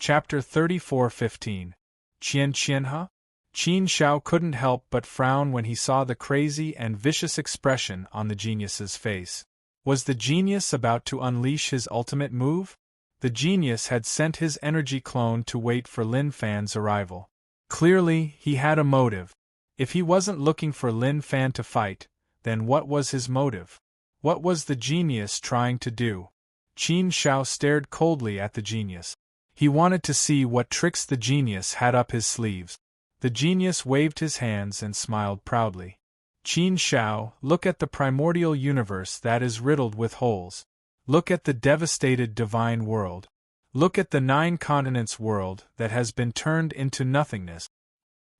Chapter 34:15. Qian Qianha? Qin Shao couldn't help but frown when he saw the crazy and vicious expression on the genius's face. Was the genius about to unleash his ultimate move? The genius had sent his energy clone to wait for Lin Fan's arrival. Clearly, he had a motive. If he wasn't looking for Lin Fan to fight, then what was his motive? What was the genius trying to do? Qin Shao stared coldly at the genius. He wanted to see what tricks the genius had up his sleeves. The genius waved his hands and smiled proudly. Qin Shao, look at the primordial universe that is riddled with holes. Look at the devastated divine world. Look at the 9 continents world that has been turned into nothingness.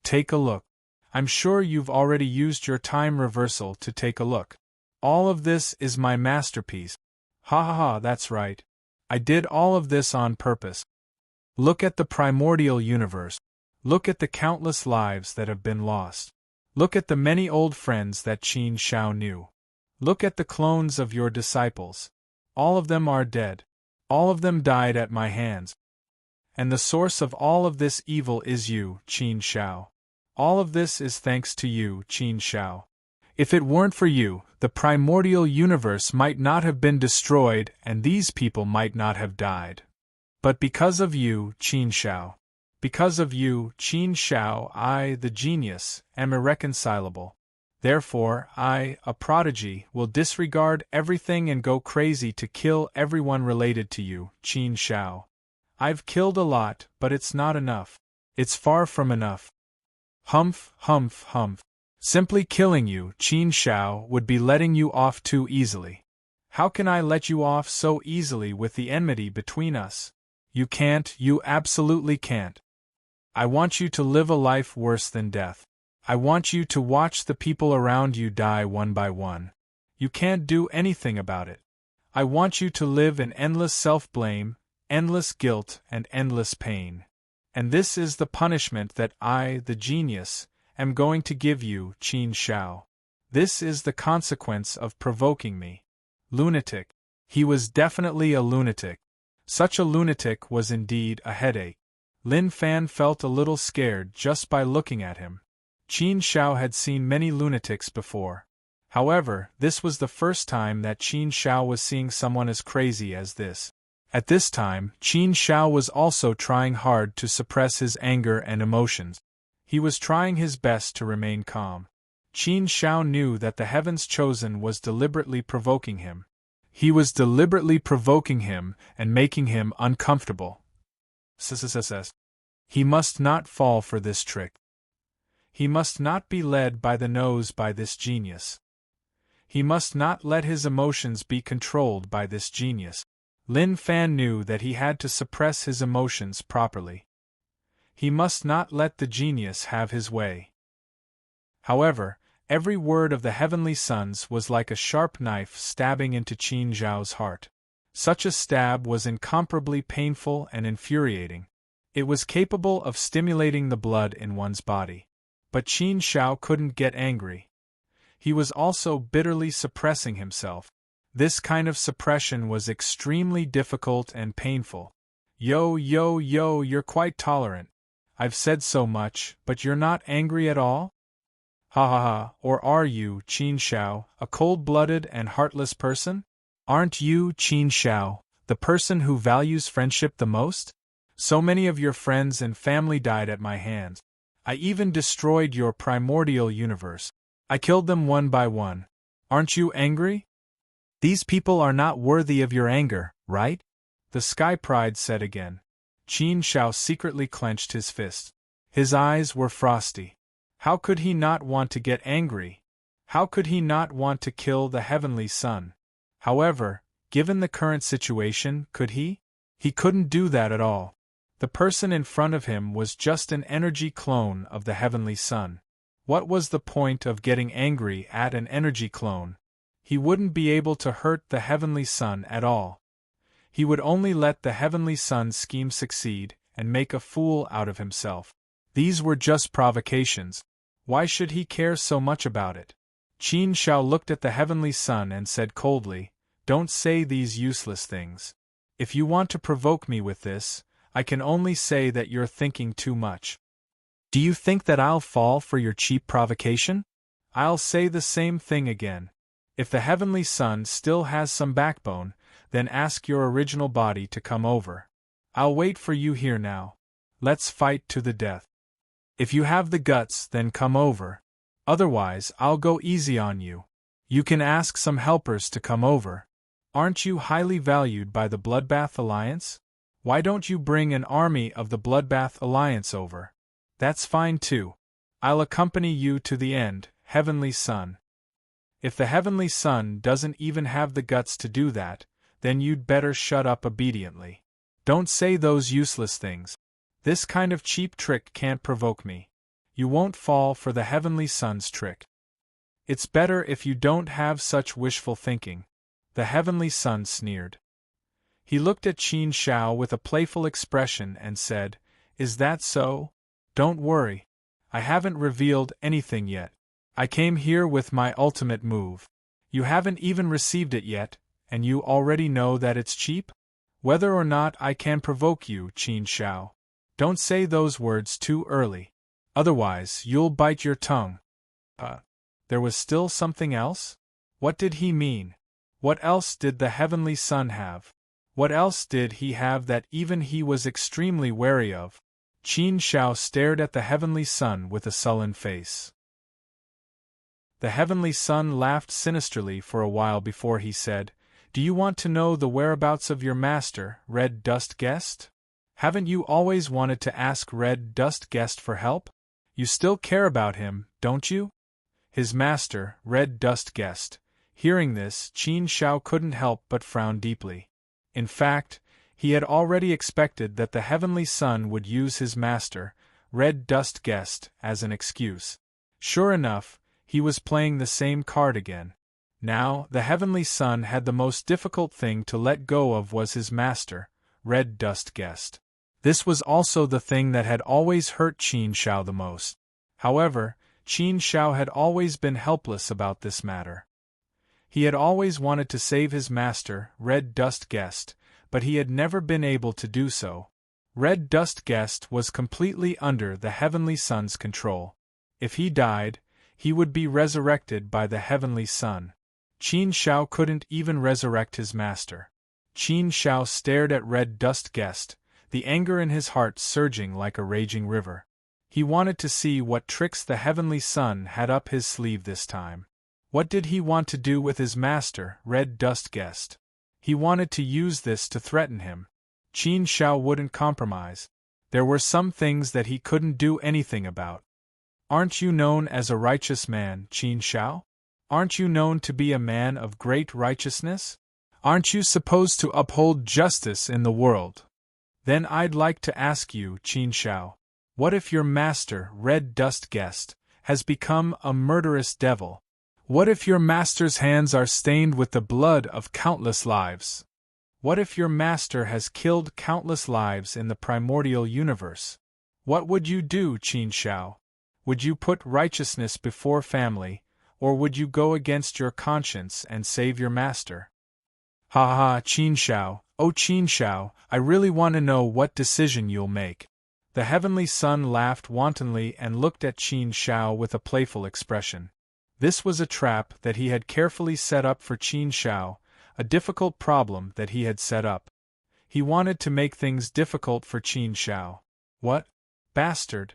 Take a look. I'm sure you've already used your time reversal to take a look. All of this is my masterpiece. Ha ha ha, that's right. I did all of this on purpose. Look at the primordial universe. Look at the countless lives that have been lost. Look at the many old friends that Qin Shao knew. Look at the clones of your disciples. All of them are dead. All of them died at my hands. And the source of all of this evil is you, Qin Shao. All of this is thanks to you, Qin Shao. If it weren't for you, the primordial universe might not have been destroyed and these people might not have died. But because of you, Qin Shao. Because of you, Qin Shao, I, the genius, am irreconcilable. Therefore, I, a prodigy, will disregard everything and go crazy to kill everyone related to you, Qin Shao. I've killed a lot, but it's not enough. It's far from enough. Humph, humph, humph. Simply killing you, Qin Shao, would be letting you off too easily. How can I let you off so easily with the enmity between us? You can't, you absolutely can't. I want you to live a life worse than death. I want you to watch the people around you die one by one. You can't do anything about it. I want you to live in endless self-blame, endless guilt, and endless pain. And this is the punishment that I, the genius, am going to give you, Qin Shao. This is the consequence of provoking me. Lunatic. He was definitely a lunatic. Such a lunatic was indeed a headache. Lin Fan felt a little scared just by looking at him. Qin Shao had seen many lunatics before. However, this was the first time that Qin Shao was seeing someone as crazy as this. At this time, Qin Shao was also trying hard to suppress his anger and emotions. He was trying his best to remain calm. Qin Shao knew that the Heaven's Chosen was deliberately provoking him. He was deliberately provoking him and making him uncomfortable. He must not fall for this trick. He must not be led by the nose by this genius. He must not let his emotions be controlled by this genius. Lin Fan knew that he had to suppress his emotions properly. He must not let the genius have his way. However, every word of the heavenly sons was like a sharp knife stabbing into Qin Shao's heart. Such a stab was incomparably painful and infuriating. It was capable of stimulating the blood in one's body. But Qin Shao couldn't get angry. He was also bitterly suppressing himself. This kind of suppression was extremely difficult and painful. Yo, you're quite tolerant. I've said so much, but you're not angry at all? Ha ha ha, or are you, Qin Shao, a cold-blooded and heartless person? Aren't you, Qin Shao, the person who values friendship the most? So many of your friends and family died at my hands. I even destroyed your primordial universe. I killed them one by one. Aren't you angry? These people are not worthy of your anger, right? The Sky Pride said again. Qin Shao secretly clenched his fists. His eyes were frosty. How could he not want to get angry? How could he not want to kill the heavenly sun? However, given the current situation, could he? He couldn't do that at all. The person in front of him was just an energy clone of the heavenly sun. What was the point of getting angry at an energy clone? He wouldn't be able to hurt the heavenly sun at all. He would only let the heavenly sun's scheme succeed and make a fool out of himself. These were just provocations. Why should he care so much about it? Qin Shao looked at the heavenly sun and said coldly, "Don't say these useless things. If you want to provoke me with this, I can only say that you're thinking too much. Do you think that I'll fall for your cheap provocation? I'll say the same thing again. If the Heavenly Son still has some backbone, then ask your original body to come over. I'll wait for you here now. Let's fight to the death. If you have the guts, then come over. Otherwise, I'll go easy on you. You can ask some helpers to come over. Aren't you highly valued by the Bloodbath Alliance? Why don't you bring an army of the Bloodbath Alliance over? That's fine too. I'll accompany you to the end, Heavenly Son. If the Heavenly Son doesn't even have the guts to do that, then you'd better shut up obediently. Don't say those useless things. This kind of cheap trick can't provoke me. You won't fall for the Heavenly Son's trick. It's better if you don't have such wishful thinking. The Heavenly Son sneered. He looked at Qin Shao with a playful expression and said, "Is that so? Don't worry. I haven't revealed anything yet. I came here with my ultimate move. You haven't even received it yet, and you already know that it's cheap? Whether or not I can provoke you, Qin Shao. Don't say those words too early. Otherwise, you'll bite your tongue." There was still something else? What did he mean? What else did the Heavenly Son have? What else did he have that even he was extremely wary of? Qin Shao stared at the Heavenly Son with a sullen face. The Heavenly Son laughed sinisterly for a while before he said, "Do you want to know the whereabouts of your master, Red Dust Guest? Haven't you always wanted to ask Red Dust Guest for help? You still care about him, don't you?" His master, Red Dust Guest. Hearing this, Qin Shao couldn't help but frown deeply. In fact, he had already expected that the Heavenly Son would use his master, Red Dust Guest, as an excuse. Sure enough, he was playing the same card again. Now, the Heavenly Son had the most difficult thing to let go of was his master, Red Dust Guest. This was also the thing that had always hurt Qin Shao the most. However, Qin Shao had always been helpless about this matter. He had always wanted to save his master, Red Dust Guest, but he had never been able to do so. Red Dust Guest was completely under the Heavenly Son's control. If he died, he would be resurrected by the Heavenly Son. Qin Shao couldn't even resurrect his master. Qin Shao stared at Red Dust Guest, the anger in his heart surging like a raging river. He wanted to see what tricks the Heavenly Son had up his sleeve this time. What did he want to do with his master, Red Dust Guest? He wanted to use this to threaten him. Qin Shao wouldn't compromise. There were some things that he couldn't do anything about. Aren't you known as a righteous man, Qin Shao? Aren't you known to be a man of great righteousness? Aren't you supposed to uphold justice in the world? Then I'd like to ask you, Qin Shao, what if your master, Red Dust Guest, has become a murderous devil? What if your master's hands are stained with the blood of countless lives? What if your master has killed countless lives in the primordial universe? What would you do, Qin Shao? Would you put righteousness before family, or would you go against your conscience and save your master? Ha ha, Qin Shao, oh Qin Shao, I really want to know what decision you'll make. The Heavenly Son laughed wantonly and looked at Qin Shao with a playful expression. This was a trap that he had carefully set up for Qin Shao, a difficult problem that he had set up. He wanted to make things difficult for Qin Shao. What? Bastard!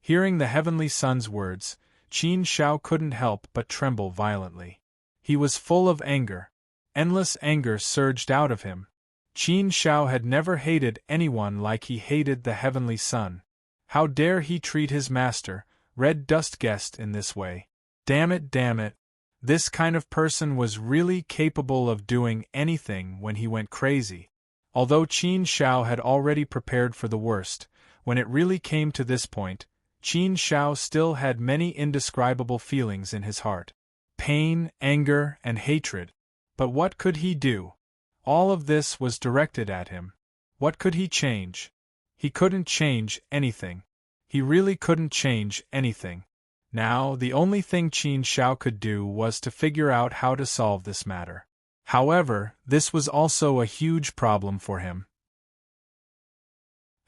Hearing the Heavenly Son's words, Qin Shao couldn't help but tremble violently. He was full of anger. Endless anger surged out of him. Qin Shao had never hated anyone like he hated the Heavenly Son. How dare he treat his master, Red Dust Guest, in this way? Damn it, damn it. This kind of person was really capable of doing anything when he went crazy. Although Qin Shao had already prepared for the worst, when it really came to this point, Qin Shao still had many indescribable feelings in his heart. Pain, anger, and hatred. But what could he do? All of this was directed at him. What could he change? He couldn't change anything. He really couldn't change anything. Now, the only thing Qin Shao could do was to figure out how to solve this matter. However, this was also a huge problem for him.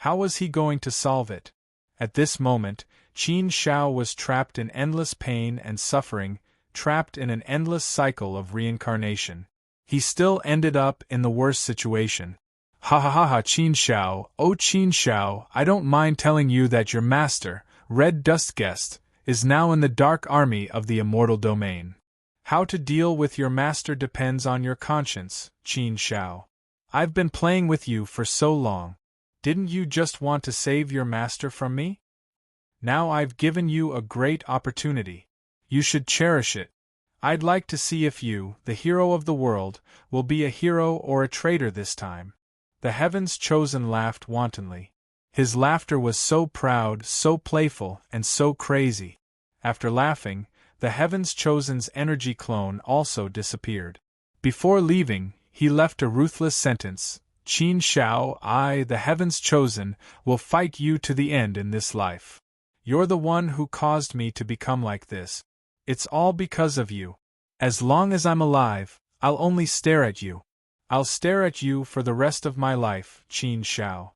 How was he going to solve it? At this moment, Qin Shao was trapped in endless pain and suffering, trapped in an endless cycle of reincarnation. He still ended up in the worst situation. Ha ha ha ha, Qin Shao, oh Qin Shao, I don't mind telling you that your master, Red Dust Guest, is now in the dark army of the immortal domain. How to deal with your master depends on your conscience, Qin Shao. I've been playing with you for so long. Didn't you just want to save your master from me? Now I've given you a great opportunity. You should cherish it. I'd like to see if you, the hero of the world, will be a hero or a traitor this time. The Heaven's Chosen laughed wantonly. His laughter was so proud, so playful, and so crazy. After laughing, the Heaven's Chosen's energy clone also disappeared. Before leaving, he left a ruthless sentence: Qin Shao, I, the Heaven's Chosen, will fight you to the end in this life. You're the one who caused me to become like this. It's all because of you. As long as I'm alive, I'll only stare at you. I'll stare at you for the rest of my life, Qin Shao.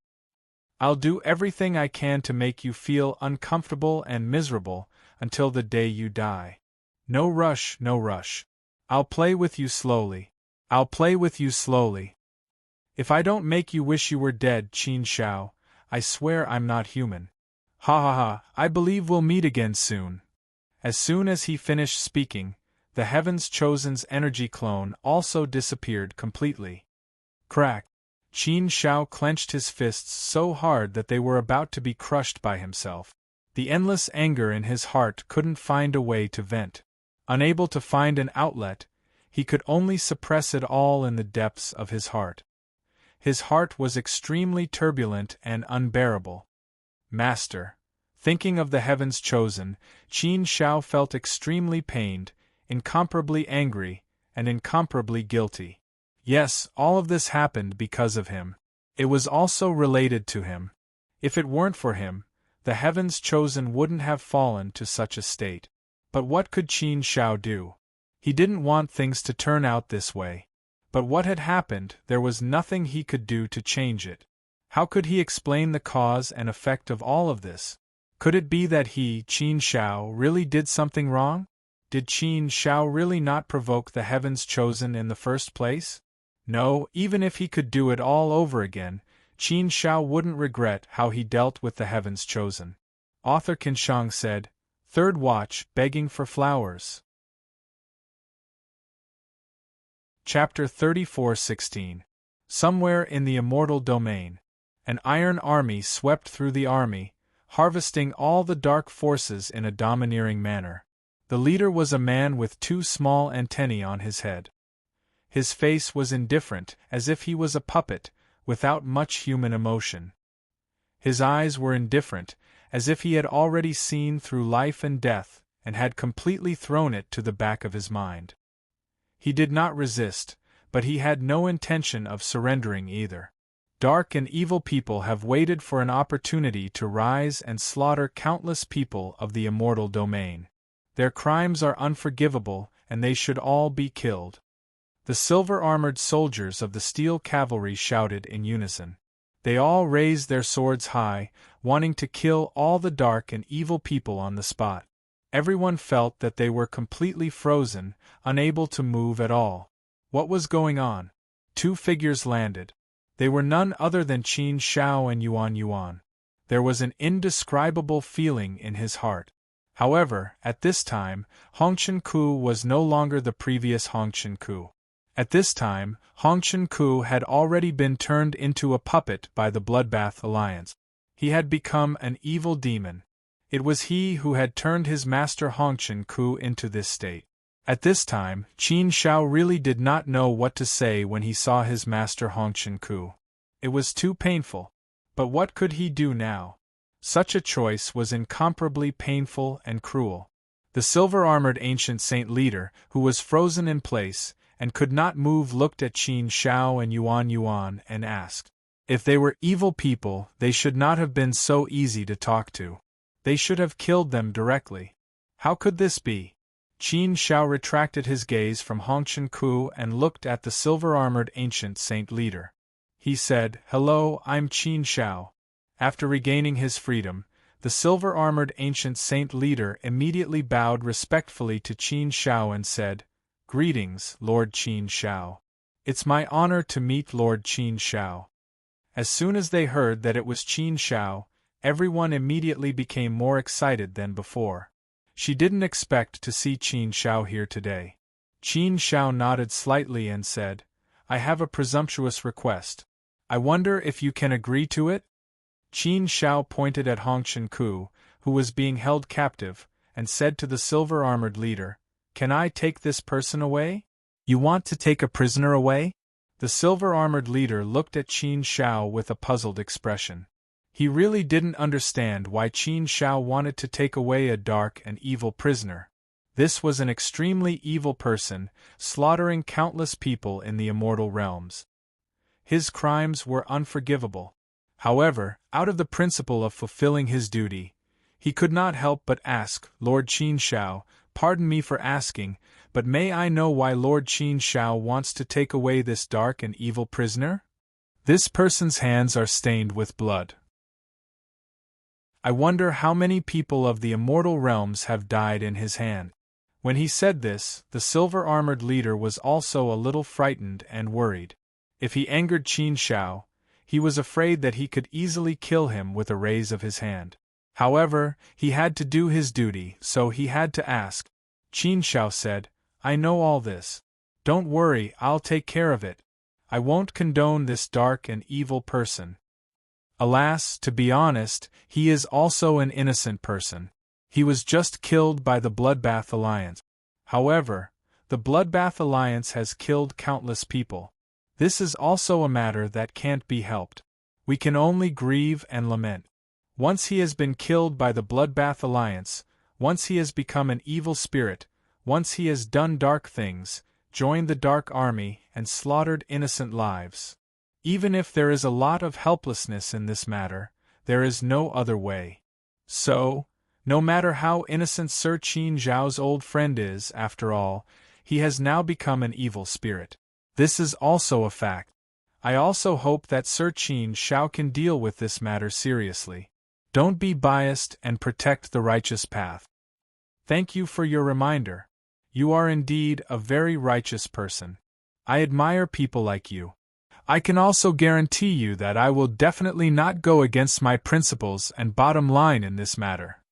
I'll do everything I can to make you feel uncomfortable and miserable until the day you die. No rush, no rush. I'll play with you slowly. I'll play with you slowly. If I don't make you wish you were dead, Qin Shao, I swear I'm not human. Ha ha ha, I believe we'll meet again soon. As soon as he finished speaking, the Heaven's Chosen's energy clone also disappeared completely. Crack! Qin Shao clenched his fists so hard that they were about to be crushed by himself. The endless anger in his heart couldn't find a way to vent. Unable to find an outlet, he could only suppress it all in the depths of his heart. His heart was extremely turbulent and unbearable. Master. Thinking of the Heaven's Chosen, Qin Shao felt extremely pained, incomparably angry, and incomparably guilty. Yes, all of this happened because of him. It was also related to him. If it weren't for him, the Heaven's Chosen wouldn't have fallen to such a state. But what could Qin Shao do? He didn't want things to turn out this way. But what had happened, there was nothing he could do to change it. How could he explain the cause and effect of all of this? Could it be that he, Qin Shao, really did something wrong? Did Qin Shao really not provoke the Heaven's Chosen in the first place? No, even if he could do it all over again, Qin Shao wouldn't regret how he dealt with the Heaven's Chosen. Author Clipchamp said, Third Watch, Begging for Flowers. Chapter 34:16. Somewhere in the immortal domain. An iron army swept through the army, harvesting all the dark forces in a domineering manner. The leader was a man with two small antennae on his head. His face was indifferent, as if he was a puppet, without much human emotion. His eyes were indifferent, as if he had already seen through life and death, and had completely thrown it to the back of his mind. He did not resist, but he had no intention of surrendering either. Dark and evil people have waited for an opportunity to rise and slaughter countless people of the immortal domain. Their crimes are unforgivable, and they should all be killed. The silver-armored soldiers of the steel cavalry shouted in unison. They all raised their swords high, wanting to kill all the dark and evil people on the spot. Everyone felt that they were completely frozen, unable to move at all. What was going on? Two figures landed. They were none other than Qin Shao and Yuan Yuan. There was an indescribable feeling in his heart. However, at this time, Hongchen Ku was no longer the previous Hongchen Ku. At this time, Hongchen Ku had already been turned into a puppet by the Bloodbath Alliance. He had become an evil demon. It was he who had turned his master Hongchen Ku into this state. At this time, Qin Shao really did not know what to say when he saw his master Hongchen Ku. It was too painful. But what could he do now? Such a choice was incomparably painful and cruel. The silver-armored ancient saint leader, who was frozen in place, and could not move, looked at Qin Shao and Yuan Yuan and asked, if they were evil people, they should not have been so easy to talk to. They should have killed them directly. How could this be? Qin Shao retracted his gaze from Hongchen Ku and looked at the silver-armored ancient saint leader. He said, Hello, I'm Qin Shao. After regaining his freedom, the silver-armored ancient saint leader immediately bowed respectfully to Qin Shao and said, "Greetings, Lord Qin Shao. It's my honor to meet Lord Qin Shao." As soon as they heard that it was Qin Shao, everyone immediately became more excited than before. She didn't expect to see Qin Shao here today. Qin Shao nodded slightly and said, "I have a presumptuous request. I wonder if you can agree to it?" Qin Shao pointed at Hong Ku, who was being held captive, and said to the silver-armored leader, "Can I take this person away?" "You want to take a prisoner away?" The silver-armored leader looked at Qin Shao with a puzzled expression. He really didn't understand why Qin Shao wanted to take away a dark and evil prisoner. This was an extremely evil person, slaughtering countless people in the immortal realms. His crimes were unforgivable. However, out of the principle of fulfilling his duty, he could not help but ask, "Lord Qin Shao, pardon me for asking, but may I know why Lord Qin Shao wants to take away this dark and evil prisoner? This person's hands are stained with blood. I wonder how many people of the immortal realms have died in his hand." When he said this, the silver-armored leader was also a little frightened and worried. If he angered Qin Shao, he was afraid that he could easily kill him with a raise of his hand. However, he had to do his duty, so he had to ask. Qin Shao said, "I know all this. Don't worry, I'll take care of it. I won't condone this dark and evil person." Alas, to be honest, he is also an innocent person. He was just killed by the Bloodbath Alliance. However, the Bloodbath Alliance has killed countless people. This is also a matter that can't be helped. We can only grieve and lament. Once he has been killed by the Bloodbath Alliance, once he has become an evil spirit, once he has done dark things, joined the Dark Army, and slaughtered innocent lives. Even if there is a lot of helplessness in this matter, there is no other way. So, no matter how innocent Sir Qin Zhao's old friend is, after all, he has now become an evil spirit. This is also a fact. I also hope that Sir Qin Shao can deal with this matter seriously. Don't be biased and protect the righteous path. Thank you for your reminder. You are indeed a very righteous person. I admire people like you. I can also guarantee you that I will definitely not go against my principles and bottom line in this matter.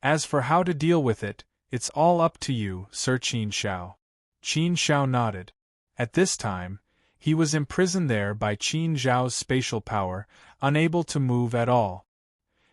As for how to deal with it, it's all up to you, Sir Qin Shao. Qin Shao nodded. At this time, he was imprisoned there by Qin Zhao's spatial power, unable to move at all.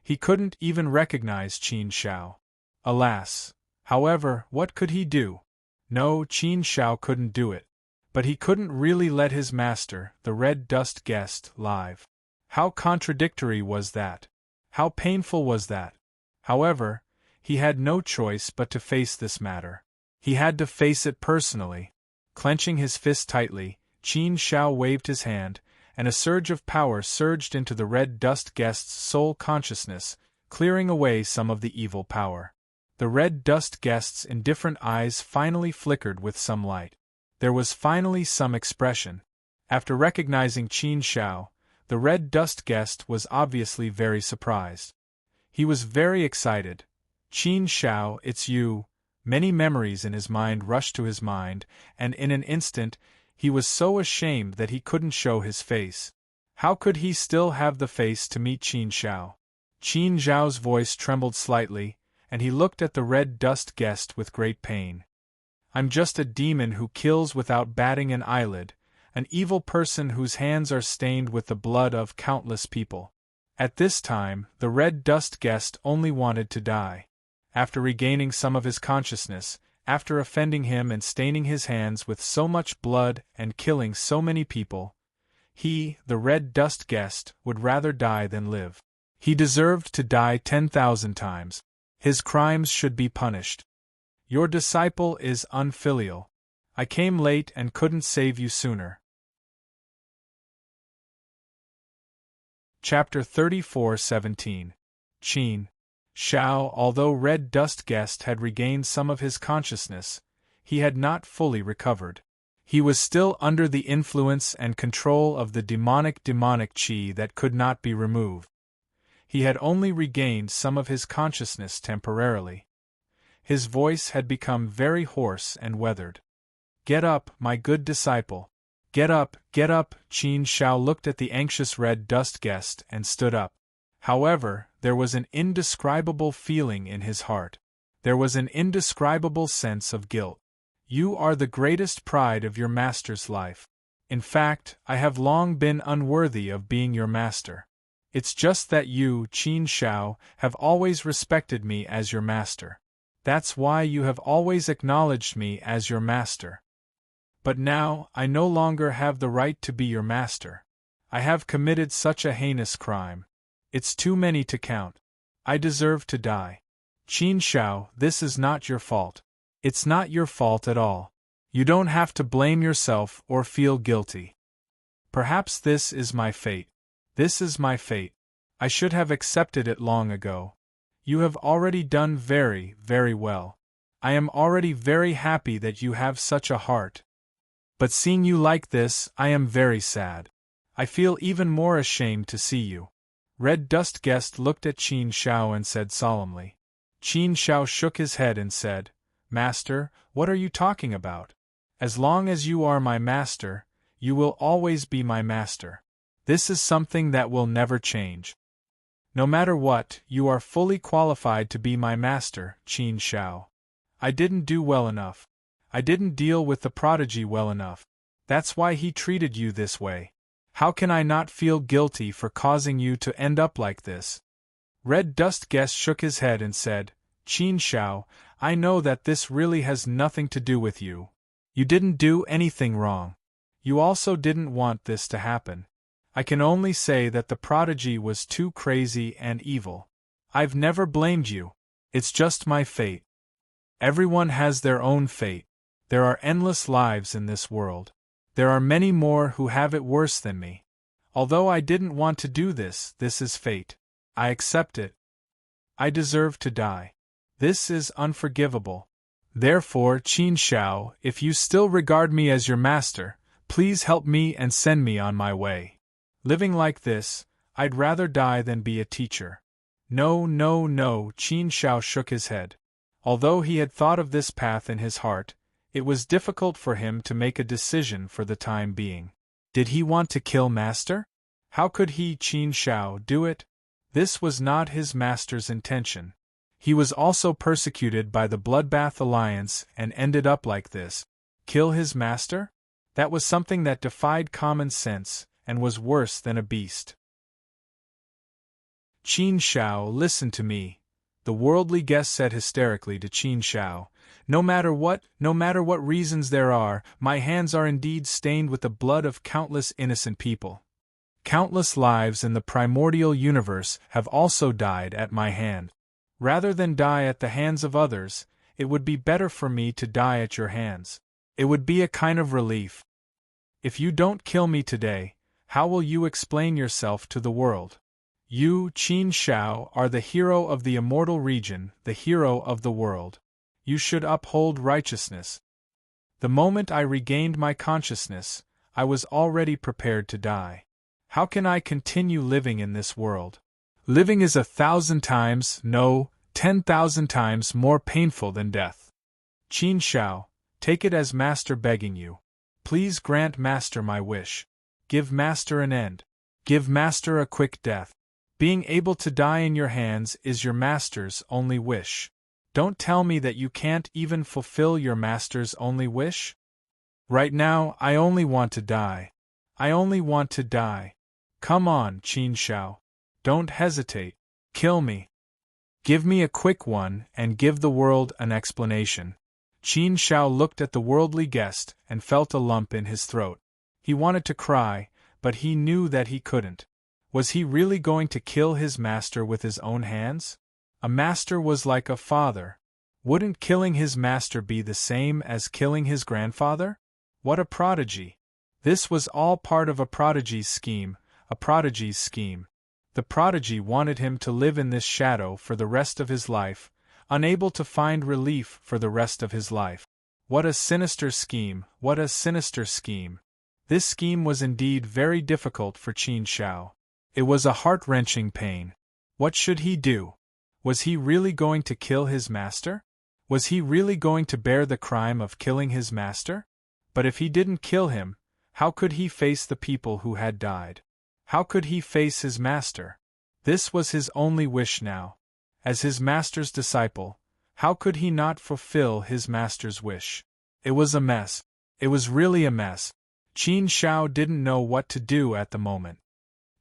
He couldn't even recognize Qin Shao. Alas! However, what could he do? No, Qin Shao couldn't do it. But he couldn't really let his master, the Red Dust Guest, live. How contradictory was that? How painful was that? However, he had no choice but to face this matter. He had to face it personally. Clenching his fist tightly, Qin Shao waved his hand, and a surge of power surged into the Red Dust Guest's soul consciousness, clearing away some of the evil power. The Red Dust Guest's indifferent eyes finally flickered with some light. There was finally some expression. After recognizing Qin Shao, the Red Dust Guest was obviously very surprised. He was very excited. "Qin Shao, it's you." Many memories in his mind rushed to his mind, and in an instant, he was so ashamed that he couldn't show his face. How could he still have the face to meet Qin Shao? Qin Zhao's voice trembled slightly, and he looked at the Red Dust Guest with great pain. "I'm just a demon who kills without batting an eyelid, an evil person whose hands are stained with the blood of countless people." At this time, the Red Dust Guest only wanted to die. After regaining some of his consciousness, after offending him and staining his hands with so much blood and killing so many people, he, the Red Dust Guest, would rather die than live. He deserved to die 10,000 times. His crimes should be punished. Your disciple is unfilial. I came late and couldn't save you sooner. Chapter 34:17. Qin Shao. Although Red Dust Guest had regained some of his consciousness, he had not fully recovered. He was still under the influence and control of the demonic qi that could not be removed. He had only regained some of his consciousness temporarily. His voice had become very hoarse and weathered. "Get up, my good disciple. Get up, get up." Qin Shao looked at the anxious red dust guest and stood up. However, there was an indescribable feeling in his heart. There was an indescribable sense of guilt. "You are the greatest pride of your master's life. In fact, I have long been unworthy of being your master. It's just that you, Qin Shao, have always respected me as your master. That's why you have always acknowledged me as your master. But now, I no longer have the right to be your master. I have committed such a heinous crime. It's too many to count. I deserve to die. Qin Shao, this is not your fault. It's not your fault at all. You don't have to blame yourself or feel guilty. Perhaps this is my fate. This is my fate. I should have accepted it long ago. You have already done very, very well. I am already very happy that you have such a heart. But seeing you like this, I am very sad. I feel even more ashamed to see you." Red Dust Guest looked at Qin Shao and said solemnly. Qin Shao shook his head and said, "Master, what are you talking about? As long as you are my master, you will always be my master. This is something that will never change. No matter what, you are fully qualified to be my master, Qin Shao. I didn't do well enough. I didn't deal with the prodigy well enough. That's why he treated you this way. How can I not feel guilty for causing you to end up like this?" Red Dust Guest shook his head and said, "Qin Shao, I know that this really has nothing to do with you. You didn't do anything wrong. You also didn't want this to happen. I can only say that the prodigy was too crazy and evil. I've never blamed you. It's just my fate. Everyone has their own fate. There are endless lives in this world. There are many more who have it worse than me. Although I didn't want to do this, this is fate. I accept it. I deserve to die. This is unforgivable. Therefore, Qin Shao, if you still regard me as your master, please help me and send me on my way. Living like this, I'd rather die than be a teacher." "No, no, no," Qin Shao shook his head. Although he had thought of this path in his heart, it was difficult for him to make a decision for the time being. Did he want to kill Master? How could he, Qin Shao, do it? This was not his master's intention. He was also persecuted by the Bloodbath Alliance and ended up like this. Kill his master? That was something that defied common sense, and was worse than a beast. "Qin Shao, listen to me," the worldly guest said hysterically to Qin Shao. No matter what reasons there are, my hands are indeed stained with the blood of countless innocent people. Countless lives in the primordial universe have also died at my hand. Rather than die at the hands of others, it would be better for me to die at your hands. It would be a kind of relief. If you don't kill me today, how will you explain yourself to the world? You, Qin Shao, are the hero of the immortal region, the hero of the world. You should uphold righteousness. The moment I regained my consciousness, I was already prepared to die. How can I continue living in this world? Living is 1,000 times, no, 10,000 times more painful than death. Qin Shao, take it as Master begging you. Please grant Master my wish. Give Master an end. Give Master a quick death. Being able to die in your hands is your Master's only wish. Don't tell me that you can't even fulfill your Master's only wish? Right now, I only want to die. I only want to die. Come on, Qin Shao. Don't hesitate. Kill me. Give me a quick one and give the world an explanation. Qin Shao looked at the worldly guest and felt a lump in his throat. He wanted to cry, but he knew that he couldn't. Was he really going to kill his master with his own hands? A master was like a father. Wouldn't killing his master be the same as killing his grandfather? What a prodigy! This was all part of a prodigy's scheme, a prodigy's scheme. The prodigy wanted him to live in this shadow for the rest of his life, unable to find relief for the rest of his life. What a sinister scheme, what a sinister scheme. This scheme was indeed very difficult for Qin Shao. It was a heart-wrenching pain. What should he do? Was he really going to kill his master? Was he really going to bear the crime of killing his master? But if he didn't kill him, how could he face the people who had died? How could he face his master? This was his only wish now. As his master's disciple, how could he not fulfill his master's wish? It was a mess. It was really a mess. Qin Shao didn't know what to do at the moment.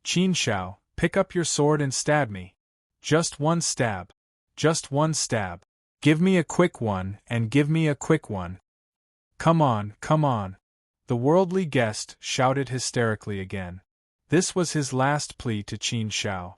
Qin Shao, pick up your sword and stab me. Just one stab. Just one stab. Give me a quick one, and give me a quick one. Come on, come on. The worldly guest shouted hysterically again. This was his last plea to Qin Shao.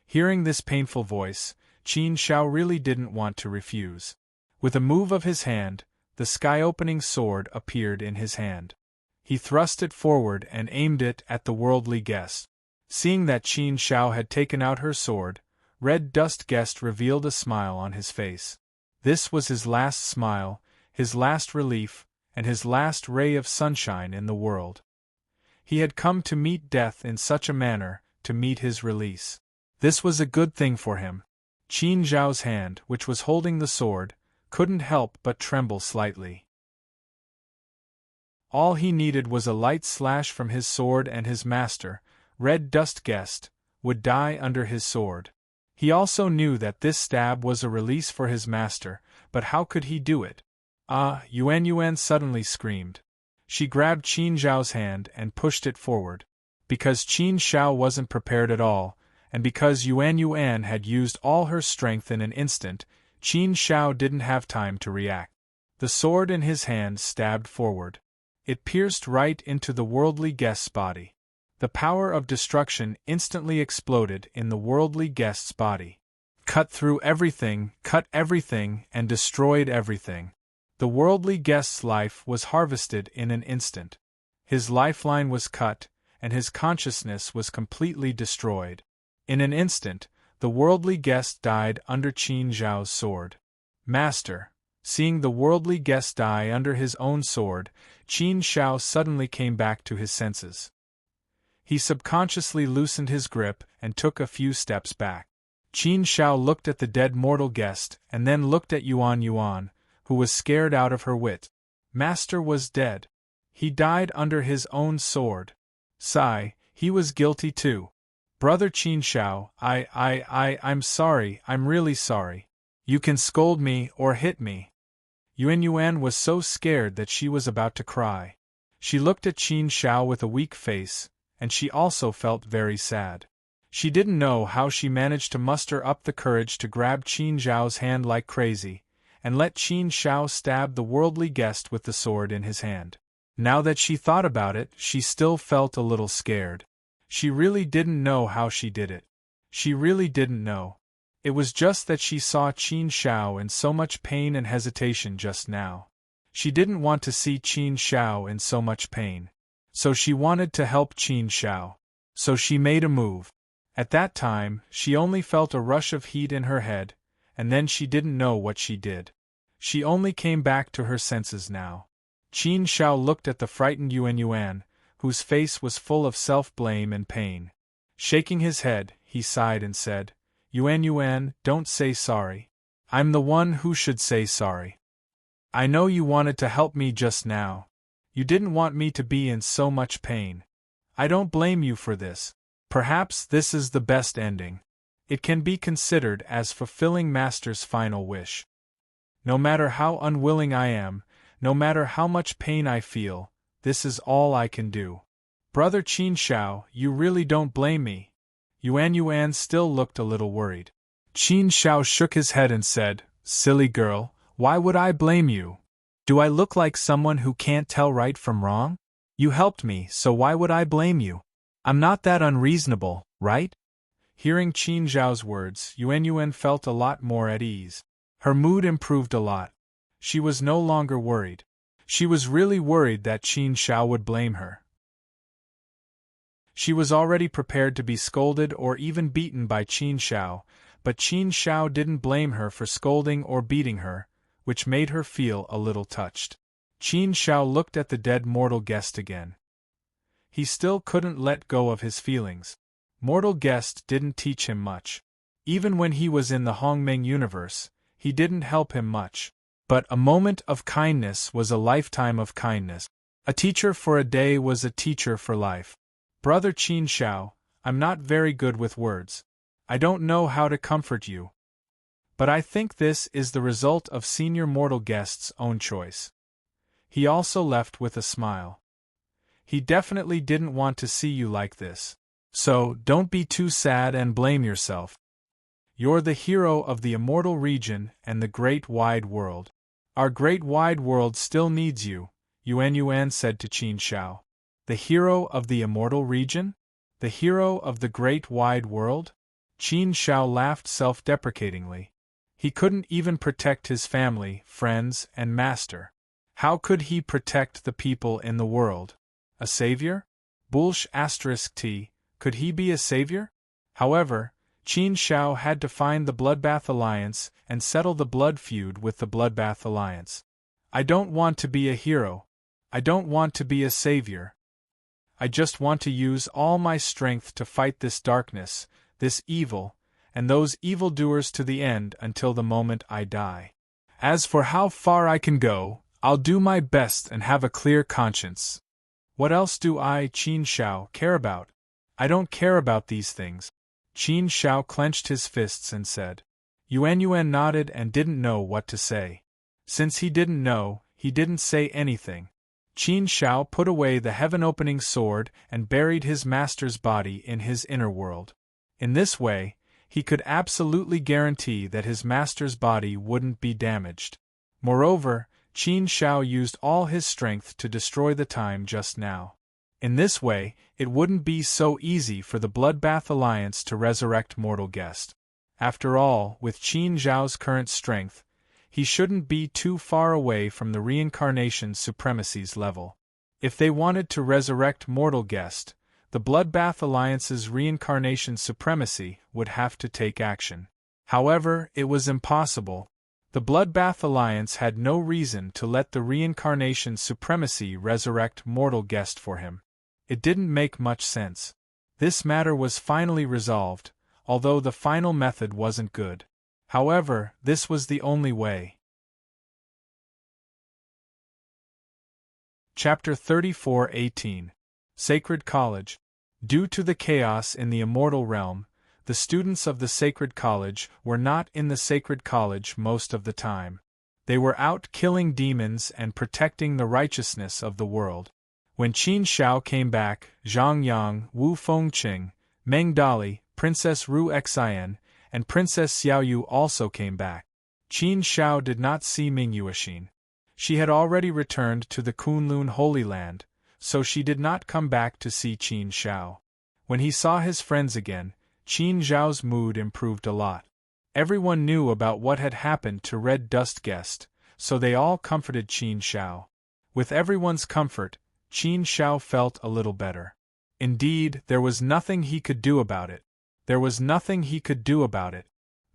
Hearing this painful voice, Qin Shao really didn't want to refuse. With a move of his hand, the sky-opening sword appeared in his hand. He thrust it forward and aimed it at the worldly guest. Seeing that Qin Shao had taken out her sword, Red Dust Guest revealed a smile on his face. This was his last smile, his last relief, and his last ray of sunshine in the world. He had come to meet death in such a manner, to meet his release. This was a good thing for him. Qin Zhao's hand, which was holding the sword, couldn't help but tremble slightly. All he needed was a light slash from his sword and his master, Red Dust Guest, would die under his sword. He also knew that this stab was a release for his master, but how could he do it? Yuan suddenly screamed. She grabbed Qin Zhao's hand and pushed it forward. Because Qin Shao wasn't prepared at all, and because Yuan had used all her strength in an instant, Qin Shao didn't have time to react. The sword in his hand stabbed forward. It pierced right into the worldly guest's body. The power of destruction instantly exploded in the worldly guest's body. Cut through everything, and destroyed everything. The worldly guest's life was harvested in an instant. His lifeline was cut, and his consciousness was completely destroyed. In an instant, the worldly guest died under Qin Zhao's sword. Master, seeing the worldly guest die under his own sword, Qin Shao suddenly came back to his senses. He subconsciously loosened his grip and took a few steps back. Qin Shao looked at the dead mortal guest and then looked at Yuan, who was scared out of her wit. Master was dead. He died under his own sword. Sigh, he was guilty too. Brother Qin Shao, I'm sorry, I'm really sorry. You can scold me or hit me. Yuan was so scared that she was about to cry. She looked at Qin Shao with a weak face, and she also felt very sad. She didn't know how she managed to muster up the courage to grab Qin Zhao's hand like crazy, and let Qin Shao stab the worldly guest with the sword in his hand. Now that she thought about it, she still felt a little scared. She really didn't know how she did it. She really didn't know. It was just that she saw Qin Shao in so much pain and hesitation just now. She didn't want to see Qin Shao in so much pain. So she wanted to help Qin Shao. So she made a move. At that time, she only felt a rush of heat in her head, and then she didn't know what she did. She only came back to her senses now. Qin Shao looked at the frightened Yuan, whose face was full of self-blame and pain. Shaking his head, he sighed and said, Yuan, don't say sorry. I'm the one who should say sorry. I know you wanted to help me just now. You didn't want me to be in so much pain. I don't blame you for this. Perhaps this is the best ending. It can be considered as fulfilling Master's final wish. No matter how unwilling I am, no matter how much pain I feel, this is all I can do. Brother Qin Shao, you really don't blame me. Yuan still looked a little worried. Qin Shao shook his head and said, Silly girl, why would I blame you? Do I look like someone who can't tell right from wrong? You helped me, so why would I blame you? I'm not that unreasonable, right? Hearing Qin Zhao's words, Yuan felt a lot more at ease. Her mood improved a lot. She was no longer worried. She was really worried that Qin Shao would blame her. She was already prepared to be scolded or even beaten by Qin Shao, but Qin Shao didn't blame her for scolding or beating her, which made her feel a little touched. Qin Shao looked at the dead mortal guest again. He still couldn't let go of his feelings. Mortal guest didn't teach him much. Even when he was in the Hongming universe, he didn't help him much. But a moment of kindness was a lifetime of kindness. A teacher for a day was a teacher for life. Brother Qin Shao, I'm not very good with words. I don't know how to comfort you. But I think this is the result of Senior Mortal Guest's own choice. He also left with a smile. He definitely didn't want to see you like this. So, don't be too sad and blame yourself. You're the hero of the immortal region and the great wide world. Our great wide world still needs you, Yuan said to Qin Shao. The hero of the immortal region? The hero of the great wide world? Qin Shao laughed self-deprecatingly. He couldn't even protect his family, friends, and master. How could he protect the people in the world? A savior? T. Could he be a savior? However, Qin Shao had to find the Bloodbath Alliance and settle the blood feud with the Bloodbath Alliance. I don't want to be a hero. I don't want to be a savior. I just want to use all my strength to fight this darkness, this evil, and those evildoers to the end until the moment I die. As for how far I can go, I'll do my best and have a clear conscience. What else do I, Qin Shao, care about? I don't care about these things. Qin Shao clenched his fists and said. Yuan nodded and didn't know what to say. Since he didn't know, he didn't say anything. Qin Shao put away the heaven-opening sword and buried his master's body in his inner world. In this way, he could absolutely guarantee that his master's body wouldn't be damaged. Moreover, Qin Shao used all his strength to destroy the time just now. In this way, it wouldn't be so easy for the Bloodbath Alliance to resurrect Mortal Guest. After all, with Qin Zhao's current strength, he shouldn't be too far away from the reincarnation supremacy's level. If they wanted to resurrect Mortal Guest, the Bloodbath Alliance's reincarnation supremacy would have to take action. However, it was impossible. The Bloodbath Alliance had no reason to let the reincarnation supremacy resurrect Mortal Guest for him. It didn't make much sense. This matter was finally resolved, although the final method wasn't good. However, this was the only way. Chapter 34:18 Sacred College. Due to the chaos in the immortal realm, the students of the Sacred College were not in the Sacred College most of the time. They were out killing demons and protecting the righteousness of the world. When Qin Shao came back, Zhang Yang, Wu Fengqing, Meng Dali, Princess Ru Xian, and Princess Xiaoyu also came back. Qin Shao did not see Ming Yuexin. She had already returned to the Kunlun Holy Land, so she did not come back to see Qin Shao. When he saw his friends again, Qin Zhao's mood improved a lot. Everyone knew about what had happened to Red Dust Guest, so they all comforted Qin Shao. With everyone's comfort, Qin Shao felt a little better. Indeed, there was nothing he could do about it. There was nothing he could do about it.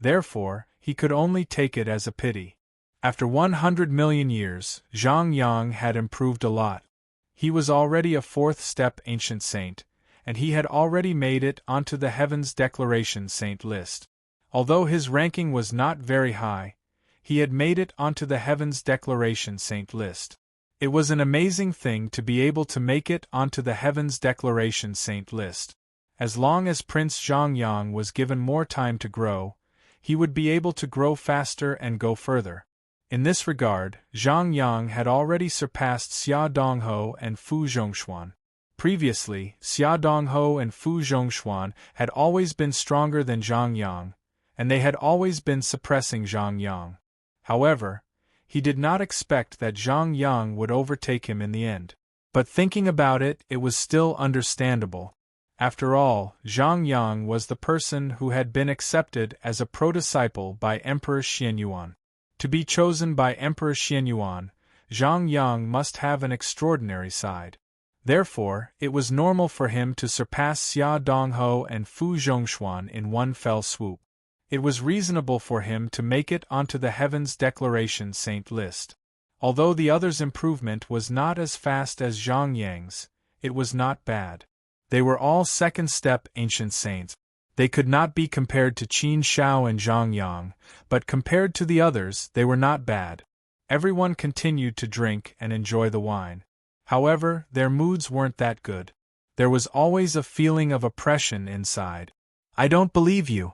Therefore, he could only take it as a pity. After 100 million years, Zhang Yang had improved a lot. He was already a fourth-step ancient saint, and he had already made it onto the Heavens Declaration Saint list. Although his ranking was not very high, he had made it onto the Heavens Declaration Saint list. It was an amazing thing to be able to make it onto the Heavens Declaration Saint list. As long as Prince Zhang Yang was given more time to grow, he would be able to grow faster and go further. In this regard, Zhang Yang had already surpassed Xia Dongho and Fu Zhongshuan. Previously, Xia Dongho and Fu Zhongshuan had always been stronger than Zhang Yang, and they had always been suppressing Zhang Yang. However, he did not expect that Zhang Yang would overtake him in the end. But thinking about it, it was still understandable. After all, Zhang Yang was the person who had been accepted as a pro-disciple by Emperor Xianyuan. To be chosen by Emperor Xianyuan, Zhang Yang must have an extraordinary side. Therefore, it was normal for him to surpass Xia Dongho and Fu Zhongshuan in one fell swoop. It was reasonable for him to make it onto the Heavens Declaration Saint list. Although the other's improvement was not as fast as Zhang Yang's, it was not bad. They were all second-step ancient saints. They could not be compared to Qin Shao and Zhang Yang, but compared to the others, they were not bad. Everyone continued to drink and enjoy the wine. However, their moods weren't that good. There was always a feeling of oppression inside. I don't believe you.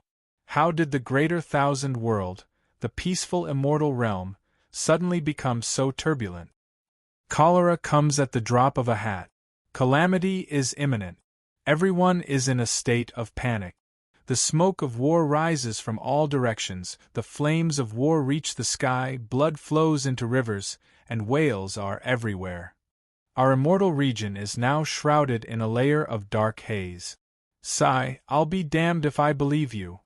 How did the greater thousand world, the peaceful immortal realm, suddenly become so turbulent? Cholera comes at the drop of a hat. Calamity is imminent. Everyone is in a state of panic. The smoke of war rises from all directions, the flames of war reach the sky, blood flows into rivers, and wails are everywhere. Our immortal region is now shrouded in a layer of dark haze. Sigh, I'll be damned if I believe you.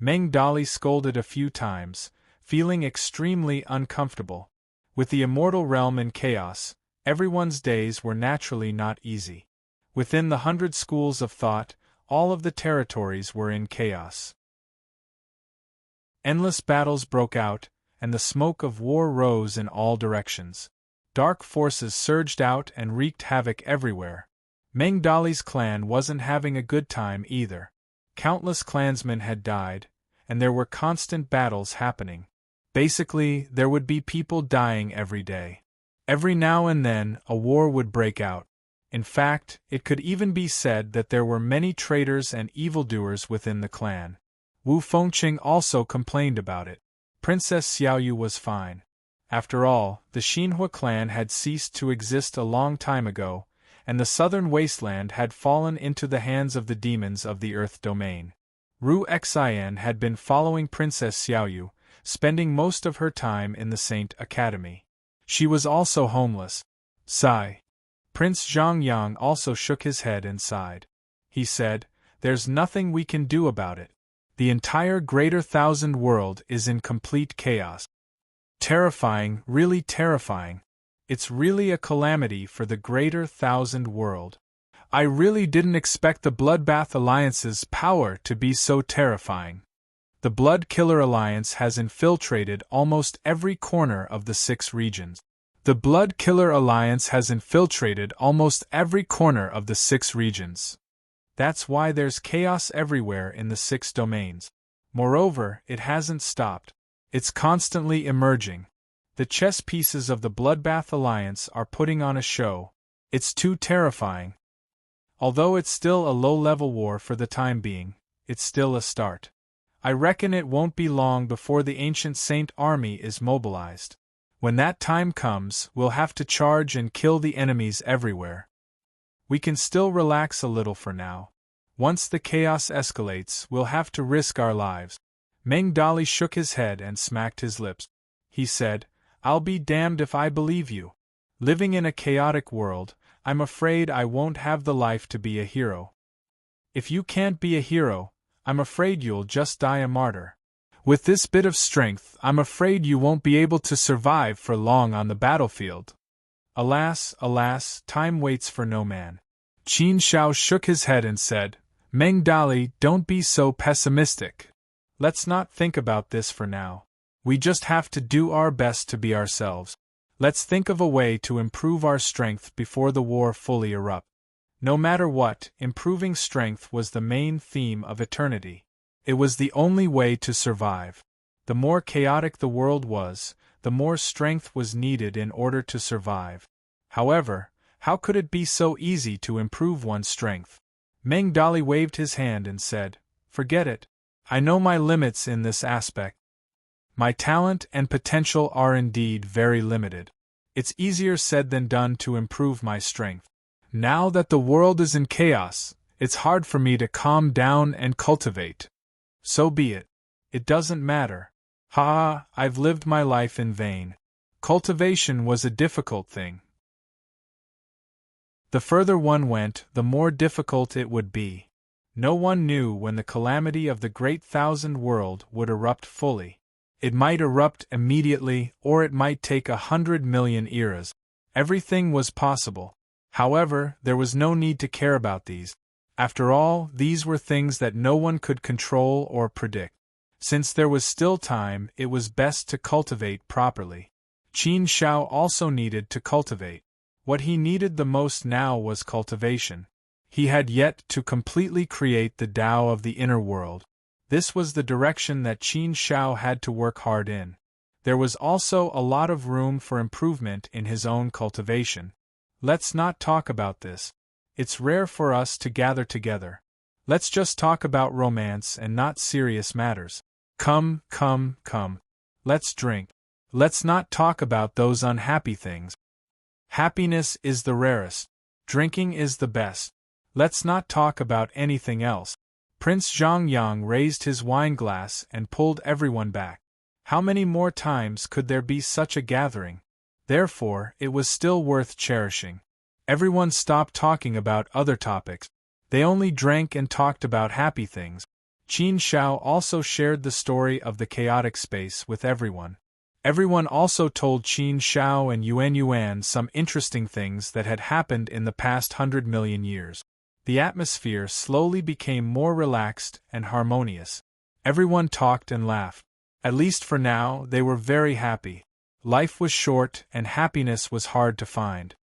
Meng Dali scolded a few times, feeling extremely uncomfortable. With the immortal realm in chaos, everyone's days were naturally not easy. Within the 100 schools of thought, all of the territories were in chaos. Endless battles broke out, and the smoke of war rose in all directions. Dark forces surged out and wreaked havoc everywhere. Meng Dali's clan wasn't having a good time either. Countless clansmen had died, and there were constant battles happening. Basically, there would be people dying every day. Every now and then, a war would break out. In fact, it could even be said that there were many traitors and evildoers within the clan. Wu Fengqing also complained about it. Princess Xiaoyu was fine. After all, the Xinhua clan had ceased to exist a long time ago, and the southern wasteland had fallen into the hands of the demons of the earth domain. Ru Xian had been following Princess Xiaoyu, spending most of her time in the Saint Academy. She was also homeless. Sigh. Prince Zhang Yang also shook his head and sighed. He said, "There's nothing we can do about it. The entire greater thousand world is in complete chaos. Terrifying, really terrifying. It's really a calamity for the greater thousand world. I really didn't expect the Bloodbath Alliance's power to be so terrifying. The Blood Killer Alliance has infiltrated almost every corner of the 6 regions. The Blood Killer Alliance has infiltrated almost every corner of the 6 regions. That's why there's chaos everywhere in the 6 domains. Moreover, it hasn't stopped. It's constantly emerging. The chess pieces of the Bloodbath Alliance are putting on a show. It's too terrifying. Although it's still a low-level war for the time being, it's still a start. I reckon it won't be long before the Ancient Saint army is mobilized. When that time comes, we'll have to charge and kill the enemies everywhere. We can still relax a little for now. Once the chaos escalates, we'll have to risk our lives." Meng Dali shook his head and smacked his lips. He said, "I'll be damned if I believe you. Living in a chaotic world, I'm afraid I won't have the life to be a hero. If you can't be a hero, I'm afraid you'll just die a martyr. With this bit of strength, I'm afraid you won't be able to survive for long on the battlefield." Alas, alas, time waits for no man. Qin Shao shook his head and said, "Meng Dali, don't be so pessimistic. Let's not think about this for now. We just have to do our best to be ourselves. Let's think of a way to improve our strength before the war fully erupts." No matter what, improving strength was the main theme of eternity. It was the only way to survive. The more chaotic the world was, the more strength was needed in order to survive. However, how could it be so easy to improve one's strength? Meng Dali waved his hand and said, "Forget it. I know my limits in this aspect. My talent and potential are indeed very limited. It's easier said than done to improve my strength. Now that the world is in chaos, it's hard for me to calm down and cultivate. So be it. It doesn't matter. Ha, I've lived my life in vain. Cultivation was a difficult thing. The further one went, the more difficult it would be. No one knew when the calamity of the great thousand world would erupt fully. It might erupt immediately, or it might take 100 million eras. Everything was possible. However, there was no need to care about these. After all, these were things that no one could control or predict. Since there was still time, it was best to cultivate properly. Qin Shao also needed to cultivate. What he needed the most now was cultivation. He had yet to completely create the Tao of the inner world. This was the direction that Qin Shao had to work hard in. There was also a lot of room for improvement in his own cultivation. Let's not talk about this. It's rare for us to gather together. Let's just talk about romance and not serious matters. Come, come, come. Let's drink. Let's not talk about those unhappy things. Happiness is the rarest. Drinking is the best. Let's not talk about anything else. Prince Zhongyang raised his wine glass and pulled everyone back. How many more times could there be such a gathering? Therefore, it was still worth cherishing. Everyone stopped talking about other topics. They only drank and talked about happy things. Qin Shao also shared the story of the chaotic space with everyone. Everyone also told Qin Shao and Yuan some interesting things that had happened in the past 100 million years. The atmosphere slowly became more relaxed and harmonious. Everyone talked and laughed. At least for now, they were very happy. Life was short and happiness was hard to find.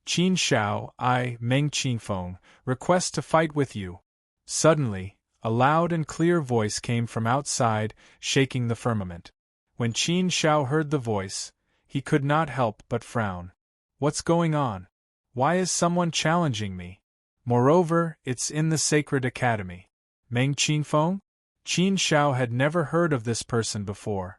Qin Shao, I, Meng Qingfeng, request to fight with you. Suddenly, a loud and clear voice came from outside, shaking the firmament. When Qin Shao heard the voice, he could not help but frown. What's going on? Why is someone challenging me? Moreover, it's in the Sacred Academy. Meng Qingfeng? Qin Shao had never heard of this person before.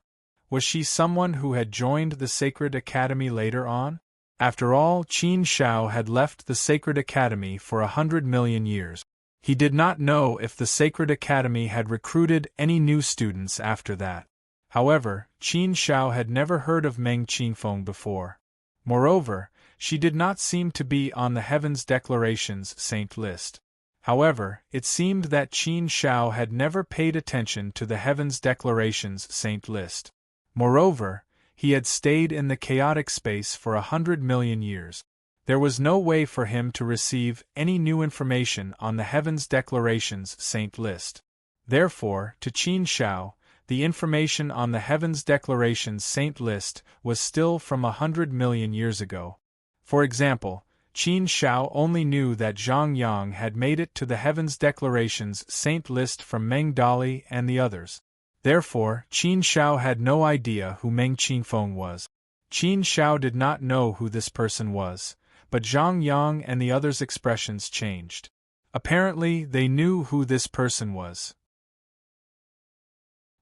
Was she someone who had joined the Sacred Academy later on? After all, Qin Shao had left the Sacred Academy for 100 million years. He did not know if the Sacred Academy had recruited any new students after that. However, Qin Shao had never heard of Meng Qingfeng before. Moreover, she did not seem to be on the Heavens Declarations Saint list. However, it seemed that Qin Shao had never paid attention to the Heavens Declarations Saint list. Moreover, he had stayed in the chaotic space for 100 million years. There was no way for him to receive any new information on the Heavens Declarations Saint list. Therefore, to Qin Shao, the information on the Heavens Declarations Saint list was still from 100 million years ago. For example, Qin Shao only knew that Zhang Yang had made it to the Heavens Declarations Saint list from Meng Dali and the others. Therefore, Qin Shao had no idea who Meng Qingfeng was. Qin Shao did not know who this person was, but Zhang Yang and the others' expressions changed. Apparently, they knew who this person was.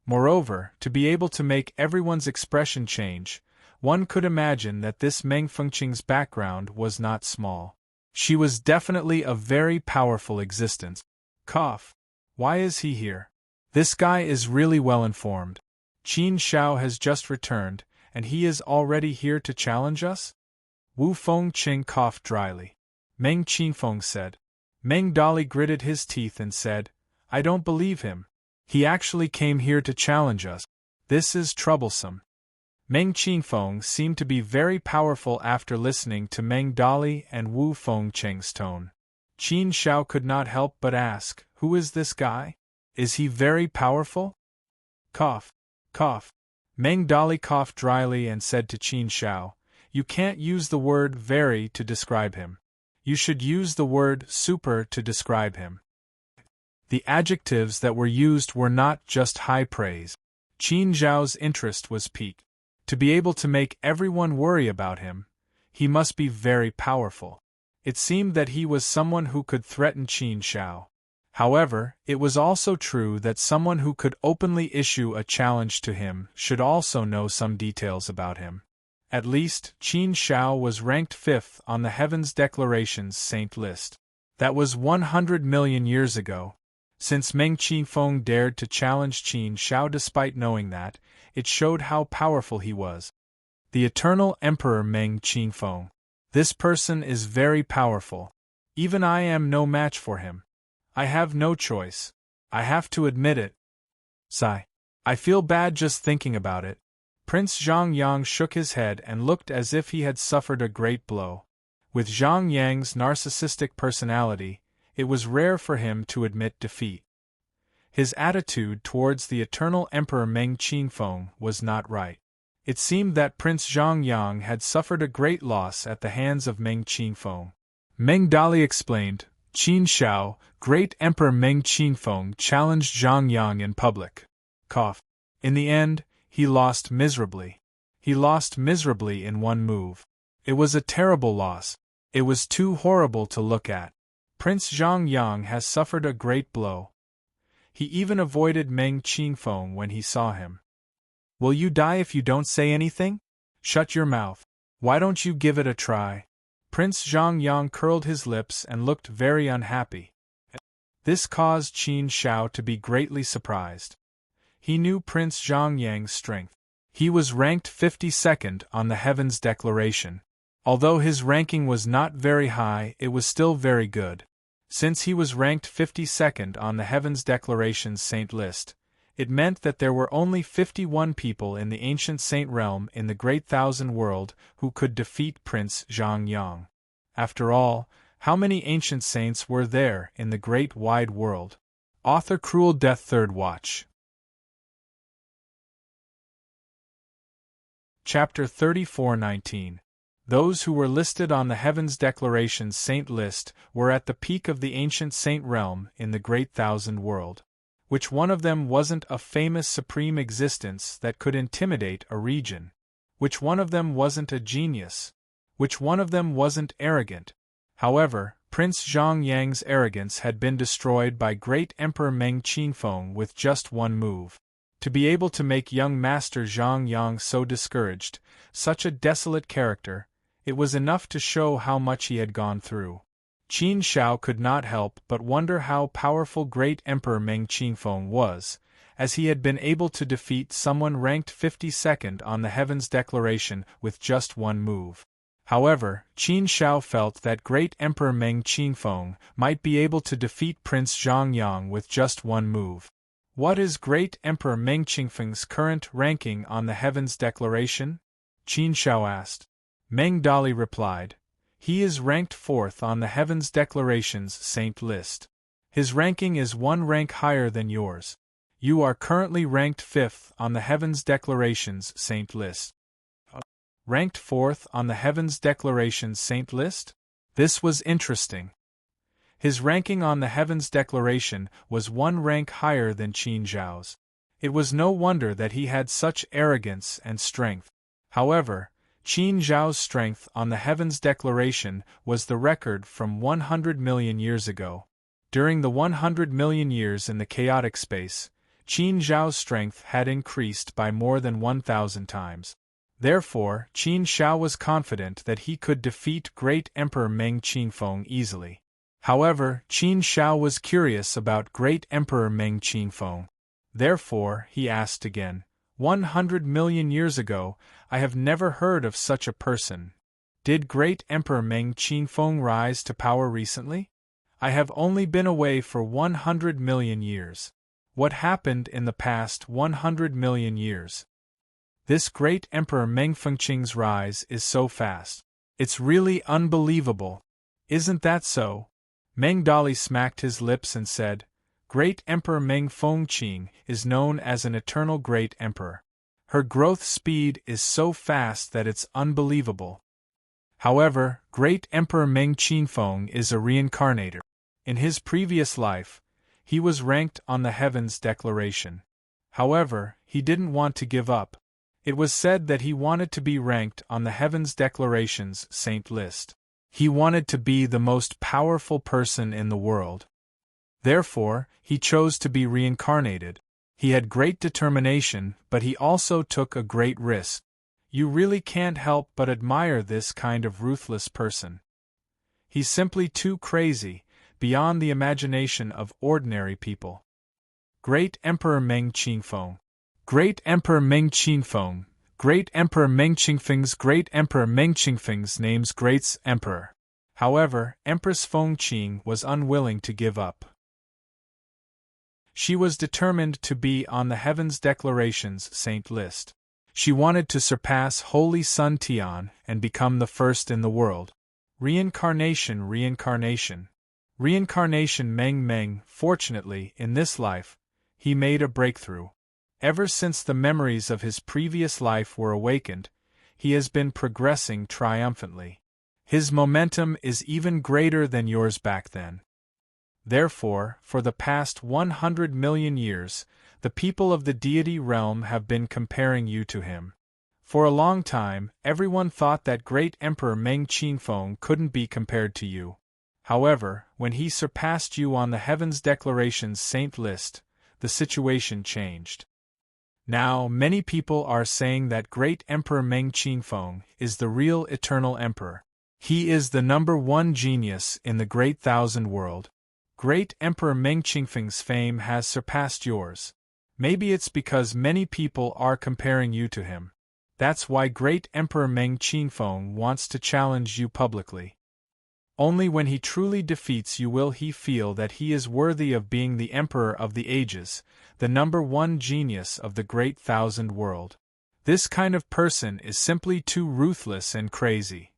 Moreover, to be able to make everyone's expression change, one could imagine that this Meng Fengqing's background was not small. She was definitely a very powerful existence. Cough. Why is he here? This guy is really well informed. Qin Shao has just returned, and he is already here to challenge us? Wu Fengqing coughed dryly. Meng Qingfeng said. Meng Dali gritted his teeth and said, I don't believe him. He actually came here to challenge us. This is troublesome. Meng Qingfeng seemed to be very powerful after listening to Meng Dali and Wu Fengqing's tone. Qin Shao could not help but ask, who is this guy? Is he very powerful? Cough. Cough. Meng Dali coughed dryly and said to Qin Shao, you can't use the word very to describe him. You should use the word super to describe him. The adjectives that were used were not just high praise. Qin Zhao's interest was piqued. To be able to make everyone worry about him, he must be very powerful. It seemed that he was someone who could threaten Qin Shao. However, it was also true that someone who could openly issue a challenge to him should also know some details about him. At least, Qin Shao was ranked 5th on the Heavens Declarations Saint list. That was 100 million years ago. Since Meng Qingfeng dared to challenge Qin Shao despite knowing that, it showed how powerful he was. The Eternal Emperor Meng Qingfeng. This person is very powerful. Even I am no match for him. I have no choice. I have to admit it. Sigh. I feel bad just thinking about it. Prince Zhang Yang shook his head and looked as if he had suffered a great blow. With Zhang Yang's narcissistic personality, it was rare for him to admit defeat. His attitude towards the Eternal Emperor Meng Qingfeng was not right. It seemed that Prince Zhang Yang had suffered a great loss at the hands of Meng Qingfeng. Meng Dali explained, Qin Shao, great Emperor Meng Qinfeng challenged Zhang Yang in public. Cough. In the end, he lost miserably. He lost miserably in one move. It was a terrible loss. It was too horrible to look at. Prince Zhang Yang has suffered a great blow. He even avoided Meng Qinfeng when he saw him. Will you die if you don't say anything? Shut your mouth. Why don't you give it a try? Prince Zhang Yang curled his lips and looked very unhappy. This caused Qin Shao to be greatly surprised. He knew Prince Zhang Yang's strength. He was ranked 52nd on the Heavens Declaration. Although his ranking was not very high, it was still very good. Since he was ranked 52nd on the Heavens Declaration's Saint list, it meant that there were only 51 people in the ancient Saint realm in the Great Thousand World who could defeat Prince Zhang Yang. After all, how many ancient saints were there in the great wide world? Author Cruel Death Third Watch. Chapter 34:19. Those who were listed on the Heavens Declaration's Saint list were at the peak of the ancient Saint realm in the Great Thousand World. Which one of them wasn't a famous supreme existence that could intimidate a region? Which one of them wasn't a genius? Which one of them wasn't arrogant? However, Prince Zhang Yang's arrogance had been destroyed by great Emperor Meng Qinfeng with just one move. To be able to make young Master Zhang Yang so discouraged, such a desolate character, it was enough to show how much he had gone through. Qin Shao could not help but wonder how powerful great Emperor Meng Qinfeng was, as he had been able to defeat someone ranked 52nd on the Heavens Declaration with just one move. However, Qin Shao felt that great Emperor Meng Qinfeng might be able to defeat Prince Zhang Yang with just one move. What is great Emperor Meng Qinfeng's current ranking on the Heavens Declaration? Qin Shao asked. Meng Dali replied. He is ranked 4th on the Heavens Declaration's Saint list. His ranking is one rank higher than yours. You are currently ranked 5th on the Heavens Declaration's Saint list. Ranked 4th on the Heavens Declaration's Saint list? This was interesting. His ranking on the Heavens Declaration was one rank higher than Qin Zhao's. It was no wonder that he had such arrogance and strength. However, Qin Zhao's strength on the Heavens Declaration was the record from 100 million years ago. During the 100 million years in the chaotic space, Qin Zhao's strength had increased by more than 1,000 times. Therefore, Qin Shao was confident that he could defeat great Emperor Meng Qinfeng easily. However, Qin Shao was curious about great Emperor Meng Qinfeng. Therefore, he asked again, 100 million years ago, I have never heard of such a person. Did great Emperor Meng Qinfeng rise to power recently? I have only been away for 100 million years. What happened in the past 100 million years? This great Emperor Meng Fengqing's rise is so fast. It's really unbelievable. Isn't that so? Meng Dali smacked his lips and said, Great Emperor Meng Fengqing is known as an eternal great emperor. Her growth speed is so fast that it's unbelievable. However, great Emperor Meng Qinfeng is a reincarnator. In his previous life, he was ranked on the Heavens Declaration. However, he didn't want to give up. It was said that he wanted to be ranked on the Heavens Declaration's Saint list. He wanted to be the most powerful person in the world. Therefore, he chose to be reincarnated. He had great determination, but he also took a great risk. You really can't help but admire this kind of ruthless person. He's simply too crazy, beyond the imagination of ordinary people. Great Emperor Meng Qinfeng. Great Emperor Meng Qinfeng. Great Emperor Meng Qinfeng's Great Emperor Meng Qinfeng's name's Great Emperor. However, Empress Fengqing was unwilling to give up. She was determined to be on the Heavens Declaration's Saint list. She wanted to surpass Holy Sun Tian and become the first in the world. Reincarnation, reincarnation. Reincarnation Meng. Fortunately, in this life, he made a breakthrough. Ever since the memories of his previous life were awakened, he has been progressing triumphantly. His momentum is even greater than yours back then. Therefore, for the past 100 million years, the people of the deity realm have been comparing you to him. For a long time, everyone thought that great Emperor Meng Qinfeng couldn't be compared to you. However, when he surpassed you on the Heaven's Declarations Saint list, the situation changed. Now, many people are saying that great Emperor Meng Qinfeng is the real eternal emperor. He is the #1 genius in the Great Thousand World. Great Emperor Meng Qinfeng's fame has surpassed yours. Maybe it's because many people are comparing you to him. That's why great Emperor Meng Qinfeng wants to challenge you publicly. Only when he truly defeats you will he feel that he is worthy of being the Emperor of the Ages, the #1 genius of the Great Thousand World. This kind of person is simply too ruthless and crazy.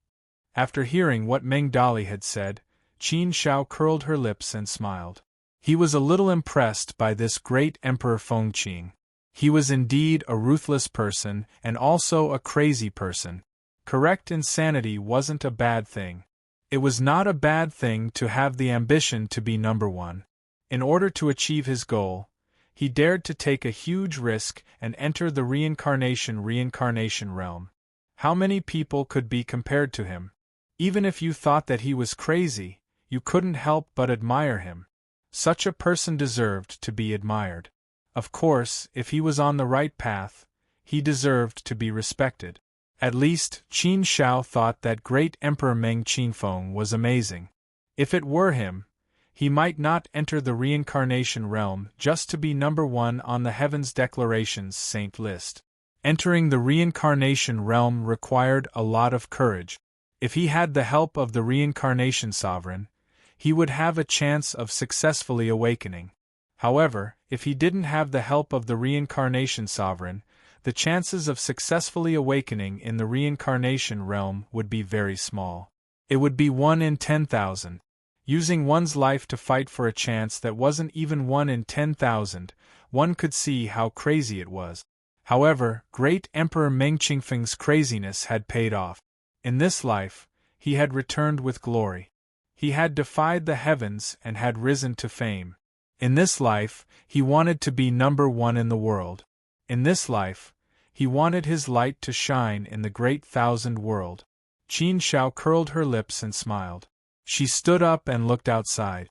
After hearing what Meng Dali had said, Qin Shao curled her lips and smiled. He was a little impressed by this great Emperor Fengqing. He was indeed a ruthless person and also a crazy person. Correct insanity wasn't a bad thing. It was not a bad thing to have the ambition to be #1. In order to achieve his goal, he dared to take a huge risk and enter the reincarnation realm. How many people could be compared to him? Even if you thought that he was crazy, you couldn't help but admire him. Such a person deserved to be admired. Of course, if he was on the right path, he deserved to be respected. At least, Qin Shao thought that great Emperor Meng Qinfeng was amazing. If it were him, he might not enter the reincarnation realm just to be #1 on the Heaven's Declarations Saint list. Entering the reincarnation realm required a lot of courage. If he had the help of the reincarnation sovereign, he would have a chance of successfully awakening. However, if he didn't have the help of the reincarnation sovereign, the chances of successfully awakening in the reincarnation realm would be very small. It would be 1 in 10,000. Using one's life to fight for a chance that wasn't even 1 in 10,000, one could see how crazy it was. However, great Emperor Meng Qinfeng's craziness had paid off. In this life, he had returned with glory. He had defied the heavens and had risen to fame. In this life, he wanted to be #1 in the world. In this life, he wanted his light to shine in the Great Thousand World. Qin Shao curled her lips and smiled. She stood up and looked outside.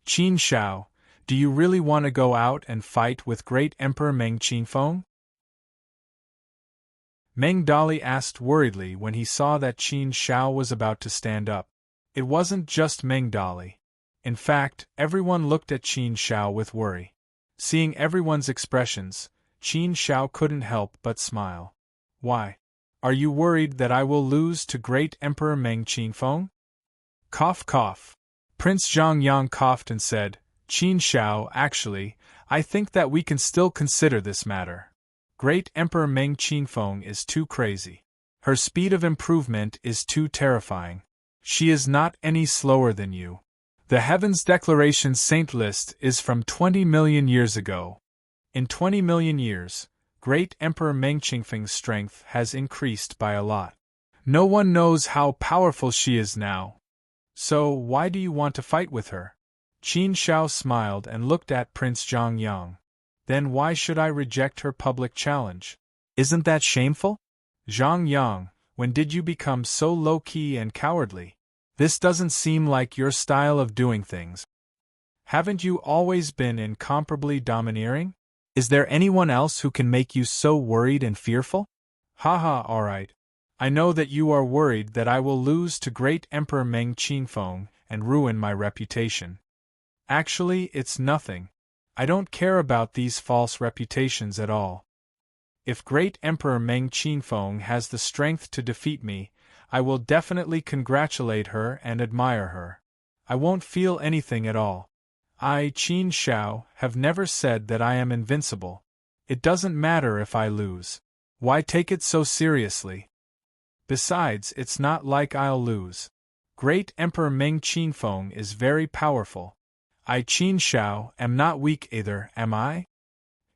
Qin Shao, do you really want to go out and fight with great Emperor Meng Qinfeng? Meng Dali asked worriedly when he saw that Qin Shao was about to stand up. It wasn't just Meng Dali. In fact, everyone looked at Qin Shao with worry. Seeing everyone's expressions, Qin Shao couldn't help but smile. Why? Are you worried that I will lose to great Emperor Meng Qinfeng? Cough cough. Prince Zhongyang coughed and said, Qin Shao, actually, I think that we can still consider this matter. Great Emperor Meng Qinfeng is too crazy. Her speed of improvement is too terrifying. She is not any slower than you. The Heaven's Declaration Saint list is from 20 million years ago. In 20 million years, great Emperor Meng Qinfeng's strength has increased by a lot. No one knows how powerful she is now. So, why do you want to fight with her? Qin Shao smiled and looked at Prince Zhongyang. Then why should I reject her public challenge? Isn't that shameful? Zhongyang, when did you become so low-key and cowardly? This doesn't seem like your style of doing things. Haven't you always been incomparably domineering? Is there anyone else who can make you so worried and fearful? Haha, alright. I know that you are worried that I will lose to great Emperor Meng Qinfeng and ruin my reputation. Actually, it's nothing. I don't care about these false reputations at all. If great Emperor Meng Qinfeng has the strength to defeat me, I will definitely congratulate her and admire her. I won't feel anything at all. I, Qin Shao, have never said that I am invincible. It doesn't matter if I lose. Why take it so seriously? Besides, it's not like I'll lose. Great Emperor Meng Qinfeng is very powerful. I, Qin Shao, am not weak either, am I?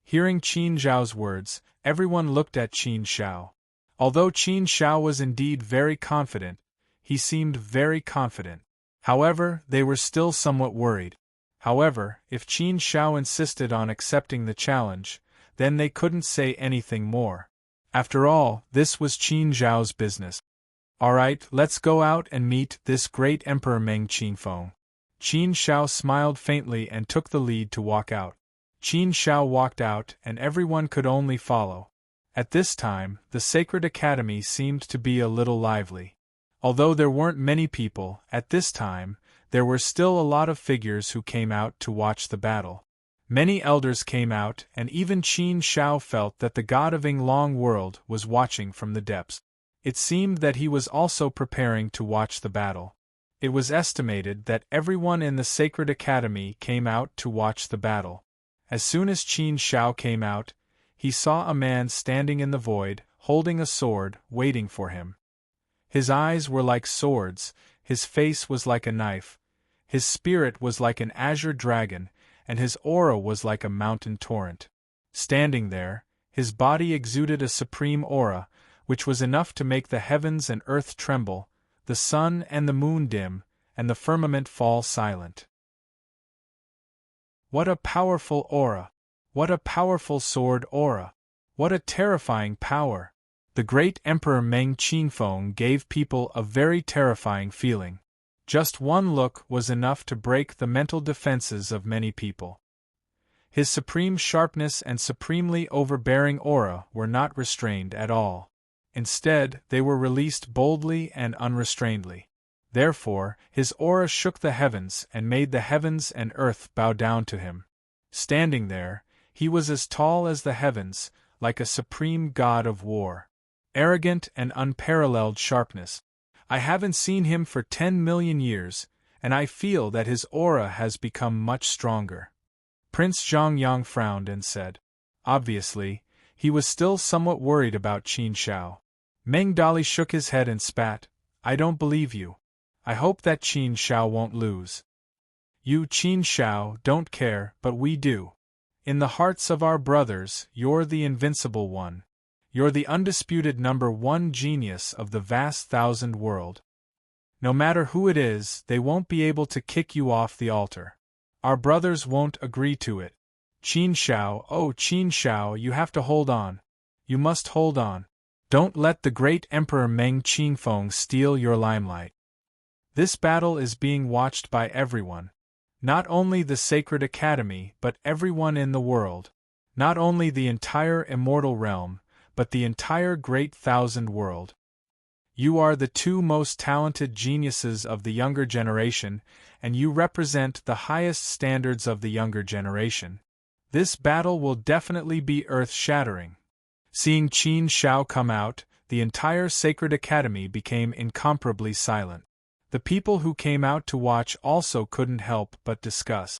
Hearing Qin Zhao's words, everyone looked at Qin Shao. Although Qin Shao was indeed very confident, he seemed very confident. However, they were still somewhat worried. However, if Qin Shao insisted on accepting the challenge, then they couldn't say anything more. After all, this was Qin Zhao's business. Alright, let's go out and meet this great Emperor Meng Qinfeng. Qin Shao smiled faintly and took the lead to walk out. Qin Shao walked out and everyone could only follow. At this time, the Sacred Academy seemed to be a little lively. Although there weren't many people, at this time, there were still a lot of figures who came out to watch the battle. Many elders came out, and even Qin Shao felt that the god of Yinglong world was watching from the depths. It seemed that he was also preparing to watch the battle. It was estimated that everyone in the Sacred Academy came out to watch the battle. As soon as Qin Shao came out, he saw a man standing in the void, holding a sword, waiting for him. His eyes were like swords, his face was like a knife, his spirit was like an azure dragon, and his aura was like a mountain torrent. Standing there, his body exuded a supreme aura, which was enough to make the heavens and earth tremble, the sun and the moon dim, and the firmament fall silent. What a powerful aura! What a powerful sword aura! What a terrifying power! The great Emperor Meng Qinfeng gave people a very terrifying feeling. Just one look was enough to break the mental defenses of many people. His supreme sharpness and supremely overbearing aura were not restrained at all. Instead, they were released boldly and unrestrainedly. Therefore, his aura shook the heavens and made the heavens and earth bow down to him. Standing there, he was as tall as the heavens, like a supreme god of war. Arrogant and unparalleled sharpness. I haven't seen him for 10 million years, and I feel that his aura has become much stronger. Prince Zhongyang frowned and said. Obviously, he was still somewhat worried about Qin Shao. Meng Dali shook his head and spat. I don't believe you. I hope that Qin Shao won't lose. You, Qin Shao, don't care, but we do. In the hearts of our brothers, you're the invincible one. You're the undisputed #1 genius of the vast thousand world. No matter who it is, they won't be able to kick you off the altar. Our brothers won't agree to it. Qin Shao, oh Qin Shao, you have to hold on. You must hold on. Don't let the great Emperor Meng Qinfeng steal your limelight. This battle is being watched by everyone. Not only the Sacred Academy, but everyone in the world. Not only the entire immortal realm, but the entire great thousand world. You are the two most talented geniuses of the younger generation, and you represent the highest standards of the younger generation. This battle will definitely be earth-shattering. Seeing Qin Shao come out, the entire Sacred Academy became incomparably silent. The people who came out to watch also couldn't help but discuss.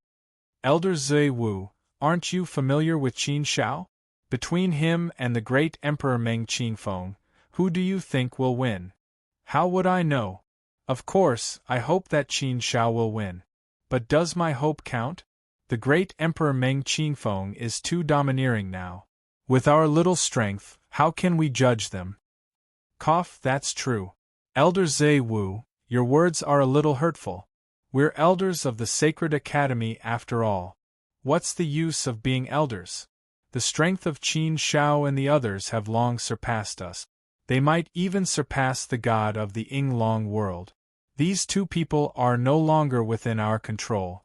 Elder Zui Wu, aren't you familiar with Qin Shao? Between him and the great Emperor Meng Qinfeng, who do you think will win? How would I know? Of course, I hope that Qin Shao will win. But does my hope count? The great Emperor Meng Qinfeng is too domineering now. With our little strength, how can we judge them? Cough, that's true. Elder Zui Wu, your words are a little hurtful. We're elders of the Sacred Academy after all. What's the use of being elders? The strength of Qin Shao and the others have long surpassed us. They might even surpass the god of the Yinglong world. These two people are no longer within our control.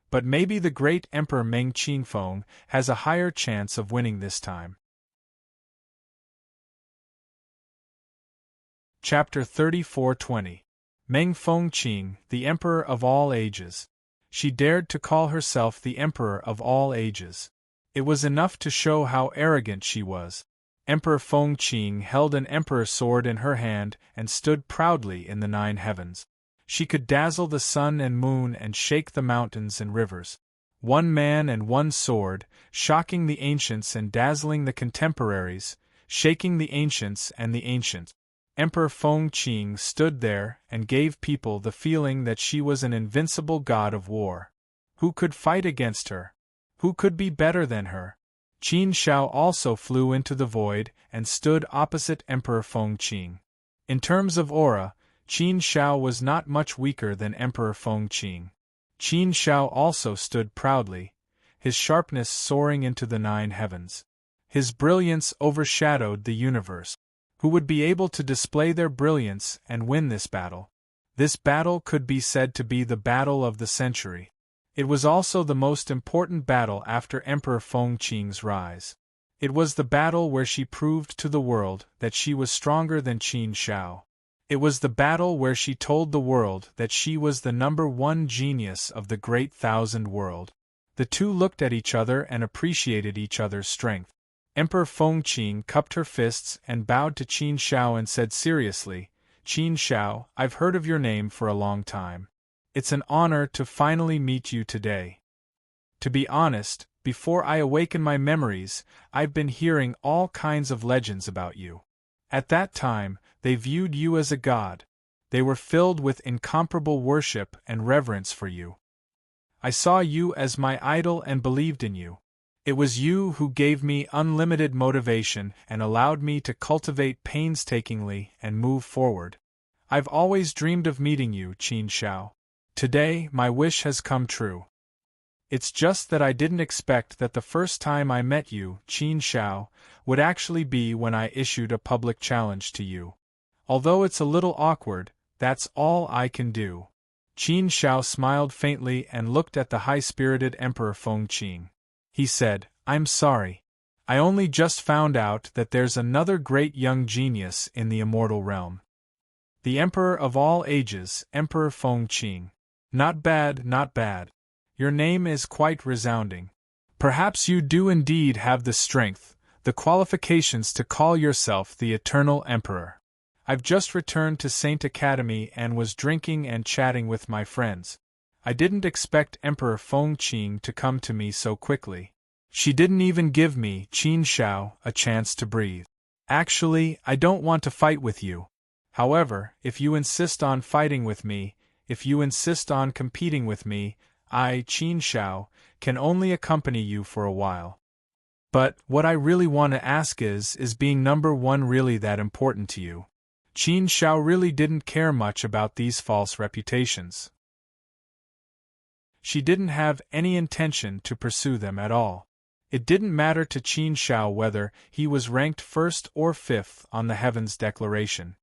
But maybe the great Emperor Meng Qinfeng has a higher chance of winning this time. Chapter 34:20. Meng Fengqing, the Emperor of all ages. She dared to call herself the Emperor of all ages. It was enough to show how arrogant she was. Emperor Fengqing held an emperor sword in her hand and stood proudly in the 9 heavens. She could dazzle the sun and moon and shake the mountains and rivers. One man and one sword, shocking the ancients and dazzling the contemporaries, shaking the ancients and the ancients. Emperor Fengqing stood there and gave people the feeling that she was an invincible god of war. Who could fight against her? Who could be better than her? Qin Shao also flew into the void and stood opposite Emperor Fengqing. In terms of aura, Qin Shao was not much weaker than Emperor Fengqing. Qin Shao also stood proudly, his sharpness soaring into the 9 heavens. His brilliance overshadowed the universe. Who would be able to display their brilliance and win this battle? This battle could be said to be the battle of the century. It was also the most important battle after Emperor Fengqing's rise. It was the battle where she proved to the world that she was stronger than Qin Shao. It was the battle where she told the world that she was the #1 genius of the great thousand world. The two looked at each other and appreciated each other's strength. Emperor Fengqing cupped her fists and bowed to Qin Shao and said seriously, "Qin Shao, I've heard of your name for a long time. It's an honor to finally meet you today. To be honest, before I awaken my memories, I've been hearing all kinds of legends about you. At that time, they viewed you as a god. They were filled with incomparable worship and reverence for you. I saw you as my idol and believed in you. It was you who gave me unlimited motivation and allowed me to cultivate painstakingly and move forward. I've always dreamed of meeting you, Qin Shao. Today, my wish has come true. It's just that I didn't expect that the first time I met you, Qin Shao, would actually be when I issued a public challenge to you. Although it's a little awkward, that's all I can do." Qin Shao smiled faintly and looked at the high-spirited Emperor Fengqing. He said, "I'm sorry. I only just found out that there's another great young genius in the immortal realm. The Emperor of all ages, Emperor Fengqing. Not bad, not bad. Your name is quite resounding. Perhaps you do indeed have the strength, the qualifications to call yourself the Eternal Emperor. I've just returned to Saint Academy and was drinking and chatting with my friends. I didn't expect Emperor Fengqing to come to me so quickly. She didn't even give me, Qin Shao, a chance to breathe. Actually, I don't want to fight with you. However, if you insist on fighting with me, if you insist on competing with me, I, Qin Shao, can only accompany you for a while. But what I really want to ask is being #1 really that important to you?" Qin Shao really didn't care much about these false reputations. She didn't have any intention to pursue them at all. It didn't matter to Qin Shao whether he was ranked 1st or 5th on the Heavens Declaration.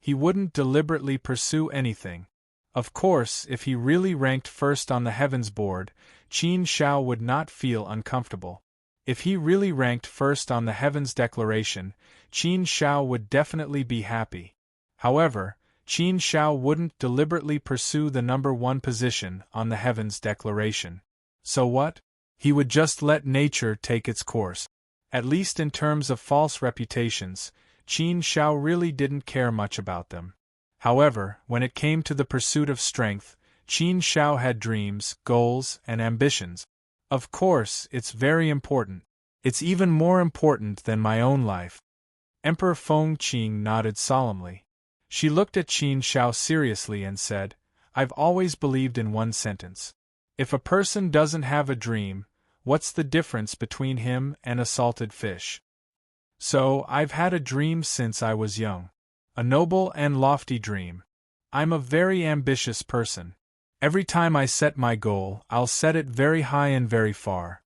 He wouldn't deliberately pursue anything. Of course, if he really ranked 1st on the Heavens board, Qin Shao would not feel uncomfortable. If he really ranked 1st on the Heavens Declaration, Qin Shao would definitely be happy. However, Qin Shao wouldn't deliberately pursue the #1 position on the Heavens Declaration. So what? He would just let nature take its course. At least in terms of false reputations, Qin Shao really didn't care much about them. However, when it came to the pursuit of strength, Qin Shao had dreams, goals, and ambitions. Of course, it's very important. It's even more important than my own life. Emperor Fengqing nodded solemnly. She looked at Qin Shao seriously and said, "I've always believed in one sentence. If a person doesn't have a dream, what's the difference between him and a salted fish? So, I've had a dream since I was young. A noble and lofty dream. I'm a very ambitious person. Every time I set my goal, I'll set it very high and very far.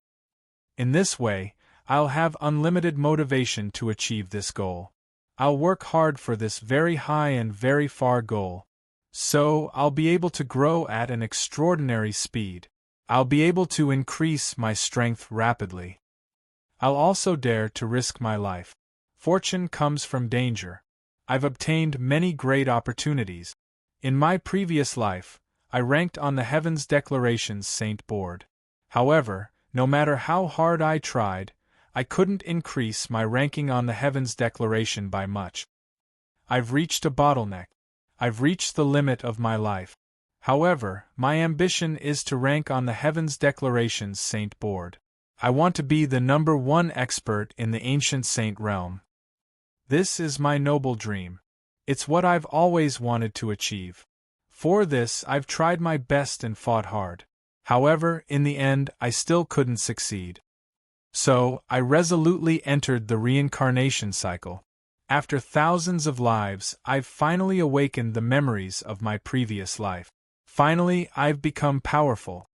In this way, I'll have unlimited motivation to achieve this goal. I'll work hard for this very high and very far goal. So, I'll be able to grow at an extraordinary speed. I'll be able to increase my strength rapidly. I'll also dare to risk my life. Fortune comes from danger. I've obtained many great opportunities. In my previous life, I ranked on the Heavens Declaration's Saint board. However, no matter how hard I tried, I couldn't increase my ranking on the Heavens Declaration by much. I've reached a bottleneck. I've reached the limit of my life. However, my ambition is to rank on the Heavens Declaration's Saint board. I want to be the #1 expert in the ancient saint realm. This is my noble dream. It's what I've always wanted to achieve. For this, I've tried my best and fought hard. However, in the end, I still couldn't succeed. So, I resolutely entered the reincarnation cycle. After thousands of lives, I've finally awakened the memories of my previous life. Finally, I've become powerful.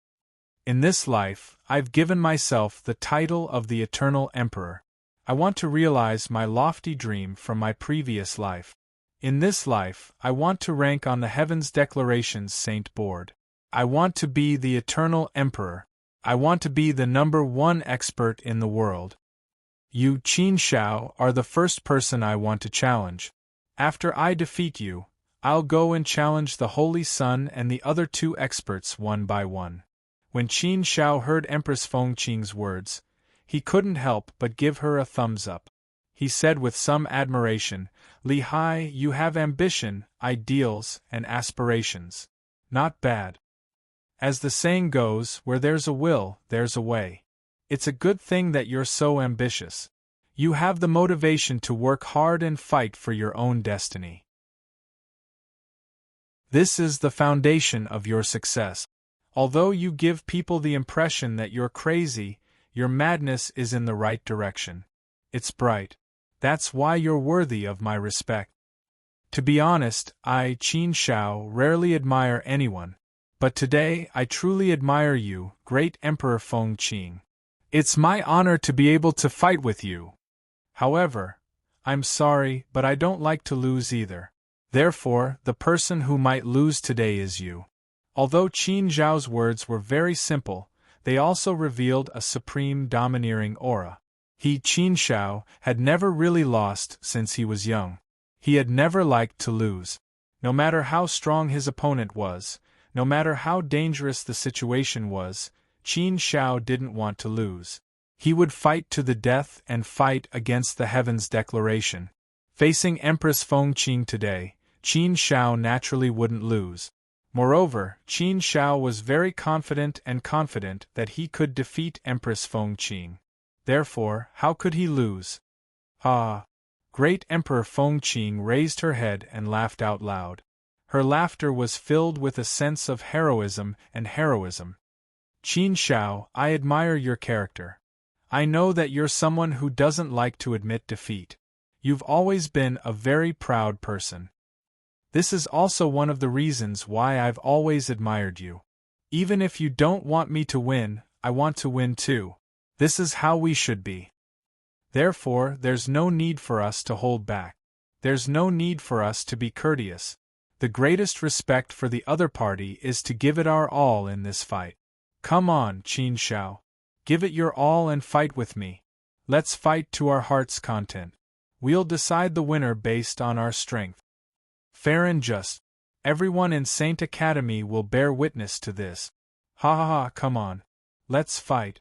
In this life, I've given myself the title of the Eternal Emperor. I want to realize my lofty dream from my previous life. In this life, I want to rank on the Heaven's Declarations Saint board. I want to be the Eternal Emperor. I want to be the #1 expert in the world. You, Qin Shao, are the first person I want to challenge. After I defeat you, I'll go and challenge the Holy Sun and the other 2 experts one by one. When Qin Shao heard Empress Fengqing's words, he couldn't help but give her a thumbs up. He said with some admiration, "Li Hai, you have ambition, ideals, and aspirations. Not bad. As the saying goes, where there's a will, there's a way. It's a good thing that you're so ambitious. You have the motivation to work hard and fight for your own destiny. This is the foundation of your success. Although you give people the impression that you're crazy, your madness is in the right direction. It's bright. That's why you're worthy of my respect. To be honest, I, Qin Shao, rarely admire anyone. But today I truly admire you, great Emperor Fengqing. It's my honor to be able to fight with you. However, I'm sorry, but I don't like to lose either. Therefore, the person who might lose today is you." Although Qin Zhao's words were very simple, they also revealed a supreme domineering aura. He, Qin Shao, had never really lost since he was young. He had never liked to lose. No matter how strong his opponent was, no matter how dangerous the situation was, Qin Shao didn't want to lose. He would fight to the death and fight against the Heaven's Declaration. Facing Empress Fengqing today, Qin Shao naturally wouldn't lose. Moreover, Qin Shao was very confident that he could defeat Empress Fengqing. Therefore, how could he lose? Ah! Great Emperor Fengqing raised her head and laughed out loud. Her laughter was filled with a sense of heroism. Qin Shao, I admire your character. I know that you're someone who doesn't like to admit defeat. You've always been a very proud person. This is also one of the reasons why I've always admired you. Even if you don't want me to win, I want to win too. This is how we should be. Therefore, there's no need for us to hold back. There's no need for us to be courteous. The greatest respect for the other party is to give it our all in this fight. Come on, Qin Shao. Give it your all and fight with me. Let's fight to our heart's content. We'll decide the winner based on our strength. Fair and just. Everyone in Saint Academy will bear witness to this. Ha ha ha, come on. Let's fight.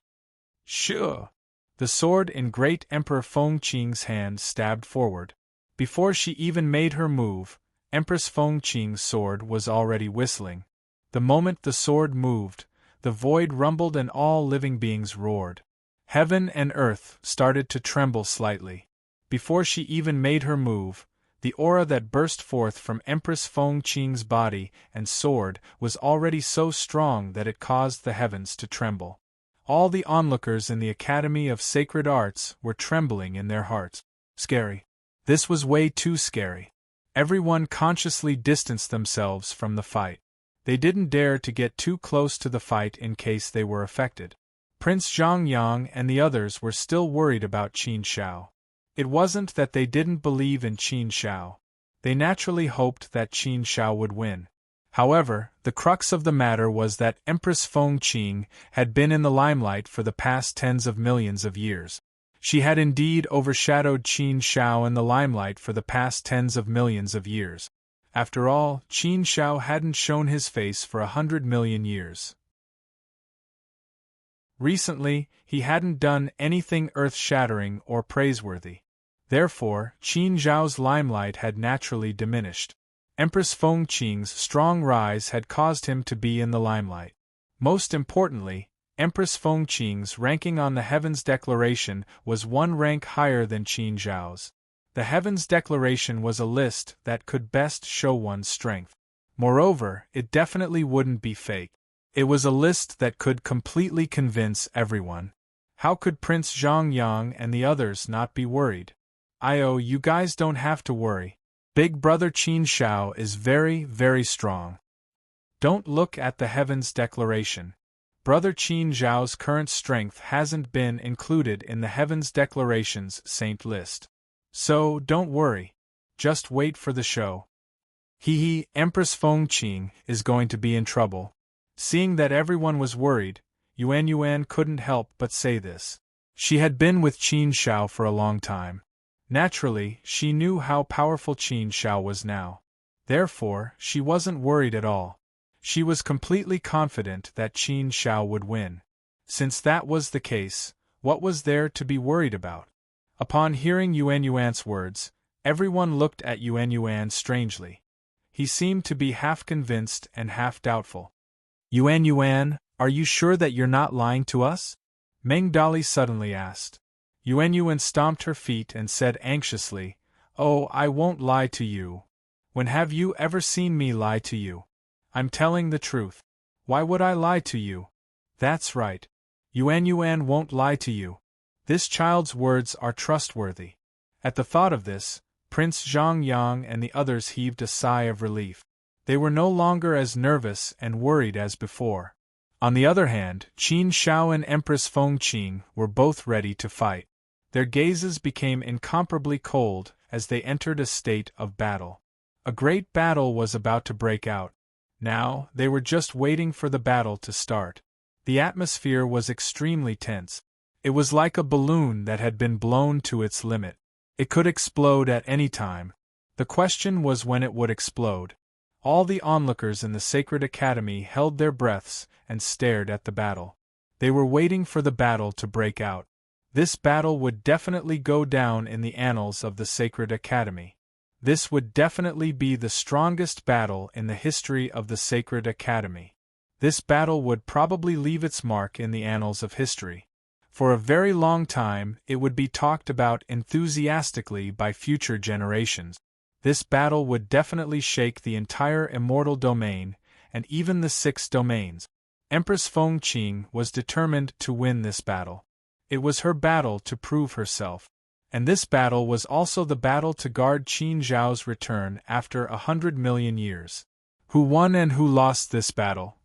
Sure. The sword in Great Emperor Fengqing's hand stabbed forward. Before she even made her move, Empress Fengqing's sword was already whistling. The moment the sword moved, the void rumbled and all living beings roared. Heaven and earth started to tremble slightly. Before she even made her move, the aura that burst forth from Empress Fengqing's body and sword was already so strong that it caused the heavens to tremble. All the onlookers in the Academy of Sacred Arts were trembling in their hearts. Scary. This was way too scary. Everyone consciously distanced themselves from the fight. They didn't dare to get too close to the fight in case they were affected. Prince Zhongyang and the others were still worried about Qin Shao. It wasn't that they didn't believe in Qin Shao. They naturally hoped that Qin Shao would win. However, the crux of the matter was that Empress Fengqing had been in the limelight for the past tens of millions of years. She had indeed overshadowed Qin Shao in the limelight for the past tens of millions of years. After all, Qin Shao hadn't shown his face for 100 million years. Recently, he hadn't done anything earth-shattering or praiseworthy. Therefore, Qin Zhao's limelight had naturally diminished. Empress Fengqing's strong rise had caused him to be in the limelight. Most importantly, Empress Fengqing's ranking on the Heaven's Declaration was one rank higher than Qin Zhao's. The Heaven's Declaration was a list that could best show one's strength. Moreover, it definitely wouldn't be fake. It was a list that could completely convince everyone. How could Prince Zhongyang and the others not be worried? You guys don't have to worry. Big brother Qin Shao is very, very strong. Don't look at the heavens declaration. Brother Qin Zhao's current strength hasn't been included in the heavens declaration's saint list. So, don't worry. Just wait for the show. Empress Fengqing is going to be in trouble. Seeing that everyone was worried, Yuan couldn't help but say this. She had been with Qin Shao for a long time. Naturally, she knew how powerful Qin Shao was now. Therefore, she wasn't worried at all. She was completely confident that Qin Shao would win. Since that was the case, what was there to be worried about? Upon hearing Yuan's words, everyone looked at Yuan strangely. He seemed to be half convinced and half doubtful. Yuan, are you sure that you're not lying to us? Meng Dali suddenly asked. Yuan stomped her feet and said anxiously, Oh, I won't lie to you. When have you ever seen me lie to you? I'm telling the truth. Why would I lie to you? That's right. Yuan won't lie to you. This child's words are trustworthy. At the thought of this, Prince Zhongyang and the others heaved a sigh of relief. They were no longer as nervous and worried as before. On the other hand, Qin Shao and Empress Fengqing were both ready to fight. Their gazes became incomparably cold as they entered a state of battle. A great battle was about to break out. Now, they were just waiting for the battle to start. The atmosphere was extremely tense. It was like a balloon that had been blown to its limit. It could explode at any time. The question was when it would explode. All the onlookers in the Sacred Academy held their breaths and stared at the battle. They were waiting for the battle to break out. This battle would definitely go down in the annals of the Sacred Academy. This would definitely be the strongest battle in the history of the Sacred Academy. This battle would probably leave its mark in the annals of history. For a very long time, it would be talked about enthusiastically by future generations. This battle would definitely shake the entire immortal domain, and even the 6 domains. Empress Fengqing was determined to win this battle. It was her battle to prove herself. And this battle was also the battle to guard Qin Zhao's return after 100 million years. Who won and who lost this battle?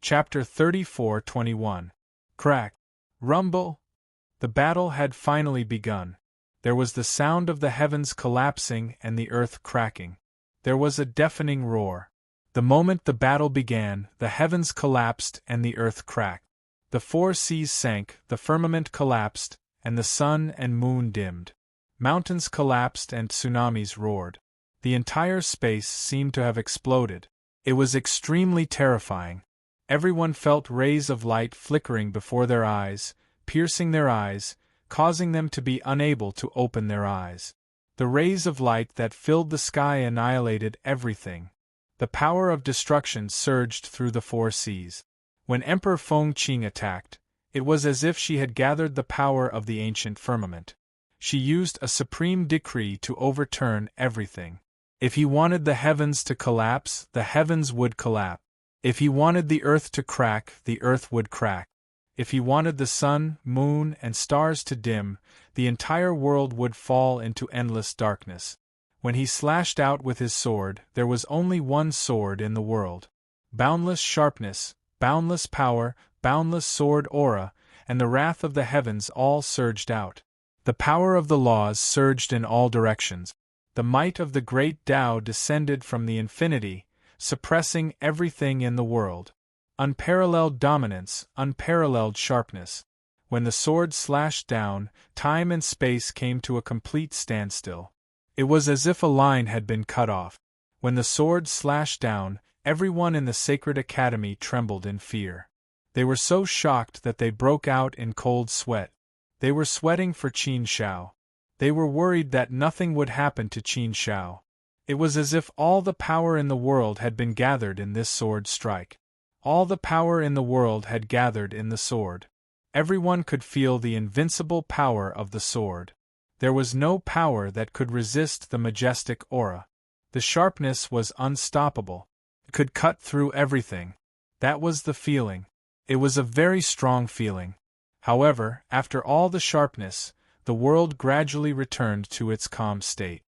Chapter 34:21. Crack. Rumble. The battle had finally begun. There was the sound of the heavens collapsing and the earth cracking. There was a deafening roar. The moment the battle began, the heavens collapsed and the earth cracked. The 4 seas sank, the firmament collapsed, and the sun and moon dimmed. Mountains collapsed and tsunamis roared. The entire space seemed to have exploded. It was extremely terrifying. Everyone felt rays of light flickering before their eyes, piercing their eyes, causing them to be unable to open their eyes. The rays of light that filled the sky annihilated everything. The power of destruction surged through the 4 seas. When Emperor Fengqing attacked, it was as if she had gathered the power of the ancient firmament. She used a supreme decree to overturn everything. If he wanted the heavens to collapse, the heavens would collapse. If he wanted the earth to crack, the earth would crack. If he wanted the sun, moon, and stars to dim, the entire world would fall into endless darkness. When he slashed out with his sword, there was only one sword in the world. Boundless sharpness, boundless power, boundless sword aura, and the wrath of the heavens all surged out. The power of the laws surged in all directions. The might of the great Tao descended from the infinity, suppressing everything in the world. Unparalleled dominance, unparalleled sharpness. When the sword slashed down, time and space came to a complete standstill. It was as if a line had been cut off. When the sword slashed down, everyone in the Sacred Academy trembled in fear. They were so shocked that they broke out in cold sweat. They were sweating for Qin Shao. They were worried that nothing would happen to Qin Shao. It was as if all the power in the world had been gathered in this sword strike. All the power in the world had gathered in the sword. Everyone could feel the invincible power of the sword. There was no power that could resist the majestic aura. The sharpness was unstoppable. It could cut through everything. That was the feeling. It was a very strong feeling. However, after all the sharpness, the world gradually returned to its calm state.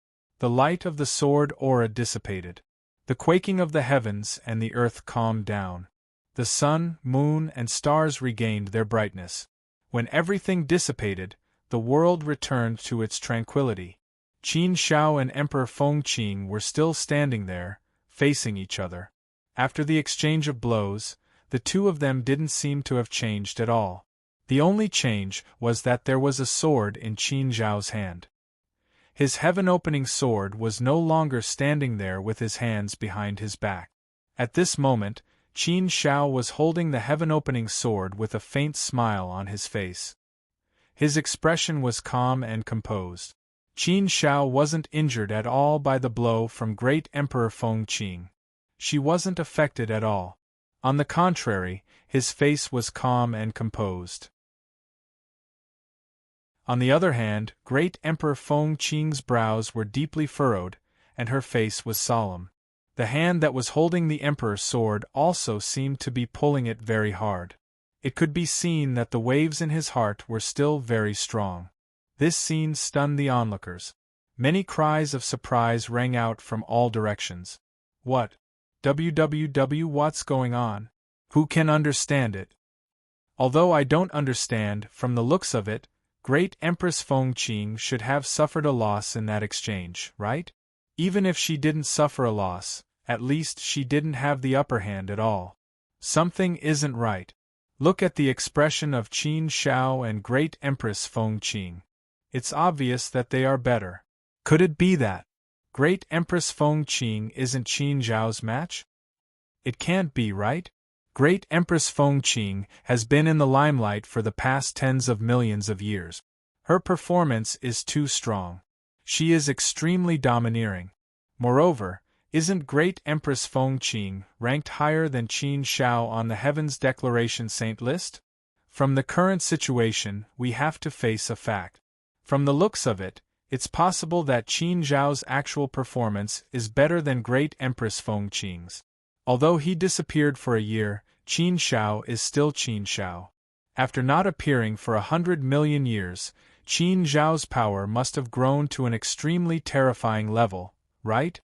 The light of the sword aura dissipated. The quaking of the heavens and the earth calmed down. The sun, moon, and stars regained their brightness. When everything dissipated, the world returned to its tranquility. Qin Shao and Emperor Fengqing were still standing there, facing each other. After the exchange of blows, the two of them didn't seem to have changed at all. The only change was that there was a sword in Qin Zhao's hand. His heaven-opening sword was no longer standing there with his hands behind his back. At this moment, Qin Shao was holding the heaven-opening sword with a faint smile on his face. His expression was calm and composed. Qin Shao wasn't injured at all by the blow from Great Emperor Fengqing. She wasn't affected at all. On the contrary, his face was calm and composed. On the other hand, Great Emperor Fengqing's brows were deeply furrowed, and her face was solemn. The hand that was holding the Emperor's sword also seemed to be pulling it very hard. It could be seen that the waves in his heart were still very strong. This scene stunned the onlookers. Many cries of surprise rang out from all directions. What? What's going on? Who can understand it? Although I don't understand, from the looks of it, Great Empress Fengqing should have suffered a loss in that exchange, right? Even if she didn't suffer a loss, at least she didn't have the upper hand at all. Something isn't right. Look at the expression of Qin Shao and Great Empress Fengqing. It's obvious that they are better. Could it be that Great Empress Fengqing isn't Qin Zhao's match? It can't be, right? Great Empress Fengqing has been in the limelight for the past tens of millions of years. Her performance is too strong. She is extremely domineering. Moreover, isn't Great Empress Fengqing ranked higher than Qin Shao on the Heavens Declaration Saint list? From the current situation, we have to face a fact. From the looks of it, it's possible that Qin Zhao's actual performance is better than Great Empress Fengqing's. Although he disappeared for a year, Qin Shao is still Qin Shao. After not appearing for 100 million years, Qin Zhao's power must have grown to an extremely terrifying level, right?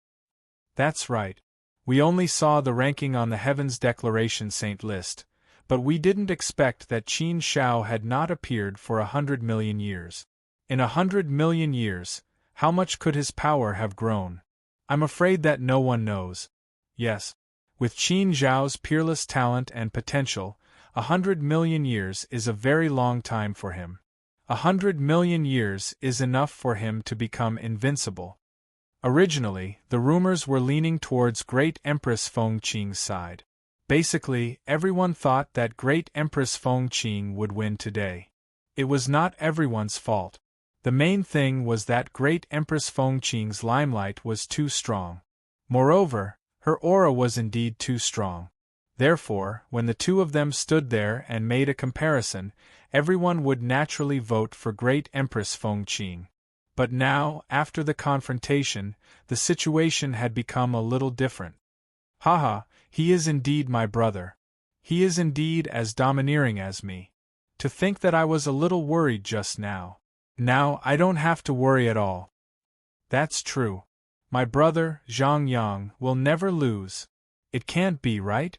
That's right. We only saw the ranking on the Heavens Declaration Saint list, but we didn't expect that Qin Shao had not appeared for 100 million years. In 100 million years, how much could his power have grown? I'm afraid that no one knows. Yes. With Qin Zhao's peerless talent and potential, 100 million years is a very long time for him. 100 million years is enough for him to become invincible. Originally, the rumors were leaning towards Great Empress Fengqing's side. Basically, everyone thought that Great Empress Fengqing would win today. It was not everyone's fault. The main thing was that Great Empress Fengqing's limelight was too strong. Moreover, her aura was indeed too strong. Therefore, when the two of them stood there and made a comparison, everyone would naturally vote for Great Empress Fengqing. But now, after the confrontation, the situation had become a little different. Haha, he is indeed my brother. He is indeed as domineering as me. To think that I was a little worried just now. Now I don't have to worry at all. That's true. My brother, Zhang Yang, will never lose. It can't be, right?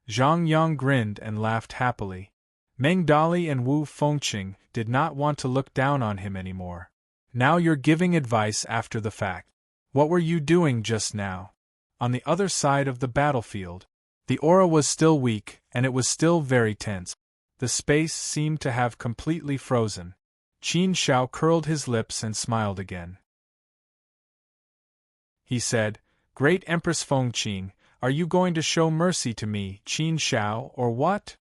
Zhang Yang grinned and laughed happily. Meng Dali and Wu Fengqing did not want to look down on him anymore. Now you're giving advice after the fact. What were you doing just now? On the other side of the battlefield, the aura was still weak, and it was still very tense. The space seemed to have completely frozen. Qin Shao curled his lips and smiled again. He said, Great Empress Fengqing, are you going to show mercy to me, Qin Shao, or what?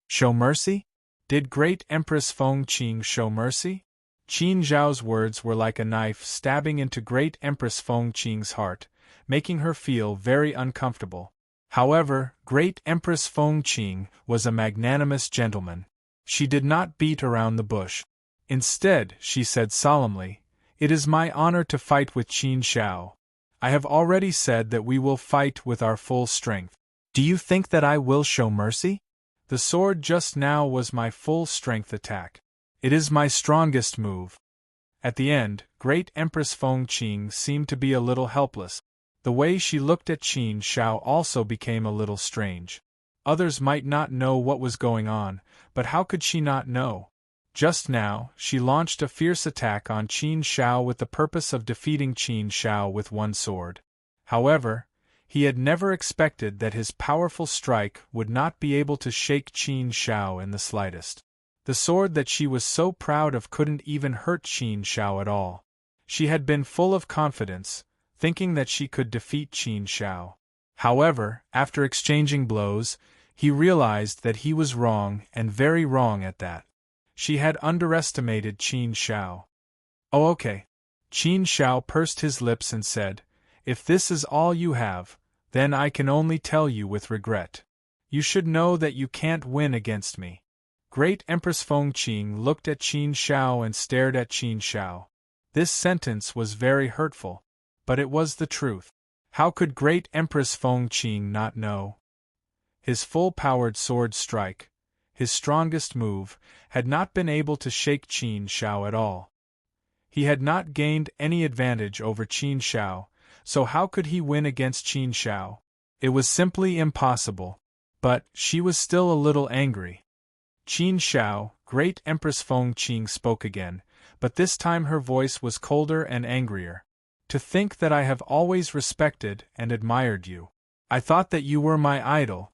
Show mercy? Did Great Empress Fengqing show mercy? Qin Zhao's words were like a knife stabbing into Great Empress Fengqing's heart, making her feel very uncomfortable. However, Great Empress Fengqing was a magnanimous gentleman. She did not beat around the bush. Instead, she said solemnly, It is my honor to fight with Qin Shao. I have already said that we will fight with our full strength. Do you think that I will show mercy? The sword just now was my full strength attack. It is my strongest move. At the end, Great Empress Feng Qing seemed to be a little helpless. The way she looked at Qin Shao also became a little strange. Others might not know what was going on, but how could she not know? Just now, she launched a fierce attack on Qin Shao with the purpose of defeating Qin Shao with one sword. However, he had never expected that his powerful strike would not be able to shake Qin Shao in the slightest. The sword that she was so proud of couldn't even hurt Qin Shao at all. She had been full of confidence, thinking that she could defeat Qin Shao. However, after exchanging blows, he realized that he was wrong, and very wrong at that. She had underestimated Qin Shao. "Oh, okay." Qin Shao pursed his lips and said, "If this is all you have, then I can only tell you with regret. You should know that you can't win against me." Great Empress Feng Qing looked at Qin Shao and stared at Qin Shao. This sentence was very hurtful, but it was the truth. How could Great Empress Feng Qing not know? His full-powered sword strike, his strongest move, had not been able to shake Qin Shao at all. He had not gained any advantage over Qin Shao, so how could he win against Qin Shao? It was simply impossible. But she was still a little angry. "Qin Shao," Great Empress Feng Qing spoke again, but this time her voice was colder and angrier. "To think that I have always respected and admired you. I thought that you were my idol.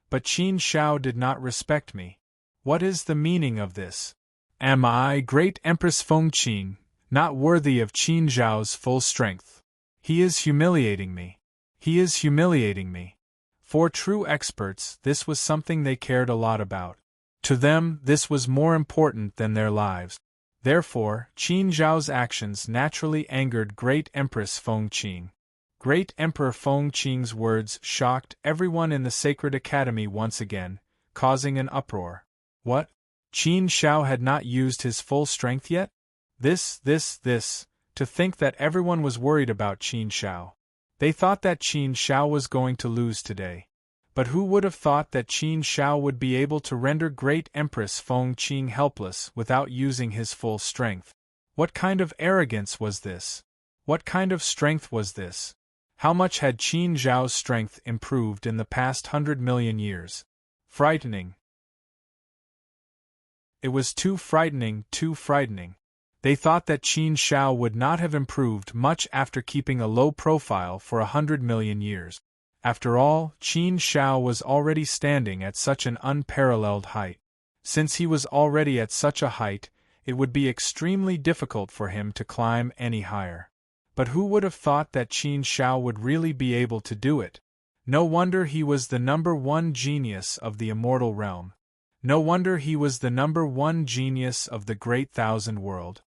But Qin Shao did not respect me. What is the meaning of this? Am I, Great Empress Feng Qing, not worthy of Qin Zhao's full strength? He is humiliating me. He is humiliating me." For true experts, this was something they cared a lot about. To them, this was more important than their lives. Therefore, Qin Zhao's actions naturally angered Great Empress Feng Qing. Great Emperor Feng Qing's words shocked everyone in the Sacred Academy once again, causing an uproar. What? Qin Shao had not used his full strength yet? This, to think that everyone was worried about Qin Shao. They thought that Qin Shao was going to lose today. But who would have thought that Qin Shao would be able to render Great Empress Feng Qing helpless without using his full strength? What kind of arrogance was this? What kind of strength was this? How much had Qin Zhao's strength improved in the past 100 million years? Frightening. It was too frightening, too frightening. They thought that Qin Shao would not have improved much after keeping a low profile for 100 million years. After all, Qin Shao was already standing at such an unparalleled height. Since he was already at such a height, it would be extremely difficult for him to climb any higher. But who would have thought that Qin Shao would really be able to do it? No wonder he was the #1 genius of the immortal realm. No wonder he was the #1 genius of the Great Thousand World.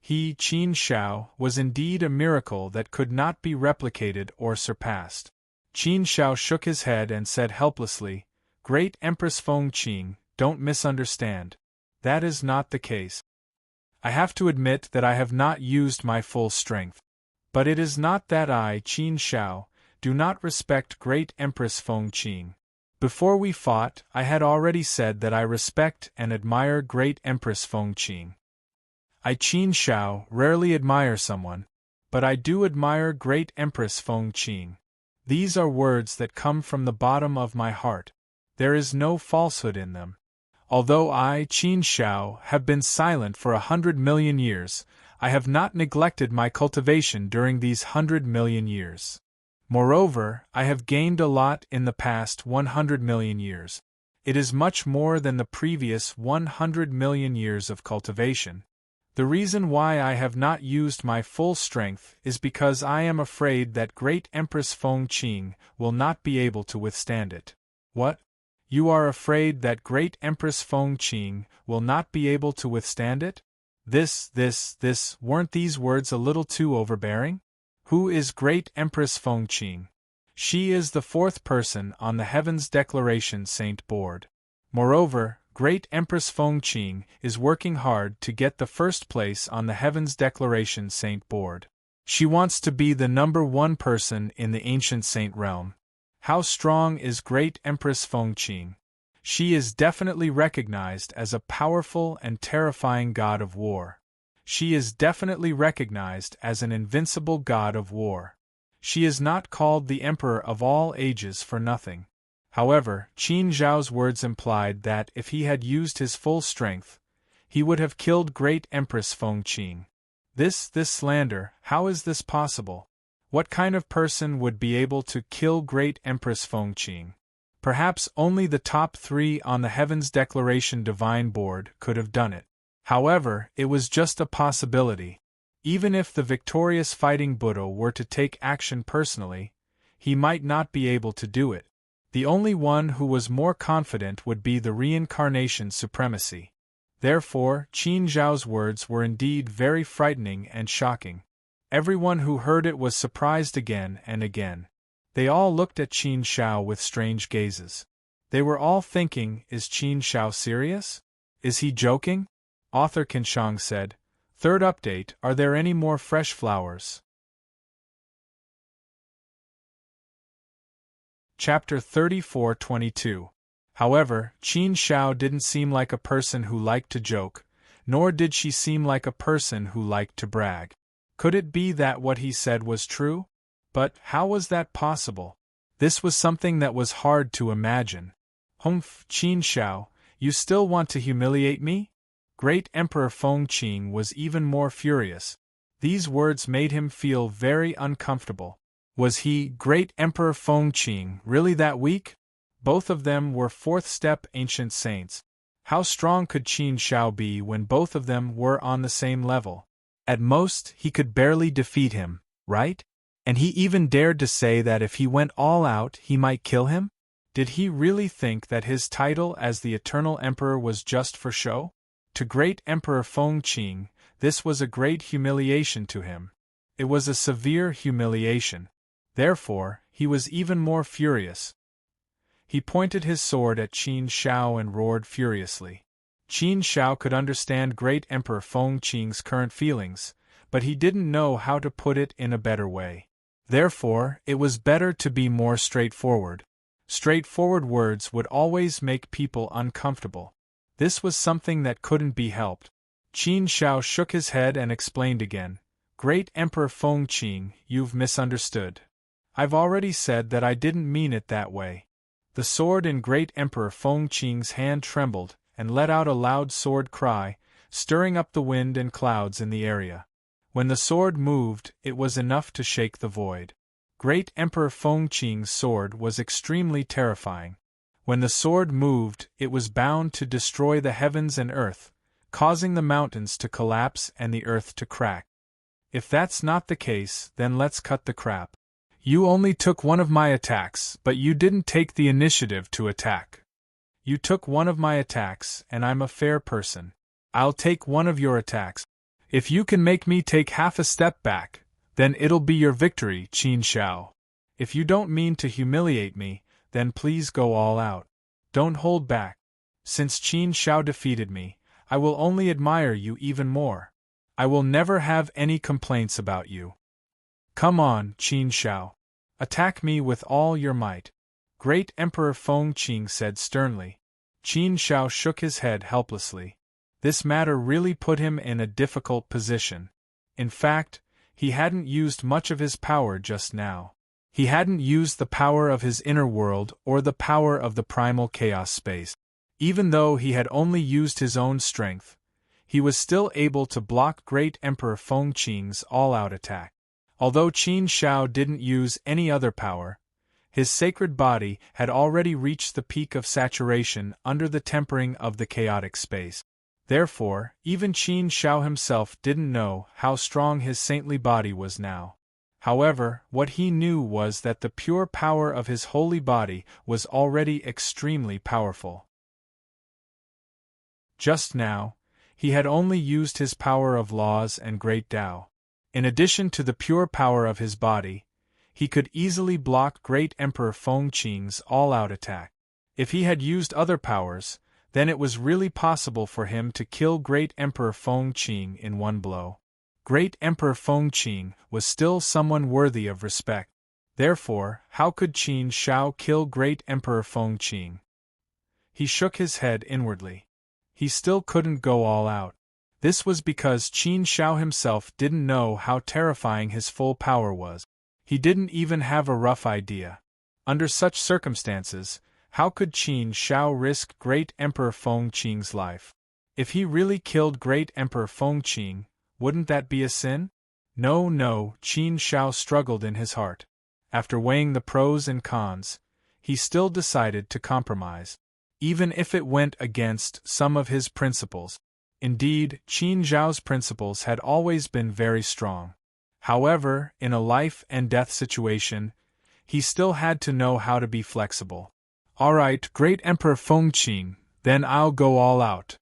He, Qin Shao, was indeed a miracle that could not be replicated or surpassed. Qin Shao shook his head and said helplessly, "Great Empress Feng Qing, don't misunderstand. That is not the case. I have to admit that I have not used my full strength. But it is not that I, Qin Shao, do not respect Great Empress Feng Qing. Before we fought, I had already said that I respect and admire Great Empress Feng Qing. I, Qin Shao, rarely admire someone, but I do admire Great Empress Feng Qing. These are words that come from the bottom of my heart. There is no falsehood in them. Although I, Qin Shao, have been silent for 100 million years, I have not neglected my cultivation during these 100 million years. Moreover, I have gained a lot in the past 100 million years. It is much more than the previous 100 million years of cultivation. The reason why I have not used my full strength is because I am afraid that Great Empress Feng Qing will not be able to withstand it." "What? You are afraid that Great Empress Feng Qing will not be able to withstand it?" Weren't these words a little too overbearing? Who is Great Empress Feng Qing? She is the 4th person on the Heaven's Declaration Saint board. Moreover, Great Empress Feng Qing is working hard to get the 1st place on the Heaven's Declaration Saint board. She wants to be the #1 person in the ancient saint realm. How strong is Great Empress Feng Qing? She is definitely recognized as a powerful and terrifying god of war. She is definitely recognized as an invincible god of war. She is not called the Emperor of all ages for nothing. However, Qin Zhao's words implied that if he had used his full strength, he would have killed great Empress Fengqing. This slander, how is this possible? What kind of person would be able to kill great Empress Fengqing? Perhaps only the top 3 on the Heavens Declaration Divine Board could have done it. However, it was just a possibility. Even if the victorious fighting Buddha were to take action personally, he might not be able to do it. The only one who was more confident would be the reincarnation supremacy. Therefore, Qin Zhao's words were indeed very frightening and shocking. Everyone who heard it was surprised again and again. They all looked at Qin Zhao with strange gazes. They were all thinking, is Qin Zhao serious? Is he joking? Author Clipchamp said, "Third update, are there any more fresh flowers?" Chapter 34:22. However, Qin Zhao didn't seem like a person who liked to joke, nor did she seem like a person who liked to brag. Could it be that what he said was true? But how was that possible? This was something that was hard to imagine. Humph, Qin Zhao, you still want to humiliate me? Great Emperor Fengqing was even more furious. These words made him feel very uncomfortable. Was he, Great Emperor Fengqing, really that weak? Both of them were fourth-step ancient saints. How strong could Qin Zhao be when both of them were on the same level? At most, he could barely defeat him, right? And he even dared to say that if he went all out, he might kill him? Did he really think that his title as the Eternal Emperor was just for show? To Great Emperor Fengqing, this was a great humiliation to him. It was a severe humiliation. Therefore, he was even more furious. He pointed his sword at Qin Zhao and roared furiously. Qin Zhao could understand Great Emperor Fengqing's current feelings, but he didn't know how to put it in a better way. Therefore, it was better to be more straightforward. Straightforward words would always make people uncomfortable. This was something that couldn't be helped. Qin Zhao shook his head and explained again, Great Emperor Fengqing, you've misunderstood. I've already said that I didn't mean it that way. The sword in Great Emperor Fengqing's hand trembled and let out a loud sword cry, stirring up the wind and clouds in the area. When the sword moved, it was enough to shake the void. Great Emperor Fengqing's sword was extremely terrifying. When the sword moved, it was bound to destroy the heavens and earth, causing the mountains to collapse and the earth to crack. If that's not the case, then let's cut the crap. You only took one of my attacks, but you didn't take the initiative to attack. You took one of my attacks, and I'm a fair person. I'll take one of your attacks. If you can make me take half a step back, then it'll be your victory, Qin Zhao. If you don't mean to humiliate me, then please go all out. Don't hold back. Since Qin Zhao defeated me, I will only admire you even more. I will never have any complaints about you. Come on, Qin Zhao. Attack me with all your might. Great Emperor Fengqing said sternly. Qin Zhao shook his head helplessly. This matter really put him in a difficult position. In fact, he hadn't used much of his power just now. He hadn't used the power of his inner world or the power of the primal chaos space. Even though he had only used his own strength, he was still able to block Great Emperor Fengqing's all-out attack. Although Qin Zhao didn't use any other power, his sacred body had already reached the peak of saturation under the tempering of the chaotic space. Therefore, even Qin Zhao himself didn't know how strong his saintly body was now. However, what he knew was that the pure power of his holy body was already extremely powerful. Just now, he had only used his power of laws and great Tao. In addition to the pure power of his body, he could easily block Great Emperor Fengqing's all-out attack. If he had used other powers, then it was really possible for him to kill Great Emperor Fengqing in one blow. Great Emperor Fengqing was still someone worthy of respect. Therefore, how could Qin Zhao kill Great Emperor Fengqing? He shook his head inwardly. He still couldn't go all out. This was because Qin Shao himself didn't know how terrifying his full power was. He didn't even have a rough idea. Under such circumstances, how could Qin Shao risk Great Emperor Fengqing's life? If he really killed Great Emperor Fengqing, wouldn't that be a sin? No, Qin Shao struggled in his heart. After weighing the pros and cons, he still decided to compromise, even if it went against some of his principles. Indeed, Qin Zhao's principles had always been very strong. However, in a life-and-death situation, he still had to know how to be flexible. Alright, Great Emperor Fengqing, then I'll go all out.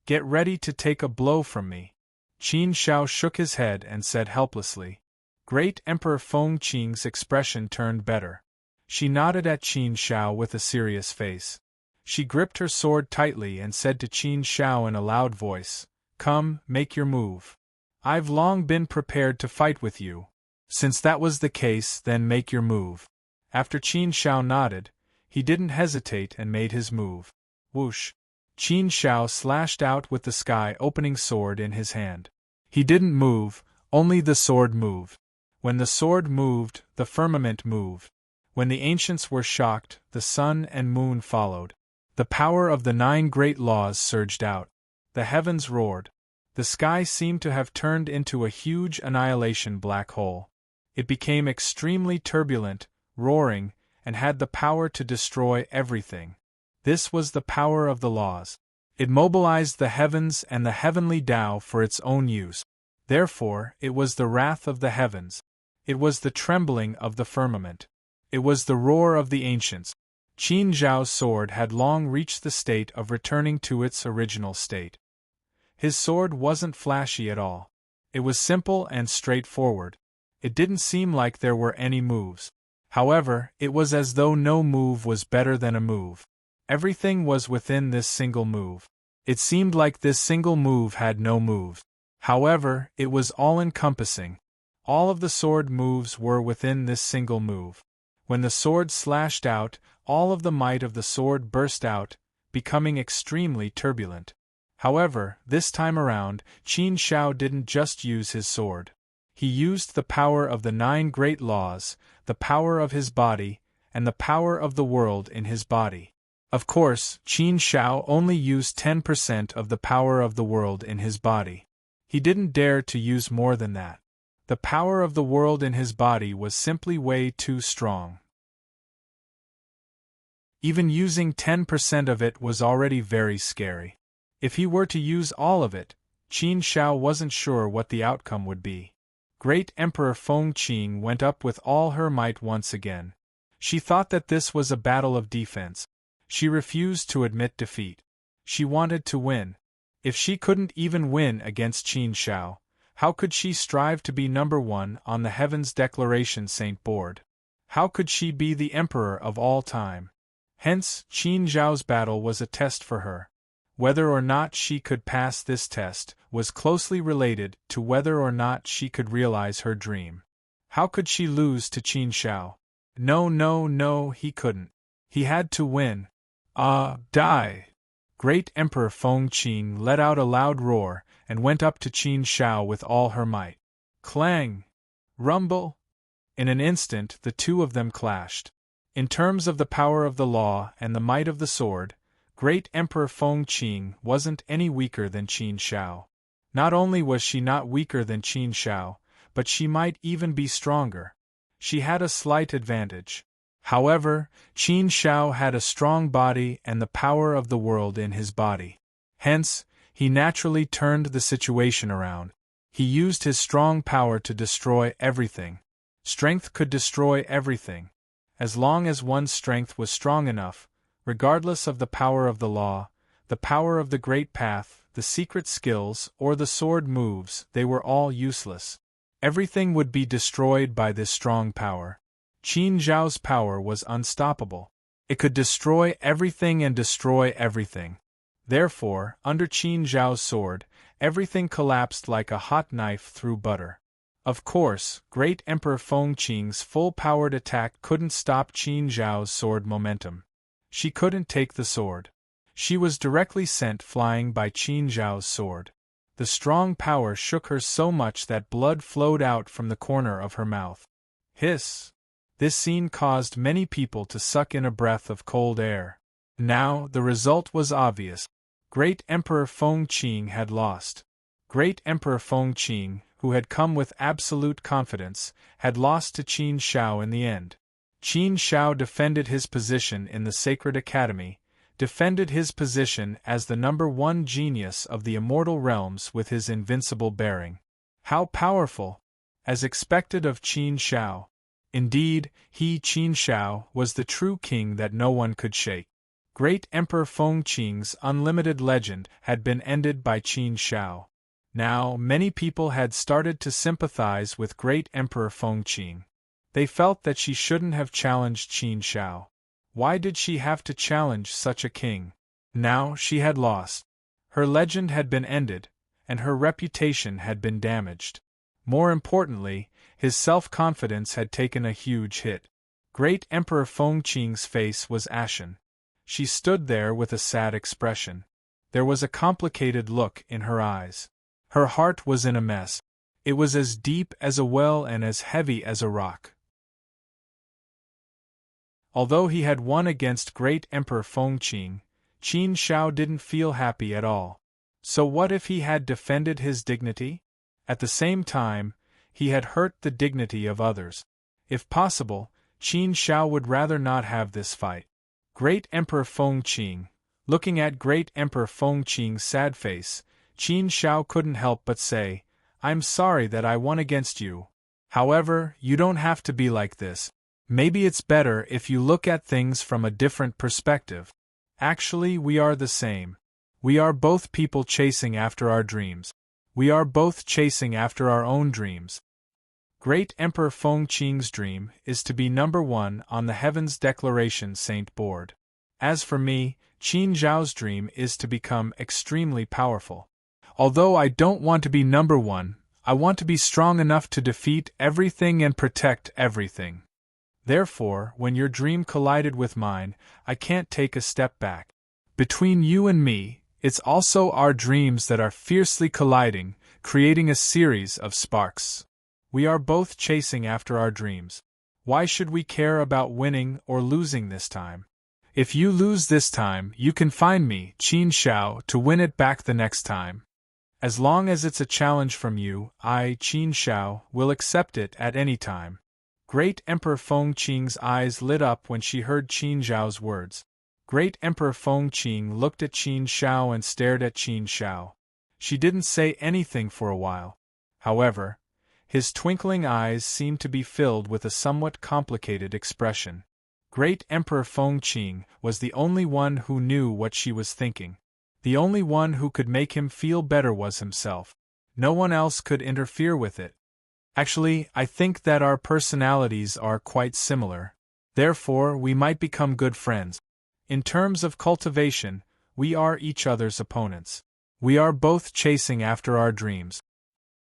Get ready to take a blow from me. Qin Shao shook his head and said helplessly. Great Emperor Fengqing's expression turned better. She nodded at Qin Shao with a serious face. She gripped her sword tightly and said to Qin Shao in a loud voice, Come, make your move. I've long been prepared to fight with you. Since that was the case, then make your move. After Qin Shao nodded, he didn't hesitate and made his move. Whoosh! Qin Shao slashed out with the sky-opening sword in his hand. He didn't move, only the sword moved. When the sword moved, the firmament moved. When the ancients were shocked, the sun and moon followed. The power of the 9 great laws surged out. The heavens roared. The sky seemed to have turned into a huge annihilation black hole. It became extremely turbulent, roaring, and had the power to destroy everything. This was the power of the laws. It mobilized the heavens and the heavenly Tao for its own use. Therefore, it was the wrath of the heavens. It was the trembling of the firmament. It was the roar of the ancients. Qin Zhao's sword had long reached the state of returning to its original state. His sword wasn't flashy at all. It was simple and straightforward. It didn't seem like there were any moves. However, it was as though no move was better than a move. Everything was within this single move. It seemed like this single move had no moves. However, it was all-encompassing. All of the sword moves were within this single move. When the sword slashed out, all of the might of the sword burst out, becoming extremely turbulent. However, this time around, Qin Shao didn't just use his sword. He used the power of the 9 great laws, the power of his body, and the power of the world in his body. Of course, Qin Shao only used 10% of the power of the world in his body. He didn't dare to use more than that. The power of the world in his body was simply way too strong. Even using 10% of it was already very scary. If he were to use all of it, Qin Shao wasn't sure what the outcome would be. Great Emperor Fengqing went up with all her might once again. She thought that this was a battle of defense. She refused to admit defeat. She wanted to win. If she couldn't even win against Qin Shao, how could she strive to be number 1 on the Heavens Declaration Saint board? How could she be the emperor of all time? Hence, Qin Zhao's battle was a test for her. Whether or not she could pass this test was closely related to whether or not she could realize her dream. How could she lose to Qin Shao? No, he couldn't. He had to win. Die! Great Emperor Fengqing let out a loud roar and went up to Qin Shao with all her might. Clang! Rumble! In an instant the two of them clashed. In terms of the power of the law and the might of the sword, Great Emperor Fengqing wasn't any weaker than Qin Shao. Not only was she not weaker than Qin Shao, but she might even be stronger. She had a slight advantage. However, Qin Shao had a strong body and the power of the world in his body. Hence, he naturally turned the situation around. He used his strong power to destroy everything. Strength could destroy everything. As long as one's strength was strong enough, regardless of the power of the law, the power of the great path, the secret skills, or the sword moves, they were all useless. Everything would be destroyed by this strong power. Qin Zhao's power was unstoppable. It could destroy everything and destroy everything. Therefore, under Qin Zhao's sword, everything collapsed like a hot knife through butter. Of course, Great Emperor Fengqing's full-powered attack couldn't stop Qin Zhao's sword momentum. She couldn't take the sword. She was directly sent flying by Qin Zhao's sword. The strong power shook her so much that blood flowed out from the corner of her mouth. Hiss! This scene caused many people to suck in a breath of cold air. Now, the result was obvious. Great Emperor Feng Qing had lost. Great Emperor Feng Qing, who had come with absolute confidence, had lost to Qin Shao in the end. Qin Shao defended his position in the Sacred Academy, defended his position as the #1 genius of the immortal realms with his invincible bearing. How powerful! As expected of Qin Shao. Indeed, he, Qin Shao, was the true king that no one could shake. Great Emperor Feng Qing's unlimited legend had been ended by Qin Shao. Now, many people had started to sympathize with Great Emperor Feng Qing. They felt that she shouldn't have challenged Qin Shao. Why did she have to challenge such a king? Now she had lost. Her legend had been ended, and her reputation had been damaged. More importantly, his self-confidence had taken a huge hit. Great Emperor Feng Qing's face was ashen. She stood there with a sad expression. There was a complicated look in her eyes. Her heart was in a mess. It was as deep as a well and as heavy as a rock. Although he had won against Great Emperor Feng Qing, Qin Shao didn't feel happy at all. So what if he had defended his dignity? At the same time, he had hurt the dignity of others. If possible, Qin Shao would rather not have this fight. Great Emperor Feng Qing, looking at Great Emperor Feng Qing's sad face, Qin Shao couldn't help but say, "I'm sorry that I won against you. However, you don't have to be like this. Maybe it's better if you look at things from a different perspective. Actually, we are the same. We are both people chasing after our dreams. We are both chasing after our own dreams. Great Emperor Feng Qing's dream is to be #1 on the Heaven's Declaration Saint board. As for me, Qin Zhao's dream is to become extremely powerful. Although I don't want to be #1, I want to be strong enough to defeat everything and protect everything. Therefore, when your dream collided with mine, I can't take a step back. Between you and me, it's also our dreams that are fiercely colliding, creating a series of sparks. We are both chasing after our dreams. Why should we care about winning or losing this time? If you lose this time, you can find me, Qin Shao, to win it back the next time. As long as it's a challenge from you, I, Qin Shao, will accept it at any time." Great Emperor Feng Qing's eyes lit up when she heard Qin Zhao's words. Great Emperor Feng Qing looked at Qin Shao and stared at Qin Shao. She didn't say anything for a while. However, his twinkling eyes seemed to be filled with a somewhat complicated expression. Great Emperor Feng Qing was the only one who knew what she was thinking. The only one who could make him feel better was himself. No one else could interfere with it. Actually, I think that our personalities are quite similar. Therefore, we might become good friends. In terms of cultivation, we are each other's opponents. We are both chasing after our dreams.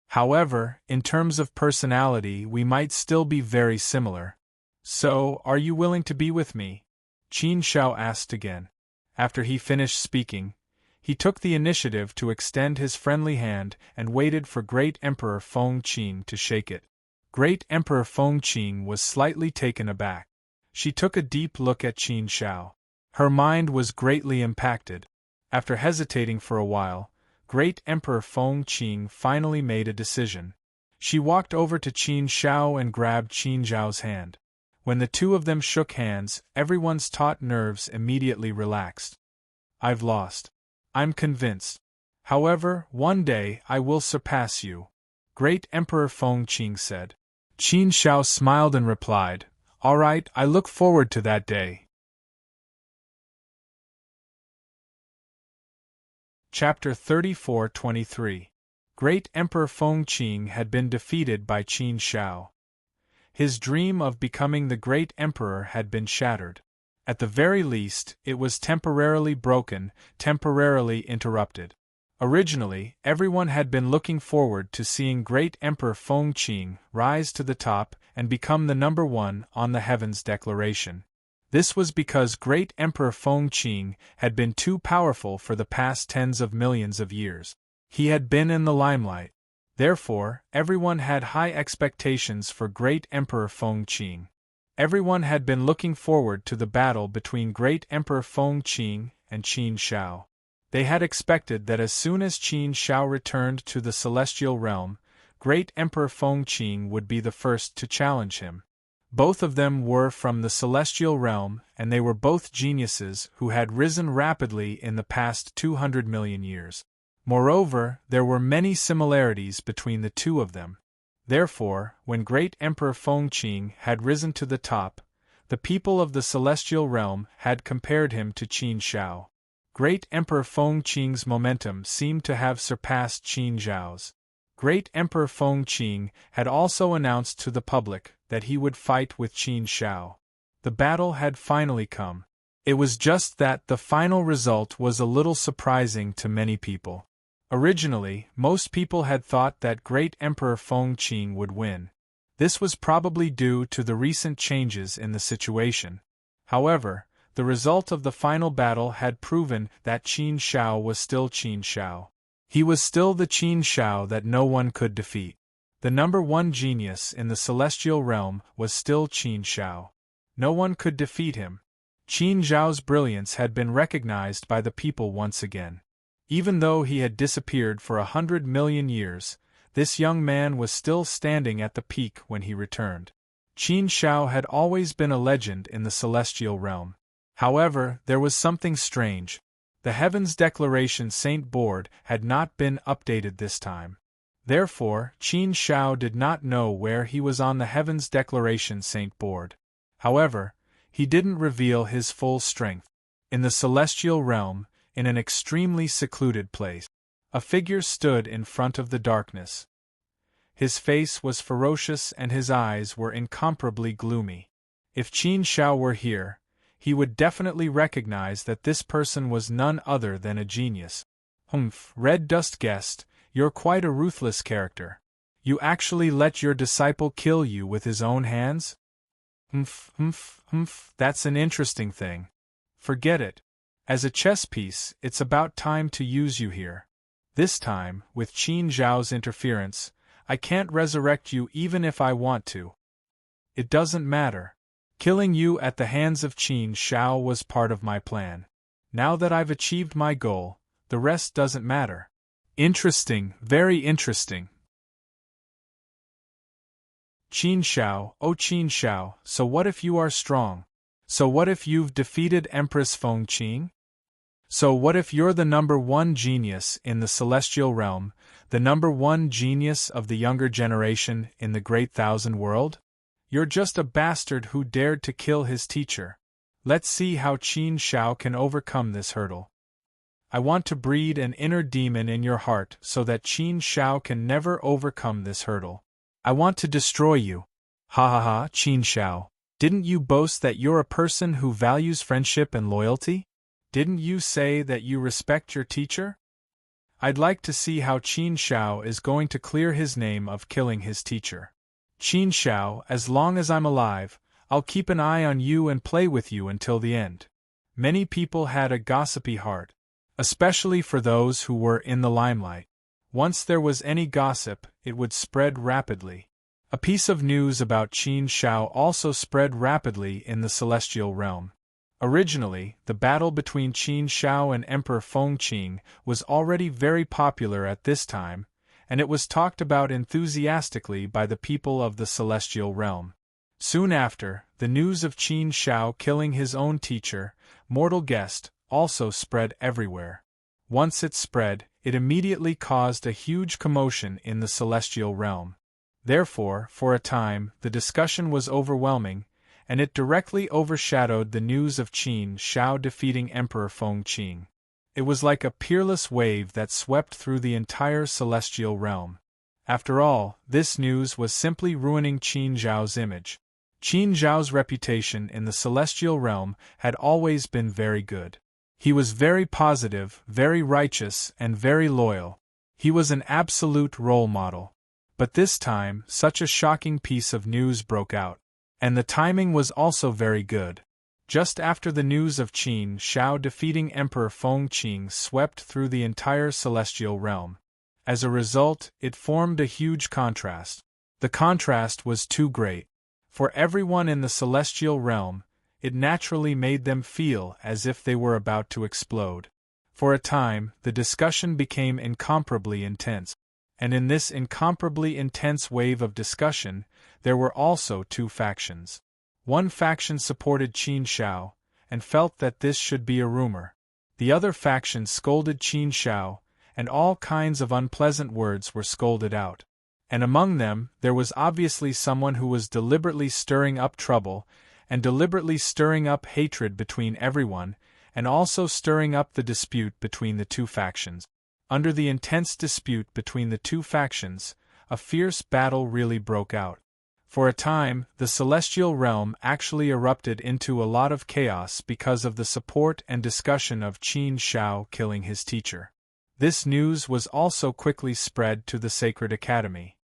However, in terms of personality, we might still be very similar. So, are you willing to be with me? Qin Shao asked again. After he finished speaking, he took the initiative to extend his friendly hand and waited for Great Emperor Feng Qing to shake it. Great Emperor Feng Qing was slightly taken aback. She took a deep look at Qin Shao. Her mind was greatly impacted. After hesitating for a while, Great Emperor Feng Qing finally made a decision. She walked over to Qin Shao and grabbed Qin Zhao's hand. When the two of them shook hands, everyone's taut nerves immediately relaxed. "I've lost. I'm convinced. However, one day I will surpass you," Great Emperor Feng Qing said. Qin Shao smiled and replied, "All right, I look forward to that day." Chapter 34-23. Great Emperor Feng Qing had been defeated by Qin Shao. His dream of becoming the great emperor had been shattered. At the very least, it was temporarily broken, temporarily interrupted. Originally, everyone had been looking forward to seeing Great Emperor Feng Qing rise to the top and become the #1 on the Heaven's Declaration. This was because Great Emperor Feng Qing had been too powerful for the past tens of millions of years. He had been in the limelight. Therefore, everyone had high expectations for great Emperor Feng Qing. Everyone had been looking forward to the battle between great Emperor Feng Qing and Qin Shao. They had expected that as soon as Qin Shao returned to the celestial realm, great Emperor Feng Qing would be the first to challenge him. Both of them were from the celestial realm, and they were both geniuses who had risen rapidly in the past 200 million years. Moreover, there were many similarities between the two of them. Therefore, when great Emperor Feng Qing had risen to the top, the people of the celestial realm had compared him to Qin Shao. Great Emperor Feng Qing's momentum seemed to have surpassed Qin Zhao's. Great Emperor Feng Qing had also announced to the public that he would fight with Qin Shao. The battle had finally come. It was just that the final result was a little surprising to many people. Originally, most people had thought that great Emperor Feng Qing would win. This was probably due to the recent changes in the situation. However, the result of the final battle had proven that Qin Shao was still Qin Shao. He was still the Qin Shao that no one could defeat. The number one genius in the celestial realm was still Qin Shao. No one could defeat him. Qin Zhao's brilliance had been recognized by the people once again. Even though he had disappeared for 100 million years, this young man was still standing at the peak when he returned. Qin Shao had always been a legend in the celestial realm. However, there was something strange. The Heavens Declaration Saint board had not been updated this time. Therefore, Qin Shao did not know where he was on the Heavens Declaration Saint board. However, he didn't reveal his full strength. In the celestial realm, in an extremely secluded place, a figure stood in front of the darkness. His face was ferocious and his eyes were incomparably gloomy. If Qin Shao were here, he would definitely recognize that this person was none other than a genius. Humph, Red Dust Guest, you're quite a ruthless character. You actually let your disciple kill you with his own hands? Humph, that's an interesting thing. Forget it. As a chess piece, it's about time to use you here. This time, with Qin Zhao's interference, I can't resurrect you even if I want to. It doesn't matter. Killing you at the hands of Qin Shao was part of my plan. Now that I've achieved my goal, the rest doesn't matter. Interesting, very interesting. Qin Shao, oh Qin Shao, so what if you are strong? So what if you've defeated Empress Feng Qing? So what if you're the number one genius in the celestial realm, the number one genius of the younger generation in the Great Thousand World? You're just a bastard who dared to kill his teacher. Let's see how Qin Shao can overcome this hurdle. I want to breed an inner demon in your heart so that Qin Shao can never overcome this hurdle. I want to destroy you. Ha ha ha, Qin Shao. Didn't you boast that you're a person who values friendship and loyalty? Didn't you say that you respect your teacher? I'd like to see how Qin Shao is going to clear his name of killing his teacher. Qin Shao, as long as I'm alive, I'll keep an eye on you and play with you until the end. Many people had a gossipy heart, especially for those who were in the limelight. Once there was any gossip, it would spread rapidly. A piece of news about Qin Shao also spread rapidly in the celestial realm. Originally, the battle between Qin Shao and Emperor Feng Qing was already very popular at this time, and it was talked about enthusiastically by the people of the celestial realm. Soon after, the news of Qin Shao killing his own teacher, mortal guest, also spread everywhere. Once it spread, it immediately caused a huge commotion in the celestial realm. Therefore, for a time, the discussion was overwhelming, and it directly overshadowed the news of Qin Shao defeating Emperor Feng Qing. It was like a peerless wave that swept through the entire celestial realm. After all, this news was simply ruining Qin Zhao's image. Qin Zhao's reputation in the celestial realm had always been very good. He was very positive, very righteous, and very loyal. He was an absolute role model. But this time, such a shocking piece of news broke out. And the timing was also very good. Just after the news of Qin Shao defeating Emperor Feng Qing swept through the entire celestial realm, As a result, it formed a huge contrast. The contrast was too great. For everyone in the celestial realm, it naturally made them feel as if they were about to explode. For a time, the discussion became incomparably intense. And in this incomparably intense wave of discussion, there were also two factions. One faction supported Qin Shao, and felt that this should be a rumor. The other faction scolded Qin Shao, and all kinds of unpleasant words were scolded out. And among them, there was obviously someone who was deliberately stirring up trouble, and deliberately stirring up hatred between everyone, and also stirring up the dispute between the two factions. Under the intense dispute between the two factions, a fierce battle really broke out. For a time, the celestial realm actually erupted into a lot of chaos because of the support and discussion of Qin Shao killing his teacher. This news was also quickly spread to the Sacred Academy.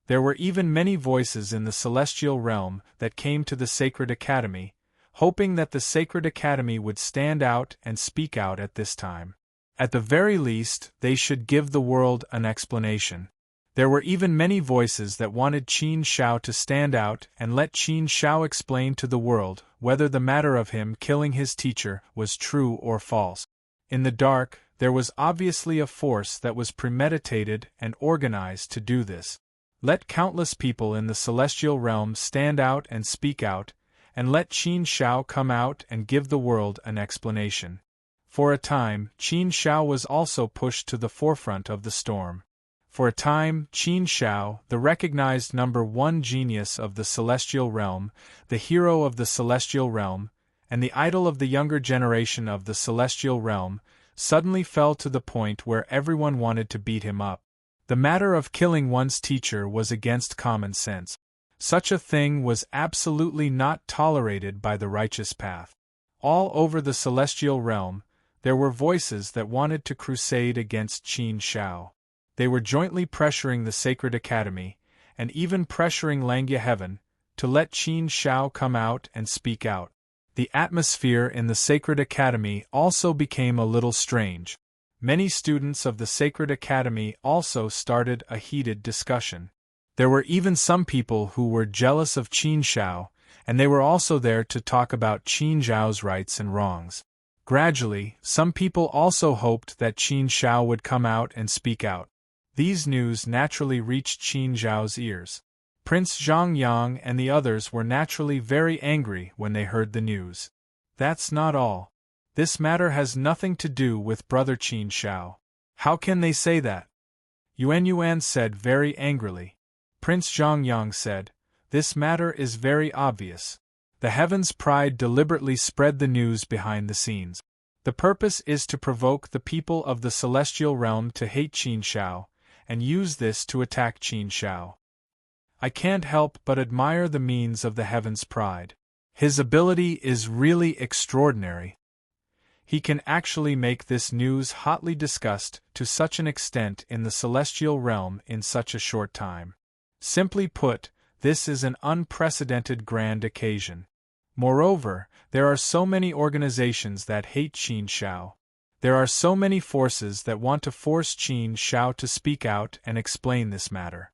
There were even many voices in the celestial realm that came to the Sacred Academy, hoping that the Sacred Academy would stand out and speak out at this time. At the very least, they should give the world an explanation. There were even many voices that wanted Qin Shao to stand out and let Qin Shao explain to the world whether the matter of him killing his teacher was true or false. In the dark, there was obviously a force that was premeditated and organized to do this. Let countless people in the celestial realm stand out and speak out, and let Qin Shao come out and give the world an explanation. For a time, Qin Shao was also pushed to the forefront of the storm. For a time, Qin Shao, the recognized #1 genius of the celestial realm, the hero of the celestial realm, and the idol of the younger generation of the celestial realm, suddenly fell to the point where everyone wanted to beat him up. The matter of killing one's teacher was against common sense. Such a thing was absolutely not tolerated by the righteous path. All over the celestial realm, there were voices that wanted to crusade against Qin Shao. They were jointly pressuring the Sacred Academy, and even pressuring Langya Heaven, to let Qin Shao come out and speak out. The atmosphere in the Sacred Academy also became a little strange. Many students of the Sacred Academy also started a heated discussion. There were even some people who were jealous of Qin Shao, and they were also there to talk about Qin Zhao's rights and wrongs. Gradually, some people also hoped that Qin Shao would come out and speak out. These news naturally reached Qin Zhao's ears. Prince Zhongyang and the others were naturally very angry when they heard the news. That's not all. This matter has nothing to do with brother Qin Shao. How can they say that? Yuan said very angrily. Prince Zhongyang said, "This matter is very obvious. The Heaven's Pride deliberately spread the news behind the scenes. The purpose is to provoke the people of the celestial realm to hate Qin Shao, and use this to attack Qin Shao. I can't help but admire the means of the Heaven's Pride. His ability is really extraordinary. He can actually make this news hotly discussed to such an extent in the celestial realm in such a short time. Simply put, this is an unprecedented grand occasion. Moreover, there are so many organizations that hate Qin Shao. There are so many forces that want to force Qin Shao to speak out and explain this matter.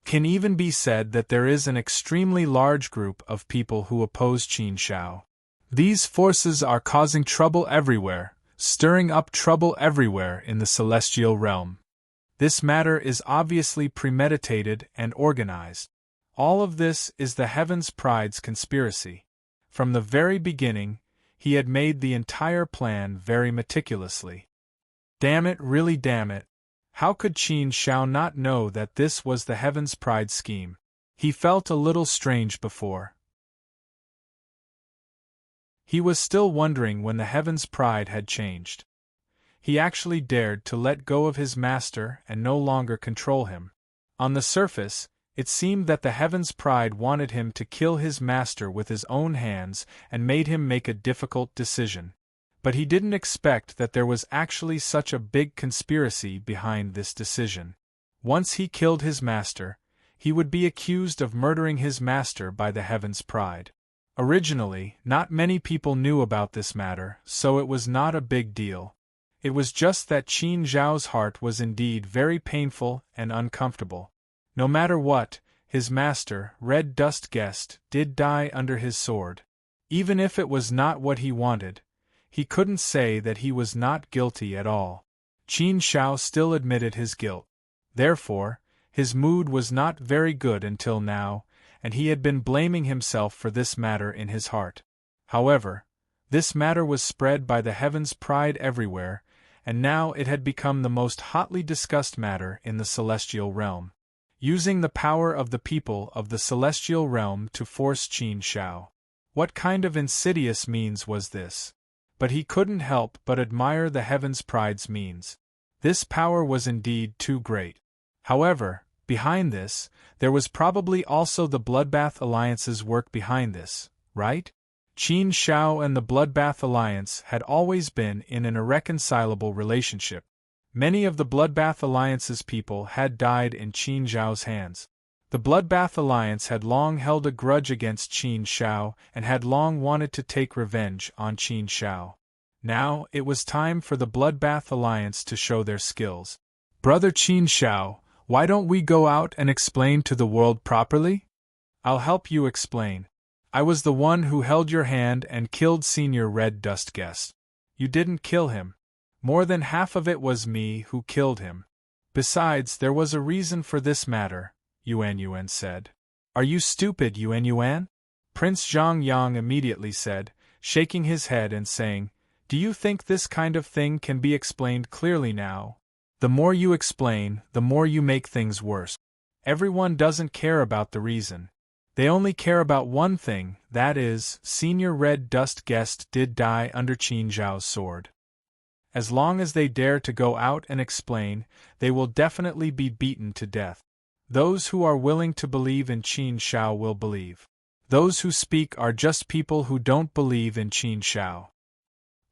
Can even be said that there is an extremely large group of people who oppose Qin Shao. These forces are causing trouble everywhere, stirring up trouble everywhere in the celestial realm. This matter is obviously premeditated and organized. All of this is the Heaven's Pride's conspiracy. From the very beginning, he had made the entire plan very meticulously. Damn it, really damn it. How could Qin Shao not know that this was the Heaven's Pride scheme? He felt a little strange before. He was still wondering when the Heaven's Pride had changed. He actually dared to let go of his master and no longer control him. On the surface, it seemed that the Heaven's Pride wanted him to kill his master with his own hands and made him make a difficult decision. But he didn't expect that there was actually such a big conspiracy behind this decision. Once he killed his master, he would be accused of murdering his master by the Heaven's Pride. Originally, not many people knew about this matter, so it was not a big deal. It was just that Qin Zhao's heart was indeed very painful and uncomfortable. No matter what, his master, Red Dust Guest, did die under his sword. Even if it was not what he wanted, he couldn't say that he was not guilty at all. Qin Zhao still admitted his guilt. Therefore, his mood was not very good until now, and he had been blaming himself for this matter in his heart. However, this matter was spread by the heavens' pride everywhere, and now it had become the most hotly discussed matter in the celestial realm. Using the power of the people of the celestial realm to force Qin Zhao. What kind of insidious means was this? But he couldn't help but admire the heavens' pride's means. This power was indeed too great. However, behind this, there was probably also the Bloodbath Alliance's work behind this, right? Qin Zhao and the Bloodbath Alliance had always been in an irreconcilable relationship. Many of the Bloodbath Alliance's people had died in Qin Zhao's hands. The Bloodbath Alliance had long held a grudge against Qin Zhao and had long wanted to take revenge on Qin Zhao. Now, it was time for the Bloodbath Alliance to show their skills. Brother Qin Zhao, why don't we go out and explain to the world properly? I'll help you explain. I was the one who held your hand and killed Senior Red Dust Guest. You didn't kill him. More than half of it was me who killed him. Besides, there was a reason for this matter, Yuan Yuan said. Are you stupid, Yuan Yuan? Prince Zhang Yang immediately said, shaking his head and saying, do you think this kind of thing can be explained clearly now? The more you explain, the more you make things worse. Everyone doesn't care about the reason. They only care about one thing, that is, Senior Red Dust Guest did die under Qin Zhao's sword. As long as they dare to go out and explain, they will definitely be beaten to death. Those who are willing to believe in Qin Zhao will believe. Those who speak are just people who don't believe in Qin Zhao.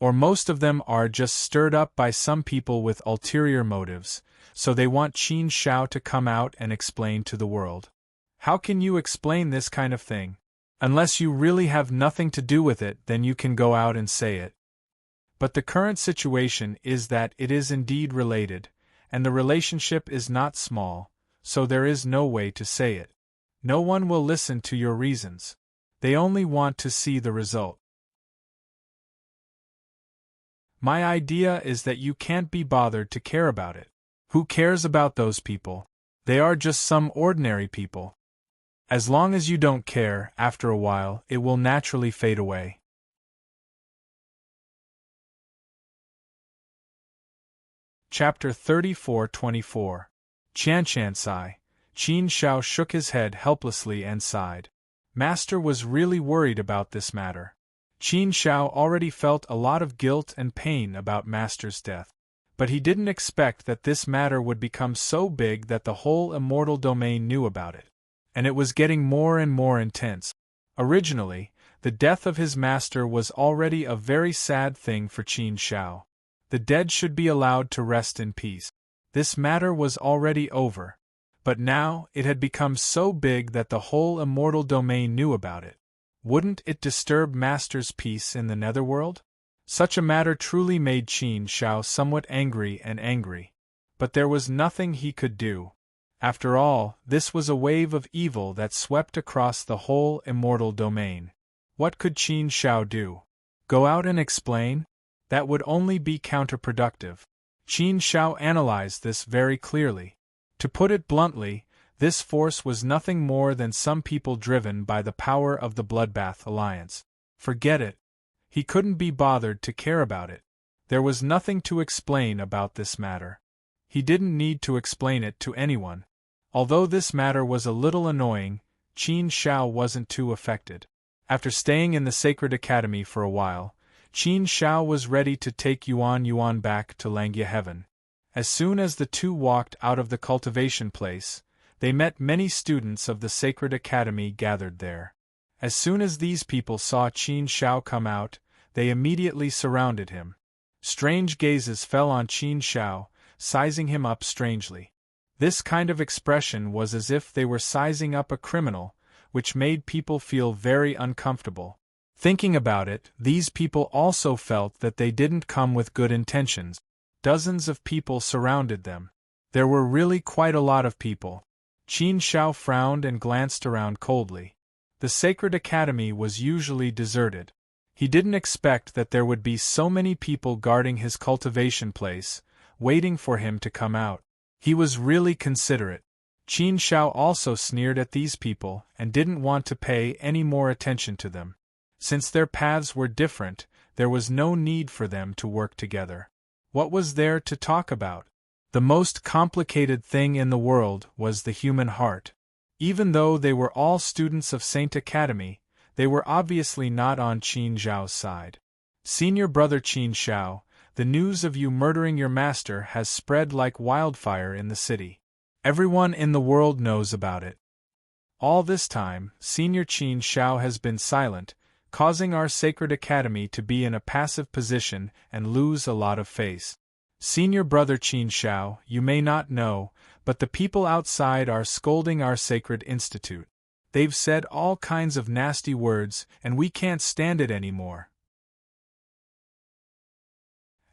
Or most of them are just stirred up by some people with ulterior motives, so they want Qin Zhao to come out and explain to the world. How can you explain this kind of thing? Unless you really have nothing to do with it, then you can go out and say it. But the current situation is that it is indeed related, and the relationship is not small, so there is no way to say it. No one will listen to your reasons. They only want to see the result. My idea is that you can't be bothered to care about it. Who cares about those people? They are just some ordinary people. As long as you don't care, after a while, it will naturally fade away. Chapter 34-24. Qianshansai. Qin Zhao shook his head helplessly and sighed. Master was really worried about this matter. Qin Zhao already felt a lot of guilt and pain about Master's death. But he didn't expect that this matter would become so big that the whole immortal domain knew about it. And it was getting more and more intense. Originally, the death of his master was already a very sad thing for Qin Zhao. The dead should be allowed to rest in peace. This matter was already over. But now, it had become so big that the whole immortal domain knew about it. Wouldn't it disturb Master's peace in the netherworld? Such a matter truly made Qin Zhao somewhat angry. But there was nothing he could do. After all, this was a wave of evil that swept across the whole immortal domain. What could Qin Zhao do? Go out and explain? That would only be counterproductive. Qin Zhao analyzed this very clearly. To put it bluntly, this force was nothing more than some people driven by the power of the Bloodbath Alliance. Forget it. He couldn't be bothered to care about it. There was nothing to explain about this matter. He didn't need to explain it to anyone. Although this matter was a little annoying, Qin Zhao wasn't too affected. After staying in the Sacred Academy for a while, Qin Zhao was ready to take Yuan Yuan back to Langya Heaven. As soon as the two walked out of the cultivation place, they met many students of the Sacred Academy gathered there. As soon as these people saw Qin Zhao come out, they immediately surrounded him. Strange gazes fell on Qin Zhao, sizing him up strangely. This kind of expression was as if they were sizing up a criminal, which made people feel very uncomfortable. Thinking about it, these people also felt that they didn't come with good intentions. Dozens of people surrounded them. There were really quite a lot of people. Qin Shao frowned and glanced around coldly. The Sacred Academy was usually deserted. He didn't expect that there would be so many people guarding his cultivation place, waiting for him to come out. He was really considerate. Qin Shao also sneered at these people and didn't want to pay any more attention to them. Since their paths were different, there was no need for them to work together. What was there to talk about? The most complicated thing in the world was the human heart. Even though they were all students of Saint Academy, they were obviously not on Qin Zhao's side. Senior brother Qin Shao, the news of you murdering your master has spread like wildfire in the city. Everyone in the world knows about it. All this time, Senior Qin Shao has been silent, causing our Sacred Academy to be in a passive position and lose a lot of face. Senior brother Qin Shao, you may not know, but the people outside are scolding our Sacred Institute. They've said all kinds of nasty words, and we can't stand it anymore.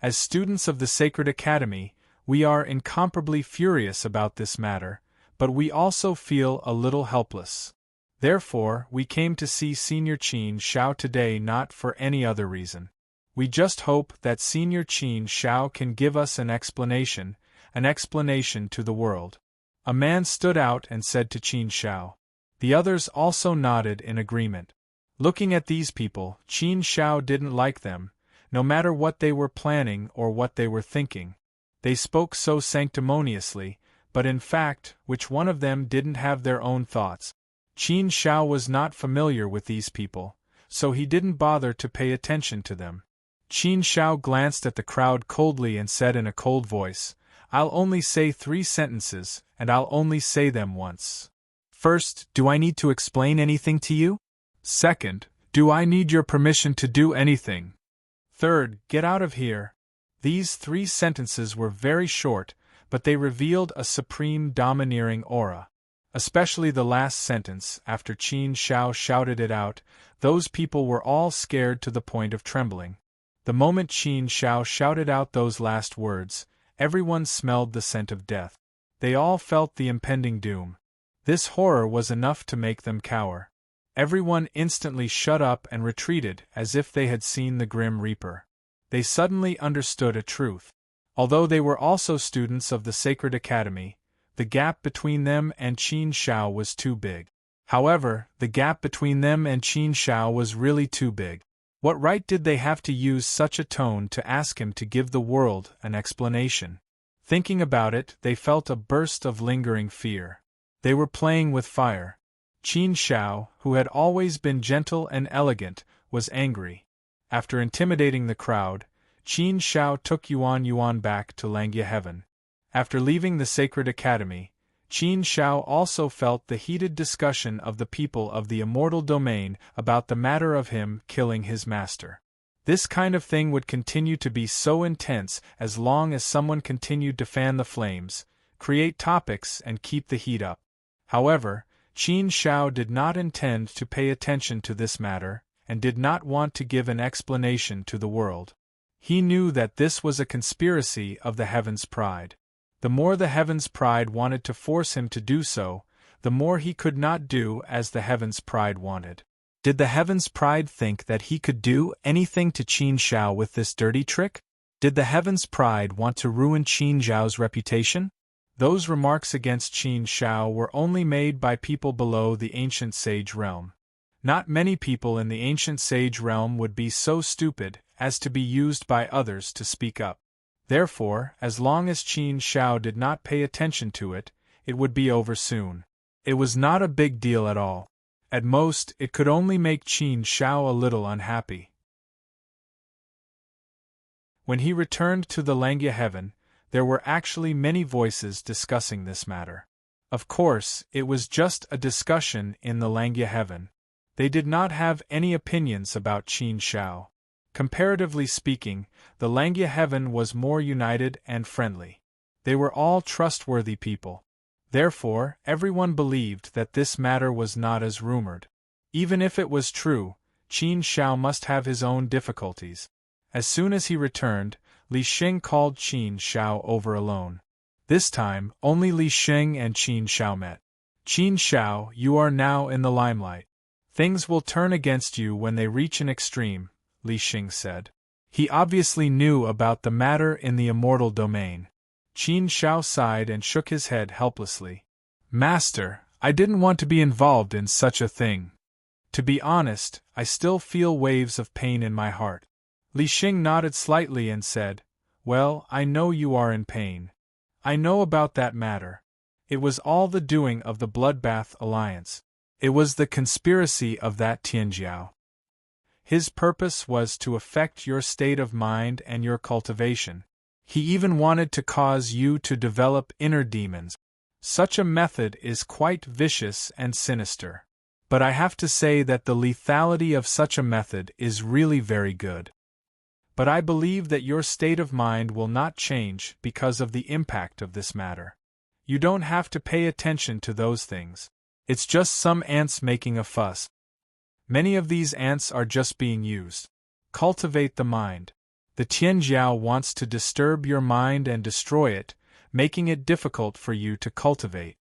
As students of the Sacred Academy, we are incomparably furious about this matter, but we also feel a little helpless. Therefore, we came to see Senior Qin Shao today not for any other reason. We just hope that Senior Qin Shao can give us an explanation to the world. A man stood out and said to Qin Shao. The others also nodded in agreement. Looking at these people, Qin Shao didn't like them, no matter what they were planning or what they were thinking. They spoke so sanctimoniously, but in fact, which one of them didn't have their own thoughts? Qin Shao was not familiar with these people, so he didn't bother to pay attention to them. Qin Shao glanced at the crowd coldly and said in a cold voice, I'll only say 3 sentences, and I'll only say them once. First, do I need to explain anything to you? Second, do I need your permission to do anything? Third, get out of here. These 3 sentences were very short, but they revealed a supreme domineering aura. Especially the last sentence, after Qin Shao shouted it out, those people were all scared to the point of trembling. The moment Qin Shao shouted out those last words, everyone smelled the scent of death. They all felt the impending doom. This horror was enough to make them cower. Everyone instantly shut up and retreated as if they had seen the Grim Reaper. They suddenly understood a truth. Although they were also students of the Sacred Academy, the gap between them and Qin Shao was too big. However, the gap between them and Qin Shao was really too big. What right did they have to use such a tone to ask him to give the world an explanation? Thinking about it, they felt a burst of lingering fear. They were playing with fire. Qin Shao, who had always been gentle and elegant, was angry. After intimidating the crowd, Qin Shao took Yuan back to Langya Heaven. After leaving the Sacred Academy, Qin Shao also felt the heated discussion of the people of the immortal domain about the matter of him killing his master. This kind of thing would continue to be so intense as long as someone continued to fan the flames, create topics and keep the heat up. However, Qin Shao did not intend to pay attention to this matter, and did not want to give an explanation to the world. He knew that this was a conspiracy of the Heaven's Pride. The more the Heaven's Pride wanted to force him to do so, the more he could not do as the Heaven's Pride wanted. Did the Heaven's Pride think that he could do anything to Qin Shao with this dirty trick? Did the Heaven's Pride want to ruin Qin Zhao's reputation? Those remarks against Qin Shao were only made by people below the ancient sage realm. Not many people in the ancient sage realm would be so stupid as to be used by others to speak up. Therefore, as long as Qin Shao did not pay attention to it, it would be over soon. It was not a big deal at all. At most, it could only make Qin Shao a little unhappy. When he returned to the Langya Heaven, there were actually many voices discussing this matter. Of course, it was just a discussion in the Langya Heaven. They did not have any opinions about Qin Shao. Comparatively speaking, the Langya Heaven was more united and friendly. They were all trustworthy people. Therefore, everyone believed that this matter was not as rumored. Even if it was true, Qin Shao must have his own difficulties. As soon as he returned, Li Xing called Qin Shao over alone. This time, only Li Xing and Qin Shao met. Qin Shao, you are now in the limelight. Things will turn against you when they reach an extreme, Li Xing said. He obviously knew about the matter in the immortal domain. Qin Shao sighed and shook his head helplessly. Master, I didn't want to be involved in such a thing. To be honest, I still feel waves of pain in my heart. Li Xing nodded slightly and said, Well, I know you are in pain. I know about that matter. It was all the doing of the Bloodbath Alliance. It was the conspiracy of that Tianjiao. His purpose was to affect your state of mind and your cultivation. He even wanted to cause you to develop inner demons. Such a method is quite vicious and sinister. But I have to say that the lethality of such a method is really very good. But I believe that your state of mind will not change because of the impact of this matter. You don't have to pay attention to those things. It's just some ants making a fuss. Many of these ants are just being used. Cultivate the mind. The Tianjiao wants to disturb your mind and destroy it, making it difficult for you to cultivate.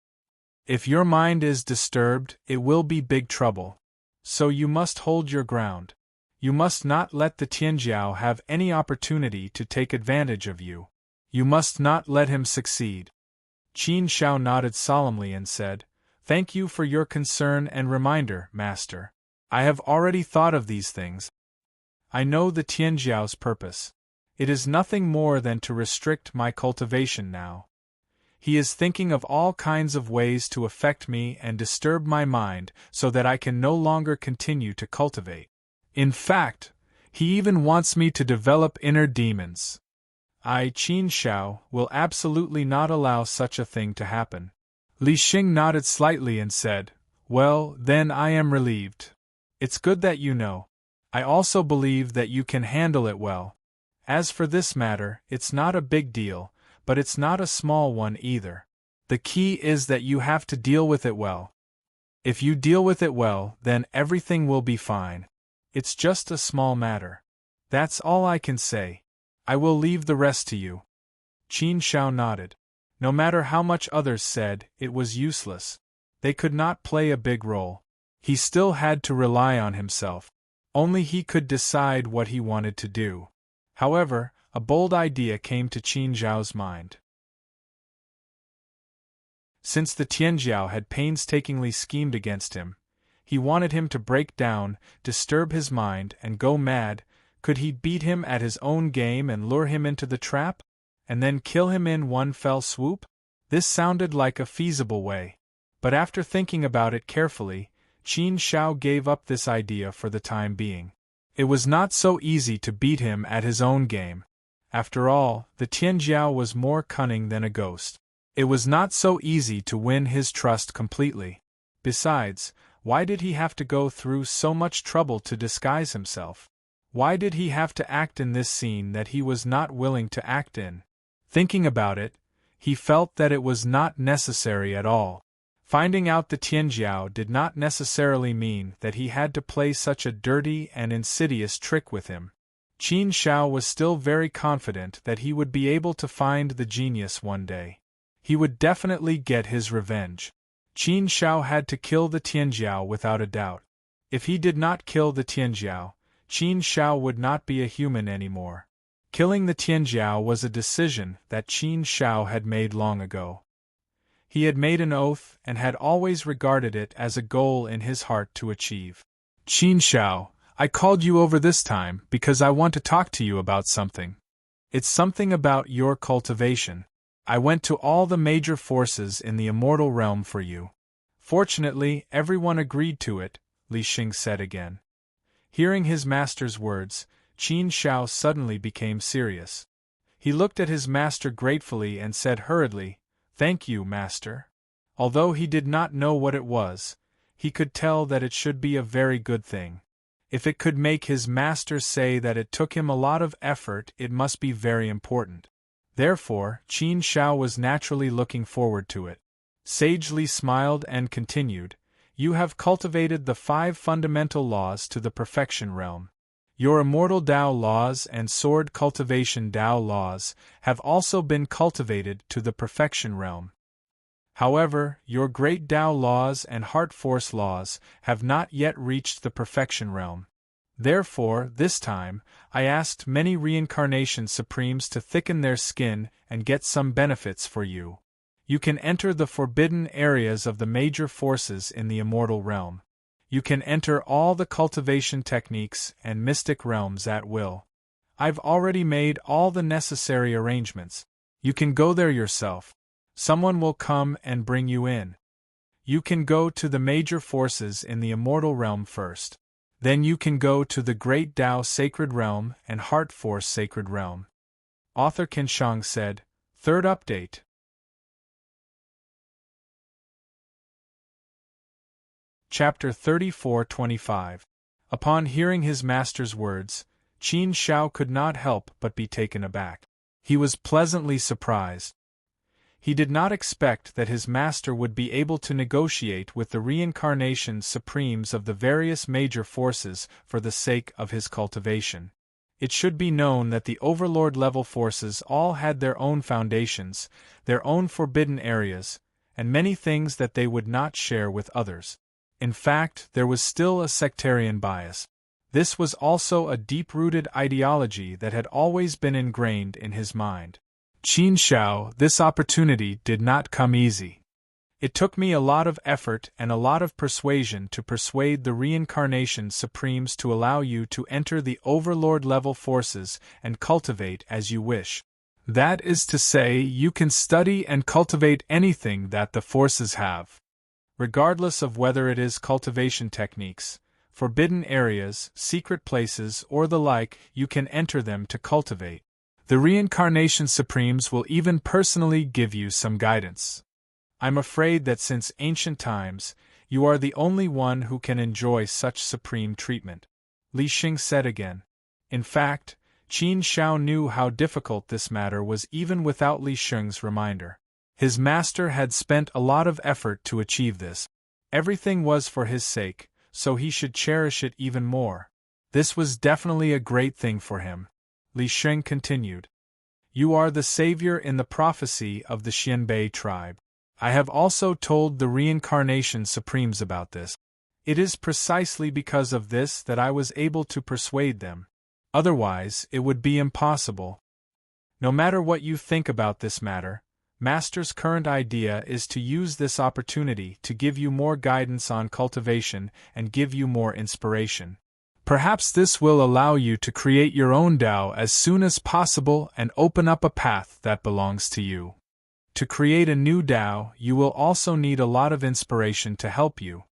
If your mind is disturbed, it will be big trouble. So you must hold your ground. You must not let the Tianjiao have any opportunity to take advantage of you. You must not let him succeed. Qin Shao nodded solemnly and said, Thank you for your concern and reminder, Master. I have already thought of these things. I know the Tianjiao's purpose. It is nothing more than to restrict my cultivation now. He is thinking of all kinds of ways to affect me and disturb my mind so that I can no longer continue to cultivate. In fact, he even wants me to develop inner demons. I, Qin Shao, will absolutely not allow such a thing to happen. Li Xing nodded slightly and said, Well, then I am relieved. It's good that you know. I also believe that you can handle it well. As for this matter, it's not a big deal, but it's not a small one either. The key is that you have to deal with it well. If you deal with it well, then everything will be fine. It's just a small matter. That's all I can say. I will leave the rest to you. Qin Shao nodded. No matter how much others said, it was useless. They could not play a big role. He still had to rely on himself. Only he could decide what he wanted to do. However, a bold idea came to Qin Shao's mind. Since the Tianjiao had painstakingly schemed against him, he wanted him to break down, disturb his mind, and go mad. Could he beat him at his own game and lure him into the trap? And then kill him in one fell swoop? This sounded like a feasible way. But after thinking about it carefully, Qin Shao gave up this idea for the time being. It was not so easy to beat him at his own game. After all, the Tianjiao was more cunning than a ghost. It was not so easy to win his trust completely. Besides, why did he have to go through so much trouble to disguise himself? Why did he have to act in this scene that he was not willing to act in? Thinking about it, he felt that it was not necessary at all. Finding out the Tianjiao did not necessarily mean that he had to play such a dirty and insidious trick with him. Qin Shao was still very confident that he would be able to find the genius one day. He would definitely get his revenge. Qin Shao had to kill the Tianjiao without a doubt. If he did not kill the Tianjiao, Qin Shao would not be a human anymore. Killing the Tianjiao was a decision that Qin Shao had made long ago. He had made an oath and had always regarded it as a goal in his heart to achieve. Qin Shao, I called you over this time because I want to talk to you about something. It's something about your cultivation. I went to all the major forces in the immortal realm for you. Fortunately, everyone agreed to it, Li Xing said again. Hearing his master's words, Qin Shao suddenly became serious. He looked at his master gratefully and said hurriedly, Thank you, master. Although he did not know what it was, he could tell that it should be a very good thing. If it could make his master say that it took him a lot of effort, it must be very important. Therefore, Qin Shao was naturally looking forward to it. Sagely smiled and continued, You have cultivated the 5 fundamental laws to the perfection realm. Your immortal Tao laws and sword cultivation Tao laws have also been cultivated to the perfection realm. However, your great Tao laws and heart force laws have not yet reached the perfection realm. Therefore, this time, I asked many reincarnation supremes to thicken their skin and get some benefits for you. You can enter the forbidden areas of the major forces in the immortal realm. You can enter all the cultivation techniques and mystic realms at will. I've already made all the necessary arrangements. You can go there yourself. Someone will come and bring you in. You can go to the major forces in the immortal realm first. Then you can go to the Great Tao Sacred Realm and Heart Force Sacred Realm. Author Clipchamp said, Third update. Chapter 34:25. Upon hearing his master's words, Qin Shao could not help but be taken aback. He was pleasantly surprised. He did not expect that his master would be able to negotiate with the reincarnation supremes of the various major forces for the sake of his cultivation. It should be known that the overlord-level forces all had their own foundations, their own forbidden areas, and many things that they would not share with others. In fact, there was still a sectarian bias. This was also a deep-rooted ideology that had always been ingrained in his mind. Qin Shao, this opportunity did not come easy. It took me a lot of effort and a lot of persuasion to persuade the reincarnation supremes to allow you to enter the overlord-level forces and cultivate as you wish. That is to say, you can study and cultivate anything that the forces have. Regardless of whether it is cultivation techniques, forbidden areas, secret places, or the like, you can enter them to cultivate. The reincarnation supremes will even personally give you some guidance. I'm afraid that since ancient times, you are the only one who can enjoy such supreme treatment. Li Xing said again. In fact, Qin Shao knew how difficult this matter was even without Li Xing's reminder. His master had spent a lot of effort to achieve this. Everything was for his sake, so he should cherish it even more. This was definitely a great thing for him. Li Xing continued. You are the savior in the prophecy of the Xianbei tribe. I have also told the reincarnation supremes about this. It is precisely because of this that I was able to persuade them. Otherwise, it would be impossible. No matter what you think about this matter, Master's current idea is to use this opportunity to give you more guidance on cultivation and give you more inspiration. Perhaps this will allow you to create your own Tao as soon as possible and open up a path that belongs to you. To create a new Tao, you will also need a lot of inspiration to help you.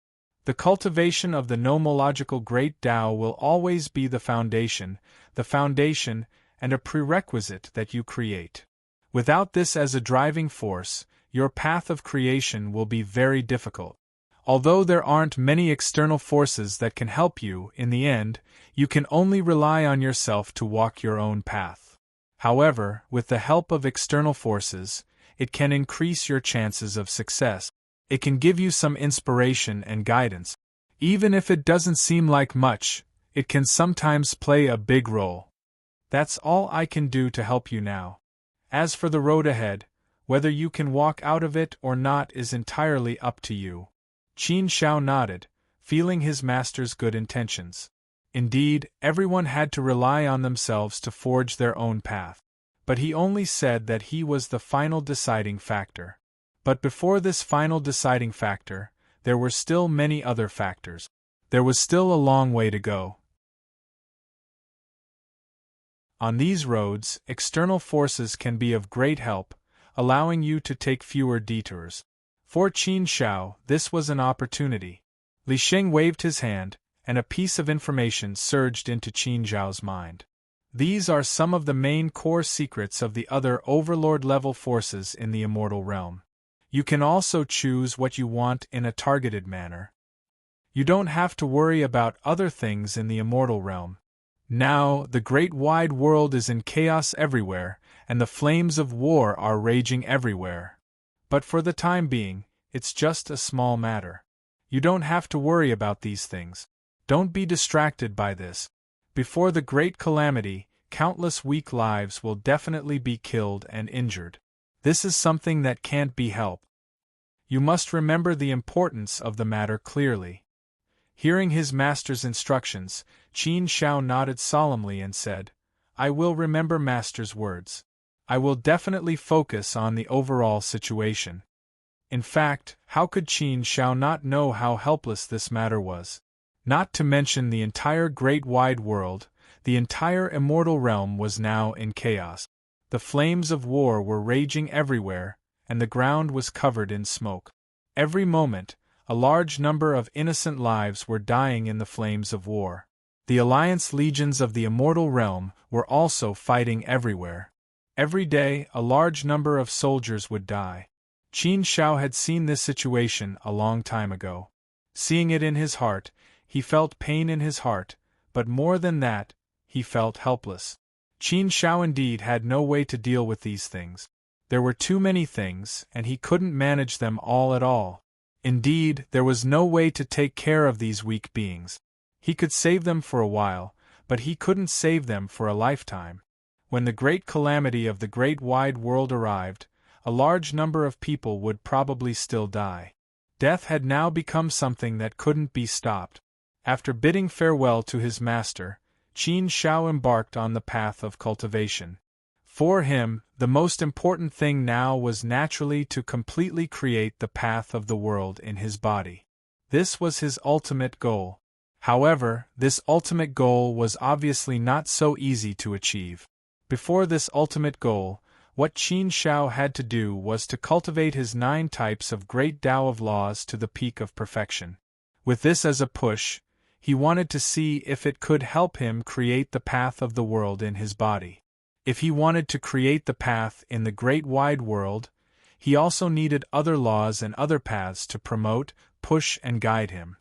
The cultivation of the nomological great Tao will always be the foundation, and a prerequisite that you create. Without this as a driving force, your path of creation will be very difficult. Although there aren't many external forces that can help you, in the end, you can only rely on yourself to walk your own path. However, with the help of external forces, it can increase your chances of success. It can give you some inspiration and guidance. Even if it doesn't seem like much, it can sometimes play a big role. That's all I can do to help you now. As for the road ahead, whether you can walk out of it or not is entirely up to you. Qin Shao nodded, feeling his master's good intentions. Indeed, everyone had to rely on themselves to forge their own path. But he only said that he was the final deciding factor. But before this final deciding factor, there were still many other factors. There was still a long way to go. On these roads, external forces can be of great help, allowing you to take fewer detours. For Qin Shao, this was an opportunity. Li Xing waved his hand, and a piece of information surged into Qin Shao's mind. These are some of the main core secrets of the other overlord-level forces in the immortal realm. You can also choose what you want in a targeted manner. You don't have to worry about other things in the immortal realm. Now, the great wide world is in chaos everywhere, and the flames of war are raging everywhere. But for the time being, it's just a small matter. You don't have to worry about these things. Don't be distracted by this. Before the great calamity, countless weak lives will definitely be killed and injured. This is something that can't be helped. You must remember the importance of the matter clearly. Hearing his master's instructions, Qin Shao nodded solemnly and said, I will remember master's words. I will definitely focus on the overall situation. In fact, how could Qin Shao not know how helpless this matter was? Not to mention the entire great wide world, the entire immortal realm was now in chaos. The flames of war were raging everywhere, and the ground was covered in smoke. Every moment, a large number of innocent lives were dying in the flames of war. The alliance legions of the immortal realm were also fighting everywhere. Every day, a large number of soldiers would die. Qin Shao had seen this situation a long time ago. Seeing it in his heart, he felt pain in his heart, but more than that, he felt helpless. Qin Shao indeed had no way to deal with these things. There were too many things, and he couldn't manage them all at all. Indeed, there was no way to take care of these weak beings. He could save them for a while, but he couldn't save them for a lifetime. When the great calamity of the great wide world arrived, a large number of people would probably still die. Death had now become something that couldn't be stopped. After bidding farewell to his master, Qin Shao embarked on the path of cultivation. For him, the most important thing now was naturally to completely create the path of the world in his body. This was his ultimate goal. However, this ultimate goal was obviously not so easy to achieve. Before this ultimate goal, what Qin Shao had to do was to cultivate his 9 types of great Tao of laws to the peak of perfection. With this as a push, he wanted to see if it could help him create the path of the world in his body. If he wanted to create the path in the great wide world, he also needed other laws and other paths to promote, push and guide him.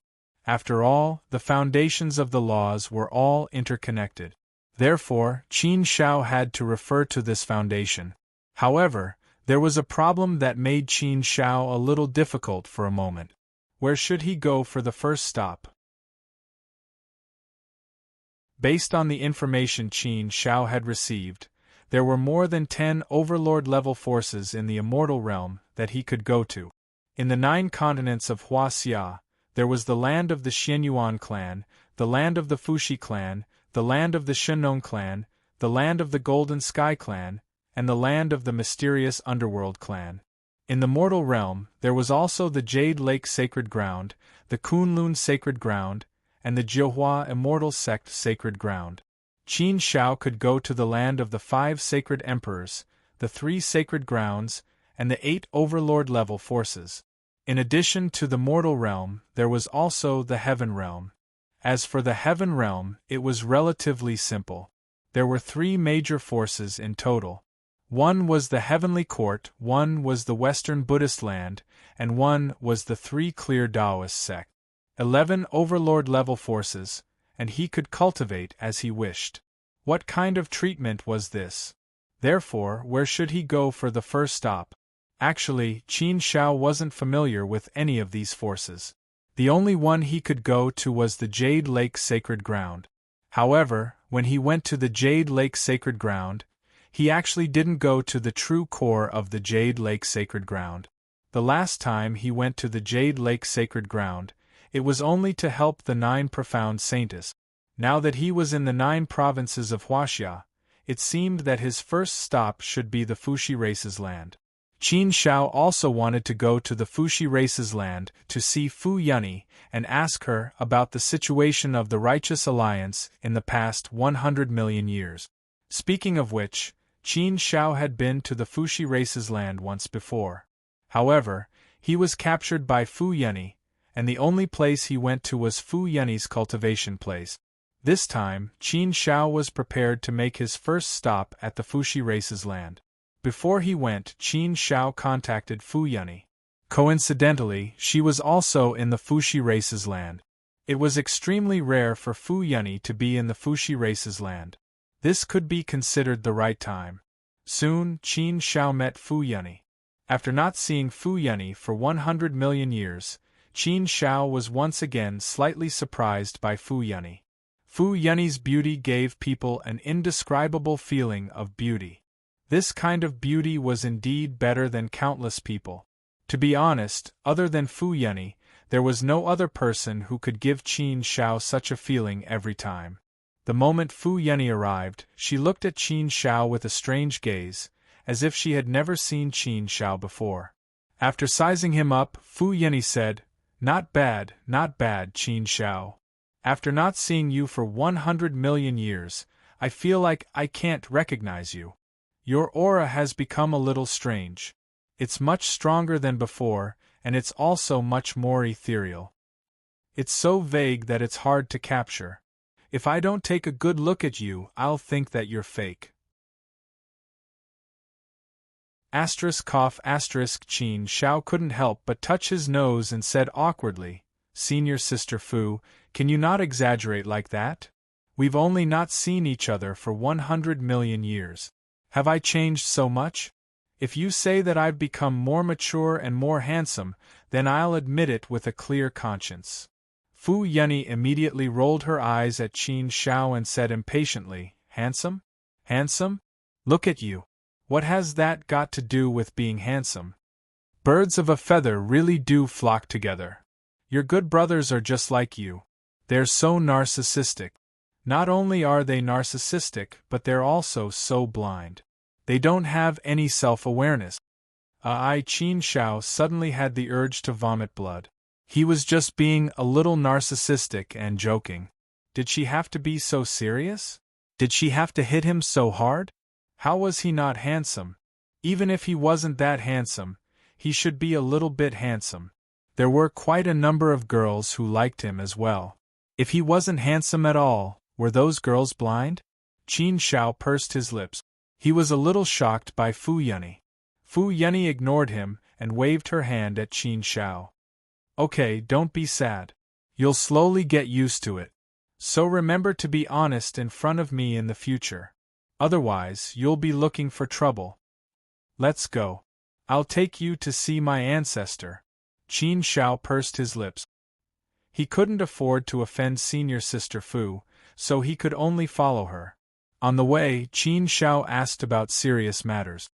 After all, the foundations of the laws were all interconnected. Therefore, Qin Shao had to refer to this foundation. However, there was a problem that made Qin Shao a little difficult for a moment. Where should he go for the first stop? Based on the information Qin Shao had received, there were more than 10 overlord-level forces in the immortal realm that he could go to. In the 9 continents of Huaxia, there was the land of the Xianyuan clan, the land of the Fuxi clan, the land of the Shenong clan, the land of the Golden Sky clan, and the land of the mysterious Underworld clan. In the mortal realm, there was also the Jade Lake Sacred Ground, the Kunlun Sacred Ground, and the Jiuhua Immortal Sect Sacred Ground. Qin Shao could go to the land of the 5 Sacred Emperors, the 3 Sacred Grounds, and the 8 Overlord-level forces. In addition to the mortal realm, there was also the Heaven realm. As for the Heaven realm, it was relatively simple. There were 3 major forces in total. One was the Heavenly Court, one was the Western Buddhist land, and one was the 3 Clear Taoist sect. 11 Overlord-level forces, and he could cultivate as he wished. What kind of treatment was this? Therefore, where should he go for the first stop? Actually, Qin Shao wasn't familiar with any of these forces. The only one he could go to was the Jade Lake Sacred Ground. However, when he went to the Jade Lake Sacred Ground, he actually didn't go to the true core of the Jade Lake Sacred Ground. The last time he went to the Jade Lake Sacred Ground, it was only to help the 9 profound saints. Now that he was in the 9 provinces of Huaxia, it seemed that his first stop should be the Fuxi race's land. Qin Shao also wanted to go to the Fuxi race's land to see Fu Yunyi and ask her about the situation of the Righteous Alliance in the past 100 million years. Speaking of which, Qin Shao had been to the Fuxi race's land once before. However, he was captured by Fu Yunyi, and the only place he went to was Fu Yunyi's cultivation place. This time, Qin Shao was prepared to make his first stop at the Fuxi race's land. Before he went, Qin Shao contacted Fu Yunyi. Coincidentally, she was also in the Fuxi race's land. It was extremely rare for Fu Yunyi to be in the Fuxi race's land. This could be considered the right time. Soon, Qin Shao met Fu Yunyi. After not seeing Fu Yunyi for 100 million years, Qin Shao was once again slightly surprised by Fu Yunyi. Fu Yunny's beauty gave people an indescribable feeling of beauty. This kind of beauty was indeed better than countless people. To be honest, other than Fu Yunny, there was no other person who could give Qin Shao such a feeling every time. The moment Fu Yunny arrived, she looked at Qin Shao with a strange gaze, as if she had never seen Qin Shao before. After sizing him up, Fu Yunny said, not bad, Qin Shao. After not seeing you for 100 million years, I feel like I can't recognize you. Your aura has become a little strange. It's much stronger than before, and it's also much more ethereal. It's so vague that it's hard to capture. If I don't take a good look at you, I'll think that you're fake. Qin Shao couldn't help but touch his nose and said awkwardly, Senior Sister Fu, can you not exaggerate like that? We've only not seen each other for 100 million years. Have I changed so much? If you say that I've become more mature and more handsome, then I'll admit it with a clear conscience. Fu Yunny immediately rolled her eyes at Qin Shao and said impatiently, handsome? Handsome? Look at you. What has that got to do with being handsome? Birds of a feather really do flock together. Your good brothers are just like you. They're so narcissistic. Not only are they narcissistic, but they're also so blind. They don't have any self-awareness. Qin Shao suddenly had the urge to vomit blood. He was just being a little narcissistic and joking. Did she have to be so serious? Did she have to hit him so hard? How was he not handsome? Even if he wasn't that handsome, he should be a little bit handsome. There were quite a number of girls who liked him as well. If he wasn't handsome at all, were those girls blind? Qin Shao pursed his lips. He was a little shocked by Fu Yunny. Fu Yunny ignored him and waved her hand at Qin Shao. Okay, don't be sad. You'll slowly get used to it. So remember to be honest in front of me in the future. Otherwise, you'll be looking for trouble. Let's go. I'll take you to see my ancestor. Qin Shao pursed his lips. He couldn't afford to offend Senior Sister Fu, so he could only follow her. On the way, Qin Shao asked about serious matters.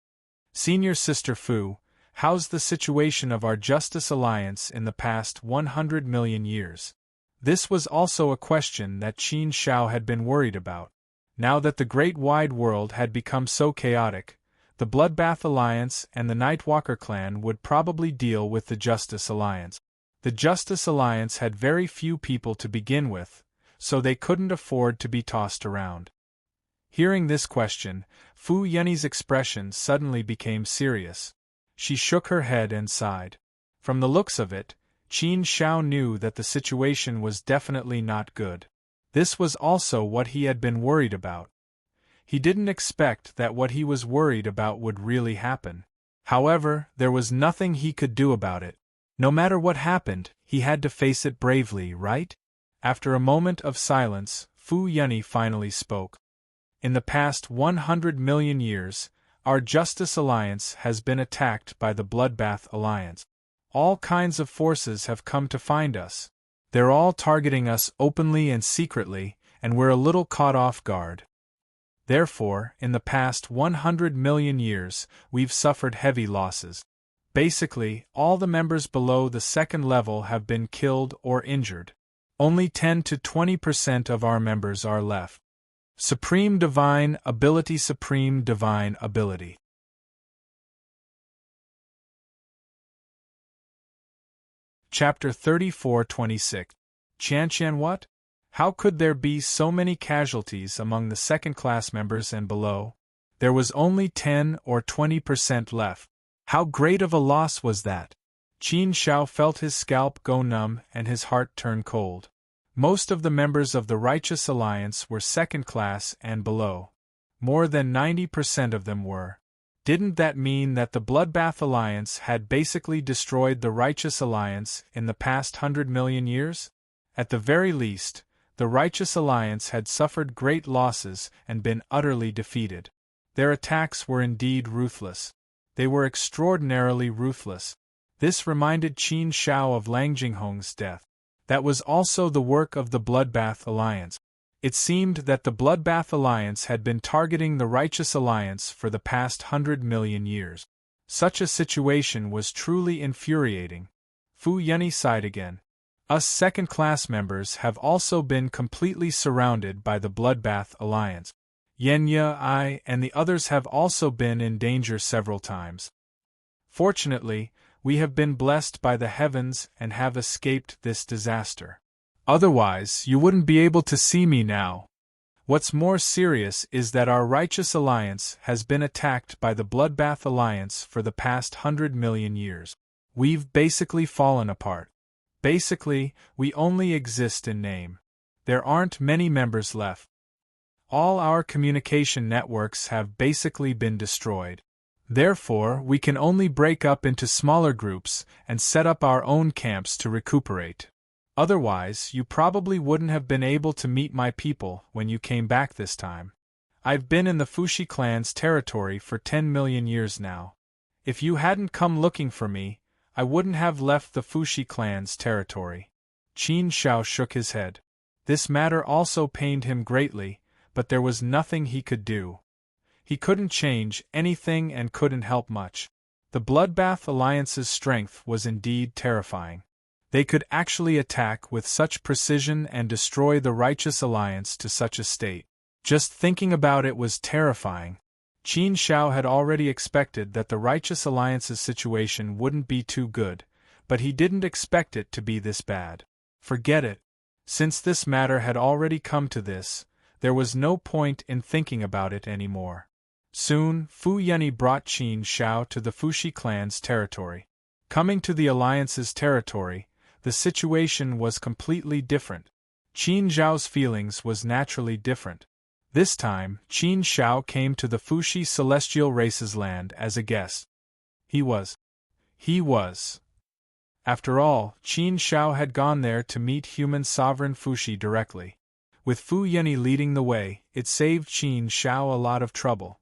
Senior Sister Fu, how's the situation of our Justice Alliance in the past 100 million years? This was also a question that Qin Shao had been worried about. Now that the great wide world had become so chaotic, the Bloodbath Alliance and the Nightwalker clan would probably deal with the Justice Alliance. The Justice Alliance had very few people to begin with, so they couldn't afford to be tossed around. Hearing this question, Fu Yunny's expression suddenly became serious. She shook her head and sighed. From the looks of it, Qin Shao knew that the situation was definitely not good. This was also what he had been worried about. He didn't expect that what he was worried about would really happen. However, there was nothing he could do about it. No matter what happened, he had to face it bravely, right? After a moment of silence, Fu Yunny finally spoke. In the past 100 million years, our Justice Alliance has been attacked by the Bloodbath Alliance. All kinds of forces have come to find us. They're all targeting us openly and secretly, and we're a little caught off guard. Therefore, in the past 100 million years, we've suffered heavy losses. Basically, all the members below the second level have been killed or injured. Only 10 to 20% of our members are left. Supreme Divine Ability. Supreme Divine Ability. Chapter 34-26. Qian what? How could there be so many casualties among the second-class members and below? There was only 10 or 20% left. How great of a loss was that? Qin Shao felt his scalp go numb and his heart turn cold. Most of the members of the Righteous Alliance were second-class and below. More than 90% of them were. Didn't that mean that the Bloodbath Alliance had basically destroyed the Righteous Alliance in the past 100 million years? At the very least, the Righteous Alliance had suffered great losses and been utterly defeated. Their attacks were indeed ruthless. They were extraordinarily ruthless. This reminded Qin Shao of Lang Jinghong's death. That was also the work of the Bloodbath Alliance. It seemed that the Bloodbath Alliance had been targeting the Righteous Alliance for the past 100 million years. Such a situation was truly infuriating. Fu Yunyi sighed again. Us second-class members have also been completely surrounded by the Bloodbath Alliance. Yen Ye, I, and the others have also been in danger several times. Fortunately, we have been blessed by the heavens and have escaped this disaster. Otherwise, you wouldn't be able to see me now. What's more serious is that our Righteous Alliance has been attacked by the Bloodbath Alliance for the past 100 million years. We've basically fallen apart. Basically, we only exist in name. There aren't many members left. All our communication networks have basically been destroyed. Therefore, we can only break up into smaller groups and set up our own camps to recuperate. Otherwise, you probably wouldn't have been able to meet my people when you came back this time. I've been in the Fushi clan's territory for 10 million years now. If you hadn't come looking for me, I wouldn't have left the Fushi clan's territory. Qin Shao shook his head. This matter also pained him greatly, but there was nothing he could do. He couldn't change anything and couldn't help much. The Bloodbath Alliance's strength was indeed terrifying. They could actually attack with such precision and destroy the Righteous Alliance to such a state. Just thinking about it was terrifying. Qin Shao had already expected that the Righteous Alliance's situation wouldn't be too good, but he didn't expect it to be this bad. Forget it. Since this matter had already come to this, there was no point in thinking about it anymore. Soon, Fu Yunyi brought Qin Shao to the Fushi clan's territory. Coming to the Alliance's territory, the situation was completely different. Qin Zhao's feelings was naturally different. This time, Qin Shao came to the Fushi celestial race's land as a guest. He was. After all, Qin Shao had gone there to meet human sovereign Fushi directly. With Fu Yunyi leading the way, it saved Qin Shao a lot of trouble.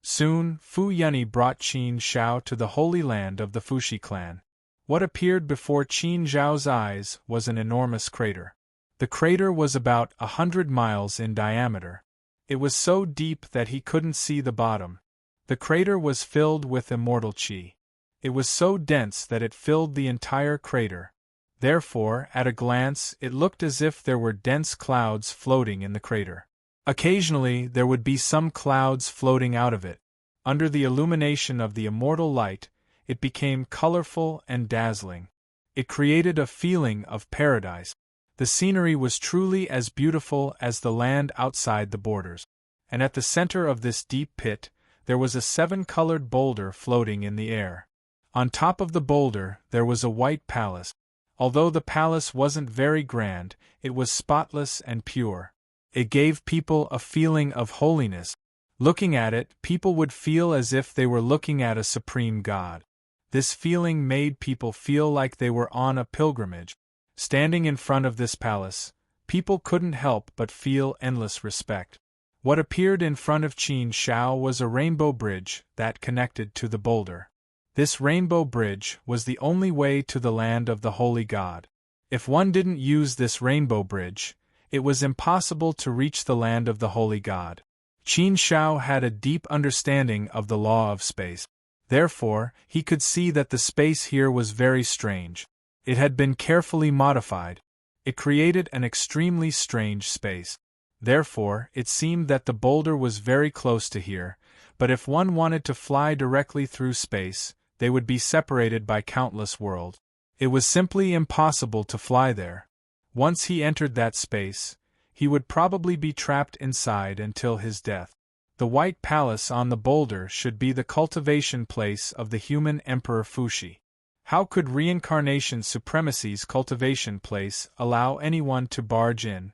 Soon, Fu Yunyi brought Qin Shao to the holy land of the Fushi clan. What appeared before Qin Zhao's eyes was an enormous crater. The crater was about 100 miles in diameter. It was so deep that he couldn't see the bottom. The crater was filled with immortal qi. It was so dense that it filled the entire crater. Therefore, at a glance, it looked as if there were dense clouds floating in the crater. Occasionally, there would be some clouds floating out of it. Under the illumination of the immortal light, it became colorful and dazzling. It created a feeling of paradise. The scenery was truly as beautiful as the land outside the borders. And at the center of this deep pit, there was a 7-colored boulder floating in the air. On top of the boulder, there was a white palace. Although the palace wasn't very grand, it was spotless and pure. It gave people a feeling of holiness. Looking at it, people would feel as if they were looking at a supreme god. This feeling made people feel like they were on a pilgrimage. Standing in front of this palace, people couldn't help but feel endless respect. What appeared in front of Qin Shao was a rainbow bridge that connected to the boulder. This rainbow bridge was the only way to the land of the holy god. If one didn't use this rainbow bridge, it was impossible to reach the land of the holy god. Qin Shao had a deep understanding of the law of space. Therefore, he could see that the space here was very strange. It had been carefully modified. It created an extremely strange space. Therefore, it seemed that the boulder was very close to here, but if one wanted to fly directly through space, they would be separated by countless worlds. It was simply impossible to fly there. Once he entered that space, he would probably be trapped inside until his death. The White Palace on the boulder should be the cultivation place of the human Emperor Fushi. How could Reincarnation Supremacy's cultivation place allow anyone to barge in?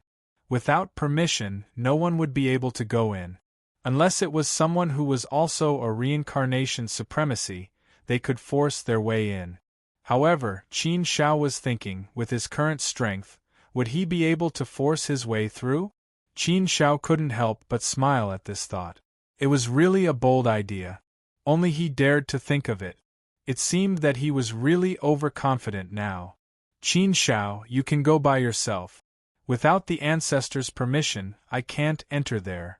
Without permission, no one would be able to go in. Unless it was someone who was also a Reincarnation Supremacy, they could force their way in. However, Qin Shao was thinking, with his current strength, would he be able to force his way through? Qin Shao couldn't help but smile at this thought. It was really a bold idea. Only he dared to think of it. It seemed that he was really overconfident now. Qin Shao, you can go by yourself. Without the ancestors' permission, I can't enter there.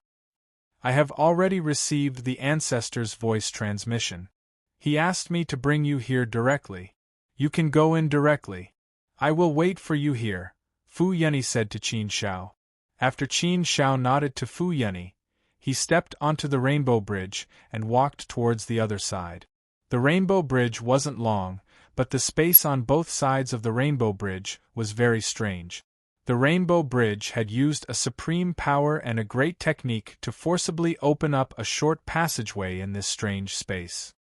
I have already received the ancestors' voice transmission. He asked me to bring you here directly. You can go in directly. I will wait for you here, Fu Yunyi said to Qin Shao. After Qin Shao nodded to Fu Yunyi, he stepped onto the rainbow bridge and walked towards the other side. The rainbow bridge wasn't long, but the space on both sides of the rainbow bridge was very strange. The rainbow bridge had used a supreme power and a great technique to forcibly open up a short passageway in this strange space.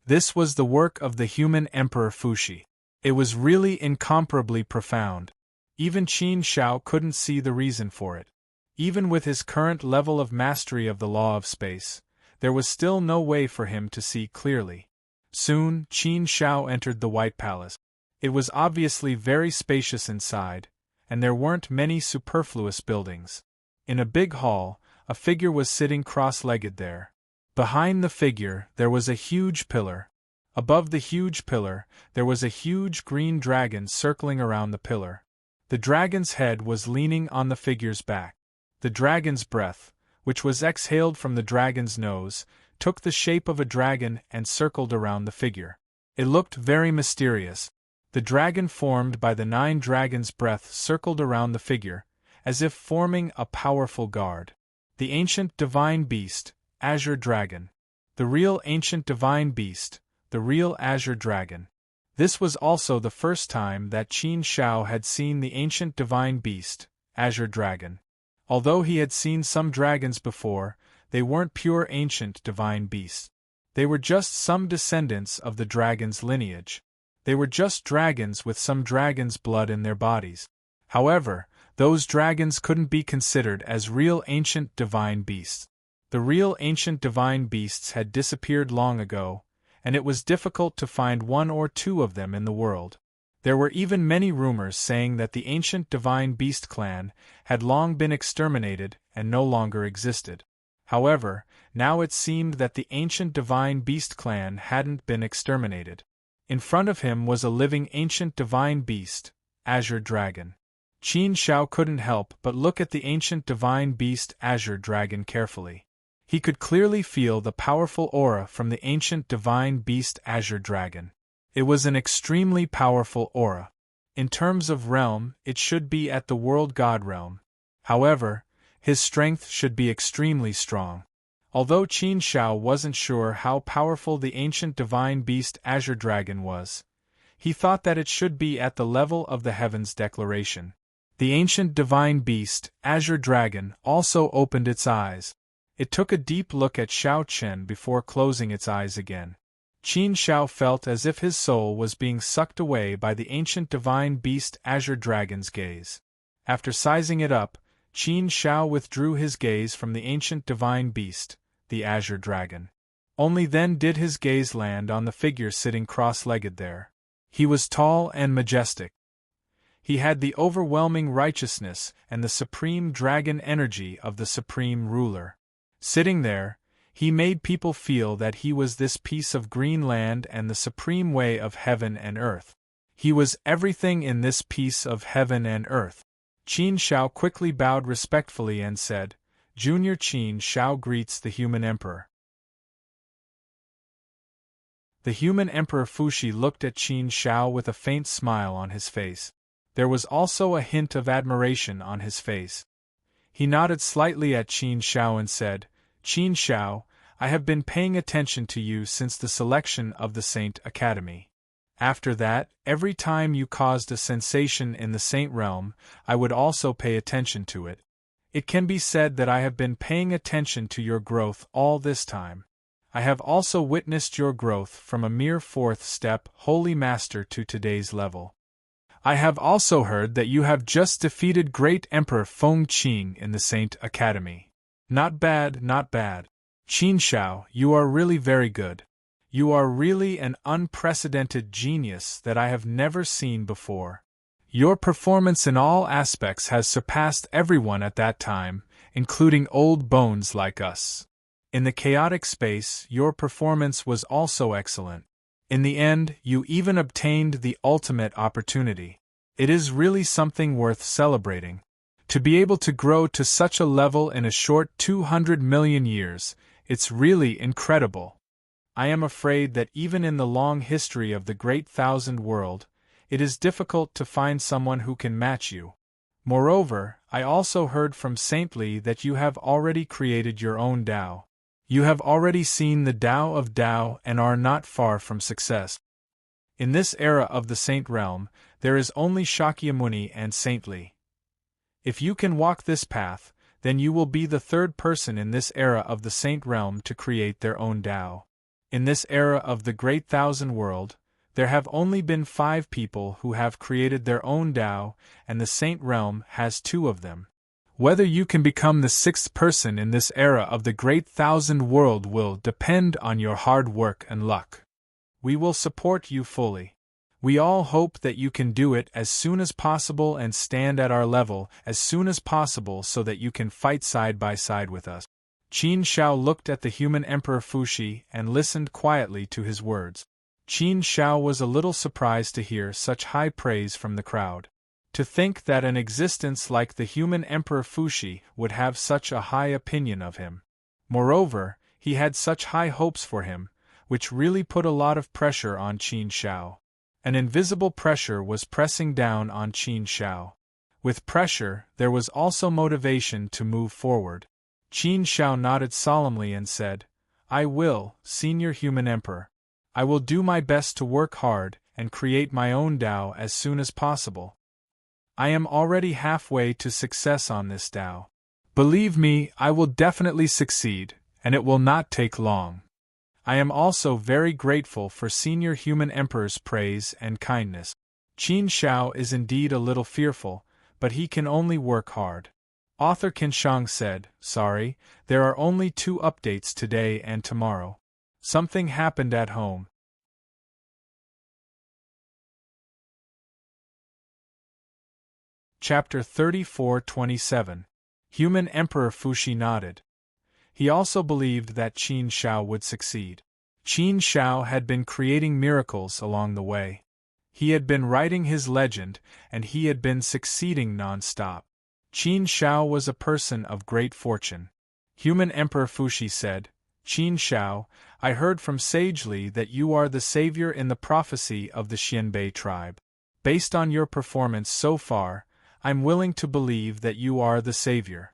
This was the work of the human Emperor Fuxi. It was really incomparably profound. Even Qin Shao couldn't see the reason for it. Even with his current level of mastery of the law of space, there was still no way for him to see clearly. Soon, Qin Shao entered the White Palace. It was obviously very spacious inside, and there weren't many superfluous buildings. In a big hall, a figure was sitting cross-legged there. Behind the figure, there was a huge pillar. Above the huge pillar, there was a huge green dragon circling around the pillar. The dragon's head was leaning on the figure's back. The dragon's breath, which was exhaled from the dragon's nose, took the shape of a dragon and circled around the figure. It looked very mysterious. The dragon formed by the 9 dragons' breath circled around the figure, as if forming a powerful guard. The ancient divine beast, Azure Dragon. The real ancient divine beast, the real Azure Dragon. This was also the first time that Qin Shao had seen the ancient divine beast, Azure Dragon. Although he had seen some dragons before, they weren't pure ancient divine beasts. They were just some descendants of the dragon's lineage. They were just dragons with some dragon's blood in their bodies. However, those dragons couldn't be considered as real ancient divine beasts. The real ancient divine beasts had disappeared long ago, and it was difficult to find 1 or 2 of them in the world. There were even many rumors saying that the ancient divine beast clan had long been exterminated and no longer existed. However, now it seemed that the ancient divine beast clan hadn't been exterminated. In front of him was a living ancient divine beast, Azure Dragon. Qin Shao couldn't help but look at the ancient divine beast Azure Dragon carefully. He could clearly feel the powerful aura from the ancient divine beast Azure Dragon. It was an extremely powerful aura. In terms of realm, it should be at the world god realm. However, his strength should be extremely strong. Although Qin Shao wasn't sure how powerful the ancient divine beast Azure Dragon was, he thought that it should be at the level of the Heavens Declaration. The ancient divine beast, Azure Dragon, also opened its eyes. It took a deep look at Shao Chen before closing its eyes again. Qin Shao felt as if his soul was being sucked away by the ancient divine beast Azure Dragon's gaze. After sizing it up, Qin Shao withdrew his gaze from the ancient divine beast, the Azure Dragon. Only then did his gaze land on the figure sitting cross-legged there. He was tall and majestic. He had the overwhelming righteousness and the supreme dragon energy of the supreme ruler. Sitting there, he made people feel that he was this piece of green land and the supreme way of heaven and earth. He was everything in this piece of heaven and earth. Qin Shao quickly bowed respectfully and said, "Junior Qin Shao greets the human emperor." The human emperor Fuxi looked at Qin Shao with a faint smile on his face. There was also a hint of admiration on his face. He nodded slightly at Qin Shao and said, "Qin Shao, I have been paying attention to you since the selection of the Saint Academy. After that, every time you caused a sensation in the Saint realm, I would also pay attention to it. It can be said that I have been paying attention to your growth all this time. I have also witnessed your growth from a mere 4th step Holy Master to today's level. I have also heard that you have just defeated Great Emperor Feng Qing in the Saint Academy. Not bad, not bad. Qin Shao, you are really very good. You are really an unprecedented genius that I have never seen before. Your performance in all aspects has surpassed everyone at that time, including old bones like us. In the chaotic space, your performance was also excellent. In the end, you even obtained the ultimate opportunity. It is really something worth celebrating. To be able to grow to such a level in a short 200 million years, it's really incredible. I am afraid that even in the long history of the Great Thousand World, it is difficult to find someone who can match you. Moreover, I also heard from Saintly that you have already created your own Tao. You have already seen the Tao of Tao and are not far from success. In this era of the Saint realm, there is only Shakyamuni and Saintly. If you can walk this path, then you will be the third person in this era of the Saint realm to create their own Tao. In this era of the Great Thousand World, there have only been 5 people who have created their own Tao, and the Saint realm has 2 of them. Whether you can become the 6th person in this era of the Great Thousand World will depend on your hard work and luck. We will support you fully. We all hope that you can do it as soon as possible and stand at our level as soon as possible so that you can fight side by side with us. Qin Shao looked at the human Emperor Fuxi and listened quietly to his words. Qin Shao was a little surprised to hear such high praise from the crowd. To think that an existence like the human Emperor Fuxi would have such a high opinion of him. Moreover, he had such high hopes for him, which really put a lot of pressure on Qin Shao. An invisible pressure was pressing down on Qin Shao. With pressure, there was also motivation to move forward. Qin Shao nodded solemnly and said, "I will, Senior Human Emperor. I will do my best to work hard and create my own Tao as soon as possible. I am already halfway to success on this Tao. Believe me, I will definitely succeed, and it will not take long. I am also very grateful for Senior Human Emperor's praise and kindness." Qin Shao is indeed a little fearful, but he can only work hard. Author Qinshang said, "Sorry, there are only 2 updates today and tomorrow. Something happened at home." Chapter 34-27. Human Emperor Fuxi nodded. He also believed that Qin Shao would succeed. Qin Shao had been creating miracles along the way. He had been writing his legend, and he had been succeeding non-stop. Qin Shao was a person of great fortune. Human Emperor Fuxi said, "Qin Shao, I heard from Sagely that you are the savior in the prophecy of the Xianbei tribe. Based on your performance so far, I'm willing to believe that you are the savior.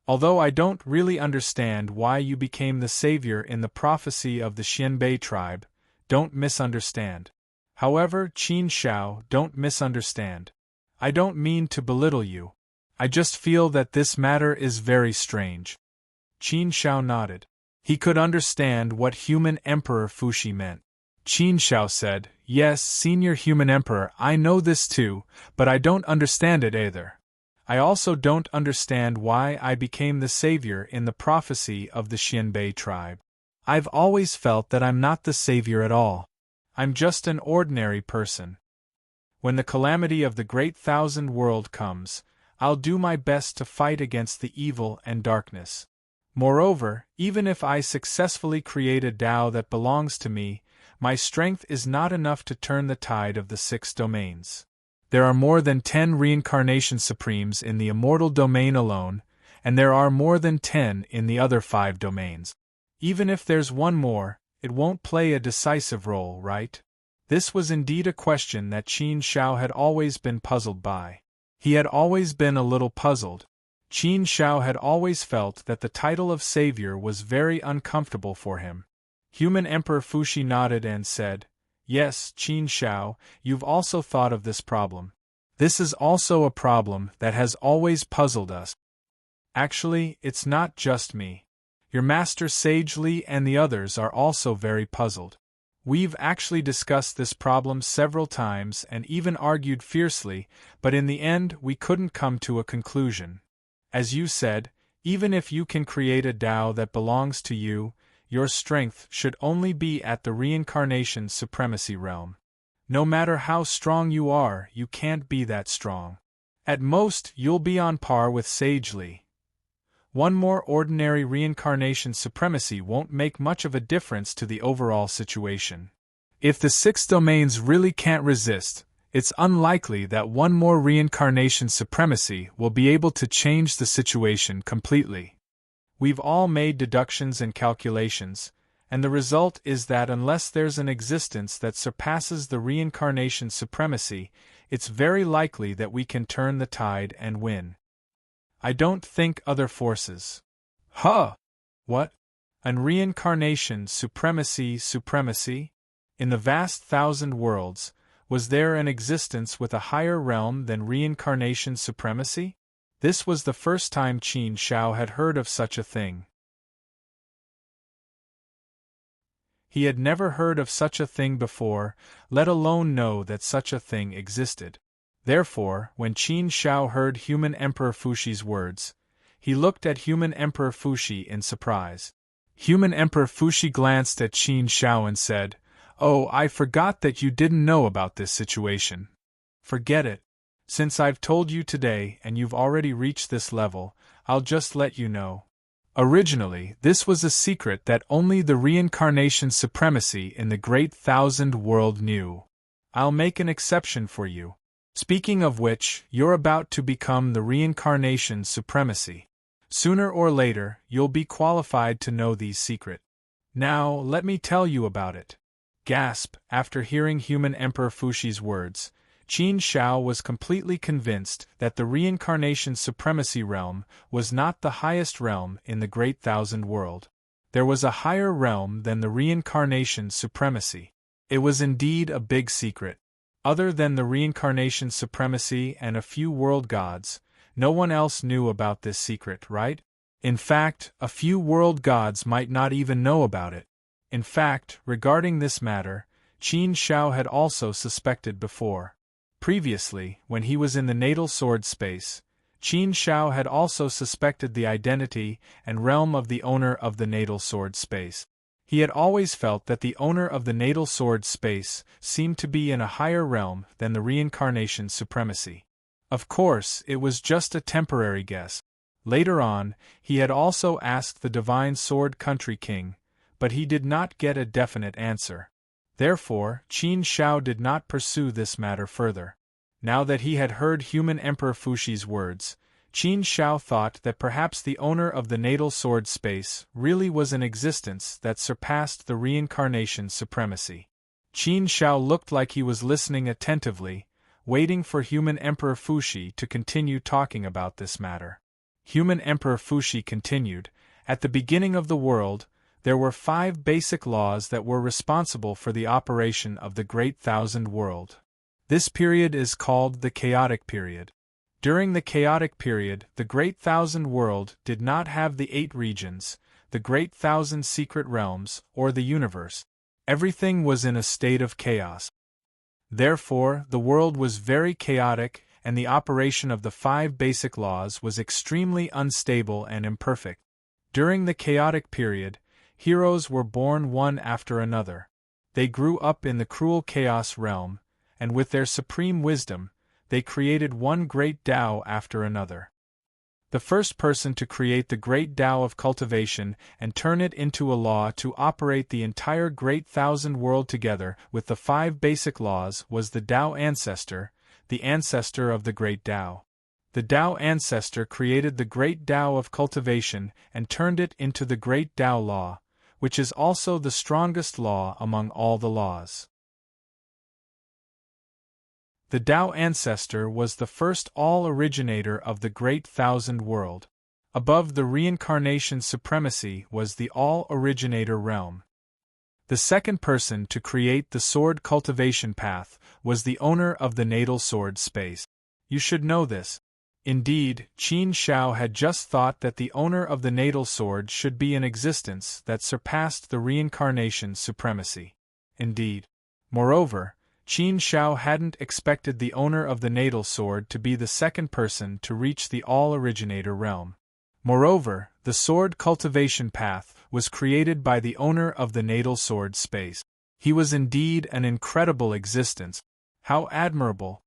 Although I don't really understand why you became the savior in the prophecy of the Xianbei tribe, don't misunderstand. However, Qin Shao, don't misunderstand. I don't mean to belittle you. I just feel that this matter is very strange." Qin Shao nodded. He could understand what Human Emperor Fuxi meant. Qin Shao said, "Yes, Senior Human Emperor, I know this too, but I don't understand it either. I also don't understand why I became the savior in the prophecy of the Xianbei tribe. I've always felt that I'm not the savior at all. I'm just an ordinary person. When the calamity of the Great Thousand World comes, I'll do my best to fight against the evil and darkness. Moreover, even if I successfully create a Tao that belongs to me, my strength is not enough to turn the tide of the 6 domains. There are more than 10 reincarnation supremes in the immortal domain alone, and there are more than 10 in the other 5 domains. Even if there's one more, it won't play a decisive role, right?" This was indeed a question that Qin Shao had always been puzzled by. He had always been a little puzzled. Qin Shao had always felt that the title of savior was very uncomfortable for him. Human Emperor Fuxi nodded and said, "Yes, Qin Shao, you've also thought of this problem. This is also a problem that has always puzzled us. Actually, it's not just me. Your master Sagely and the others are also very puzzled. We've actually discussed this problem several times and even argued fiercely, but in the end we couldn't come to a conclusion. As you said, even if you can create a Tao that belongs to you, your strength should only be at the reincarnation supremacy realm. No matter how strong you are, you can't be that strong. At most, you'll be on par with Sagely. One more ordinary reincarnation supremacy won't make much of a difference to the overall situation. If the 6 domains really can't resist, It's unlikely that one more reincarnation supremacy will be able to change the situation completely. We've all made deductions and calculations, and the result is that unless there's an existence that surpasses the reincarnation supremacy, it's very likely that we can turn the tide and win. I don't think other forces. Huh! What? An reincarnation supremacy? In the vast thousand worlds, was there an existence with a higher realm than reincarnation supremacy? This was the first time Qin Shao had heard of such a thing. He had never heard of such a thing before, let alone know that such a thing existed. Therefore, when Qin Shao heard Human Emperor Fushi's words, he looked at Human Emperor Fushi in surprise. Human Emperor Fushi glanced at Qin Shao and said, "Oh, I forgot that you didn't know about this situation. Forget it. Since I've told you today and you've already reached this level, I'll just let you know. Originally, this was a secret that only the reincarnation supremacy in the Great Thousand World knew. I'll make an exception for you. Speaking of which, you're about to become the reincarnation supremacy. Sooner or later, you'll be qualified to know these secrets. Now, let me tell you about it." Gasp! After hearing Human Emperor Fushi's words, Qin Shao was completely convinced that the reincarnation supremacy realm was not the highest realm in the Great Thousand World. There was a higher realm than the reincarnation supremacy. It was indeed a big secret. Other than the reincarnation supremacy and a few world gods, no one else knew about this secret, right? In fact, a few world gods might not even know about it. In fact, regarding this matter, Qin Shao had also suspected before. Previously, when he was in the natal sword space, Qin Shao had also suspected the identity and realm of the owner of the natal sword space. He had always felt that the owner of the natal sword space seemed to be in a higher realm than the reincarnation supremacy. Of course, it was just a temporary guess. Later on, he had also asked the Divine Sword Country King, but he did not get a definite answer. Therefore, Qin Shao did not pursue this matter further. Now that he had heard Human Emperor Fushi's words, Qin Shao thought that perhaps the owner of the natal sword space really was an existence that surpassed the reincarnation supremacy. Qin Shao looked like he was listening attentively, waiting for Human Emperor Fushi to continue talking about this matter. Human Emperor Fushi continued, "At the beginning of the world, there were 5 basic laws that were responsible for the operation of the Great Thousand World. This period is called the Chaotic Period. During the Chaotic Period, the Great Thousand World did not have the 8 regions, the Great Thousand Secret Realms, or the universe. Everything was in a state of chaos. Therefore, the world was very chaotic, and the operation of the 5 basic laws was extremely unstable and imperfect. During the Chaotic Period, heroes were born one after another. They grew up in the cruel chaos realm, and with their supreme wisdom, they created one great Tao after another. The first person to create the great Tao of cultivation and turn it into a law to operate the entire Great Thousand World together with the 5 basic laws was the Tao Ancestor, the ancestor of the great Tao. The Tao Ancestor created the great Tao of cultivation and turned it into the great Tao Law, which is also the strongest law among all the laws. The Tao Ancestor was the first all-originator of the Great Thousand World. Above the reincarnation supremacy was the all-originator realm. The second person to create the sword cultivation path was the owner of the natal sword space. You should know this. Indeed, Qin Shao had just thought that the owner of the natal sword should be an existence that surpassed the reincarnation supremacy. Indeed. Moreover, Qin Shao hadn't expected the owner of the natal sword to be the second person to reach the all-originator realm. Moreover, the sword cultivation path was created by the owner of the natal sword space. He was indeed an incredible existence. How admirable!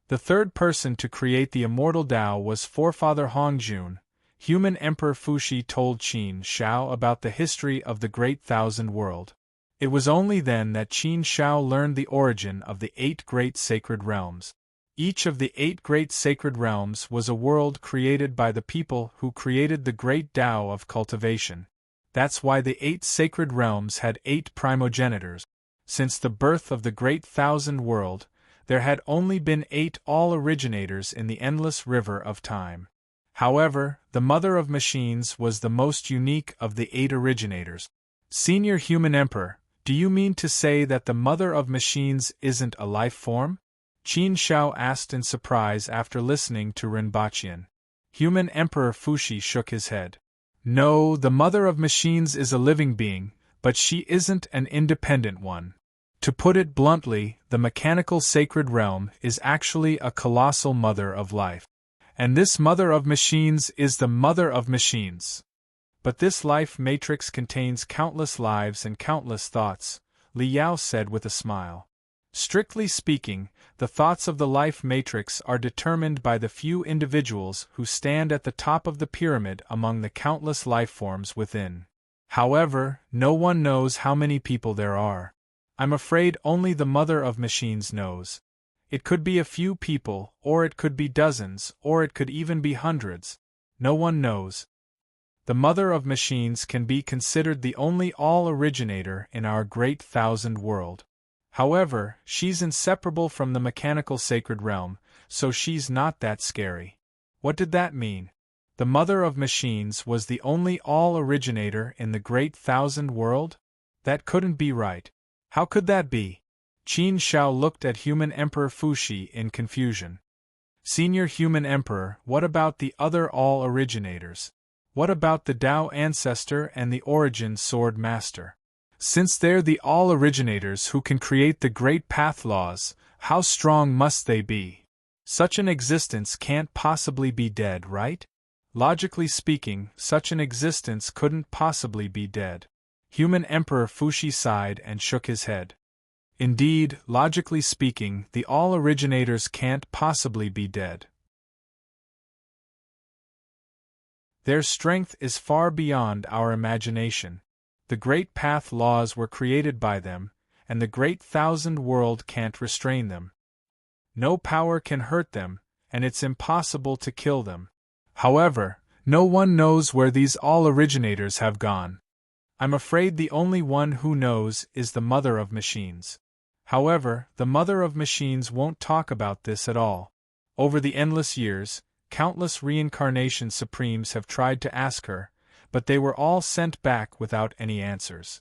The third person to create the immortal Tao was Forefather Hongjun. Human Emperor Fushi told Qin Shao about the history of the Great Thousand World. It was only then that Qin Shao learned the origin of the 8 great sacred realms. Each of the 8 great sacred realms was a world created by the people who created the great Tao of cultivation. That's why the 8 sacred realms had 8 primogenitors. Since the birth of the great thousand world, there had only been 8 all-originators in the endless river of time. However, the mother of machines was the most unique of the 8 originators. Senior Human Emperor, do you mean to say that the mother of machines isn't a life form? Qin Shao asked in surprise after listening to Rinpochian. Human Emperor Fuxi shook his head. No, the mother of machines is a living being, but she isn't an independent one. To put it bluntly, the mechanical sacred realm is actually a colossal mother of life. And this mother of machines is the mother of machines. But this life matrix contains countless lives and countless thoughts, Li Yao said with a smile. Strictly speaking, the thoughts of the life matrix are determined by the few individuals who stand at the top of the pyramid among the countless life forms within. However, no one knows how many people there are. I'm afraid only the mother of machines knows. It could be a few people, or it could be dozens, or it could even be hundreds. No one knows. The mother of machines can be considered the only all-originator in our great thousand world. However, she's inseparable from the mechanical sacred realm, so she's not that scary. What did that mean? The mother of machines was the only all-originator in the great thousand world? That couldn't be right. How could that be? Qin Shao looked at Human Emperor Fuxi in confusion. Senior Human Emperor, what about the other all-originators? What about the Tao Ancestor and the Origin Sword Master? Since they're the all-originators who can create the great path laws, how strong must they be? Such an existence can't possibly be dead, right? Logically speaking, such an existence couldn't possibly be dead. Human Emperor Fuxi sighed and shook his head. Indeed, logically speaking, the all-originators can't possibly be dead. Their strength is far beyond our imagination. The great path laws were created by them, and the great thousand world can't restrain them. No power can hurt them, and it's impossible to kill them. However, no one knows where these all-originators have gone. I'm afraid the only one who knows is the mother of machines. However, the mother of machines won't talk about this at all. Over the endless years, countless reincarnation supremes have tried to ask her, but they were all sent back without any answers.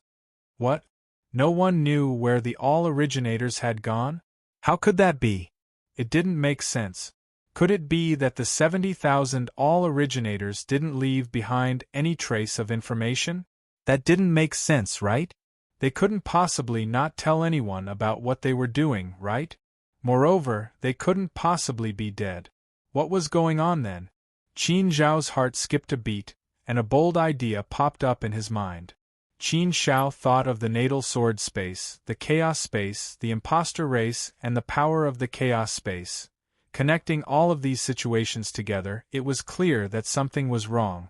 What? No one knew where the all-originators had gone? How could that be? It didn't make sense. Could it be that the 70,000 all-originators didn't leave behind any trace of information? That didn't make sense, right? They couldn't possibly not tell anyone about what they were doing, right? Moreover, they couldn't possibly be dead. What was going on then? Qin Zhao's heart skipped a beat, and a bold idea popped up in his mind. Qin Shao thought of the natal sword space, the chaos space, the imposter race, and the power of the chaos space. Connecting all of these situations together, it was clear that something was wrong.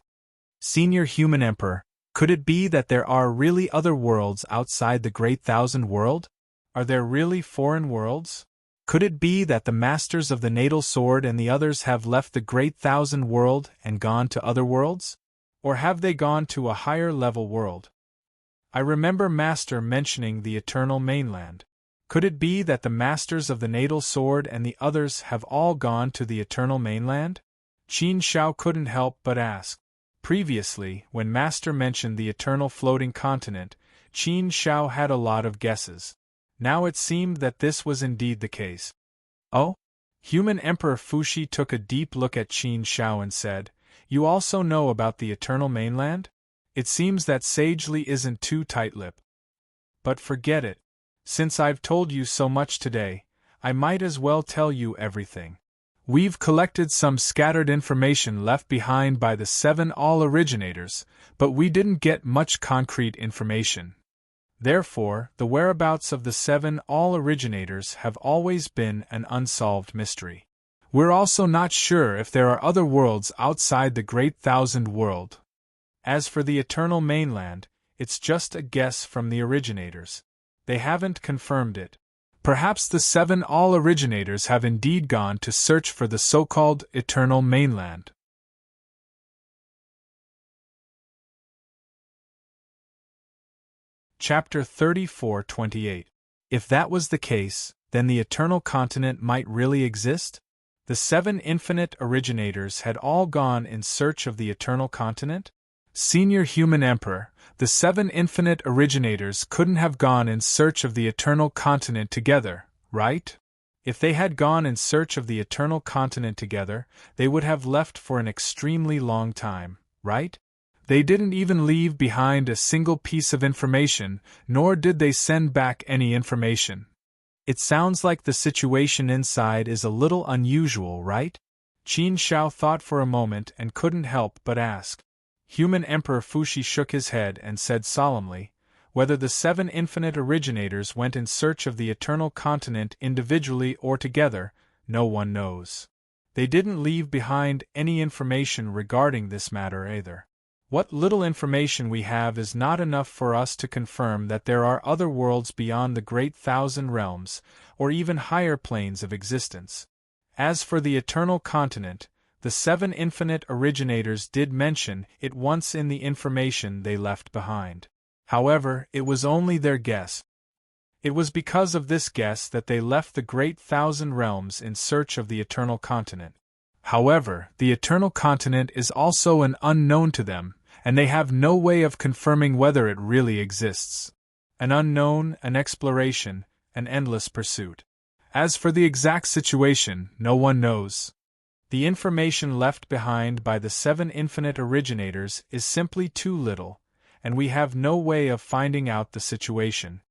Senior Human Emperor, could it be that there are really other worlds outside the Great Thousand World? Are there really foreign worlds? Could it be that the masters of the natal sword and the others have left the Great Thousand World and gone to other worlds? Or have they gone to a higher level world? I remember Master mentioning the Eternal Mainland. Could it be that the masters of the natal sword and the others have all gone to the Eternal Mainland? Qin Shao couldn't help but ask. Previously, when Master mentioned the eternal floating continent, Qin Shao had a lot of guesses. Now it seemed that this was indeed the case. Oh? Human Emperor Fuxi took a deep look at Qin Shao and said, "You also know about the Eternal Mainland? It seems that Sage Li isn't too tight-lipped. But forget it. Since I've told you so much today, I might as well tell you everything. We've collected some scattered information left behind by the 7 all-originators, but we didn't get much concrete information. Therefore, the whereabouts of the 7 all-originators have always been an unsolved mystery. We're also not sure if there are other worlds outside the Great Thousand World. As for the Eternal Mainland, It's just a guess from the originators. They haven't confirmed it. Perhaps the 7 all-originators have indeed gone to search for the so-called eternal mainland. Chapter 34:28. If that was the case, then the eternal continent might really exist? The 7 infinite originators had all gone in search of the eternal continent? Senior Human Emperor, the 7 infinite originators couldn't have gone in search of the eternal continent together, right? If they had gone in search of the eternal continent together, they would have left for an extremely long time, right? They didn't even leave behind a single piece of information, nor did they send back any information. It sounds like the situation inside is a little unusual, right? Qin Shao thought for a moment and couldn't help but ask. Human Emperor Fuxi shook his head and said solemnly, whether the 7 infinite originators went in search of the eternal continent individually or together, no one knows. They didn't leave behind any information regarding this matter either. What little information we have is not enough for us to confirm that there are other worlds beyond the great 1,000 realms, or even higher planes of existence. As for the eternal continent, the 7 infinite originators did mention it once in the information they left behind. However, it was only their guess. It was because of this guess that they left the great 1,000 realms in search of the eternal continent. However, the eternal continent is also an unknown to them, and they have no way of confirming whether it really exists. An unknown, an exploration, an endless pursuit. As for the exact situation, no one knows. The information left behind by the 7 infinite originators is simply too little, and we have no way of finding out the situation.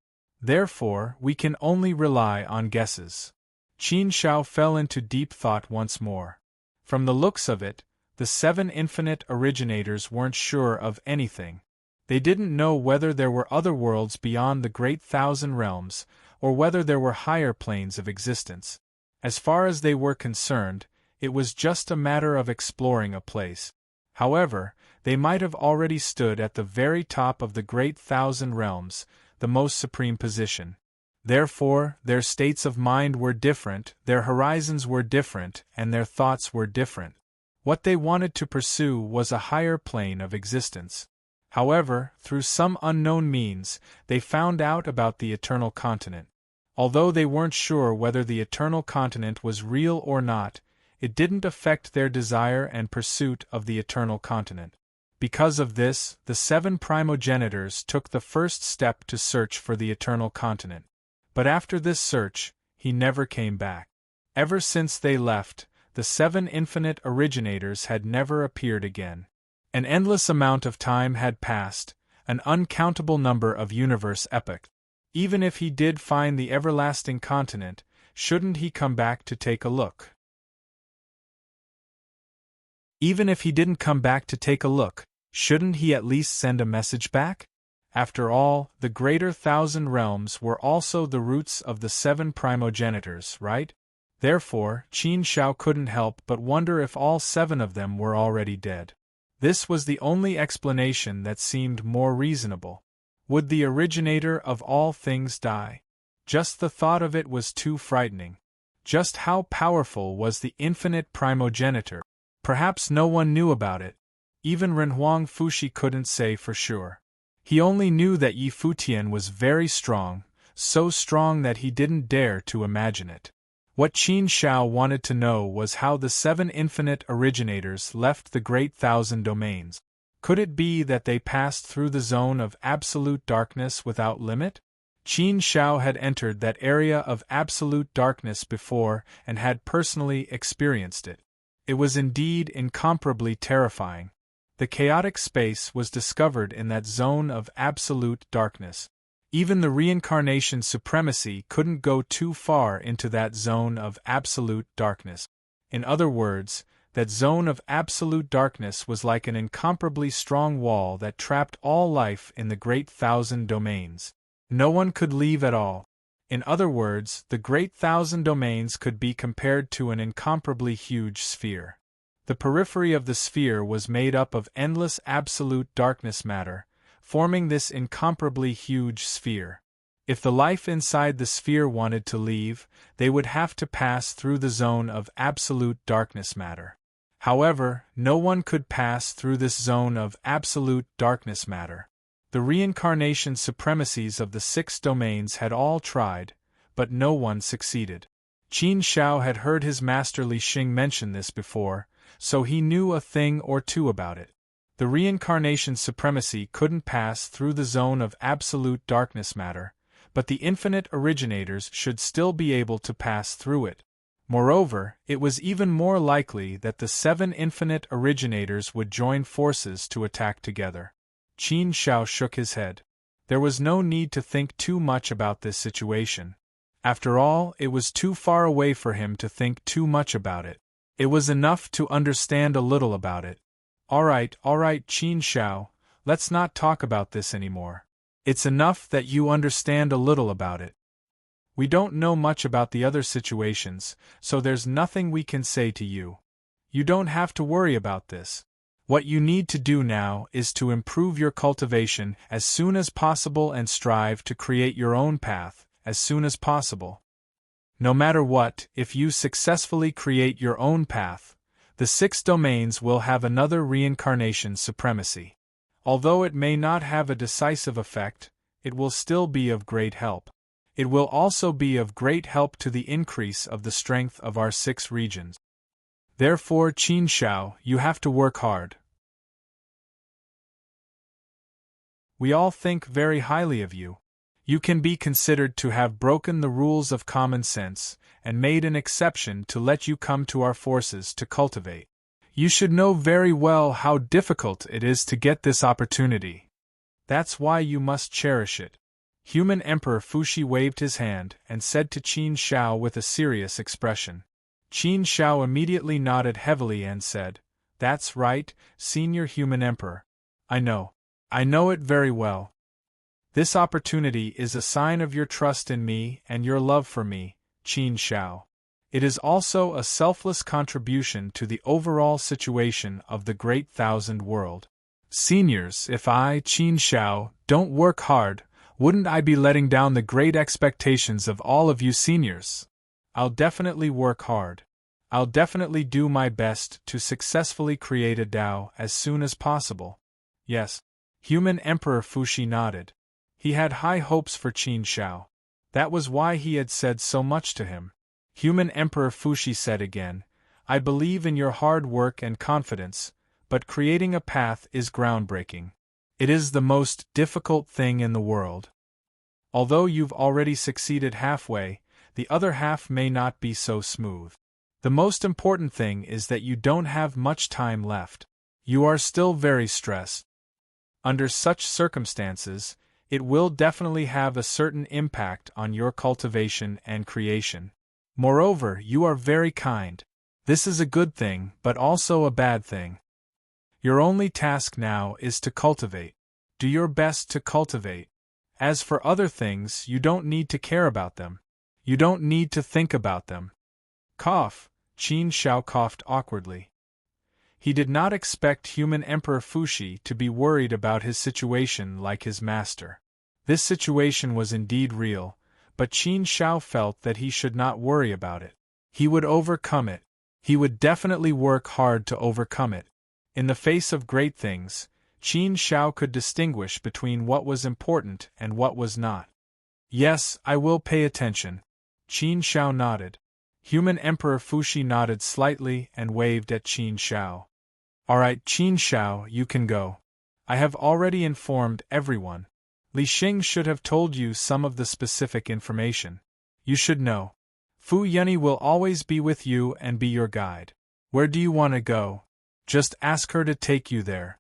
Therefore, we can only rely on guesses. Qin Shao fell into deep thought once more. From the looks of it, the 7 infinite originators weren't sure of anything. They didn't know whether there were other worlds beyond the great 1,000 realms, or whether there were higher planes of existence. As far as they were concerned, it was just a matter of exploring a place. However, they might have already stood at the very top of the great 1,000 realms, the most supreme position. Therefore, their states of mind were different, their horizons were different, and their thoughts were different. What they wanted to pursue was a higher plane of existence. However, through some unknown means, they found out about the eternal continent. Although they weren't sure whether the eternal continent was real or not, it didn't affect their desire and pursuit of the eternal continent. Because of this, the 7 primogenitors took the first step to search for the eternal continent. But after this search, he never came back. Ever since they left, the 7 infinite originators had never appeared again. An endless amount of time had passed, an uncountable number of universe epochs. Even if he did find the everlasting continent, shouldn't he come back to take a look? Even if he didn't come back to take a look, shouldn't he at least send a message back? After all, the greater 1,000 realms were also the roots of the 7 primogenitors, right? Therefore, Qin Shao couldn't help but wonder if all 7 of them were already dead. This was the only explanation that seemed more reasonable. Would the originator of all things die? Just the thought of it was too frightening. Just how powerful was the infinite primogenitor? Perhaps no one knew about it. Even Renhuang Fuxi couldn't say for sure. He only knew that Yi Futian was very strong, so strong that he didn't dare to imagine it. What Qin Shao wanted to know was how the 7 infinite originators left the great 1,000 domains. Could it be that they passed through the zone of absolute darkness without limit? Qin Shao had entered that area of absolute darkness before and had personally experienced it. It was indeed incomparably terrifying. The chaotic space was discovered in that zone of absolute darkness. Even the reincarnation supremacy couldn't go too far into that zone of absolute darkness. In other words, that zone of absolute darkness was like an incomparably strong wall that trapped all life in the great 1,000 domains. No one could leave at all. In other words, the great 1,000 domains could be compared to an incomparably huge sphere. The periphery of the sphere was made up of endless absolute darkness matter, forming this incomparably huge sphere. If the life inside the sphere wanted to leave, they would have to pass through the zone of absolute darkness matter. However, no one could pass through this zone of absolute darkness matter. The reincarnation supremacies of the 6 domains had all tried, but no one succeeded. Qin Shao had heard his master Li Xing mention this before, so he knew a thing or two about it. The reincarnation supremacy couldn't pass through the zone of absolute darkness matter, but the infinite originators should still be able to pass through it. Moreover, it was even more likely that the 7 infinite originators would join forces to attack together. Qin Shao shook his head. There was no need to think too much about this situation. After all, it was too far away for him to think too much about it. It was enough to understand a little about it. All right, Qin Shao, let's not talk about this anymore. It's enough that you understand a little about it. We don't know much about the other situations, so there's nothing we can say to you. You don't have to worry about this. What you need to do now is to improve your cultivation as soon as possible and strive to create your own path as soon as possible. No matter what, if you successfully create your own path, the 6 domains will have another reincarnation supremacy. Although it may not have a decisive effect, it will still be of great help. It will also be of great help to the increase of the strength of our 6 regions. Therefore, Qin Shao, you have to work hard. We all think very highly of you. You can be considered to have broken the rules of common sense, and made an exception to let you come to our forces to cultivate. You should know very well how difficult it is to get this opportunity. That's why you must cherish it. Human Emperor Fuxi waved his hand and said to Qin Shao with a serious expression. Qin Shao immediately nodded heavily and said, "That's right, Senior Human Emperor. I know it very well. This opportunity is a sign of your trust in me and your love for me, Qin Shao. It is also a selfless contribution to the overall situation of the Great Thousand World. Seniors, if I, Qin Shao, don't work hard, wouldn't I be letting down the great expectations of all of you seniors? I'll definitely work hard. I'll definitely do my best to successfully create a Tao as soon as possible." Yes. Human Emperor Fuxi nodded. He had high hopes for Qin Shao. That was why he had said so much to him. Human Emperor Fuxi said again, "I believe in your hard work and confidence, but creating a path is groundbreaking. It is the most difficult thing in the world. Although you've already succeeded halfway, the other half may not be so smooth. The most important thing is that you don't have much time left. You are still very stressed. Under such circumstances, it will definitely have a certain impact on your cultivation and creation. Moreover, you are very kind. This is a good thing, but also a bad thing. Your only task now is to cultivate. Do your best to cultivate. As for other things, you don't need to care about them. You don't need to think about them." Cough. Qin Shao coughed awkwardly. He did not expect Human Emperor Fuxi to be worried about his situation like his master. This situation was indeed real, but Qin Shao felt that he should not worry about it. He would overcome it. He would definitely work hard to overcome it. In the face of great things, Qin Shao could distinguish between what was important and what was not. "Yes, I will pay attention." Qin Shao nodded. Human Emperor Fuxi nodded slightly and waved at Qin Shao. "All right, Qin Shao, you can go. I have already informed everyone. Li Xing should have told you some of the specific information. You should know. Fu Yunyi will always be with you and be your guide. Where do you want to go? Just ask her to take you there."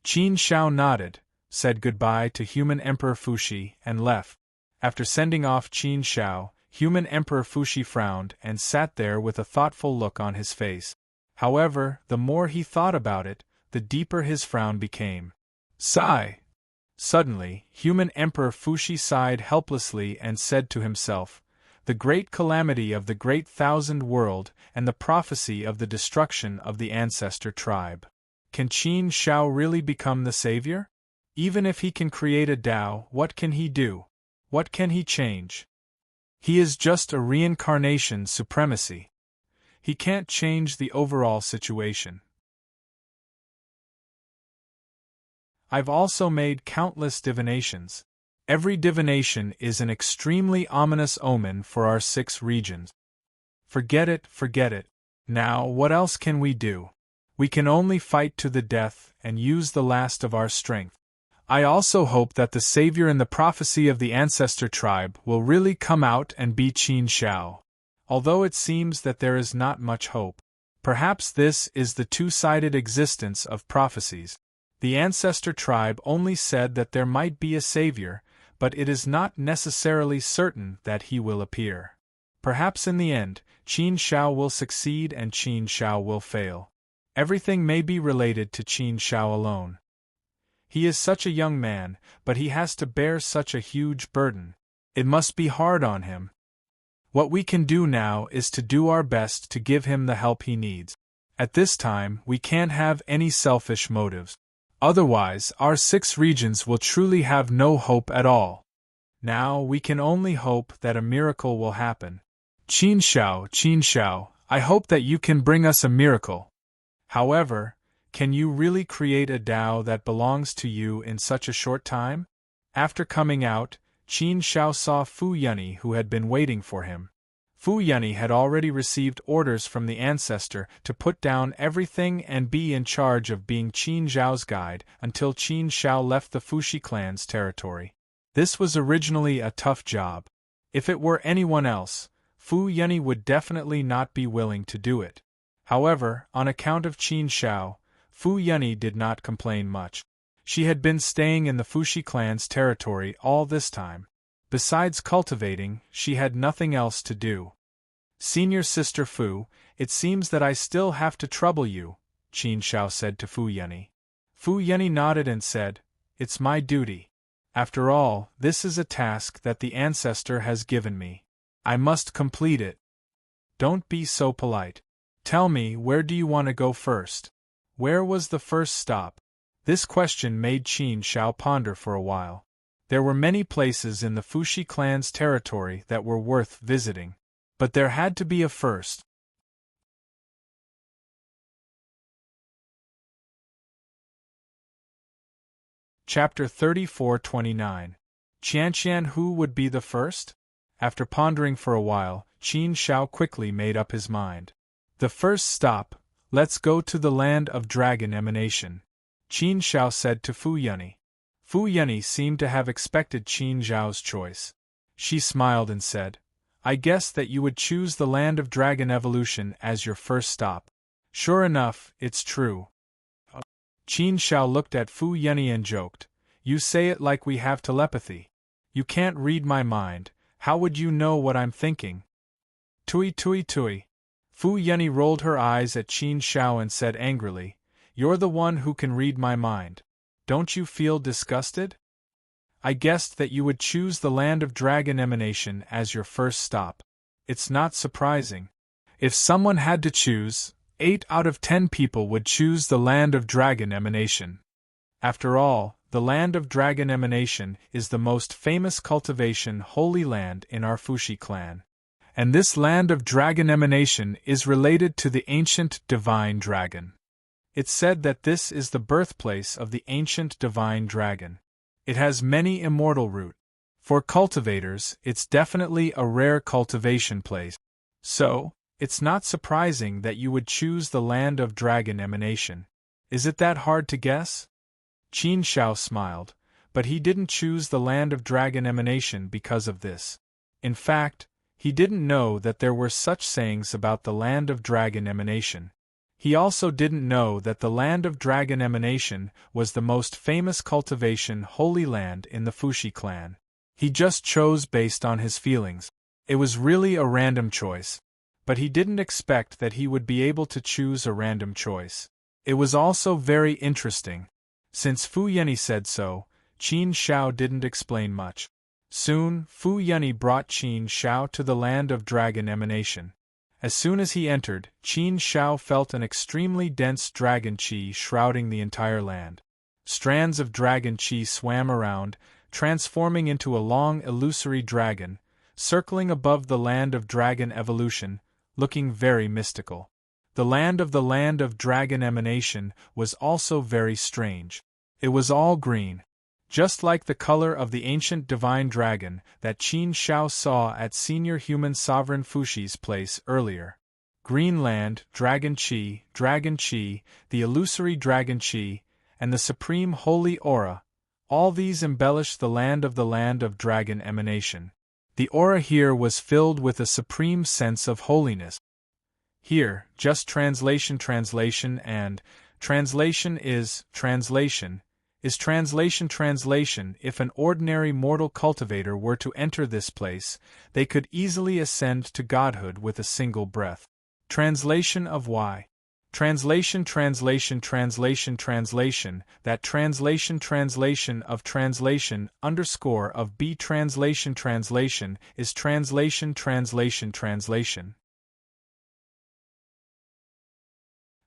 Qin Shao nodded, said goodbye to Human Emperor Fuxi, and left. After sending off Qin Shao, Human Emperor Fuxi frowned and sat there with a thoughtful look on his face. However, the more he thought about it, the deeper his frown became. Sigh! Suddenly, Human Emperor Fuxi sighed helplessly and said to himself, "The great calamity of the Great Thousand World and the prophecy of the destruction of the ancestor tribe. Can Qin Shao really become the savior? Even if he can create a Tao, what can he do? What can he change? He is just a reincarnation supremacy. He can't change the overall situation. I've also made countless divinations. Every divination is an extremely ominous omen for our 6 regions. Forget it, forget it. Now, what else can we do? We can only fight to the death and use the last of our strength. I also hope that the savior in the prophecy of the ancestor tribe will really come out and be Qin Shao. Although it seems that there is not much hope. Perhaps this is the two-sided existence of prophecies. The ancestor tribe only said that there might be a savior, but it is not necessarily certain that he will appear. Perhaps in the end, Qin Shao will succeed and Qin Shao will fail. Everything may be related to Qin Shao alone. He is such a young man, but he has to bear such a huge burden. It must be hard on him. What we can do now is to do our best to give him the help he needs. At this time, we can't have any selfish motives. Otherwise, our 6 regions will truly have no hope at all. Now, we can only hope that a miracle will happen. Qin Shao, I hope that you can bring us a miracle. However, can you really create a Tao that belongs to you in such a short time? After coming out, Qin Shao saw Fu Yunyi, who had been waiting for him. Fu Yunyi had already received orders from the ancestor to put down everything and be in charge of being Qin Zhao's guide until Qin Shao left the Fuxi clan's territory. This was originally a tough job. If it were anyone else, Fu Yunyi would definitely not be willing to do it. However, on account of Qin Shao, Fu Yunyi did not complain much. She had been staying in the Fuxi clan's territory all this time. Besides cultivating, she had nothing else to do. Senior Sister Fu, it seems that I still have to trouble you, Qin Shao said to Fu Yunyi. Fu Yunyi nodded and said, "It's my duty. After all, this is a task that the ancestor has given me. I must complete it." "Don't be so polite. Tell me, where do you want to go first? Where was the first stop?" This question made Qin Shao ponder for a while. There were many places in the Fuxi clan's territory that were worth visiting. But there had to be a first. Chapter 34-29. Qianqian, who would be the first? After pondering for a while, Qin Shao quickly made up his mind. The first stop, let's go to the land of dragon emanation, Qin Shao said to Fu Yunyi. Fu Yunyi seemed to have expected Qin Zhao's choice. She smiled and said, "I guess that you would choose the land of dragon evolution as your first stop. Sure enough, it's true." Qin Shao looked at Fu Yunyi and joked, "You say it like we have telepathy. You can't read my mind, how would you know what I'm thinking?" Tui tui tui. Fu Yunyi rolled her eyes at Qin Shao and said angrily, "You're the one who can read my mind. Don't you feel disgusted? I guessed that you would choose the land of dragon emanation as your first stop. It's not surprising. If someone had to choose, 8 out of 10 people would choose the land of dragon emanation. After all, the land of dragon emanation is the most famous cultivation holy land in our Fuxi clan. And this land of dragon emanation is related to the ancient divine dragon. It's said that this is the birthplace of the ancient divine dragon. It has many immortal roots. For cultivators, it's definitely a rare cultivation place. So, it's not surprising that you would choose the land of dragon emanation. Is it that hard to guess? Qin Shao smiled, but he didn't choose the land of dragon emanation because of this. In fact, he didn't know that there were such sayings about the land of dragon emanation. He also didn't know that the land of dragon emanation was the most famous cultivation holy land in the Fuxi clan. He just chose based on his feelings. It was really a random choice. But he didn't expect that he would be able to choose a random choice. It was also very interesting. Since Fu Yunyi said so, Qin Shao didn't explain much. Soon, Fu Yunyi brought Qin Shao to the land of dragon emanation. As soon as he entered, Qin Shao felt an extremely dense dragon qi shrouding the entire land. Strands of dragon chi swam around, transforming into a long illusory dragon, circling above the land of dragon evolution, looking very mystical. The land of dragon emanation was also very strange. It was all green, just like the color of the ancient divine dragon that Qin Shao saw at Senior Human Sovereign Fushi's place earlier. Green land, dragon chi, the illusory dragon chi, and the supreme holy aura, all these embellished the land of dragon emanation. The aura here was filled with a supreme sense of holiness. Here, just translation and translation is translation. Is translation. If an ordinary mortal cultivator were to enter this place, they could easily ascend to godhood with a single breath. Translation of why? Translation, that translation of translation of B translation is translation.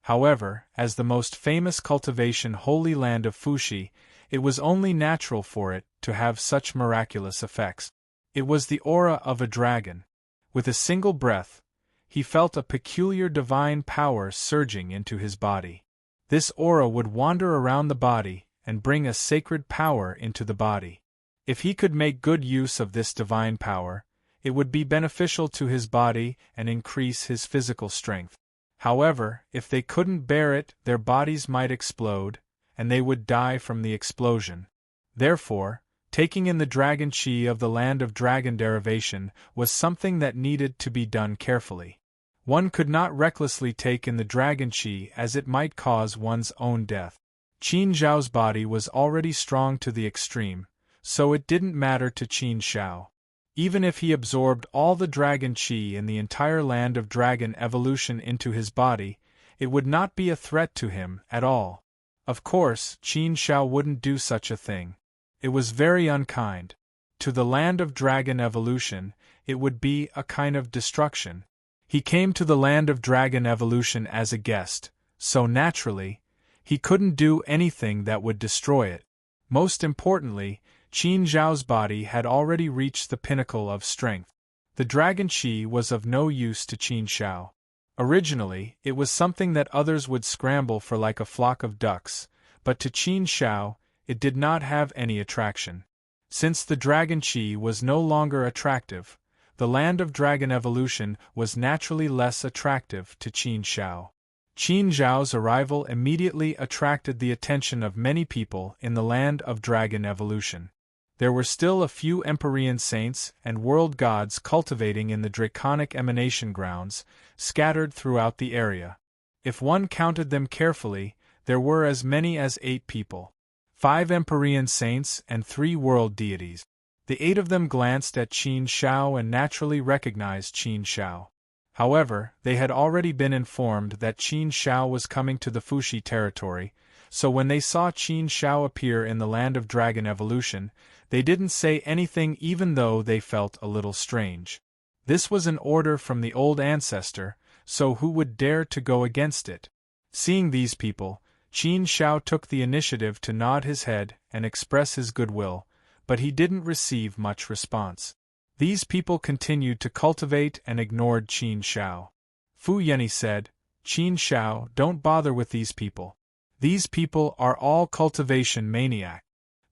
However, as the most famous cultivation holy land of Fushi, it was only natural for it to have such miraculous effects. It was the aura of a dragon. With a single breath, he felt a peculiar divine power surging into his body. This aura would wander around the body and bring a sacred power into the body. If he could make good use of this divine power, it would be beneficial to his body and increase his physical strength. However, if they couldn't bear it, their bodies might explode, and they would die from the explosion. Therefore, taking in the dragon chi of the land of dragon derivation was something that needed to be done carefully. One could not recklessly take in the dragon chi as it might cause one's own death. Qin Zhao's body was already strong to the extreme, so it didn't matter to Qin Zhao. Even if he absorbed all the dragon chi in the entire land of dragon evolution into his body, it would not be a threat to him at all. Of course, Qin Zhao wouldn't do such a thing. It was very unkind. To the land of dragon evolution, it would be a kind of destruction. He came to the land of dragon evolution as a guest, so naturally, he couldn't do anything that would destroy it. Most importantly, Qin Zhao's body had already reached the pinnacle of strength. The dragon chi was of no use to Qin Zhao. Originally, it was something that others would scramble for like a flock of ducks, but to Qin Zhao, it did not have any attraction. Since the dragon chi was no longer attractive, the land of dragon evolution was naturally less attractive to Qin Zhao. Qin Zhao's arrival immediately attracted the attention of many people in the land of dragon evolution. There were still a few Empyrean saints and world gods cultivating in the draconic emanation grounds, scattered throughout the area. If one counted them carefully, there were as many as 8 people. 5 Empyrean saints and 3 world deities. The 8 of them glanced at Qin Zhao and naturally recognized Qin Zhao. However, they had already been informed that Qin Zhao was coming to the Fushi territory, so when they saw Qin Zhao appear in the land of dragon evolution, they didn't say anything even though they felt a little strange. This was an order from the old ancestor, so who would dare to go against it? Seeing these people, Qin Zhao took the initiative to nod his head and express his goodwill, but he didn't receive much response. These people continued to cultivate and ignored Qin Zhao. Fu Yeni said, "Qin Zhao, don't bother with these people. These people are all cultivation maniacs.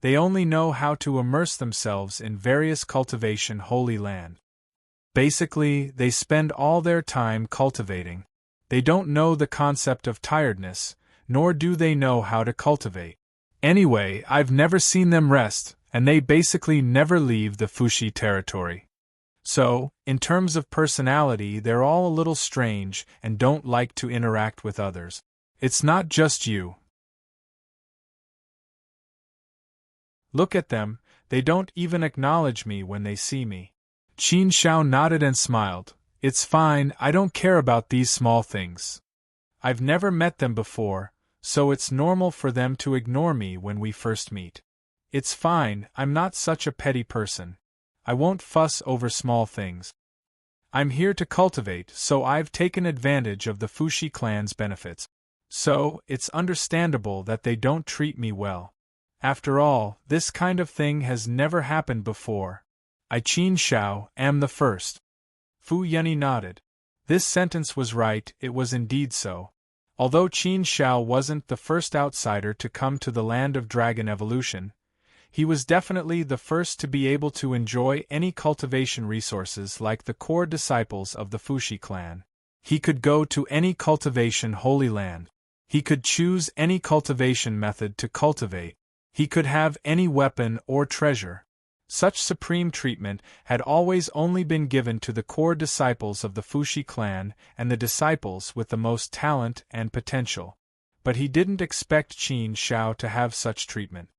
They only know how to immerse themselves in various cultivation holy land. Basically, they spend all their time cultivating. They don't know the concept of tiredness, nor do they know how to cultivate. Anyway, I've never seen them rest, and they basically never leave the Fushi territory. So, in terms of personality, they're all a little strange and don't like to interact with others. It's not just you. Look at them, they don't even acknowledge me when they see me." Qin Zhao nodded and smiled. "It's fine, I don't care about these small things. I've never met them before, so it's normal for them to ignore me when we first meet. It's fine, I'm not such a petty person. I won't fuss over small things. I'm here to cultivate, so I've taken advantage of the Fushi clan's benefits. So, it's understandable that they don't treat me well. After all, this kind of thing has never happened before. I Qin Shao am the first. Fu Yunyi nodded. This sentence was right, it was indeed so. Although Qin Shao wasn't the first outsider to come to the land of dragon evolution, he was definitely the first to be able to enjoy any cultivation resources like the core disciples of the Fushi clan. He could go to any cultivation holy land. He could choose any cultivation method to cultivate. He could have any weapon or treasure. Such supreme treatment had always only been given to the core disciples of the Fushi clan and the disciples with the most talent and potential. But he didn't expect Qin Shao to have such treatment.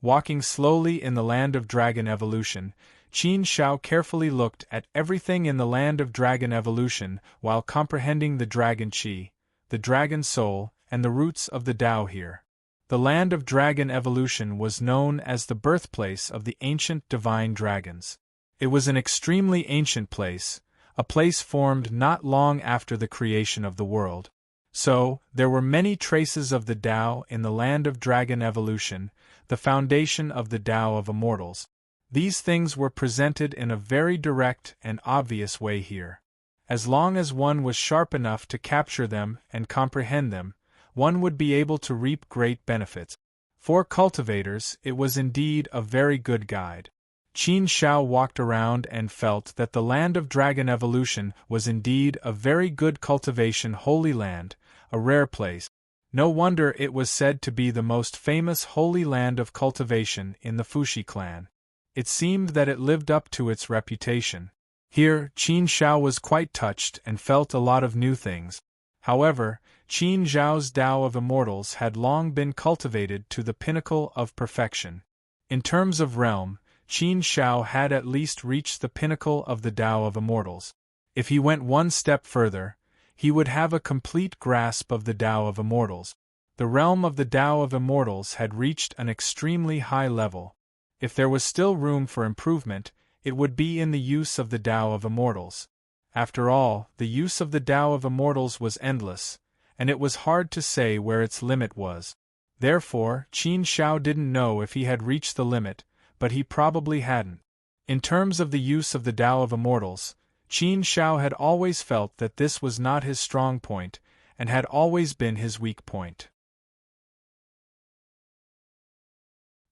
Walking slowly in the land of dragon evolution, Qin Shao carefully looked at everything in the land of dragon evolution while comprehending the dragon qi, the dragon soul, and the roots of the Tao here. The land of dragon evolution was known as the birthplace of the ancient divine dragons. It was an extremely ancient place, a place formed not long after the creation of the world. So, there were many traces of the Tao in the land of dragon evolution, the foundation of the Tao of immortals. These things were presented in a very direct and obvious way here. As long as one was sharp enough to capture them and comprehend them, one would be able to reap great benefits. For cultivators, it was indeed a very good guide. Qin Shao walked around and felt that the land of dragon evolution was indeed a very good cultivation holy land, a rare place. No wonder it was said to be the most famous holy land of cultivation in the Fushi clan. It seemed that it lived up to its reputation. Here, Qin Shao was quite touched and felt a lot of new things. However, Qin Zhao's Tao of Immortals had long been cultivated to the pinnacle of perfection. In terms of realm, Qin Shao had at least reached the pinnacle of the Tao of Immortals. If he went one step further, he would have a complete grasp of the Tao of Immortals. The realm of the Tao of Immortals had reached an extremely high level. If there was still room for improvement, it would be in the use of the Tao of Immortals. After all, the use of the Tao of Immortals was endless, and it was hard to say where its limit was. Therefore, Qin Shao didn't know if he had reached the limit, but he probably hadn't. In terms of the use of the Tao of Immortals, Qin Shao had always felt that this was not his strong point, and had always been his weak point.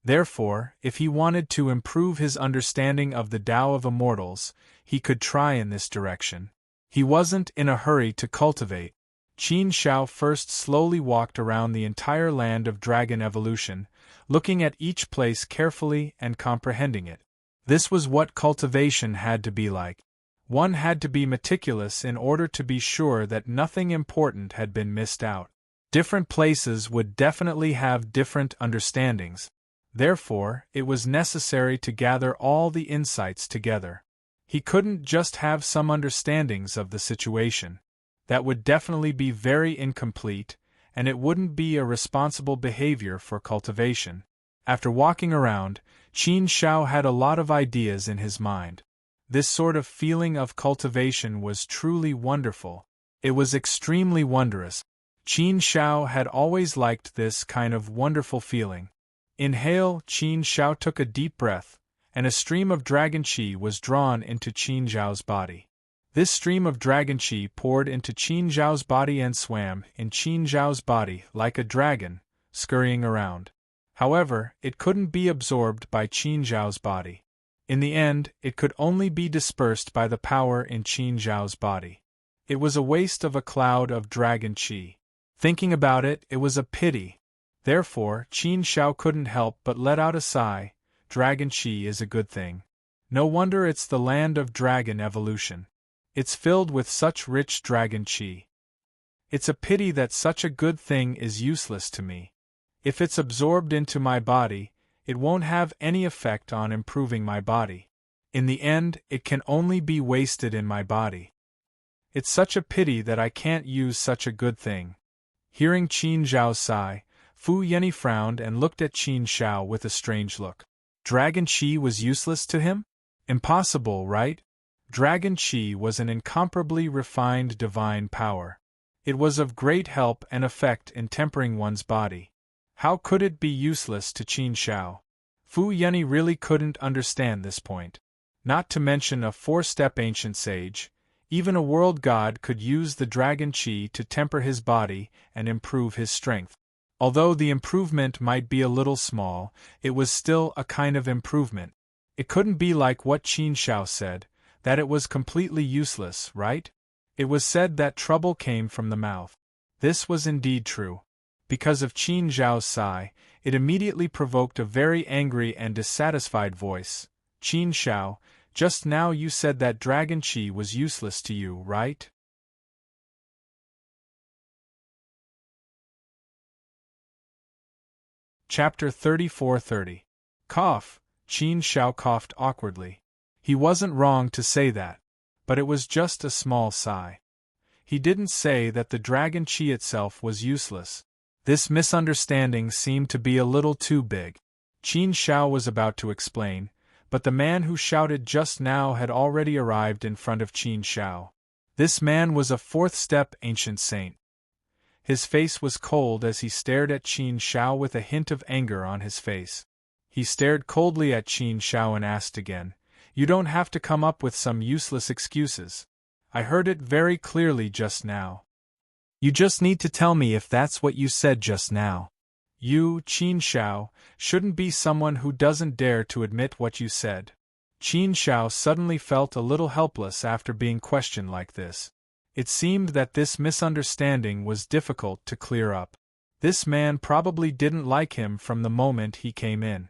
Therefore, if he wanted to improve his understanding of the Tao of Immortals, he could try in this direction. He wasn't in a hurry to cultivate. Qin Shao first slowly walked around the entire land of dragon evolution, looking at each place carefully and comprehending it. This was what cultivation had to be like. One had to be meticulous in order to be sure that nothing important had been missed out. Different places would definitely have different understandings. Therefore, it was necessary to gather all the insights together. He couldn't just have some understandings of the situation. That would definitely be very incomplete, and it wouldn't be a responsible behavior for cultivation. After walking around, Qin Shao had a lot of ideas in his mind. This sort of feeling of cultivation was truly wonderful. It was extremely wondrous. Qin Shao had always liked this kind of wonderful feeling. Inhale, Qin Shao took a deep breath, and a stream of dragon qi was drawn into Qin Zhao's body. This stream of dragon qi poured into Qin Zhao's body and swam in Qin Zhao's body like a dragon, scurrying around. However, it couldn't be absorbed by Qin Zhao's body. In the end, it could only be dispersed by the power in Qin Zhao's body. It was a waste of a cloud of dragon qi. Thinking about it, it was a pity. Therefore, Qin Shao couldn't help but let out a sigh. Dragon qi is a good thing. No wonder it's the land of dragon evolution. It's filled with such rich dragon qi. It's a pity that such a good thing is useless to me. If it's absorbed into my body, it won't have any effect on improving my body. In the end, it can only be wasted in my body. It's such a pity that I can't use such a good thing. Hearing Qin Zhao's sigh, Fu Yunyi frowned and looked at Qin Shao with a strange look. Dragon qi was useless to him? Impossible, right? Dragon qi was an incomparably refined divine power. It was of great help and effect in tempering one's body. How could it be useless to Qin Shao? Fu Yunyi really couldn't understand this point. Not to mention a four-step ancient sage, even a world god could use the dragon qi to temper his body and improve his strength. Although the improvement might be a little small, it was still a kind of improvement. It couldn't be like what Qin Shao said, that it was completely useless, right? It was said that trouble came from the mouth. This was indeed true. Because of Qin Zhao's sigh, it immediately provoked a very angry and dissatisfied voice. Qin Shao, just now you said that dragon qi was useless to you, right? Chapter 34:30. Cough. Qin Shao coughed awkwardly. He wasn't wrong to say that. But it was just a small sigh. He didn't say that the dragon qi itself was useless. This misunderstanding seemed to be a little too big. Qin Shao was about to explain, but the man who shouted just now had already arrived in front of Qin Shao. This man was a fourth-step ancient saint. His face was cold as he stared at Qin Shao with a hint of anger on his face. He stared coldly at Qin Shao and asked again, "You don't have to come up with some useless excuses. I heard it very clearly just now. You just need to tell me if that's what you said just now. You, Qin Shao, shouldn't be someone who doesn't dare to admit what you said." Qin Shao suddenly felt a little helpless after being questioned like this. It seemed that this misunderstanding was difficult to clear up. This man probably didn't like him from the moment he came in.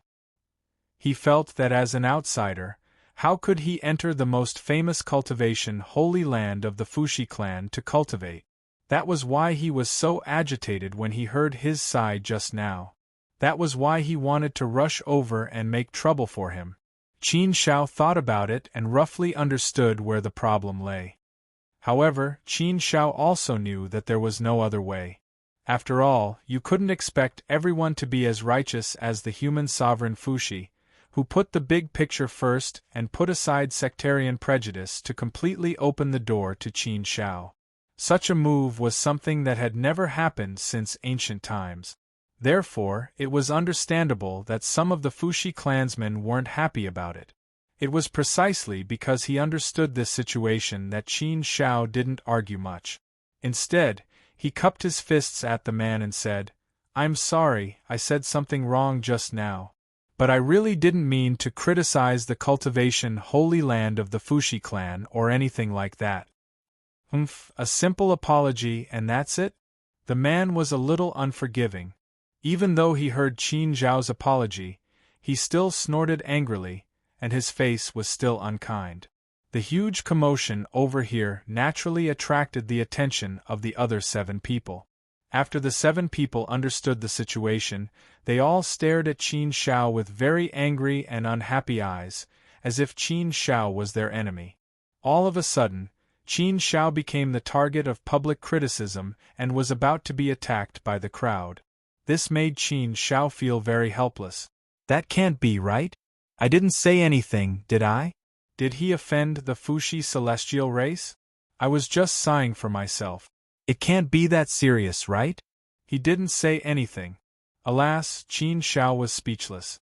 He felt that as an outsider, how could he enter the most famous cultivation holy land of the Fushi clan to cultivate? That was why he was so agitated when he heard his sigh just now. That was why he wanted to rush over and make trouble for him. Qin Shao thought about it and roughly understood where the problem lay. However, Qin Shao also knew that there was no other way. After all, you couldn't expect everyone to be as righteous as the human sovereign Fushi, who put the big picture first and put aside sectarian prejudice to completely open the door to Qin Shao. Such a move was something that had never happened since ancient times. Therefore, it was understandable that some of the Fushi clansmen weren't happy about it. It was precisely because he understood this situation that Qin Shao didn't argue much. Instead, he cupped his fists at the man and said, "I'm sorry, I said something wrong just now. But I really didn't mean to criticize the cultivation holy land of the Fushi clan or anything like that." A simple apology and that's it? The man was a little unforgiving. Even though he heard Qin Zhao's apology, he still snorted angrily, and his face was still unkind. The huge commotion over here naturally attracted the attention of the other 7 people. After the 7 people understood the situation, they all stared at Qin Shao with very angry and unhappy eyes, as if Qin Shao was their enemy. All of a sudden, Qin Shao became the target of public criticism and was about to be attacked by the crowd. This made Qin Shao feel very helpless. That can't be right. I didn't say anything, did I? Did he offend the Fushi celestial race? I was just sighing for myself. It can't be that serious, right? He didn't say anything. Alas, Qin Shao was speechless.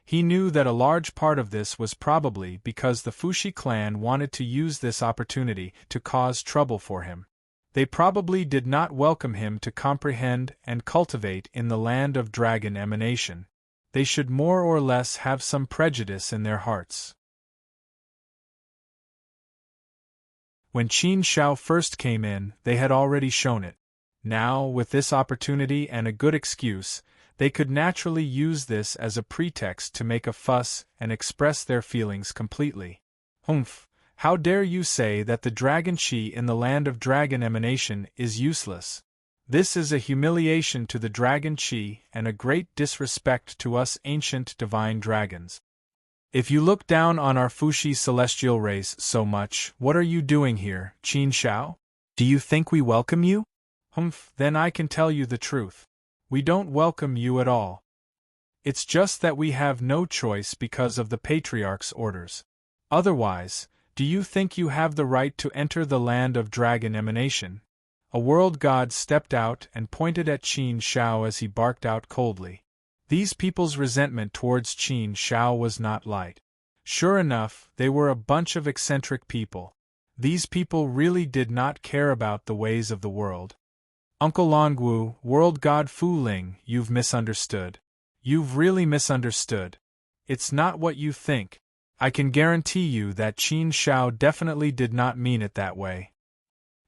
He knew that a large part of this was probably because the Fushi clan wanted to use this opportunity to cause trouble for him. They probably did not welcome him to comprehend and cultivate in the land of dragon emanation. They should more or less have some prejudice in their hearts. When Qin Shao first came in, they had already shown it. Now, with this opportunity and a good excuse, they could naturally use this as a pretext to make a fuss and express their feelings completely. How dare you say that the dragon qi in the land of dragon emanation is useless? This is a humiliation to the dragon qi and a great disrespect to us ancient divine dragons. If you look down on our Fushi celestial race so much, what are you doing here, Qin Shao? Do you think we welcome you? Then I can tell you the truth. We don't welcome you at all. It's just that we have no choice because of the Patriarch's orders. Otherwise, do you think you have the right to enter the land of dragon emanation? A world god stepped out and pointed at Qin Shao as he barked out coldly. These people's resentment towards Qin Shao was not light. Sure enough, they were a bunch of eccentric people. These people really did not care about the ways of the world. Uncle Longwu, world god Fu Ling, you've misunderstood. You've really misunderstood. It's not what you think. I can guarantee you that Qin Shao definitely did not mean it that way.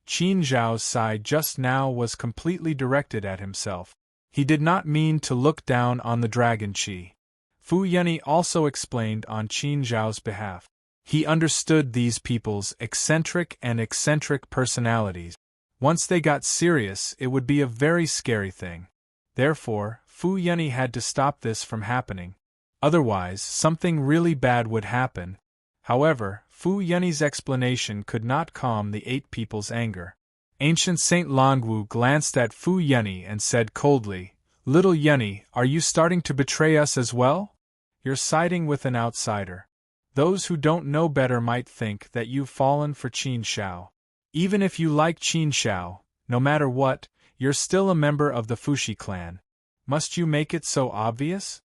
Qin Zhao's side just now was completely directed at himself. He did not mean to look down on the Dragon Qi. Fu Yunyi also explained on Qin Zhao's behalf. He understood these people's eccentric personalities. Once they got serious, it would be a very scary thing. Therefore, Fu Yunyi had to stop this from happening. Otherwise, something really bad would happen. However, Fu Yunyi's explanation could not calm the 8 people's anger. Ancient Saint Longwu glanced at Fu Yunyi and said coldly, "Little Yunyi, are you starting to betray us as well? You're siding with an outsider. Those who don't know better might think that you've fallen for Qin Shao. Even if you like Qin Shao, no matter what, you're still a member of the Fushi clan. Must you make it so obvious?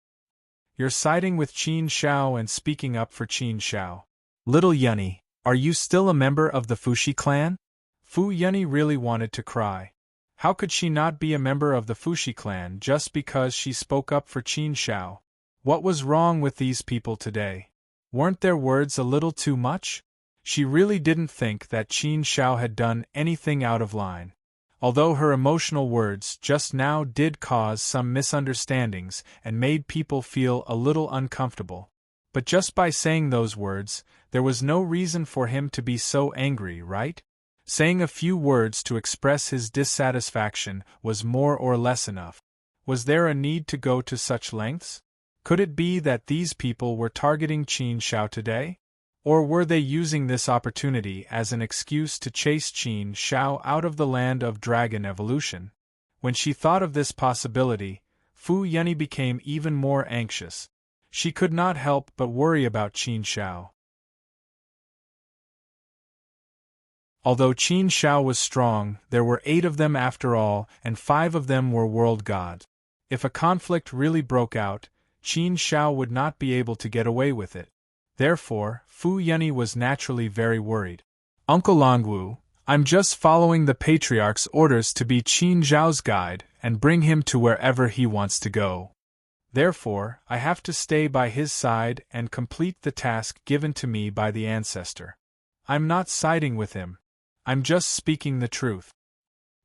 You're siding with Qin Shao and speaking up for Qin Shao. Little Yunyi, are you still a member of the Fushi clan?" Fu Yunyi really wanted to cry. How could she not be a member of the Fushi clan just because she spoke up for Qin Shao? What was wrong with these people today? Weren't their words a little too much? She really didn't think that Qin Shao had done anything out of line. Although her emotional words just now did cause some misunderstandings and made people feel a little uncomfortable. But just by saying those words, there was no reason for him to be so angry, right? Saying a few words to express his dissatisfaction was more or less enough. Was there a need to go to such lengths? Could it be that these people were targeting Qin Shao today? Or were they using this opportunity as an excuse to chase Qin Shao out of the land of dragon evolution? When she thought of this possibility, Fu Yunyi became even more anxious. She could not help but worry about Qin Shao. Although Qin Shao was strong, there were 8 of them after all, and 5 of them were world gods. If a conflict really broke out, Qin Shao would not be able to get away with it. Therefore, Fu Yunyi was naturally very worried. "Uncle Longwu, I'm just following the Patriarch's orders to be Qin Zhao's guide and bring him to wherever he wants to go. Therefore, I have to stay by his side and complete the task given to me by the ancestor. I'm not siding with him. I'm just speaking the truth.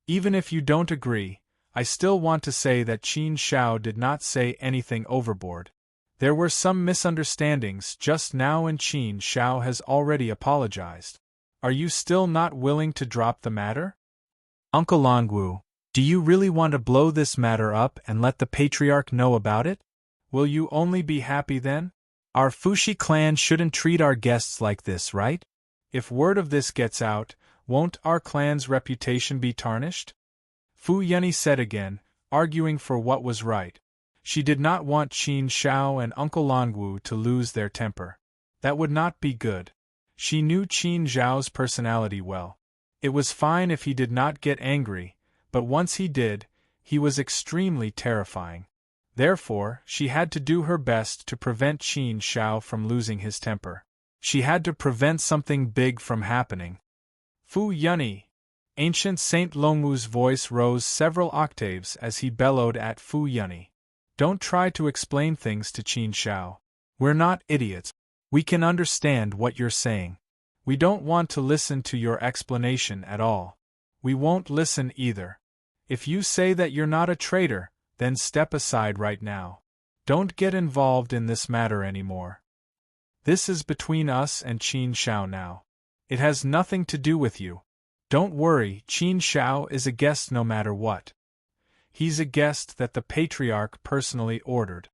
Even if you don't agree, I still want to say that Qin Shao did not say anything overboard. There were some misunderstandings just now and Qin Shao has already apologized. Are you still not willing to drop the matter? Uncle Longwu, do you really want to blow this matter up and let the Patriarch know about it? Will you only be happy then? Our Fushi clan shouldn't treat our guests like this, right? If word of this gets out, won't our clan's reputation be tarnished? Fu Yunyi said again, arguing for what was right. She did not want Qin Shao and Uncle Longwu to lose their temper. That would not be good. She knew Qin Zhao's personality well. It was fine if he did not get angry, but once he did, he was extremely terrifying. Therefore, she had to do her best to prevent Qin Shao from losing his temper. She had to prevent something big from happening. Fu Yunyi! Ancient Saint Longwu's voice rose several octaves as he bellowed at Fu Yunyi. Don't try to explain things to Qin Shao. We're not idiots. We can understand what you're saying. We don't want to listen to your explanation at all. We won't listen either. If you say that you're not a traitor, then step aside right now. Don't get involved in this matter anymore. This is between us and Qin Shao now. It has nothing to do with you. Don't worry, Qin Shao is a guest no matter what. He's a guest that the Patriarch personally ordered.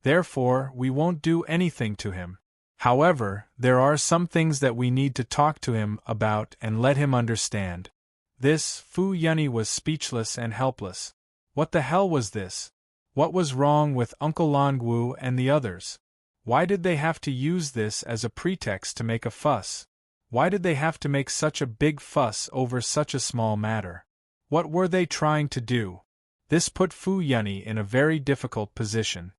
Therefore, we won't do anything to him. However, there are some things that we need to talk to him about and let him understand. This, Fu Yunyi was speechless and helpless. What the hell was this? What was wrong with Uncle Longwu and the others? Why did they have to use this as a pretext to make a fuss? Why did they have to make such a big fuss over such a small matter? What were they trying to do? This put Fu Yunyi in a very difficult position.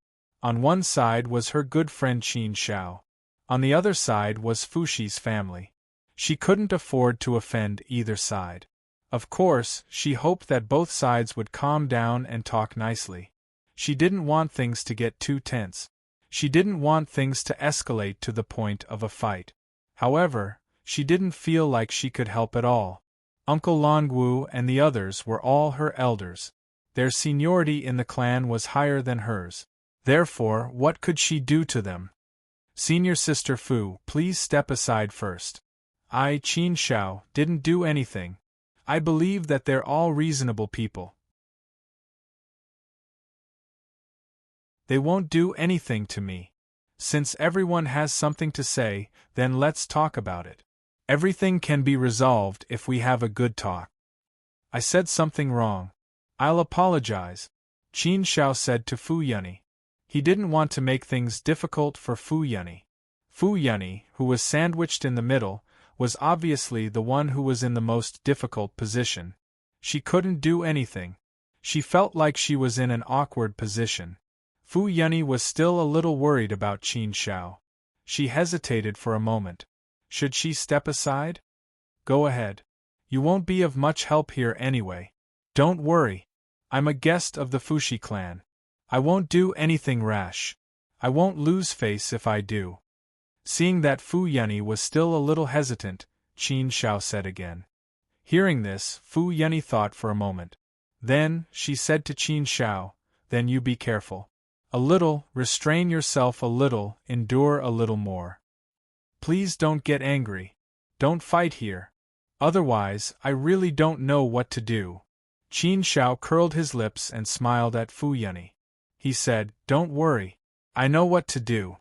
On one side was her good friend Qin Shao. On the other side was Fuxi's family. She couldn't afford to offend either side. Of course, she hoped that both sides would calm down and talk nicely. She didn't want things to get too tense. She didn't want things to escalate to the point of a fight. However, she didn't feel like she could help at all. Uncle Longwu and the others were all her elders. Their seniority in the clan was higher than hers. Therefore, what could she do to them? Senior Sister Fu, please step aside first. I, Qin Shao, didn't do anything. I believe that they're all reasonable people. They won't do anything to me. Since everyone has something to say, then let's talk about it. Everything can be resolved if we have a good talk. I said something wrong. I'll apologize, Qin Shao said to Fu Yunyi. He didn't want to make things difficult for Fu Yunyi. Fu Yunyi, who was sandwiched in the middle, was obviously the one who was in the most difficult position. She couldn't do anything. She felt like she was in an awkward position. Fu Yunyi was still a little worried about Qin Shao. She hesitated for a moment. Should she step aside? Go ahead. You won't be of much help here anyway. Don't worry. I'm a guest of the Fuxi clan. I won't do anything rash. I won't lose face if I do. Seeing that Fu Yunyi was still a little hesitant, Qin Shao said again. Hearing this, Fu Yunyi thought for a moment. Then, she said to Qin Shao, then you be careful. A little, restrain yourself a little, endure a little more. Please don't get angry. Don't fight here. Otherwise, I really don't know what to do. Qin Shao curled his lips and smiled at Fu Yunyi. He said, don't worry. I know what to do.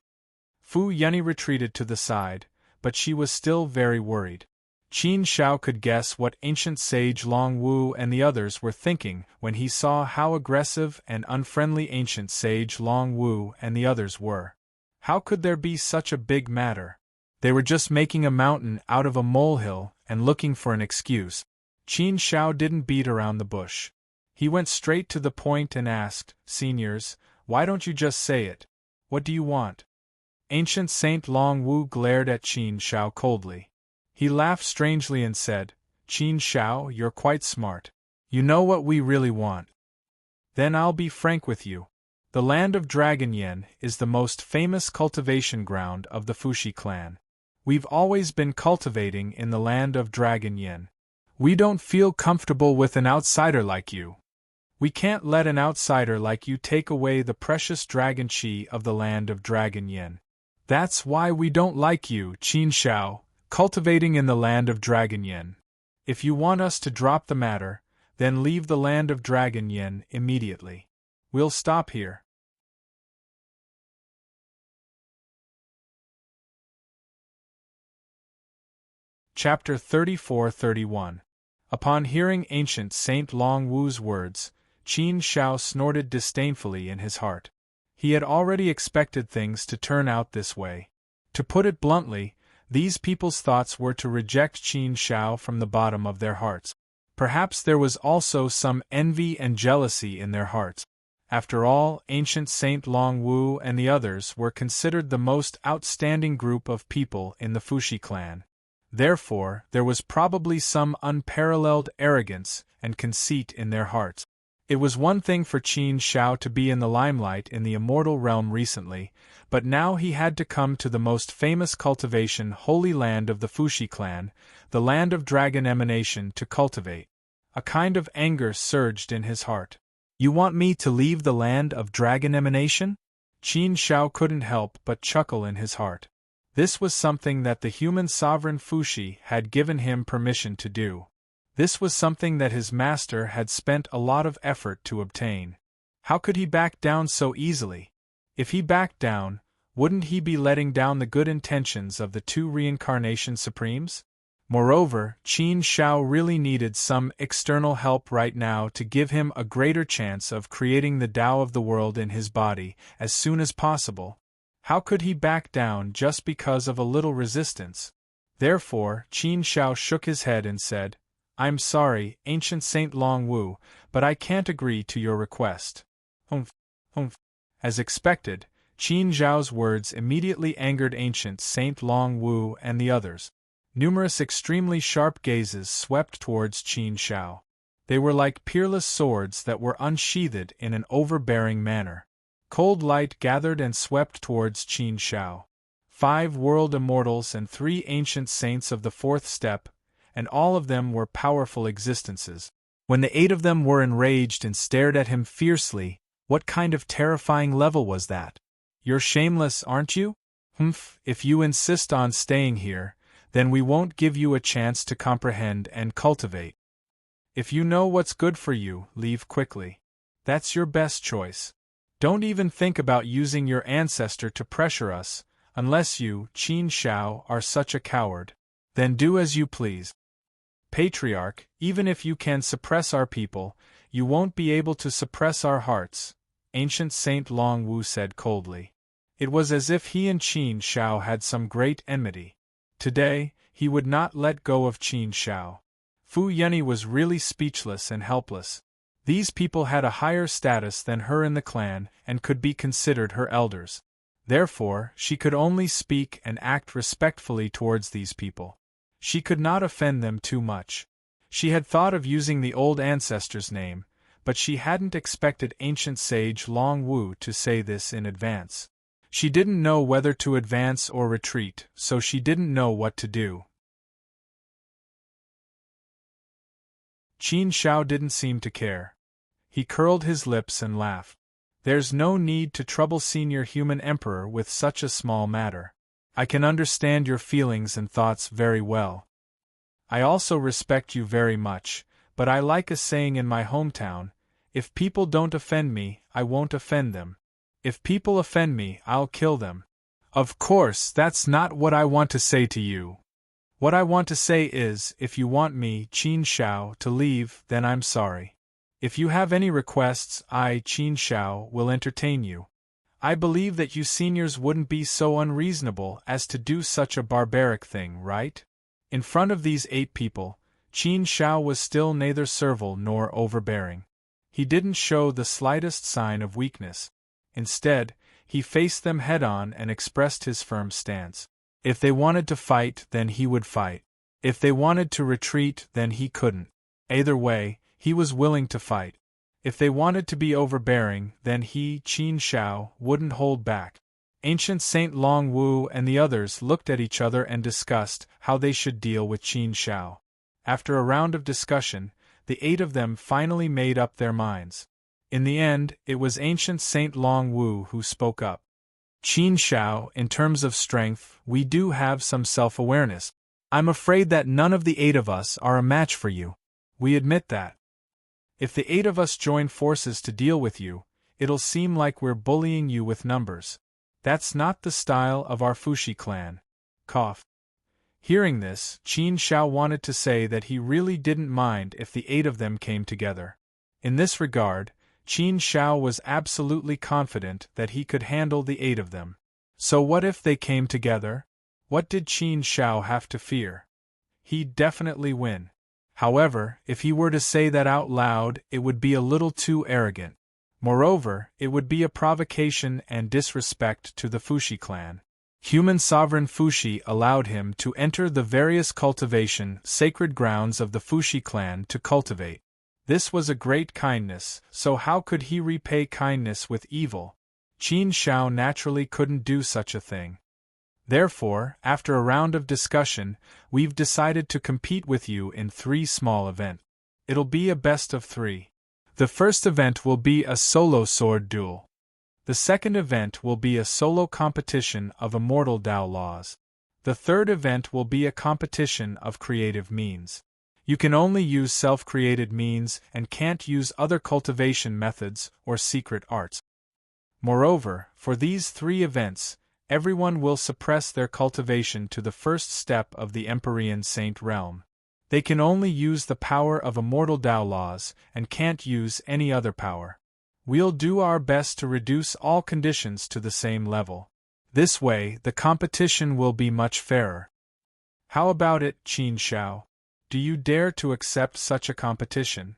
Fu Yunyi retreated to the side, but she was still very worried. Qin Shao could guess what ancient sage Long Wu and the others were thinking when he saw how aggressive and unfriendly ancient sage Long Wu and the others were. How could there be such a big matter? They were just making a mountain out of a molehill and looking for an excuse. Qin Shao didn't beat around the bush. He went straight to the point and asked, Seniors, why don't you just say it? What do you want? Ancient Saint Long Wu glared at Qin Shao coldly. He laughed strangely and said, Qin Shao, you're quite smart. You know what we really want. Then I'll be frank with you. The land of Dragon Yen is the most famous cultivation ground of the Fuxi clan. We've always been cultivating in the land of Dragon Yen. We don't feel comfortable with an outsider like you. We can't let an outsider like you take away the precious dragon chi of the land of Dragon Yen. That's why we don't like you, Qin Shao, cultivating in the land of Dragon Yen. If you want us to drop the matter, then leave the land of Dragon Yen immediately. We'll stop here. Chapter 34-31. Upon hearing ancient Saint Long Wu's words, Qin Shao snorted disdainfully in his heart. He had already expected things to turn out this way. To put it bluntly, these people's thoughts were to reject Qin Shao from the bottom of their hearts. Perhaps there was also some envy and jealousy in their hearts. After all, ancient Saint Long Wu and the others were considered the most outstanding group of people in the Fuxi clan. Therefore, there was probably some unparalleled arrogance and conceit in their hearts. It was one thing for Qin Shao to be in the limelight in the immortal realm recently, but now he had to come to the most famous cultivation holy land of the Fuxi clan, the land of dragon emanation, to cultivate. A kind of anger surged in his heart. You want me to leave the land of dragon emanation? Qin Shao couldn't help but chuckle in his heart. This was something that the human sovereign Fuxi had given him permission to do. This was something that his master had spent a lot of effort to obtain. How could he back down so easily? If he backed down, wouldn't he be letting down the good intentions of the two reincarnation supremes? Moreover, Qin Shao really needed some external help right now to give him a greater chance of creating the Tao of the world in his body as soon as possible. How could he back down just because of a little resistance? Therefore, Qin Shao shook his head and said, I'm sorry, Ancient Saint Long Wu, but I can't agree to your request. Humph, humph. As expected, Qin Zhao's words immediately angered Ancient Saint Long Wu and the others. Numerous extremely sharp gazes swept towards Qin Zhao. They were like peerless swords that were unsheathed in an overbearing manner. Cold light gathered and swept towards Qin Zhao. 5 world immortals and 3 ancient saints of the 4th step, and all of them were powerful existences. When the 8 of them were enraged and stared at him fiercely, what kind of terrifying level was that? You're shameless, aren't you? Humph, if you insist on staying here, then we won't give you a chance to comprehend and cultivate. If you know what's good for you, leave quickly. That's your best choice. Don't even think about using your ancestor to pressure us, unless you, Qin Zhao, are such a coward. Then do as you please. Patriarch, even if you can suppress our people, you won't be able to suppress our hearts, Ancient Saint Long Wu said coldly. It was as if he and Qin Zhao had some great enmity. Today, he would not let go of Qin Zhao. Fu Yunyi was really speechless and helpless. These people had a higher status than her in the clan and could be considered her elders. Therefore, she could only speak and act respectfully towards these people. She could not offend them too much. She had thought of using the old ancestor's name, but she hadn't expected ancient sage Long Wu to say this in advance. She didn't know whether to advance or retreat, so she didn't know what to do. Qin Zhao didn't seem to care. He curled his lips and laughed. There's no need to trouble Senior Human Emperor with such a small matter. I can understand your feelings and thoughts very well. I also respect you very much, but I like a saying in my hometown, if people don't offend me, I won't offend them. If people offend me, I'll kill them. Of course, that's not what I want to say to you. What I want to say is, if you want me, Qin Zhao, to leave, then I'm sorry. If you have any requests, I, Qin Zhao, will entertain you. I believe that you seniors wouldn't be so unreasonable as to do such a barbaric thing, right? In front of these 8 people, Qin Zhao was still neither servile nor overbearing. He didn't show the slightest sign of weakness. Instead, he faced them head-on and expressed his firm stance. If they wanted to fight, then he would fight. If they wanted to retreat, then he couldn't. Either way, he was willing to fight. If they wanted to be overbearing, then he, Qin Zhao, wouldn't hold back. Ancient Saint Long Wu and the others looked at each other and discussed how they should deal with Qin Zhao. After a round of discussion, the 8 of them finally made up their minds. In the end, it was Ancient Saint Long Wu who spoke up. Qin Zhao, in terms of strength, we do have some self-awareness. I'm afraid that none of the 8 of us are a match for you. We admit that. If the 8 of us join forces to deal with you, it'll seem like we're bullying you with numbers. That's not the style of our Fushi clan. Cough. Hearing this, Qin Zhao wanted to say that he really didn't mind if the 8 of them came together. In this regard, Qin Zhao was absolutely confident that he could handle the 8 of them. So what if they came together? What did Qin Zhao have to fear? He'd definitely win. However, if he were to say that out loud, it would be a little too arrogant. Moreover, it would be a provocation and disrespect to the Fushi clan. Human sovereign Fushi allowed him to enter the various cultivation sacred grounds of the Fushi clan to cultivate. This was a great kindness, so how could he repay kindness with evil? Qin Zhao naturally couldn't do such a thing. Therefore, after a round of discussion, we've decided to compete with you in 3 small events. It'll be a best of 3. The first event will be a solo sword duel. The second event will be a solo competition of immortal Dao laws. The third event will be a competition of creative means. You can only use self-created means and can't use other cultivation methods or secret arts. Moreover, for these 3 events, everyone will suppress their cultivation to the first step of the Empyrean Saint realm. They can only use the power of immortal Dao laws and can't use any other power. We'll do our best to reduce all conditions to the same level. This way, the competition will be much fairer. How about it, Qin Zhao? Do you dare to accept such a competition?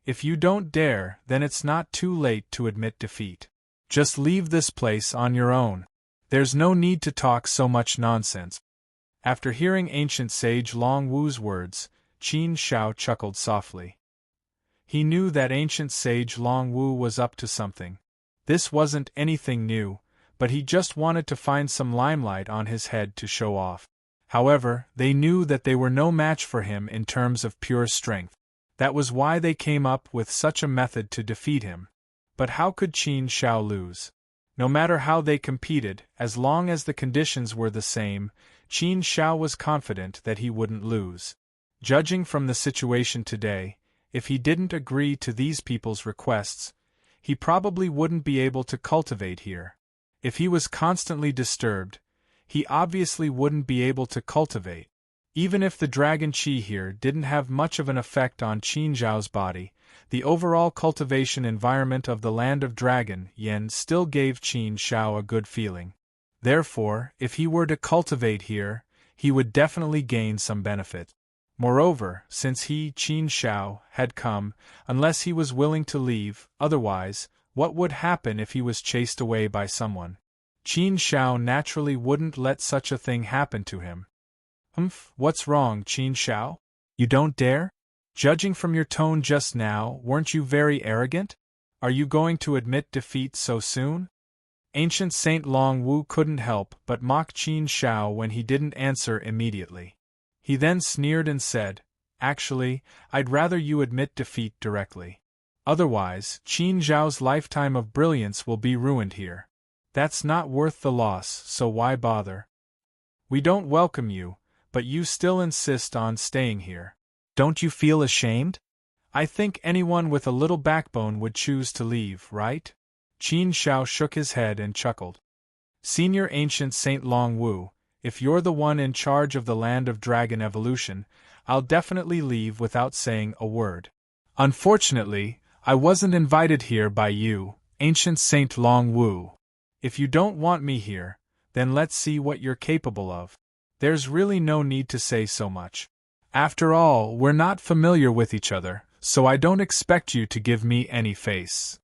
If you don't dare, then it's not too late to admit defeat. Just leave this place on your own. There's no need to talk so much nonsense. After hearing ancient sage Long Wu's words, Qin Shao chuckled softly. He knew that ancient sage Long Wu was up to something. This wasn't anything new, but he just wanted to find some limelight on his head to show off. However, they knew that they were no match for him in terms of pure strength. That was why they came up with such a method to defeat him. But how could Qin Shao lose? No matter how they competed, as long as the conditions were the same, Qin Shao was confident that he wouldn't lose. Judging from the situation today, if he didn't agree to these people's requests, he probably wouldn't be able to cultivate here. If he was constantly disturbed, he obviously wouldn't be able to cultivate. Even if the dragon qi here didn't have much of an effect on Qin Zhao's body, the overall cultivation environment of the land of Dragon Yen still gave Qin Shao a good feeling. Therefore, if he were to cultivate here, he would definitely gain some benefit. Moreover, since he, Qin Shao, had come, unless he was willing to leave, otherwise, what would happen if he was chased away by someone? Qin Shao naturally wouldn't let such a thing happen to him. What's wrong, Qin Shao? You don't dare? Judging from your tone just now, weren't you very arrogant? Are you going to admit defeat so soon? Ancient Saint Long Wu couldn't help but mock Qin Shao when he didn't answer immediately. He then sneered and said, "Actually, I'd rather you admit defeat directly. Otherwise, Qin Zhao's lifetime of brilliance will be ruined here. That's not worth the loss, so why bother? We don't welcome you, but you still insist on staying here. Don't you feel ashamed? I think anyone with a little backbone would choose to leave, right?" Qin Shao shook his head and chuckled. "Senior Ancient Saint Long Wu, if you're the one in charge of the land of dragon evolution, I'll definitely leave without saying a word. Unfortunately, I wasn't invited here by you, Ancient Saint Long Wu. If you don't want me here, then let's see what you're capable of. There's really no need to say so much. After all, we're not familiar with each other, so I don't expect you to give me any face."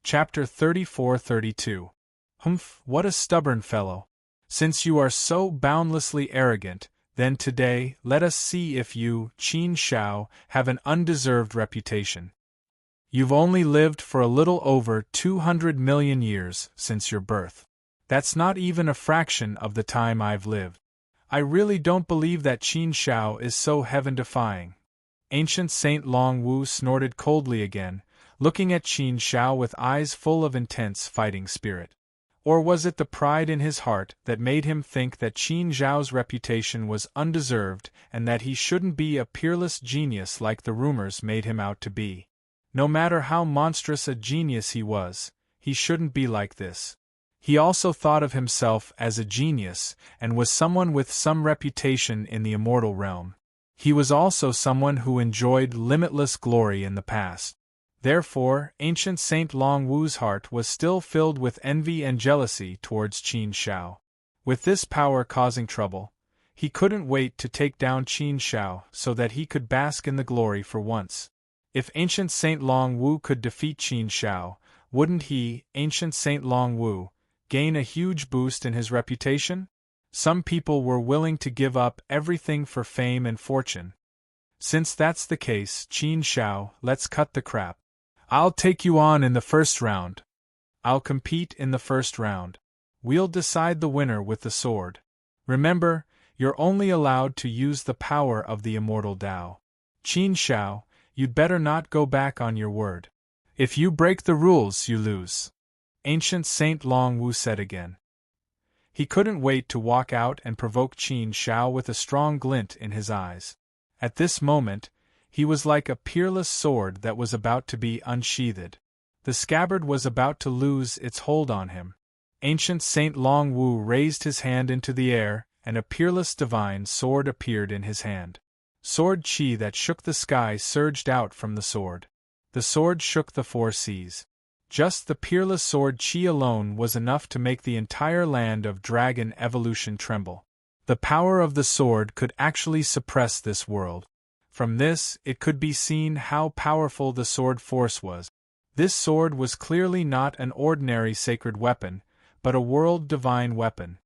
Chapter 34-32. What a stubborn fellow. Since you are so boundlessly arrogant, then today, let us see if you, Qin Shao, have an undeserved reputation. You've only lived for a little over 200 million years since your birth. That's not even a fraction of the time I've lived. I really don't believe that Qin Shao is so heaven-defying. Ancient Saint Long Wu snorted coldly again, looking at Qin Shao with eyes full of intense fighting spirit. Or was it the pride in his heart that made him think that Qin Zhao's reputation was undeserved and that he shouldn't be a peerless genius like the rumors made him out to be? No matter how monstrous a genius he was, he shouldn't be like this. He also thought of himself as a genius and was someone with some reputation in the immortal realm. He was also someone who enjoyed limitless glory in the past. Therefore, Ancient Saint Long Wu's heart was still filled with envy and jealousy towards Qin Shao. With this power causing trouble, he couldn't wait to take down Qin Shao so that he could bask in the glory for once. If Ancient Saint Long Wu could defeat Qin Shao, wouldn't he, Ancient Saint Long Wu, gain a huge boost in his reputation? Some people were willing to give up everything for fame and fortune. Since that's the case, Qin Shao, let's cut the crap. I'll take you on in the first round. I'll compete in the first round. We'll decide the winner with the sword. Remember, you're only allowed to use the power of the immortal Tao. Qin Shao, you'd better not go back on your word. If you break the rules, you lose. Ancient Saint Long Wu said again. He couldn't wait to walk out and provoke Qin Shao with a strong glint in his eyes. At this moment, he was like a peerless sword that was about to be unsheathed. The scabbard was about to lose its hold on him. Ancient Saint Long Wu raised his hand into the air, and a peerless divine sword appeared in his hand. Sword chi that shook the sky surged out from the sword. The sword shook the four seas. Just the peerless sword Qi alone was enough to make the entire land of dragon evolution tremble. The power of the sword could actually suppress this world. From this, it could be seen how powerful the sword force was. This sword was clearly not an ordinary sacred weapon, but a world-divine weapon.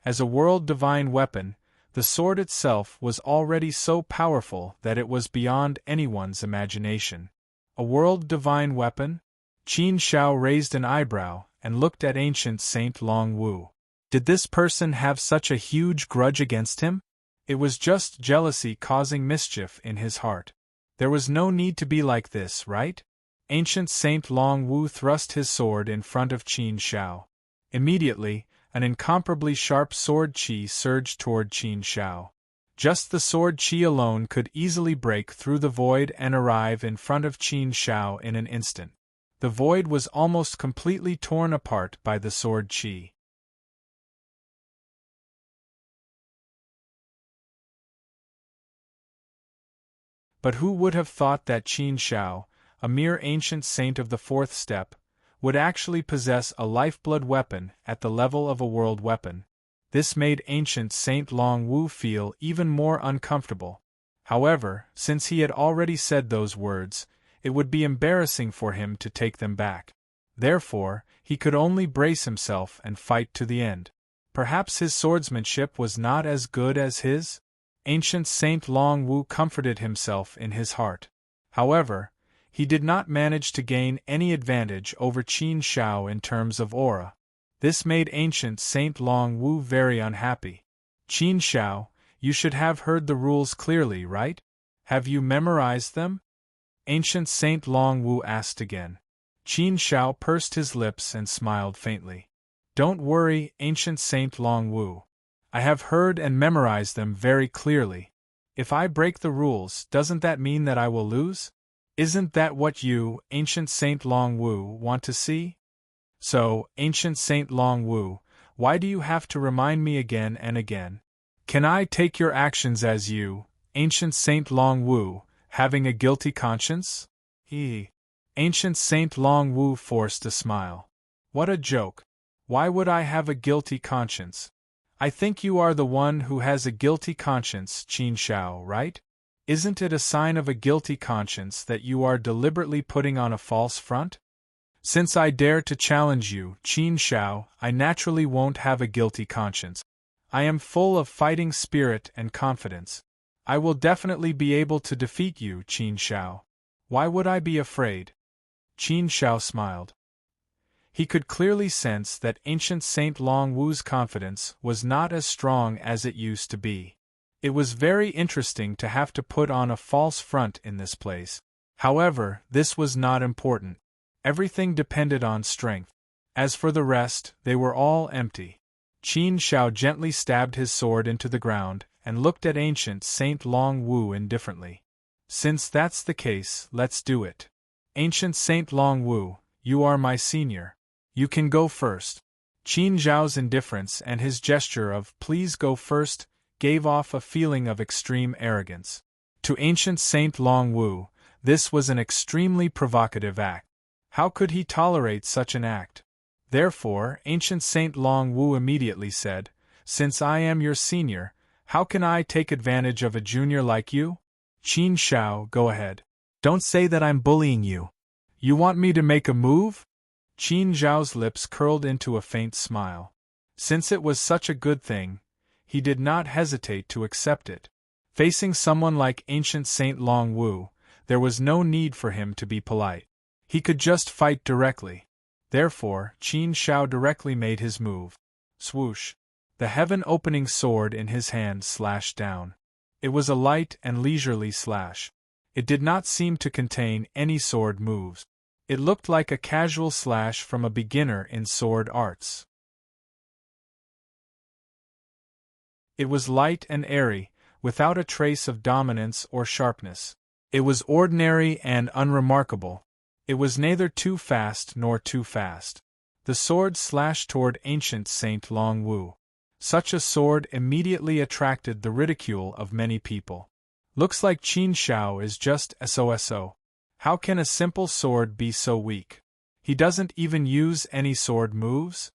As a world-divine weapon, the sword itself was already so powerful that it was beyond anyone's imagination. A world-divine weapon? Qin Shao raised an eyebrow and looked at ancient Saint Long Wu. Did this person have such a huge grudge against him? It was just jealousy causing mischief in his heart. There was no need to be like this, right? Ancient Saint Long Wu thrust his sword in front of Qin Shao. Immediately, an incomparably sharp sword Qi surged toward Qin Shao. Just the sword Qi alone could easily break through the void and arrive in front of Qin Shao in an instant. The void was almost completely torn apart by the sword Qi. But who would have thought that Qin Shao, a mere ancient saint of the fourth step, would actually possess a lifeblood weapon at the level of a world weapon? This made ancient Saint Long Wu feel even more uncomfortable. However, since he had already said those words, it would be embarrassing for him to take them back. Therefore, he could only brace himself and fight to the end. Perhaps his swordsmanship was not as good as his? Ancient Saint Long Wu comforted himself in his heart. However, he did not manage to gain any advantage over Qin Shao in terms of aura. This made ancient Saint Long Wu very unhappy. Qin Shao, you should have heard the rules clearly, right? Have you memorized them? Ancient Saint Long Wu asked again. Qin Shao pursed his lips and smiled faintly. Don't worry, ancient Saint Long Wu. I have heard and memorized them very clearly. If I break the rules, doesn't that mean that I will lose? Isn't that what you, ancient Saint Long Wu, want to see? So, ancient Saint Long Wu, why do you have to remind me again and again? Can I take your actions as you, ancient Saint Long Wu, having a guilty conscience? Ancient Saint Long Wu forced a smile. What a joke. Why would I have a guilty conscience? I think you are the one who has a guilty conscience, Qin Shao, right? Isn't it a sign of a guilty conscience that you are deliberately putting on a false front? Since I dare to challenge you, Qin Shao, I naturally won't have a guilty conscience. I am full of fighting spirit and confidence. I will definitely be able to defeat you, Qin Shao. Why would I be afraid? Qin Shao smiled. He could clearly sense that ancient Saint Long Wu's confidence was not as strong as it used to be. It was very interesting to have to put on a false front in this place. However, this was not important. Everything depended on strength. As for the rest, they were all empty. Qin Shao gently stabbed his sword into the ground and looked at ancient Saint Long Wu indifferently. Since that's the case, let's do it. Ancient Saint Long Wu, you are my senior. You can go first. Qin Zhao's indifference and his gesture of "please go first" gave off a feeling of extreme arrogance. To ancient Saint Long Wu, this was an extremely provocative act. How could he tolerate such an act? Therefore, ancient Saint Long Wu immediately said, "Since I am your senior, how can I take advantage of a junior like you? Qin Shao, go ahead. Don't say that I'm bullying you. You want me to make a move?" Qin Zhao's lips curled into a faint smile. Since it was such a good thing, he did not hesitate to accept it. Facing someone like ancient Saint Long Wu, there was no need for him to be polite. He could just fight directly. Therefore, Qin Shao directly made his move. Swoosh! The heaven-opening sword in his hand slashed down. It was a light and leisurely slash. It did not seem to contain any sword moves. It looked like a casual slash from a beginner in sword arts. It was light and airy, without a trace of dominance or sharpness. It was ordinary and unremarkable. It was neither too fast nor too fast. The sword slashed toward ancient Saint Long Wu. Such a sword immediately attracted the ridicule of many people. Looks like Qin Shao is just SOSO. How can a simple sword be so weak? He doesn't even use any sword moves?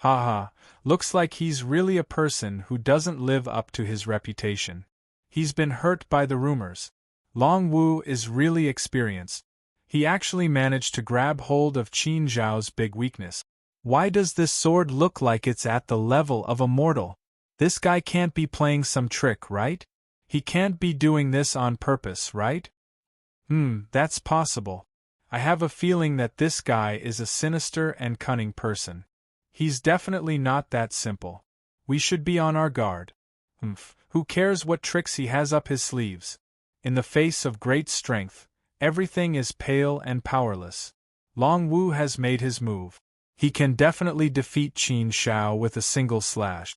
Haha, looks like he's really a person who doesn't live up to his reputation. He's been hurt by the rumors. Long Wu is really experienced. He actually managed to grab hold of Qin Zhao's big weakness. Why does this sword look like it's at the level of a mortal? This guy can't be playing some trick, right? He can't be doing this on purpose, right? That's possible. I have a feeling that this guy is a sinister and cunning person. He's definitely not that simple. We should be on our guard. Who cares what tricks he has up his sleeves? In the face of great strength, everything is pale and powerless. Long Wu has made his move. He can definitely defeat Qin Zhao with a single slash.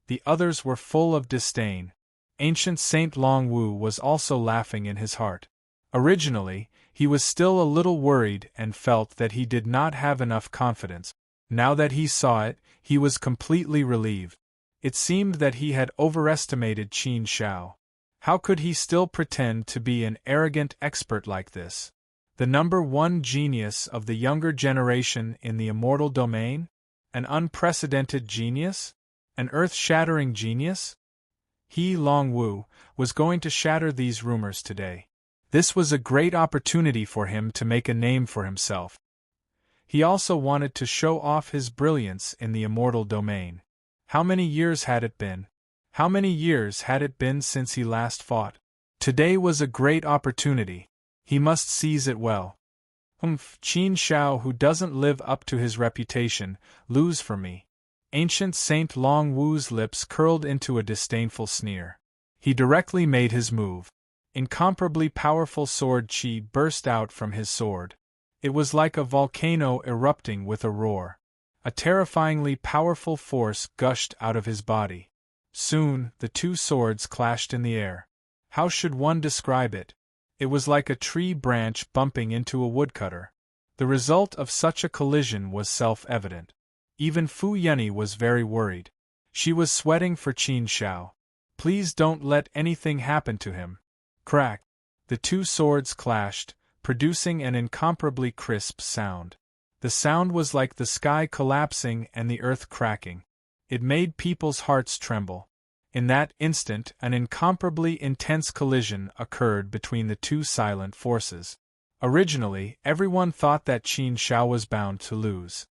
The others were full of disdain. Ancient Saint Long Wu was also laughing in his heart. Originally, he was still a little worried and felt that he did not have enough confidence. Now that he saw it, he was completely relieved. It seemed that he had overestimated Qin Zhao. How could he still pretend to be an arrogant expert like this? The #1 genius of the younger generation in the immortal domain? An unprecedented genius? An earth-shattering genius? He, Long Wu, was going to shatter these rumors today. This was a great opportunity for him to make a name for himself. He also wanted to show off his brilliance in the immortal domain. How many years had it been? How many years had it been since he last fought? Today was a great opportunity. He must seize it well. Qin Zhao, who doesn't live up to his reputation, lose for me. Ancient Saint Long Wu's lips curled into a disdainful sneer. He directly made his move. Incomparably powerful sword chi burst out from his sword. It was like a volcano erupting with a roar. A terrifyingly powerful force gushed out of his body. Soon, the two swords clashed in the air. How should one describe it? It was like a tree branch bumping into a woodcutter. The result of such a collision was self-evident. Even Fu Yunyi was very worried. She was sweating for Qin Zhao. Please don't let anything happen to him. Crack! The two swords clashed, producing an incomparably crisp sound. The sound was like the sky collapsing and the earth cracking. It made people's hearts tremble. In that instant, an incomparably intense collision occurred between the two silent forces. Originally, everyone thought that Qin Zhao was bound to lose.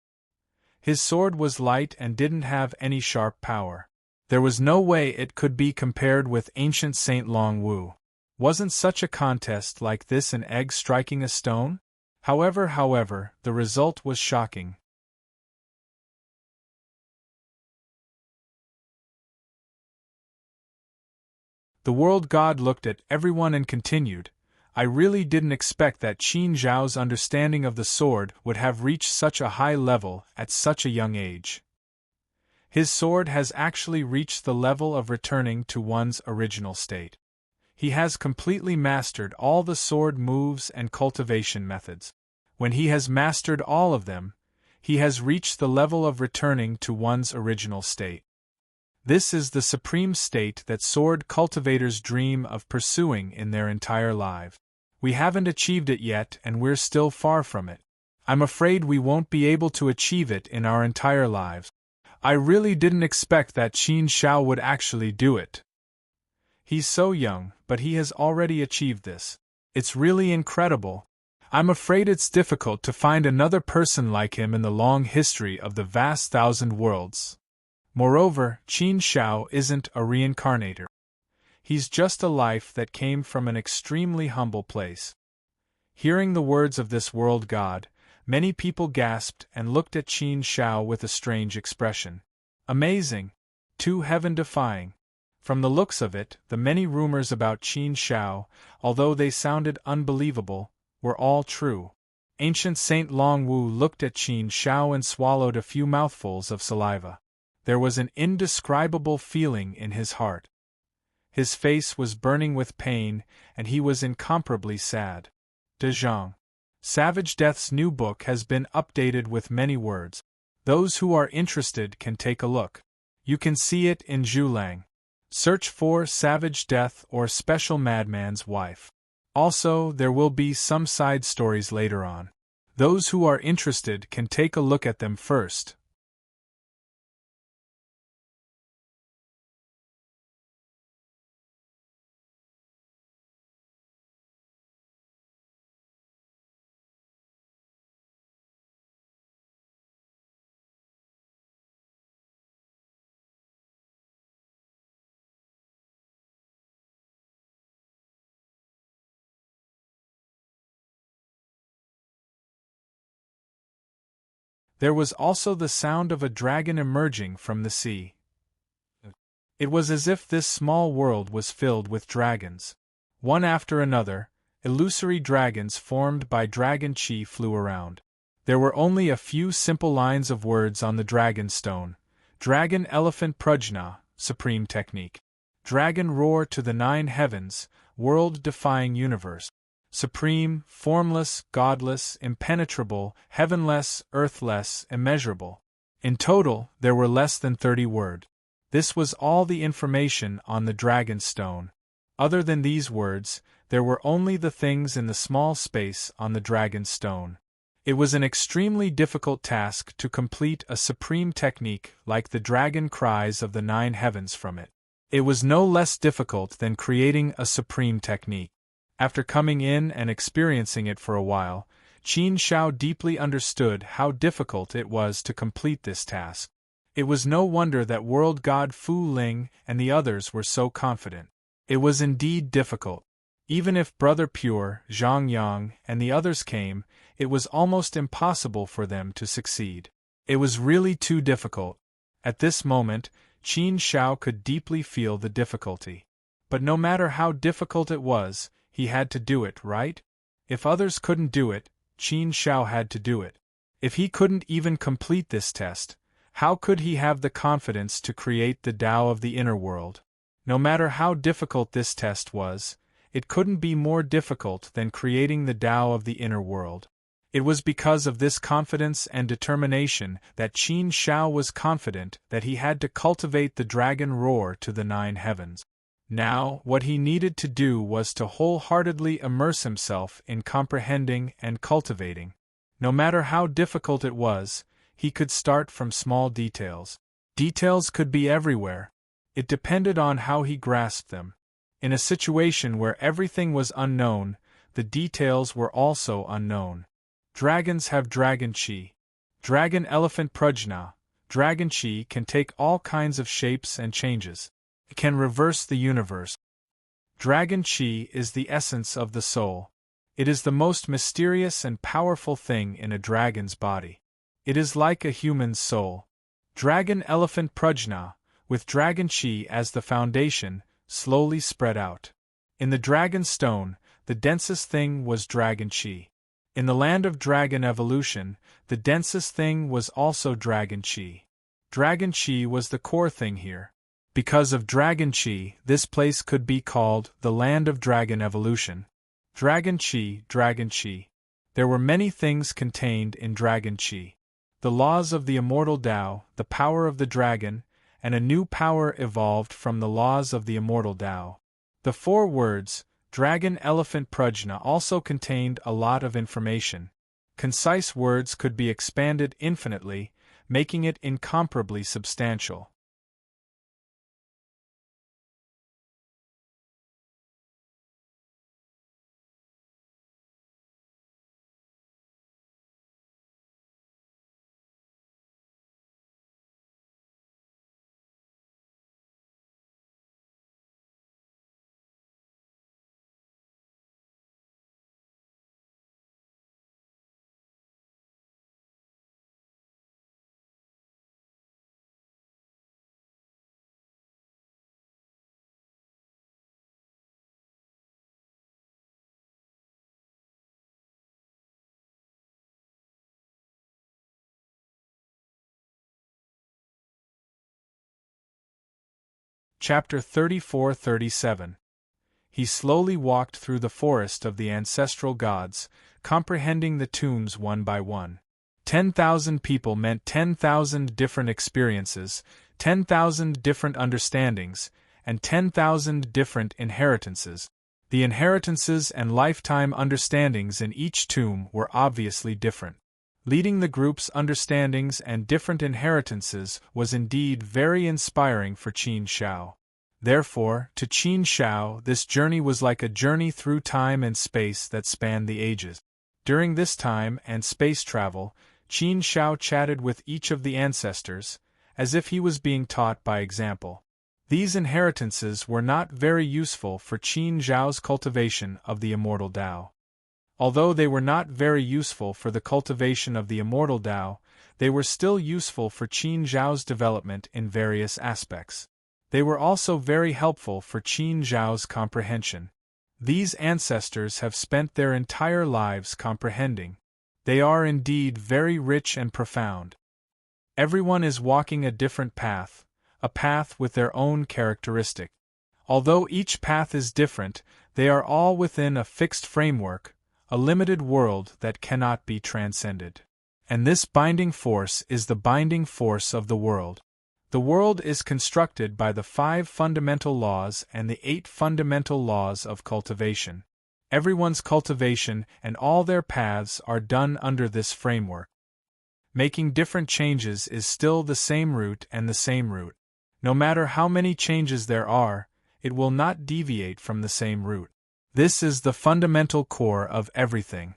His sword was light and didn't have any sharp power. There was no way it could be compared with ancient Saint Long Wu. Wasn't such a contest like this an egg striking a stone? However, the result was shocking. The world god looked at everyone and continued, I really didn't expect that Qin Zhao's understanding of the sword would have reached such a high level at such a young age. His sword has actually reached the level of returning to one's original state. He has completely mastered all the sword moves and cultivation methods. When he has mastered all of them, he has reached the level of returning to one's original state. This is the supreme state that sword cultivators dream of pursuing in their entire life. We haven't achieved it yet and we're still far from it. I'm afraid we won't be able to achieve it in our entire lives. I really didn't expect that Qin Zhao would actually do it. He's so young, but he has already achieved this. It's really incredible. I'm afraid it's difficult to find another person like him in the long history of the vast thousand worlds. Moreover, Qin Zhao isn't a reincarnator. He's just a life that came from an extremely humble place. Hearing the words of this world god, many people gasped and looked at Qin Zhao with a strange expression. Amazing! Too heaven-defying! From the looks of it, the many rumors about Qin Zhao, although they sounded unbelievable, were all true. Ancient Saint Long Wu looked at Qin Zhao and swallowed a few mouthfuls of saliva. There was an indescribable feeling in his heart. His face was burning with pain, and he was incomparably sad. De Zhang. Savage Death's new book has been updated with many words. Those who are interested can take a look. You can see it in Zhulang. Search for Savage Death or Special Madman's Wife. Also, there will be some side stories later on. Those who are interested can take a look at them first. There was also the sound of a dragon emerging from the sea. It was as if this small world was filled with dragons. One after another, illusory dragons formed by dragon chi flew around. There were only a few simple lines of words on the dragon stone. Dragon Elephant Prajna, Supreme Technique. Dragon Roar to the 9 Heavens, World-Defying Universe. Supreme, formless, godless, impenetrable, heavenless, earthless, immeasurable. In total, there were less than 30 words. This was all the information on the dragon stone. Other than these words, there were only the things in the small space on the dragon stone. It was an extremely difficult task to complete a supreme technique like the dragon cries of the 9 heavens from it. It was no less difficult than creating a supreme technique. After coming in and experiencing it for a while, Qin Shao deeply understood how difficult it was to complete this task. It was no wonder that world god Fu Ling and the others were so confident. It was indeed difficult. Even if Brother Pure, Zhang Yang, and the others came, it was almost impossible for them to succeed. It was really too difficult. At this moment, Qin Shao could deeply feel the difficulty. But no matter how difficult it was, he had to do it, right? If others couldn't do it, Qin Shao had to do it. If he couldn't even complete this test, how could he have the confidence to create the Tao of the inner world? No matter how difficult this test was, it couldn't be more difficult than creating the Tao of the inner world. It was because of this confidence and determination that Qin Shao was confident that he had to cultivate the dragon roar to the 9 heavens. Now, what he needed to do was to wholeheartedly immerse himself in comprehending and cultivating. No matter how difficult it was, he could start from small details. Details could be everywhere. It depended on how he grasped them. In a situation where everything was unknown, the details were also unknown. Dragons have dragon chi. Dragon Elephant Prajna. Dragon chi can take all kinds of shapes and changes. It can reverse the universe. Dragon chi is the essence of the soul. It is the most mysterious and powerful thing in a dragon's body. It is like a human's soul. Dragon Elephant Prajna, with dragon chi as the foundation, slowly spread out. In the dragon stone, the densest thing was dragon chi. In the land of dragon evolution, the densest thing was also dragon chi. Dragon chi was the core thing here. Because of dragon chi, this place could be called the land of dragon evolution. Dragon chi, dragon chi. There were many things contained in dragon chi. The laws of the immortal Tao, the power of the dragon, and a new power evolved from the laws of the immortal Tao. The 4 words, Dragon Elephant Prajna, also contained a lot of information. Concise words could be expanded infinitely, making it incomparably substantial. Chapter 34-37. He slowly walked through the forest of the ancestral gods, comprehending the tombs one by one. 10,000 people meant 10,000 different experiences, 10,000 different understandings, and 10,000 different inheritances. The inheritances and lifetime understandings in each tomb were obviously different. Leading the group's understandings and different inheritances was indeed very inspiring for Qin Shao. Therefore, to Qin Shao, this journey was like a journey through time and space that spanned the ages. During this time and space travel, Qin Shao chatted with each of the ancestors, as if he was being taught by example. These inheritances were not very useful for Qin Shao's cultivation of the immortal Tao. Although they were not very useful for the cultivation of the immortal Tao, they were still useful for Qin Shao's development in various aspects. They were also very helpful for Qin Shao's comprehension. These ancestors have spent their entire lives comprehending. They are indeed very rich and profound. Everyone is walking a different path, a path with their own characteristic. Although each path is different, they are all within a fixed framework, a limited world that cannot be transcended. And this binding force is the binding force of the world. The world is constructed by the 5 fundamental laws and the 8 fundamental laws of cultivation. Everyone's cultivation and all their paths are done under this framework. Making different changes is still the same route and the same route. No matter how many changes there are, it will not deviate from the same route. This is the fundamental core of everything.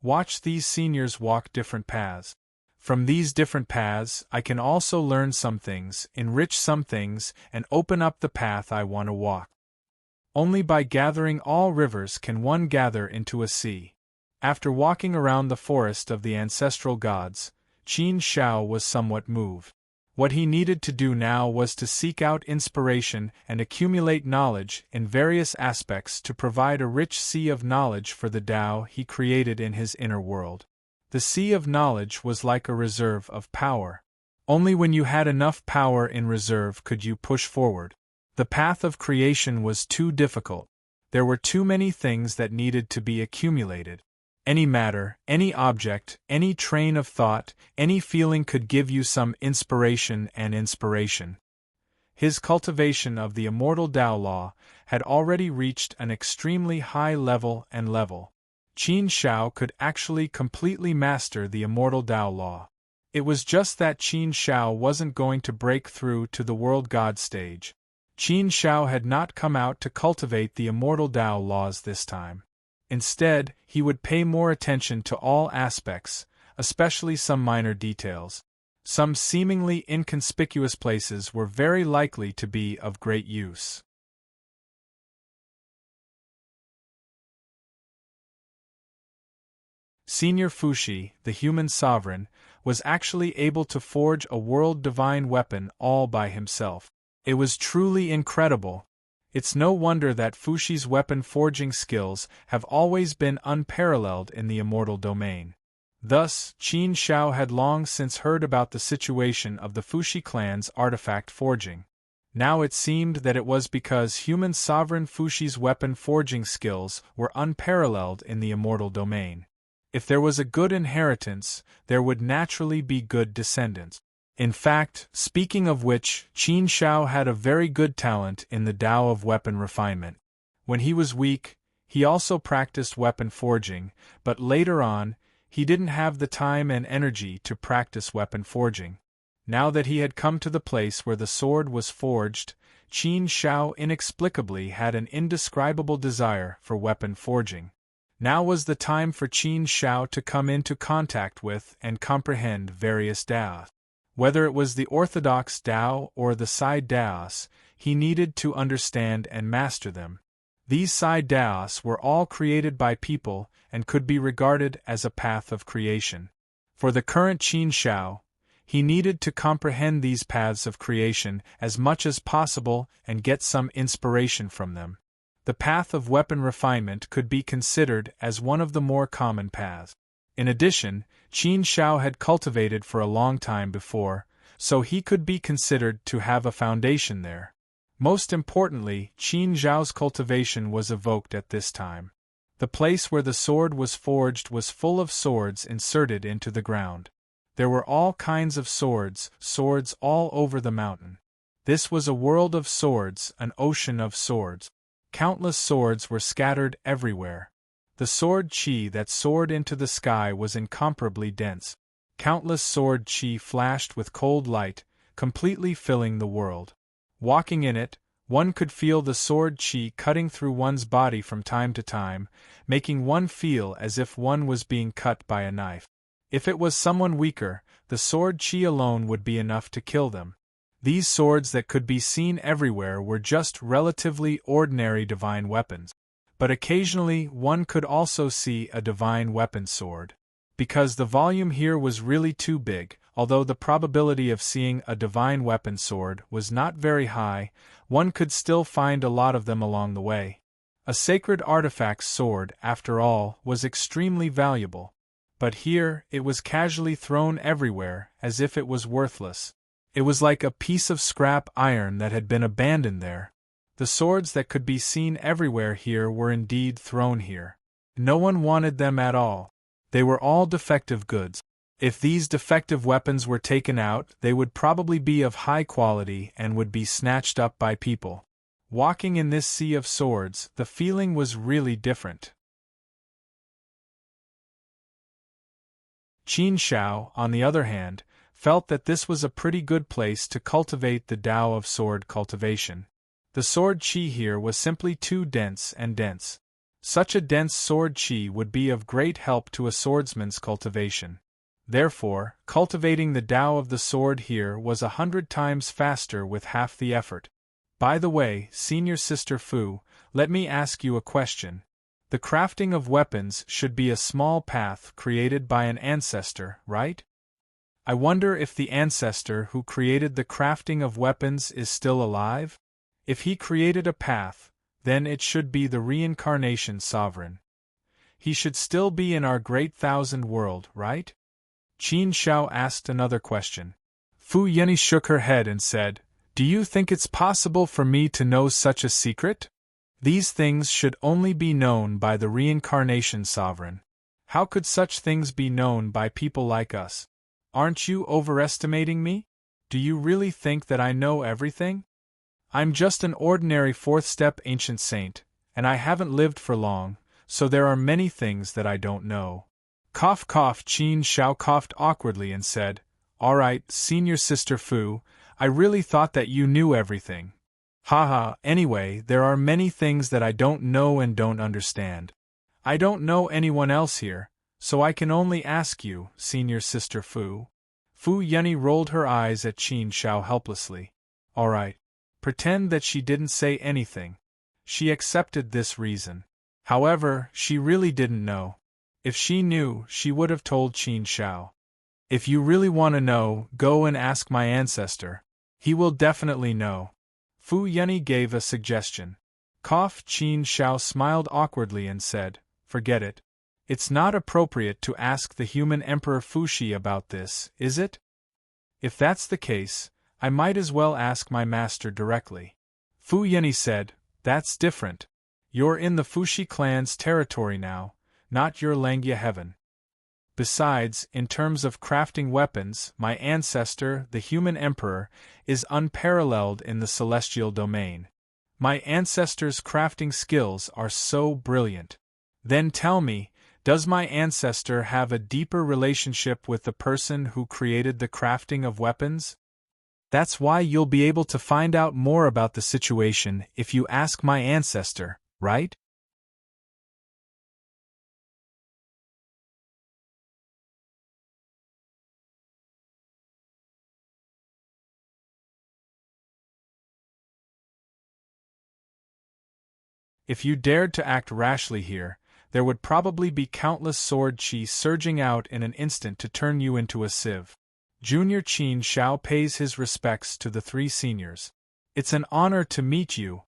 Watch these seniors walk different paths. From these different paths, I can also learn some things, enrich some things, and open up the path I want to walk. Only by gathering all rivers can one gather into a sea. After walking around the forest of the ancestral gods, Qin Shao was somewhat moved. What he needed to do now was to seek out inspiration and accumulate knowledge in various aspects to provide a rich sea of knowledge for the Tao he created in his inner world. The sea of knowledge was like a reserve of power. Only when you had enough power in reserve could you push forward. The path of creation was too difficult. There were too many things that needed to be accumulated. Any matter, any object, any train of thought, any feeling could give you some inspiration and inspiration. His cultivation of the immortal Tao law had already reached an extremely high level. Qin Shao could actually completely master the immortal Tao law. It was just that Qin Shao wasn't going to break through to the world god stage. Qin Shao had not come out to cultivate the immortal Tao laws this time. Instead, he would pay more attention to all aspects, especially some minor details. Some seemingly inconspicuous places were very likely to be of great use. Senior Fushi, the human sovereign, was actually able to forge a world-divine weapon all by himself. It was truly incredible. It's no wonder that Fushi's weapon-forging skills have always been unparalleled in the immortal domain. Thus, Qin Shao had long since heard about the situation of the Fushi clan's artifact forging. Now it seemed that it was because human sovereign Fushi's weapon-forging skills were unparalleled in the immortal domain. If there was a good inheritance, there would naturally be good descendants. In fact, speaking of which, Qin Shao had a very good talent in the Tao of weapon refinement. When he was weak, he also practiced weapon forging, but later on, he didn't have the time and energy to practice weapon forging. Now that he had come to the place where the sword was forged, Qin Shao inexplicably had an indescribable desire for weapon forging. Now was the time for Qin Shao to come into contact with and comprehend various Taos. Whether it was the orthodox Tao or the side Taos, he needed to understand and master them. These side Taos were all created by people and could be regarded as a path of creation. For the current Qin Shao, he needed to comprehend these paths of creation as much as possible and get some inspiration from them. The path of weapon refinement could be considered as one of the more common paths. In addition, Qin Shao had cultivated for a long time before, so he could be considered to have a foundation there. Most importantly, Qin Shao's cultivation was evoked at this time. The place where the sword was forged was full of swords inserted into the ground. There were all kinds of swords all over the mountain. This was a world of swords, an ocean of swords. Countless swords were scattered everywhere. The sword chi that soared into the sky was incomparably dense. Countless sword chi flashed with cold light, completely filling the world. Walking in it, one could feel the sword chi cutting through one's body from time to time, making one feel as if one was being cut by a knife. If it was someone weaker, the sword chi alone would be enough to kill them. These swords that could be seen everywhere were just relatively ordinary divine weapons. But occasionally one could also see a divine weapon sword. Because the volume here was really too big, although the probability of seeing a divine weapon sword was not very high, one could still find a lot of them along the way. A sacred artifact's sword, after all, was extremely valuable. But here, it was casually thrown everywhere, as if it was worthless. It was like a piece of scrap iron that had been abandoned there. The swords that could be seen everywhere here were indeed thrown here. No one wanted them at all. They were all defective goods. If these defective weapons were taken out, they would probably be of high quality and would be snatched up by people. Walking in this sea of swords, the feeling was really different. Qin Shao, on the other hand, felt that this was a pretty good place to cultivate the Tao of sword cultivation. The sword chi here was simply too dense and dense. Such a dense sword chi would be of great help to a swordsman's cultivation. Therefore, cultivating the Tao of the sword here was 100 times faster with half the effort. By the way, Senior Sister Fu, let me ask you a question. The crafting of weapons should be a small path created by an ancestor, right? I wonder if the ancestor who created the crafting of weapons is still alive? If he created a path, then it should be the reincarnation sovereign. He should still be in our great thousand world, right? Qin Shao asked another question. Fu Yeni shook her head and said, "Do you think it's possible for me to know such a secret? These things should only be known by the reincarnation sovereign. How could such things be known by people like us? Aren't you overestimating me? Do you really think that I know everything? I'm just an ordinary fourth-step ancient saint, and I haven't lived for long, so there are many things that I don't know." Cough cough. Qin Shao coughed awkwardly and said, "All right, Senior Sister Fu, I really thought that you knew everything. Haha, anyway, there are many things that I don't know and don't understand. I don't know anyone else here, so I can only ask you, Senior Sister Fu." Fu Yeni rolled her eyes at Qin Shao helplessly. All right. Pretend that she didn't say anything. She accepted this reason. However, she really didn't know. If she knew, she would have told Qin Shao. If you really want to know, go and ask my ancestor. He will definitely know. Fu Yeni gave a suggestion. Cough. Qin Shao smiled awkwardly and said, "Forget it. It's not appropriate to ask the human Emperor Fuxi about this, is it? If that's the case, I might as well ask my master directly." Fu Yeni said, "That's different. You're in the Fuxi clan's territory now, not your Langya heaven. Besides, in terms of crafting weapons, my ancestor, the human emperor, is unparalleled in the celestial domain. My ancestor's crafting skills are so brilliant. Then tell me, does my ancestor have a deeper relationship with the person who created the crafting of weapons? That's why you'll be able to find out more about the situation if you ask my ancestor, right?" If you dared to act rashly here, there would probably be countless sword chi surging out in an instant to turn you into a sieve. Junior Qin Shao pays his respects to the three seniors. "It's an honor to meet you."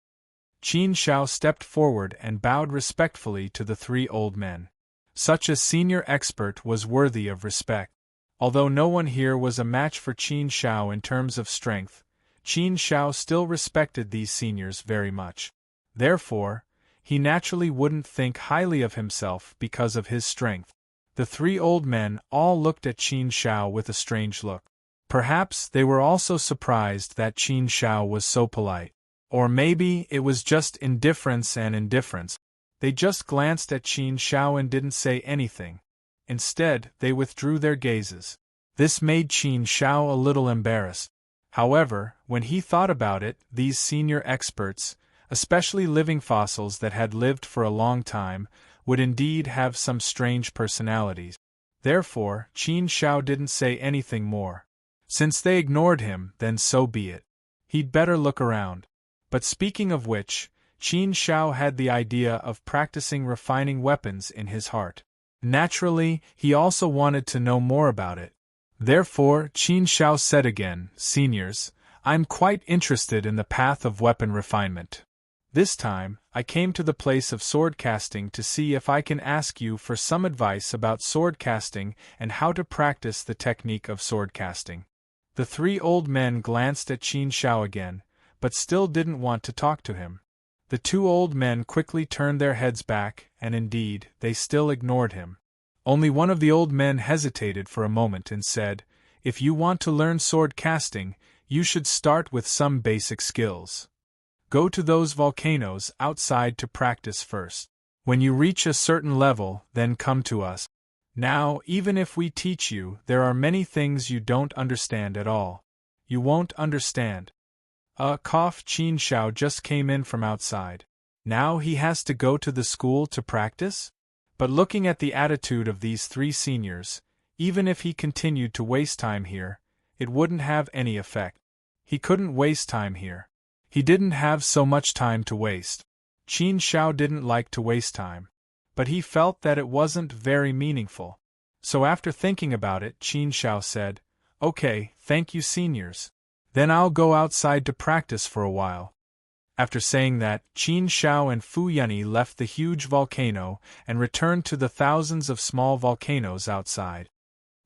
Qin Shao stepped forward and bowed respectfully to the three old men. Such a senior expert was worthy of respect. Although no one here was a match for Qin Shao in terms of strength, Qin Shao still respected these seniors very much. Therefore, he naturally wouldn't think highly of himself because of his strength. The three old men all looked at Qin Shao with a strange look. Perhaps they were also surprised that Qin Shao was so polite. Or maybe it was just indifference and indifference. They just glanced at Qin Shao and didn't say anything. Instead, they withdrew their gazes. This made Qin Shao a little embarrassed. However, when he thought about it, these senior experts, especially living fossils that had lived for a long time, would indeed have some strange personalities. Therefore, Qin Shao didn't say anything more. Since they ignored him, then so be it. He'd better look around. But speaking of which, Qin Shao had the idea of practicing refining weapons in his heart. Naturally, he also wanted to know more about it. Therefore, Qin Shao said again, "Seniors, I'm quite interested in the path of weapon refinement. This time, I came to the place of sword casting to see if I can ask you for some advice about sword casting and how to practice the technique of sword casting." The three old men glanced at Qin Shao again, but still didn't want to talk to him. The two old men quickly turned their heads back, and indeed, they still ignored him. Only one of the old men hesitated for a moment and said, "If you want to learn sword casting, you should start with some basic skills. Go to those volcanoes outside to practice first. When you reach a certain level, then come to us. Now, even if we teach you, there are many things you don't understand at all. You won't understand." Qin Shao just came in from outside. Now he has to go to the school to practice? But looking at the attitude of these three seniors, even if he continued to waste time here, it wouldn't have any effect. He couldn't waste time here. He didn't have so much time to waste. Qin Shao didn't like to waste time. But he felt that it wasn't very meaningful. So after thinking about it, Qin Shao said, "Okay, thank you seniors. Then I'll go outside to practice for a while." After saying that, Qin Shao and Fu Yunyi left the huge volcano and returned to the thousands of small volcanoes outside.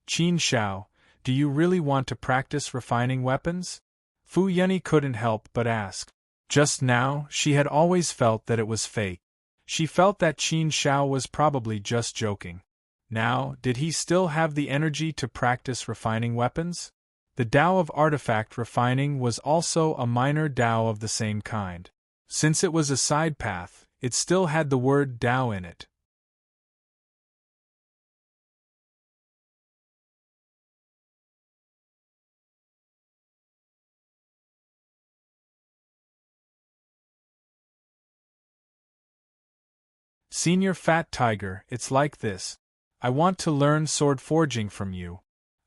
"Qin Shao, do you really want to practice refining weapons?" Fu Yunyi couldn't help but ask. Just now, she had always felt that it was fake. She felt that Qin Shao was probably just joking. Now, did he still have the energy to practice refining weapons? The Tao of artifact refining was also a minor Tao of the same kind. Since it was a side path, it still had the word Tao in it. "Senior Fat Tiger, it's like this. I want to learn sword forging from you.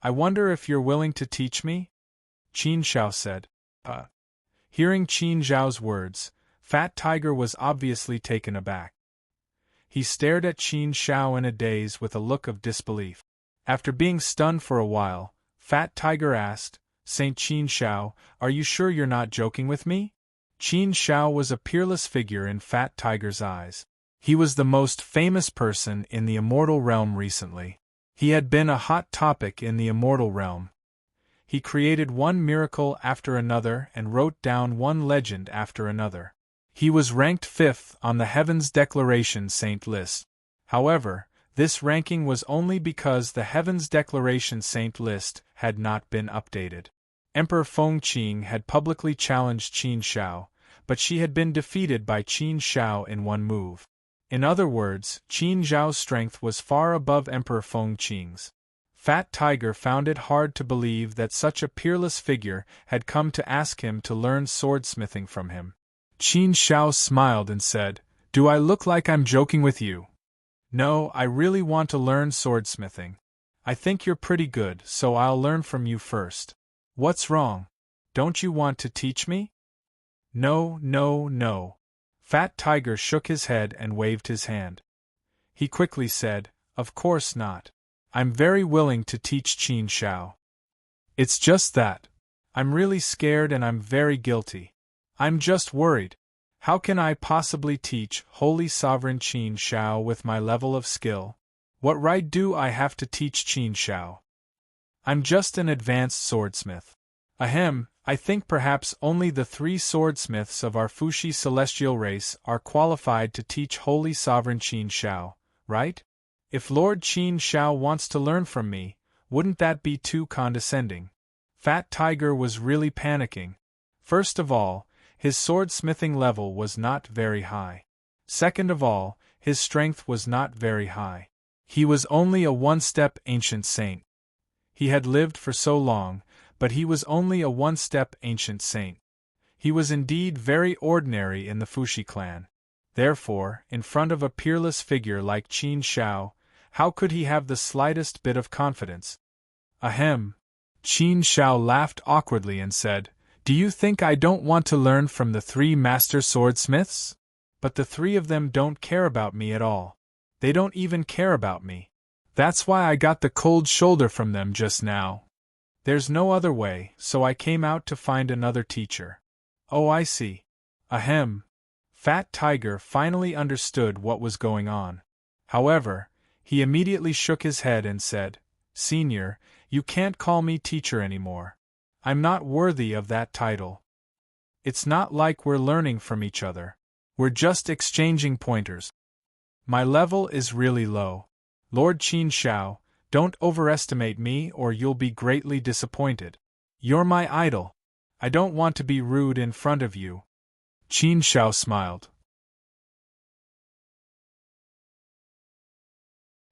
I wonder if you're willing to teach me?" Qin Shao said. Hearing Qin Zhao's words, Fat Tiger was obviously taken aback. He stared at Qin Shao in a daze with a look of disbelief. After being stunned for a while, Fat Tiger asked, "Saint Qin Shao, are you sure you're not joking with me?" Qin Shao was a peerless figure in Fat Tiger's eyes. He was the most famous person in the immortal realm recently. He had been a hot topic in the immortal realm. He created one miracle after another and wrote down one legend after another. He was ranked 5th on the Heavens Declaration Saint list. However, this ranking was only because the Heavens Declaration Saint list had not been updated. Emperor Fengqing had publicly challenged Qin Shao, but she had been defeated by Qin Shao in one move. In other words, Qin Zhao's strength was far above Emperor Fengqing's. Fat Tiger found it hard to believe that such a peerless figure had come to ask him to learn swordsmithing from him. Qin Shao smiled and said, "Do I look like I'm joking with you?" "No, I really want to learn swordsmithing. I think you're pretty good, so I'll learn from you first." "What's wrong? Don't you want to teach me?" "No, no, no." Fat Tiger shook his head and waved his hand. He quickly said, "Of course not. I'm very willing to teach Qin Shao. It's just that I'm really scared and I'm very guilty. I'm just worried. How can I possibly teach Holy Sovereign Qin Shao with my level of skill? What right do I have to teach Qin Shao? I'm just an advanced swordsmith. Ahem, I think perhaps only the 3 swordsmiths of our Fushi celestial race are qualified to teach Holy Sovereign Qin Shao, right? If Lord Qin Shao wants to learn from me, wouldn't that be too condescending?" Fat Tiger was really panicking. First of all, His swordsmithing level was not very high. Second of all, his strength was not very high. He was only a one-step ancient saint. He had lived for so long, but he was only a one-step ancient saint. He was indeed very ordinary in the Fushi clan. Therefore, in front of a peerless figure like Qin Shao, how could he have the slightest bit of confidence? Ahem. Qin Shao laughed awkwardly and said, "Do you think I don't want to learn from the 3 master swordsmiths? But the 3 of them don't care about me at all. They don't even care about me. That's why I got the cold shoulder from them just now. There's no other way, so I came out to find another teacher." "Oh, I see. Ahem." Fat Tiger finally understood what was going on. However, he immediately shook his head and said, "Senior, you can't call me teacher anymore. I'm not worthy of that title. It's not like we're learning from each other. We're just exchanging pointers. My level is really low. Lord Qin Shao, don't overestimate me or you'll be greatly disappointed. You're my idol. I don't want to be rude in front of you." Qin Shao smiled.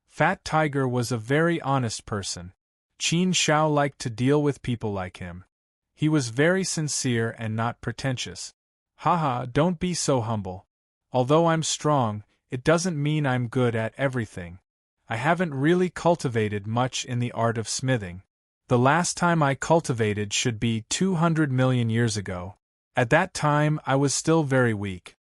Fat Tiger was a very honest person. Qin Shao liked to deal with people like him. He was very sincere and not pretentious. "Haha, don't be so humble. Although I'm strong, it doesn't mean I'm good at everything. I haven't really cultivated much in the art of smithing. The last time I cultivated should be 200 million years ago. At that time I was still very weak.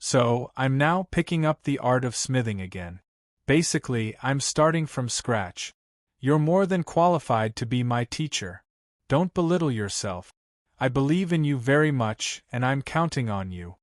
So, I'm now picking up the art of smithing again. Basically, I'm starting from scratch. You're more than qualified to be my teacher. Don't belittle yourself. I believe in you very much, and I'm counting on you."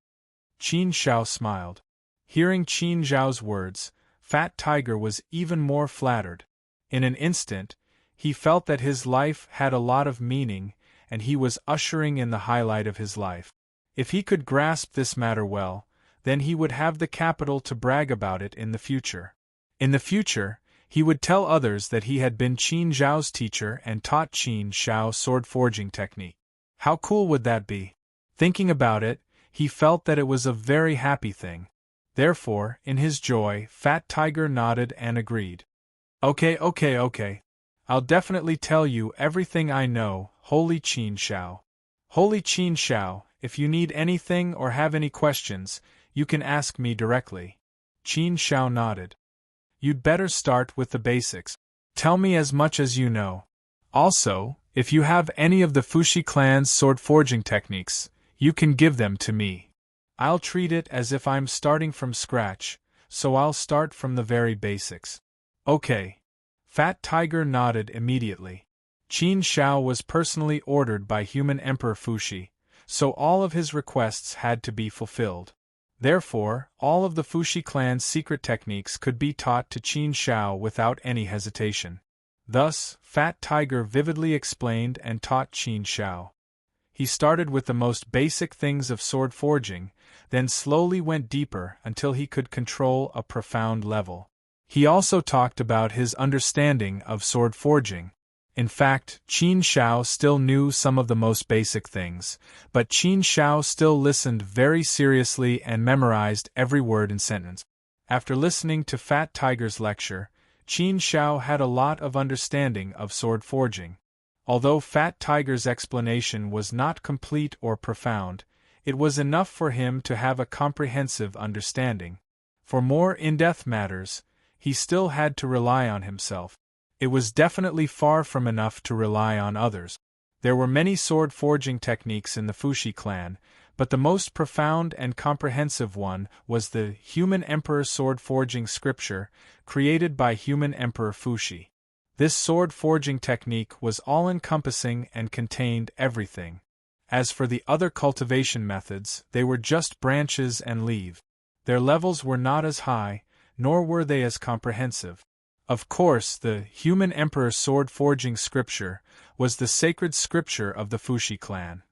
Qin Shao smiled. Hearing Qin Zhao's words, Fat Tiger was even more flattered. In an instant, he felt that his life had a lot of meaning, and he was ushering in the highlight of his life. If he could grasp this matter well, then he would have the capital to brag about it in the future. In the future, he would tell others that he had been Qin Zhao's teacher and taught Qin Shao sword forging technique. How cool would that be? Thinking about it, he felt that it was a very happy thing. Therefore, in his joy, Fat Tiger nodded and agreed. Okay. I'll definitely tell you everything I know, Holy Qin Shao. Holy Qin Shao, if you need anything or have any questions, you can ask me directly." Qin Shao nodded. "You'd better start with the basics. Tell me as much as you know. Also, if you have any of the Fushi clan's sword forging techniques, you can give them to me. I'll treat it as if I'm starting from scratch, so I'll start from the very basics." "Okay." Fat Tiger nodded immediately. Qin Shao was personally ordered by Human Emperor Fushi, so all of his requests had to be fulfilled. Therefore, all of the Fushi clan's secret techniques could be taught to Qin Shao without any hesitation. Thus, Fat Tiger vividly explained and taught Qin Shao. He started with the most basic things of sword forging, then slowly went deeper until he could control a profound level. He also talked about his understanding of sword forging. In fact, Qin Shao still knew some of the most basic things, but Qin Shao still listened very seriously and memorized every word and sentence. After listening to Fat Tiger's lecture, Qin Shao had a lot of understanding of sword forging. Although Fat Tiger's explanation was not complete or profound, it was enough for him to have a comprehensive understanding. For more in-depth matters, he still had to rely on himself. It was definitely far from enough to rely on others. There were many sword forging techniques in the Fushi clan, but the most profound and comprehensive one was the Human Emperor sword forging scripture, created by Human Emperor Fushi. This sword forging technique was all-encompassing and contained everything. As for the other cultivation methods, they were just branches and leaves. Their levels were not as high, nor were they as comprehensive. Of course, the Human Emperor sword forging scripture was the sacred scripture of the Fushi clan.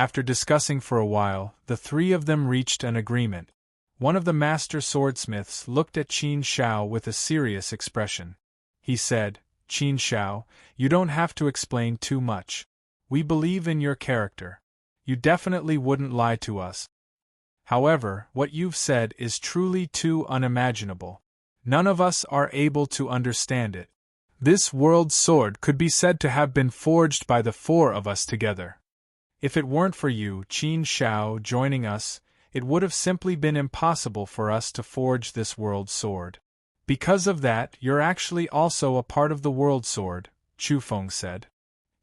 After discussing for a while, the three of them reached an agreement. One of the master swordsmiths looked at Qin Shao with a serious expression. He said, "Qin Shao, you don't have to explain too much. We believe in your character. You definitely wouldn't lie to us. However, what you've said is truly too unimaginable. None of us are able to understand it. This world sword could be said to have been forged by the four of us together. If it weren't for you, Qin Shao, joining us, it would have simply been impossible for us to forge this world sword. Because of that, you're actually also a part of the world sword," Chu Feng said.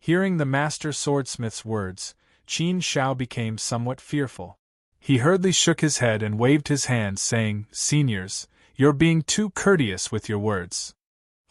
Hearing the master swordsmith's words, Qin Shao became somewhat fearful. He hurriedly shook his head and waved his hand, saying, "Seniors, you're being too courteous with your words.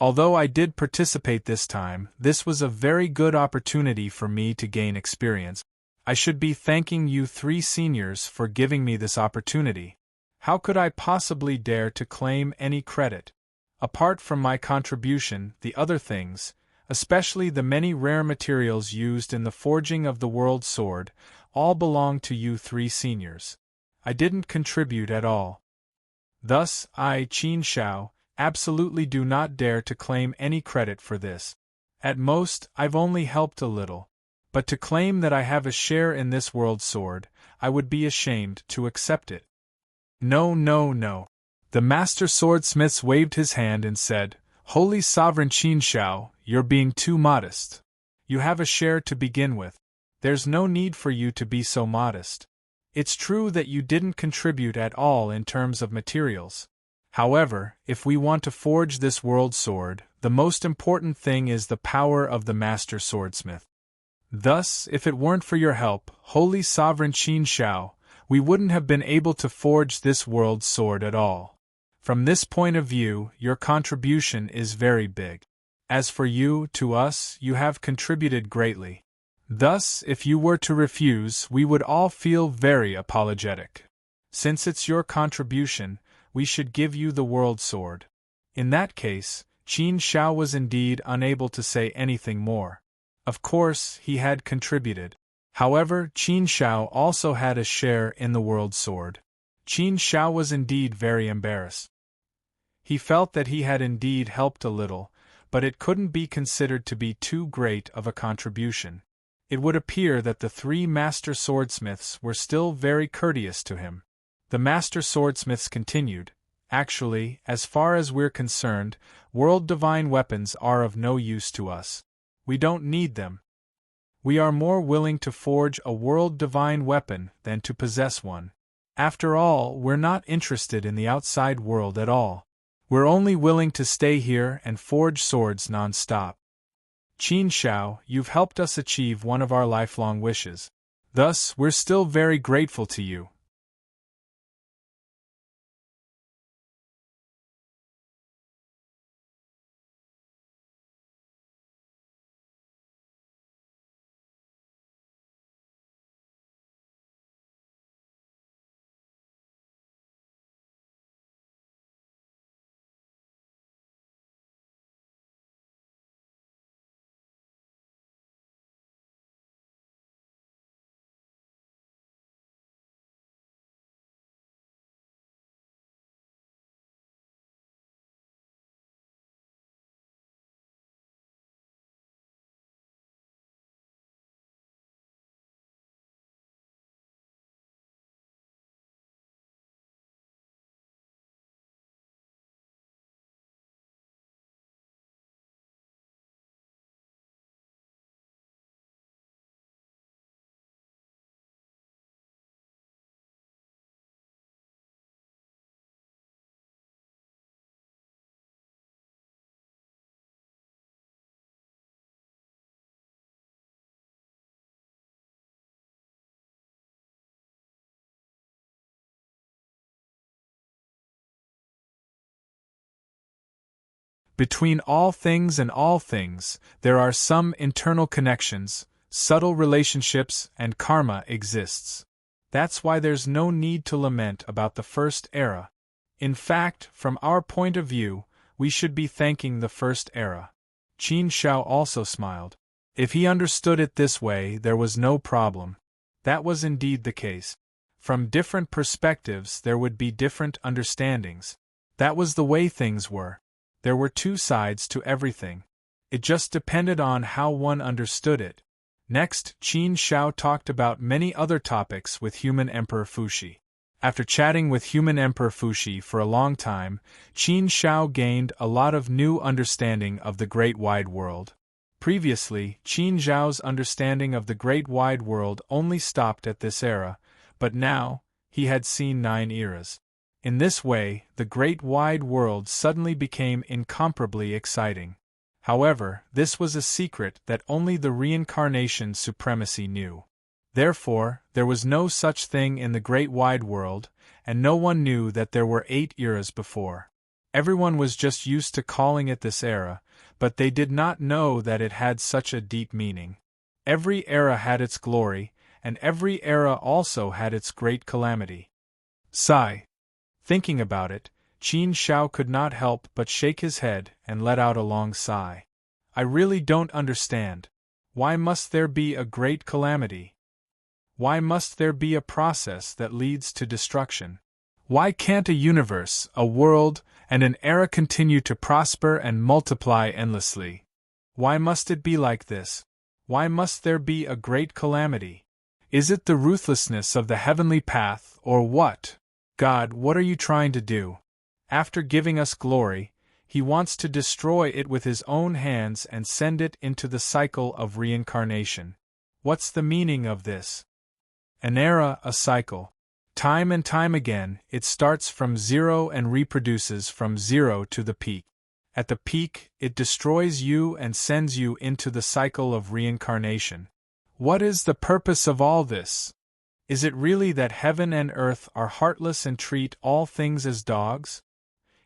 Although I did participate this time, this was a very good opportunity for me to gain experience. I should be thanking you three seniors for giving me this opportunity. How could I possibly dare to claim any credit? Apart from my contribution, the other things, especially the many rare materials used in the forging of the world sword, all belong to you three seniors. I didn't contribute at all. Thus, I, Qin Shao, absolutely do not dare to claim any credit for this. At most, I've only helped a little. But to claim that I have a share in this world sword, I would be ashamed to accept it." "No, no, no." The master swordsmith waved his hand and said, "Holy Sovereign Qin Shao, you're being too modest. You have a share to begin with. There's no need for you to be so modest. It's true that you didn't contribute at all in terms of materials. However, if we want to forge this world sword, the most important thing is the power of the master swordsmith. Thus, if it weren't for your help, Holy Sovereign Qin Shao, we wouldn't have been able to forge this world sword at all. From this point of view, your contribution is very big. As for you, to us, you have contributed greatly. Thus, if you were to refuse, we would all feel very apologetic. Since it's your contribution, we should give you the world sword." In that case, Qin Shao was indeed unable to say anything more. Of course, he had contributed. However, Qin Shao also had a share in the world sword. Qin Shao was indeed very embarrassed. He felt that he had indeed helped a little, but it couldn't be considered to be too great of a contribution. It would appear that the three master swordsmiths were still very courteous to him. The master swordsmiths continued, "Actually, as far as we're concerned, world divine weapons are of no use to us. We don't need them. We are more willing to forge a world divine weapon than to possess one. After all, we're not interested in the outside world at all. We're only willing to stay here and forge swords non-stop. Qin Shao, you've helped us achieve one of our lifelong wishes. Thus, we're still very grateful to you." Between all things and all things, there are some internal connections, subtle relationships, and karma exists. That's why there's no need to lament about the first era. In fact, from our point of view, we should be thanking the first era. Qin Shao also smiled. If he understood it this way, there was no problem. That was indeed the case. From different perspectives there would be different understandings. That was the way things were. There were two sides to everything. It just depended on how one understood it. Next, Qin Shao talked about many other topics with human Emperor Fuxi. After chatting with human Emperor Fuxi for a long time, Qin Shao gained a lot of new understanding of the great wide world. Previously, Qin Zhao's understanding of the great wide world only stopped at this era, but now, he had seen 9 eras. In this way, the great wide world suddenly became incomparably exciting. However, this was a secret that only the reincarnation supremacy knew. Therefore, there was no such thing in the great wide world, and no one knew that there were 8 eras before. Everyone was just used to calling it this era, but they did not know that it had such a deep meaning. Every era had its glory, and every era also had its great calamity. Sigh. Thinking about it, Qin Shao could not help but shake his head and let out a long sigh. I really don't understand. Why must there be a great calamity? Why must there be a process that leads to destruction? Why can't a universe, a world, and an era continue to prosper and multiply endlessly? Why must it be like this? Why must there be a great calamity? Is it the ruthlessness of the heavenly path, or what? God, what are you trying to do? After giving us glory, He wants to destroy it with His own hands and send it into the cycle of reincarnation. What's the meaning of this? An era, a cycle. Time and time again, it starts from zero and reproduces from zero to the peak. At the peak, it destroys you and sends you into the cycle of reincarnation. What is the purpose of all this? Is it really that heaven and earth are heartless and treat all things as dogs?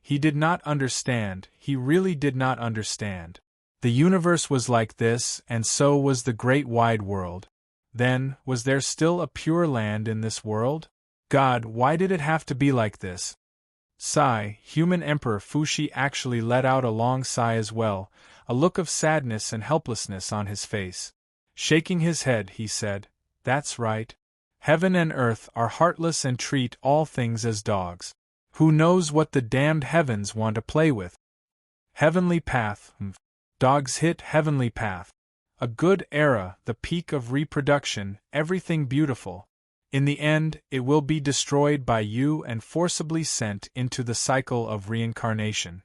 He did not understand, he really did not understand. The universe was like this, and so was the great wide world. Then, was there still a pure land in this world? God, why did it have to be like this? Sigh. Human Emperor Fuxi actually let out a long sigh as well, a look of sadness and helplessness on his face. Shaking his head, he said, "That's right. Heaven and earth are heartless and treat all things as dogs. Who knows what the damned heavens want to play with? Heavenly path. Dogs hit heavenly path. A good era, the peak of reproduction, everything beautiful. In the end, it will be destroyed by you and forcibly sent into the cycle of reincarnation.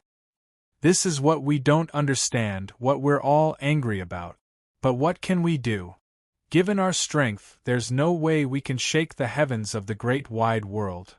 This is what we don't understand, what we're all angry about. But what can we do? Given our strength, there's no way we can shake the heavens of the great wide world."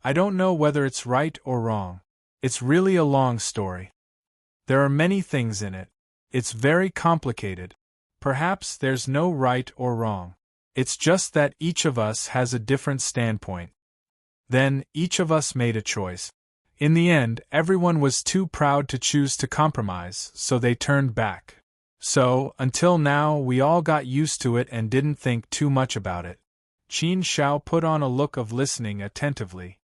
I don't know whether it's right or wrong. It's really a long story. There are many things in it. It's very complicated. Perhaps there's no right or wrong. It's just that each of us has a different standpoint. Then, each of us made a choice. In the end, everyone was too proud to choose to compromise, so they turned back. So, until now, we all got used to it and didn't think too much about it. Qin Shao put on a look of listening attentively.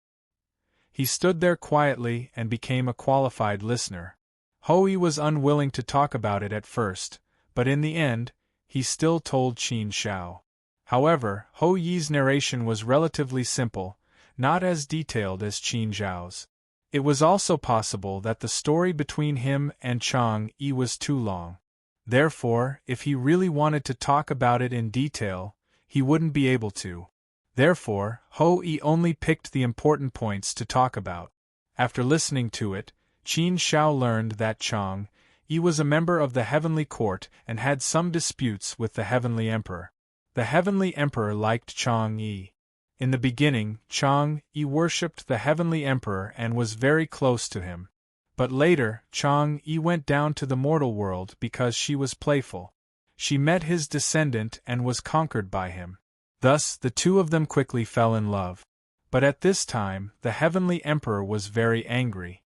He stood there quietly and became a qualified listener. Hou was unwilling to talk about it at first, but in the end, he still told Qin Shao. However, Hou's narration was relatively simple, not as detailed as Qin Zhao's. It was also possible that the story between him and Chang Yi was too long. Therefore, if he really wanted to talk about it in detail, he wouldn't be able to. Therefore, Ho-E only picked the important points to talk about. After listening to it, Qin Shao learned that Chang-E was a member of the Heavenly Court and had some disputes with the Heavenly Emperor. The Heavenly Emperor liked Chang-E. In the beginning, Chang-E worshipped the Heavenly Emperor and was very close to him. But later, Chang-E went down to the mortal world because she was playful. She met his descendant and was conquered by him. Thus, the two of them quickly fell in love. But at this time, the Heavenly Emperor was very angry.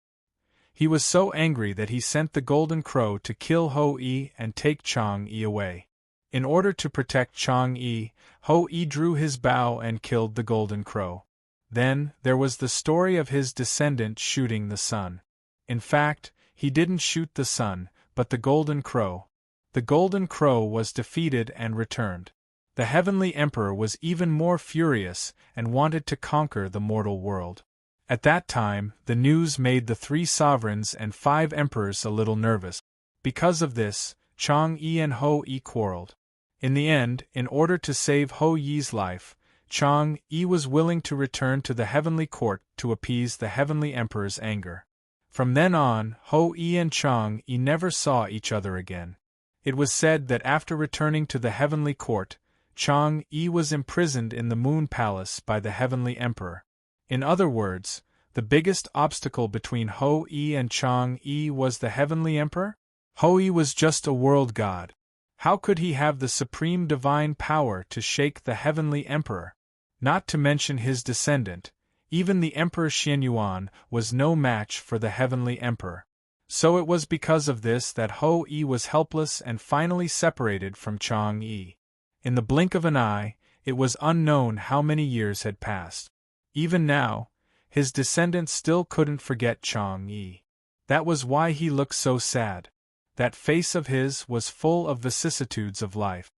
He was so angry that he sent the Golden Crow to kill Ho-E and take Chang-E away. In order to protect Chang-E, Ho-E drew his bow and killed the Golden Crow. Then, there was the story of his descendant shooting the sun. In fact, he didn't shoot the sun, but the Golden Crow. The Golden Crow was defeated and returned. The Heavenly Emperor was even more furious and wanted to conquer the mortal world. At that time, the news made the 3 sovereigns and 5 emperors a little nervous. Because of this, Chang-E and Ho-E quarreled. In the end, in order to save Ho-Yi's life, Chang-E was willing to return to the Heavenly Court to appease the Heavenly Emperor's anger. From then on, Ho-E and Chang-E never saw each other again. It was said that after returning to the Heavenly Court, Chang-E was imprisoned in the Moon Palace by the Heavenly Emperor. In other words, the biggest obstacle between Ho-E and Chang-E was the Heavenly Emperor? Ho-E was just a world god. How could he have the supreme divine power to shake the Heavenly Emperor? Not to mention his descendant, even the Emperor Xianyuan was no match for the Heavenly Emperor. So it was because of this that Ho-E was helpless and finally separated from Chang-E. In the blink of an eye, it was unknown how many years had passed. Even now, his descendant still couldn't forget Chang-E. That was why he looked so sad. That face of his was full of vicissitudes of life.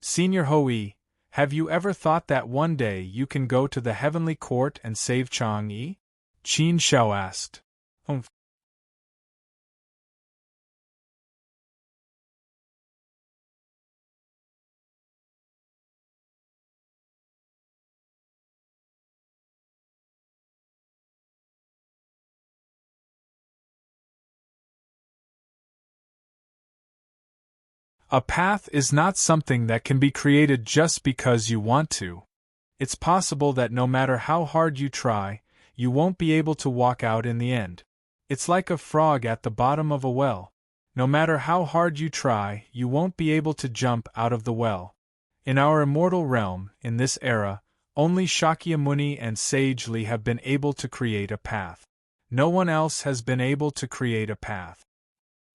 Senior Ho-E, have you ever thought that one day you can go to the Heavenly Court and save Chang-E? Qin Shao asked. A path is not something that can be created just because you want to. It's possible that no matter how hard you try, you won't be able to walk out in the end. It's like a frog at the bottom of a well. No matter how hard you try, you won't be able to jump out of the well. In our immortal realm, in this era, only Shakyamuni and Sage Li have been able to create a path. No one else has been able to create a path.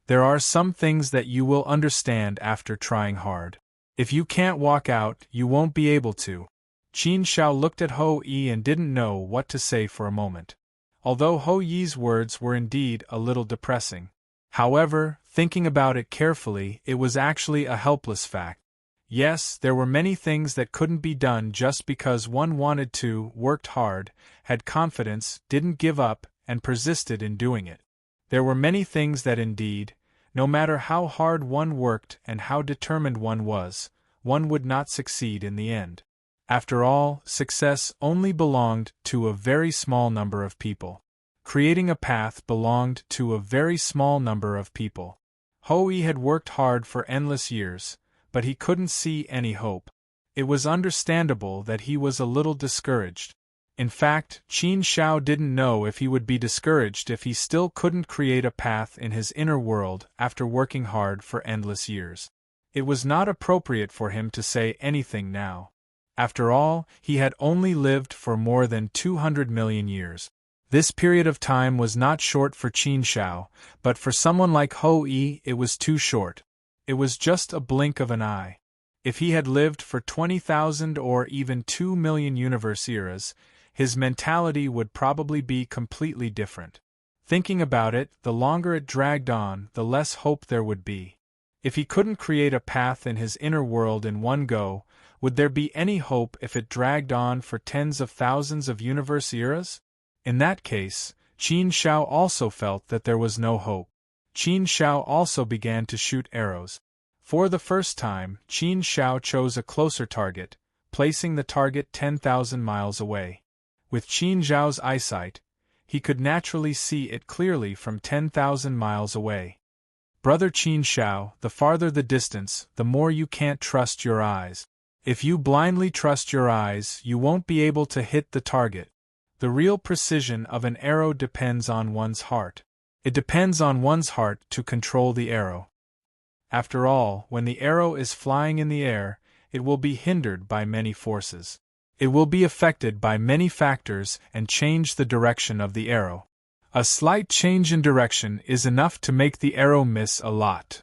There are some things that you will understand after trying hard. If you can't walk out, you won't be able to. Qin Shao looked at Ho-E and didn't know what to say for a moment. Although Ho-Yi's words were indeed a little depressing. However, thinking about it carefully, it was actually a helpless fact. Yes, there were many things that couldn't be done just because one wanted to, worked hard, had confidence, didn't give up, and persisted in doing it. There were many things that indeed, no matter how hard one worked and how determined one would not succeed in the end. After all, success only belonged to a very small number of people. Creating a path belonged to a very small number of people. Ho-E had worked hard for endless years, but he couldn't see any hope. It was understandable that he was a little discouraged. In fact, Qin Shao didn't know if he would be discouraged if he still couldn't create a path in his inner world after working hard for endless years. It was not appropriate for him to say anything now. After all, he had only lived for more than 200 million years. This period of time was not short for Qin Shao, but for someone like Ho-E it was too short. It was just a blink of an eye. If he had lived for 20,000 or even 2 million universe eras, his mentality would probably be completely different. Thinking about it, the longer it dragged on, the less hope there would be. If he couldn't create a path in his inner world in one go, would there be any hope if it dragged on for tens of thousands of universe eras? In that case, Qin Shao also felt that there was no hope. Qin Shao also began to shoot arrows. For the first time, Qin Shao chose a closer target, placing the target 10,000 miles away. With Qin Zhao's eyesight, he could naturally see it clearly from 10,000 miles away. Brother Qin Shao, the farther the distance, the more you can't trust your eyes. If you blindly trust your eyes, you won't be able to hit the target. The real precision of an arrow depends on one's heart. It depends on one's heart to control the arrow. After all, when the arrow is flying in the air, it will be hindered by many forces. It will be affected by many factors and change the direction of the arrow. A slight change in direction is enough to make the arrow miss a lot.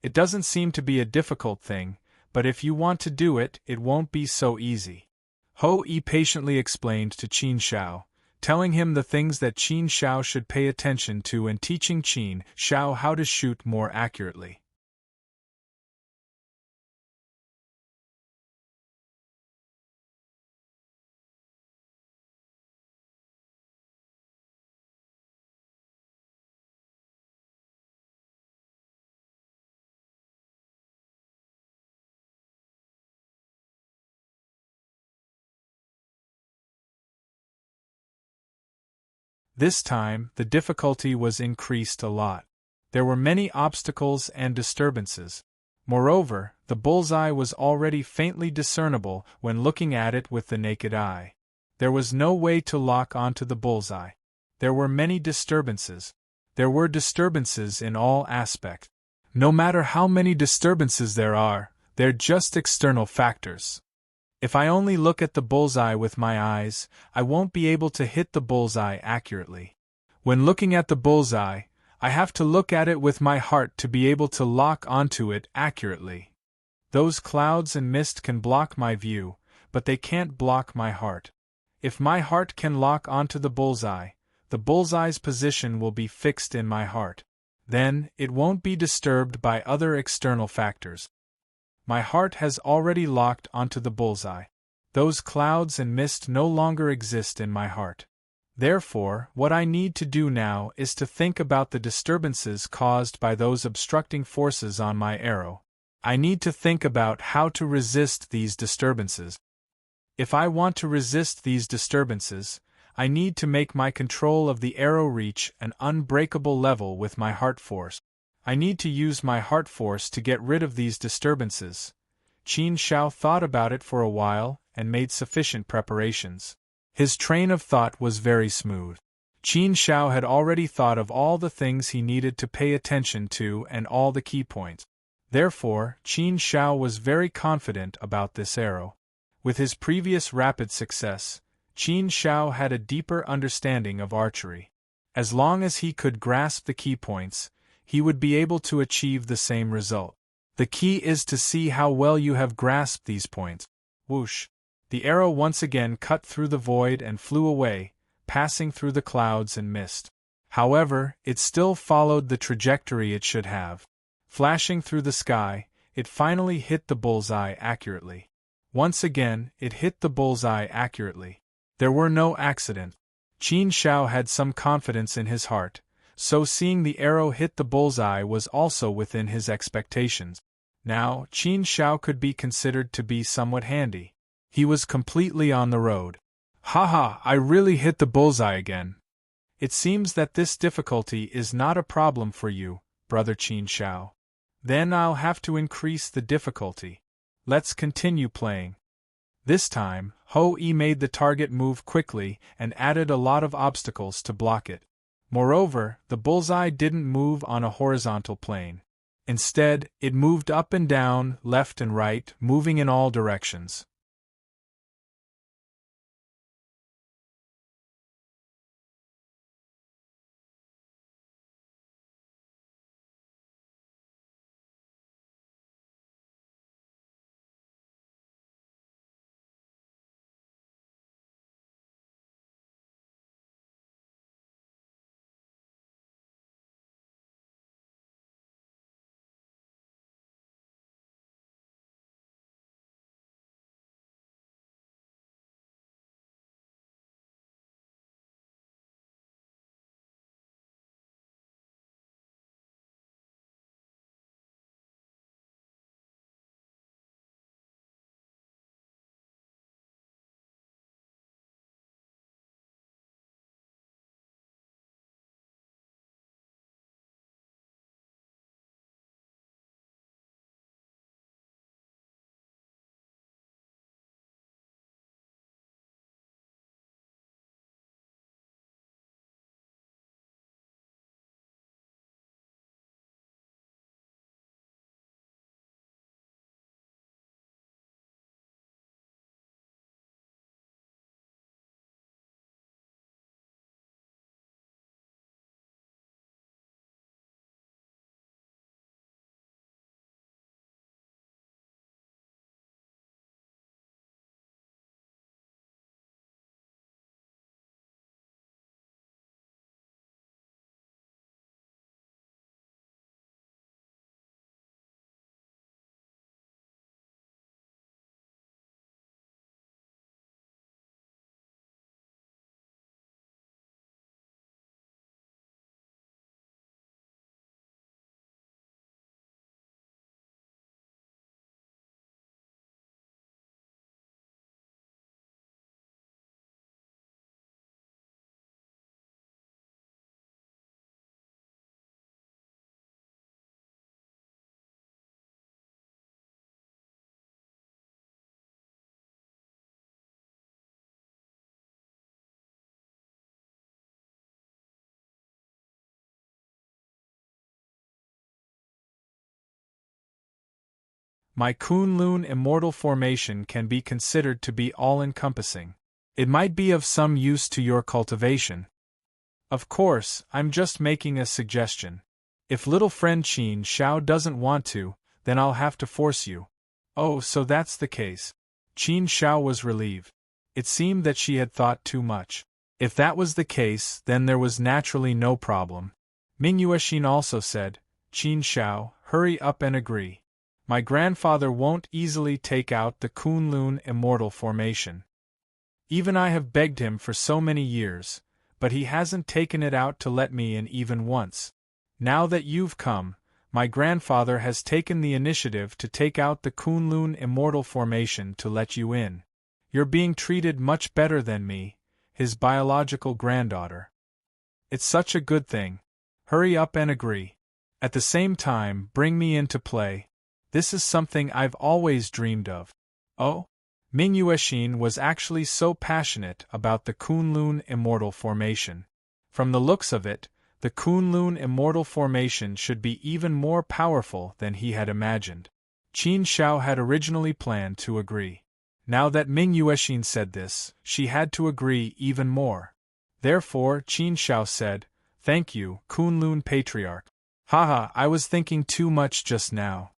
It doesn't seem to be a difficult thing, but if you want to do it, it won't be so easy. Ho Yi patiently explained to Qin Shao, telling him the things that Qin Shao should pay attention to and teaching Qin Shao how to shoot more accurately. This time, the difficulty was increased a lot. There were many obstacles and disturbances. Moreover, the bullseye was already faintly discernible when looking at it with the naked eye. There was no way to lock onto the bullseye. There were many disturbances. There were disturbances in all aspects. No matter how many disturbances there are, they're just external factors. If I only look at the bullseye with my eyes, I won't be able to hit the bullseye accurately. When looking at the bullseye, I have to look at it with my heart to be able to lock onto it accurately. Those clouds and mist can block my view, but they can't block my heart. If my heart can lock onto the bullseye's position will be fixed in my heart. Then, it won't be disturbed by other external factors. My heart has already locked onto the bullseye. Those clouds and mist no longer exist in my heart. Therefore, what I need to do now is to think about the disturbances caused by those obstructing forces on my arrow. I need to think about how to resist these disturbances. If I want to resist these disturbances, I need to make my control of the arrow reach an unbreakable level with my heart force. I need to use my heart force to get rid of these disturbances. Qin Shao thought about it for a while and made sufficient preparations. His train of thought was very smooth. Qin Shao had already thought of all the things he needed to pay attention to and all the key points. Therefore, Qin Shao was very confident about this arrow. With his previous rapid success, Qin Shao had a deeper understanding of archery. As long as he could grasp the key points, he would be able to achieve the same result. The key is to see how well you have grasped these points. Whoosh! The arrow once again cut through the void and flew away, passing through the clouds and mist. However, it still followed the trajectory it should have. Flashing through the sky, it finally hit the bullseye accurately. Once again, it hit the bullseye accurately. There were no accidents. Qin Shao had some confidence in his heart, so seeing the arrow hit the bullseye was also within his expectations. Now, Qin Shao could be considered to be somewhat handy. He was completely on the road. Haha, I really hit the bullseye again. It seems that this difficulty is not a problem for you, Brother Qin Shao. Then I'll have to increase the difficulty. Let's continue playing. This time, Ho Yi made the target move quickly and added a lot of obstacles to block it. Moreover, the bullseye didn't move on a horizontal plane. Instead, it moved up and down, left and right, moving in all directions. My Kunlun immortal formation can be considered to be all-encompassing. It might be of some use to your cultivation. Of course, I'm just making a suggestion. If little friend Qin Shao doesn't want to, then I'll have to force you. Oh, so that's the case. Qin Shao was relieved. It seemed that she had thought too much. If that was the case, then there was naturally no problem. Ming Yuexin also said, Qin Shao, hurry up and agree. My grandfather won't easily take out the Kunlun immortal formation. Even I have begged him for so many years, but he hasn't taken it out to let me in even once. Now that you've come, my grandfather has taken the initiative to take out the Kunlun immortal formation to let you in. You're being treated much better than me, his biological granddaughter. It's such a good thing. Hurry up and agree. At the same time, bring me into play. This is something I've always dreamed of. Oh? Ming Yuexin was actually so passionate about the Kunlun immortal formation. From the looks of it, the Kunlun immortal formation should be even more powerful than he had imagined. Qin Shao had originally planned to agree. Now that Ming Yuexin said this, she had to agree even more. Therefore, Qin Shao said, Thank you, Kunlun Patriarch. Haha, I was thinking too much just now.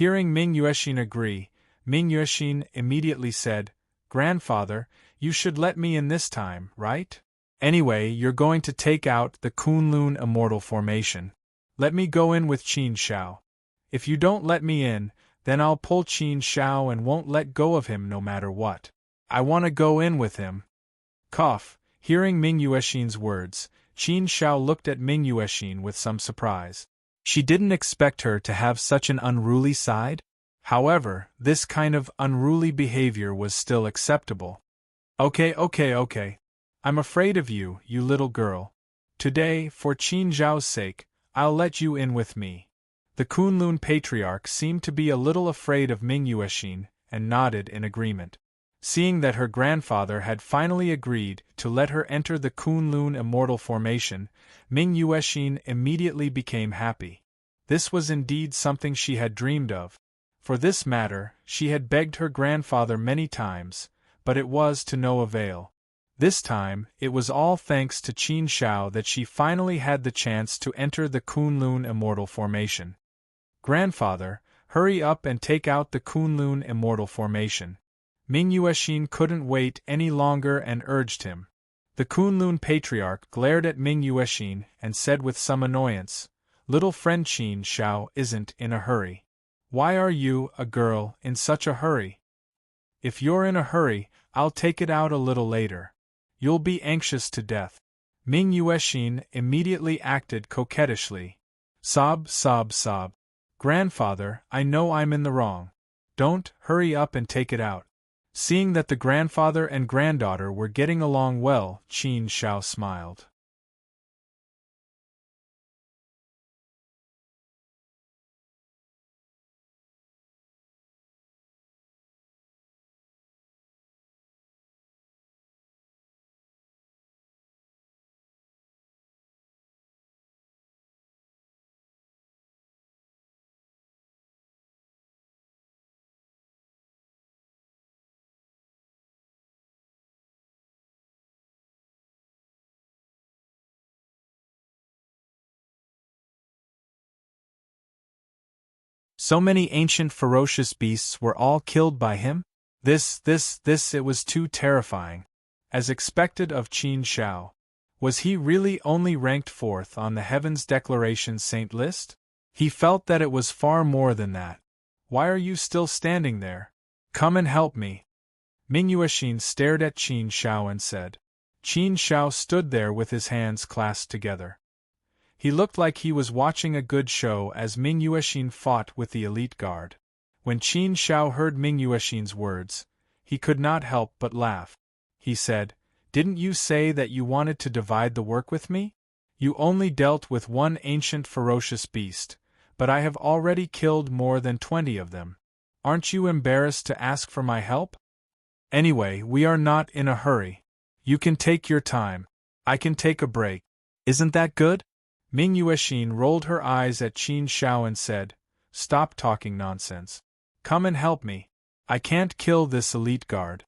Hearing Ming Yuexin agree, Ming Yuexin immediately said, Grandfather, you should let me in this time, right? Anyway, you're going to take out the Kunlun immortal formation. Let me go in with Qin Shao. If you don't let me in, then I'll pull Qin Shao and won't let go of him no matter what. I want to go in with him. Cough. Hearing Ming Yuexin's words, Qin Shao looked at Ming Yuexin with some surprise. She didn't expect her to have such an unruly side. However, this kind of unruly behavior was still acceptable. Okay. I'm afraid of you, you little girl. Today, for Qin Zhao's sake, I'll let you in with me. The Kunlun Patriarch seemed to be a little afraid of Ming Yuexin, and nodded in agreement. Seeing that her grandfather had finally agreed to let her enter the Kunlun immortal formation, Ming Yuexin immediately became happy. This was indeed something she had dreamed of. For this matter, she had begged her grandfather many times, but it was to no avail. This time, it was all thanks to Qin Shao that she finally had the chance to enter the Kunlun immortal formation. Grandfather, hurry up and take out the Kunlun immortal formation. Ming Yuexin couldn't wait any longer and urged him. The Kunlun Patriarch glared at Ming Yuexin and said with some annoyance, Little friend Qin Shao isn't in a hurry. Why are you, a girl, in such a hurry? If you're in a hurry, I'll take it out a little later. You'll be anxious to death. Ming Yuexin immediately acted coquettishly. Sob. Grandfather, I know I'm in the wrong. Don't hurry up and take it out. Seeing that the grandfather and granddaughter were getting along well, Qin Shao smiled. So many ancient ferocious beasts were all killed by him? This, it was too terrifying. As expected of Qin Shao. Was he really only ranked 4th on the Heavens Declaration Saint list? He felt that it was far more than that. Why are you still standing there? Come and help me. Ming Yuexin stared at Qin Shao and said. Qin Shao stood there with his hands clasped together. He looked like he was watching a good show as Ming Yuexin fought with the elite guard. When Qin Shao heard Ming Yuexin's words, he could not help but laugh. He said, Didn't you say that you wanted to divide the work with me? You only dealt with one ancient ferocious beast, but I have already killed more than 20 of them. Aren't you embarrassed to ask for my help? Anyway, we are not in a hurry. You can take your time. I can take a break. Isn't that good? Ming Yuexin rolled her eyes at Qin Shao and said, Stop talking nonsense. Come and help me. I can't kill this elite guard.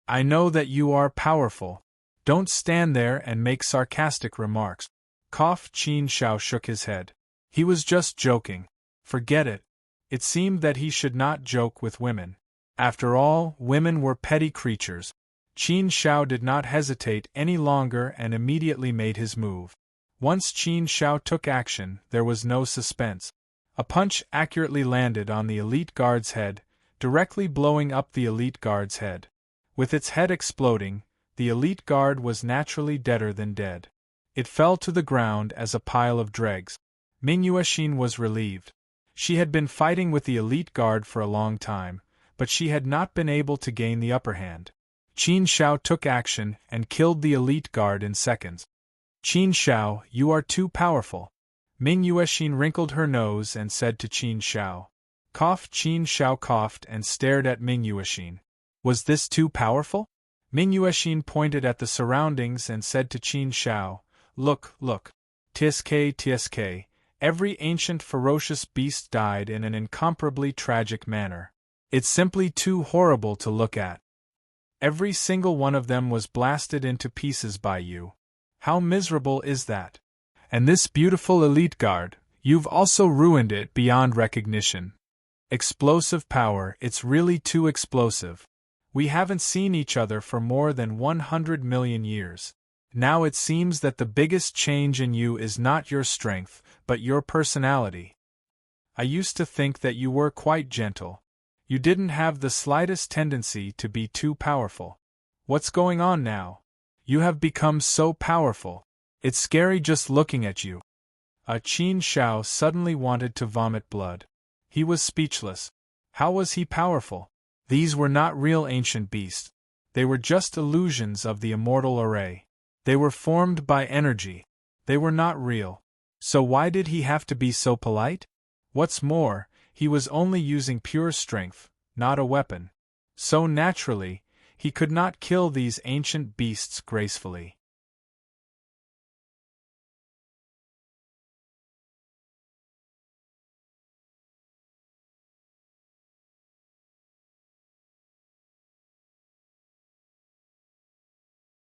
I know that you are powerful. Don't stand there and make sarcastic remarks. Qin Shao shook his head. He was just joking. Forget it. It seemed that he should not joke with women. After all, women were petty creatures. Qin Shao did not hesitate any longer and immediately made his move. Once Qin Shao took action, there was no suspense. A punch accurately landed on the elite guard's head, directly blowing up the elite guard's head. With its head exploding, the elite guard was naturally deader than dead. It fell to the ground as a pile of dregs. Ming Yuexin was relieved. She had been fighting with the elite guard for a long time, but she had not been able to gain the upper hand. Qin Shao took action and killed the elite guard in seconds. Qin Shao, you are too powerful. Ming Yuexin wrinkled her nose and said to Qin Shao. Qin Shao coughed and stared at Ming Yuexin. Was this too powerful? Ming Yuexin pointed at the surroundings and said to Qin Shao, Look, look. Tsk. Every ancient ferocious beast died in an incomparably tragic manner. It's simply too horrible to look at. Every single one of them was blasted into pieces by you. How miserable is that? And this beautiful elite guard, you've also ruined it beyond recognition. Explosive power, it's really too explosive. We haven't seen each other for more than 100 million years. Now it seems that the biggest change in you is not your strength, but your personality. I used to think that you were quite gentle. You didn't have the slightest tendency to be too powerful. What's going on now? You have become so powerful. It's scary just looking at you. Qin Shao suddenly wanted to vomit blood. He was speechless. How was he powerful? These were not real ancient beasts. They were just illusions of the immortal array. They were formed by energy. They were not real. So why did he have to be so polite? What's more, he was only using pure strength, not a weapon. So naturally, he could not kill these ancient beasts gracefully.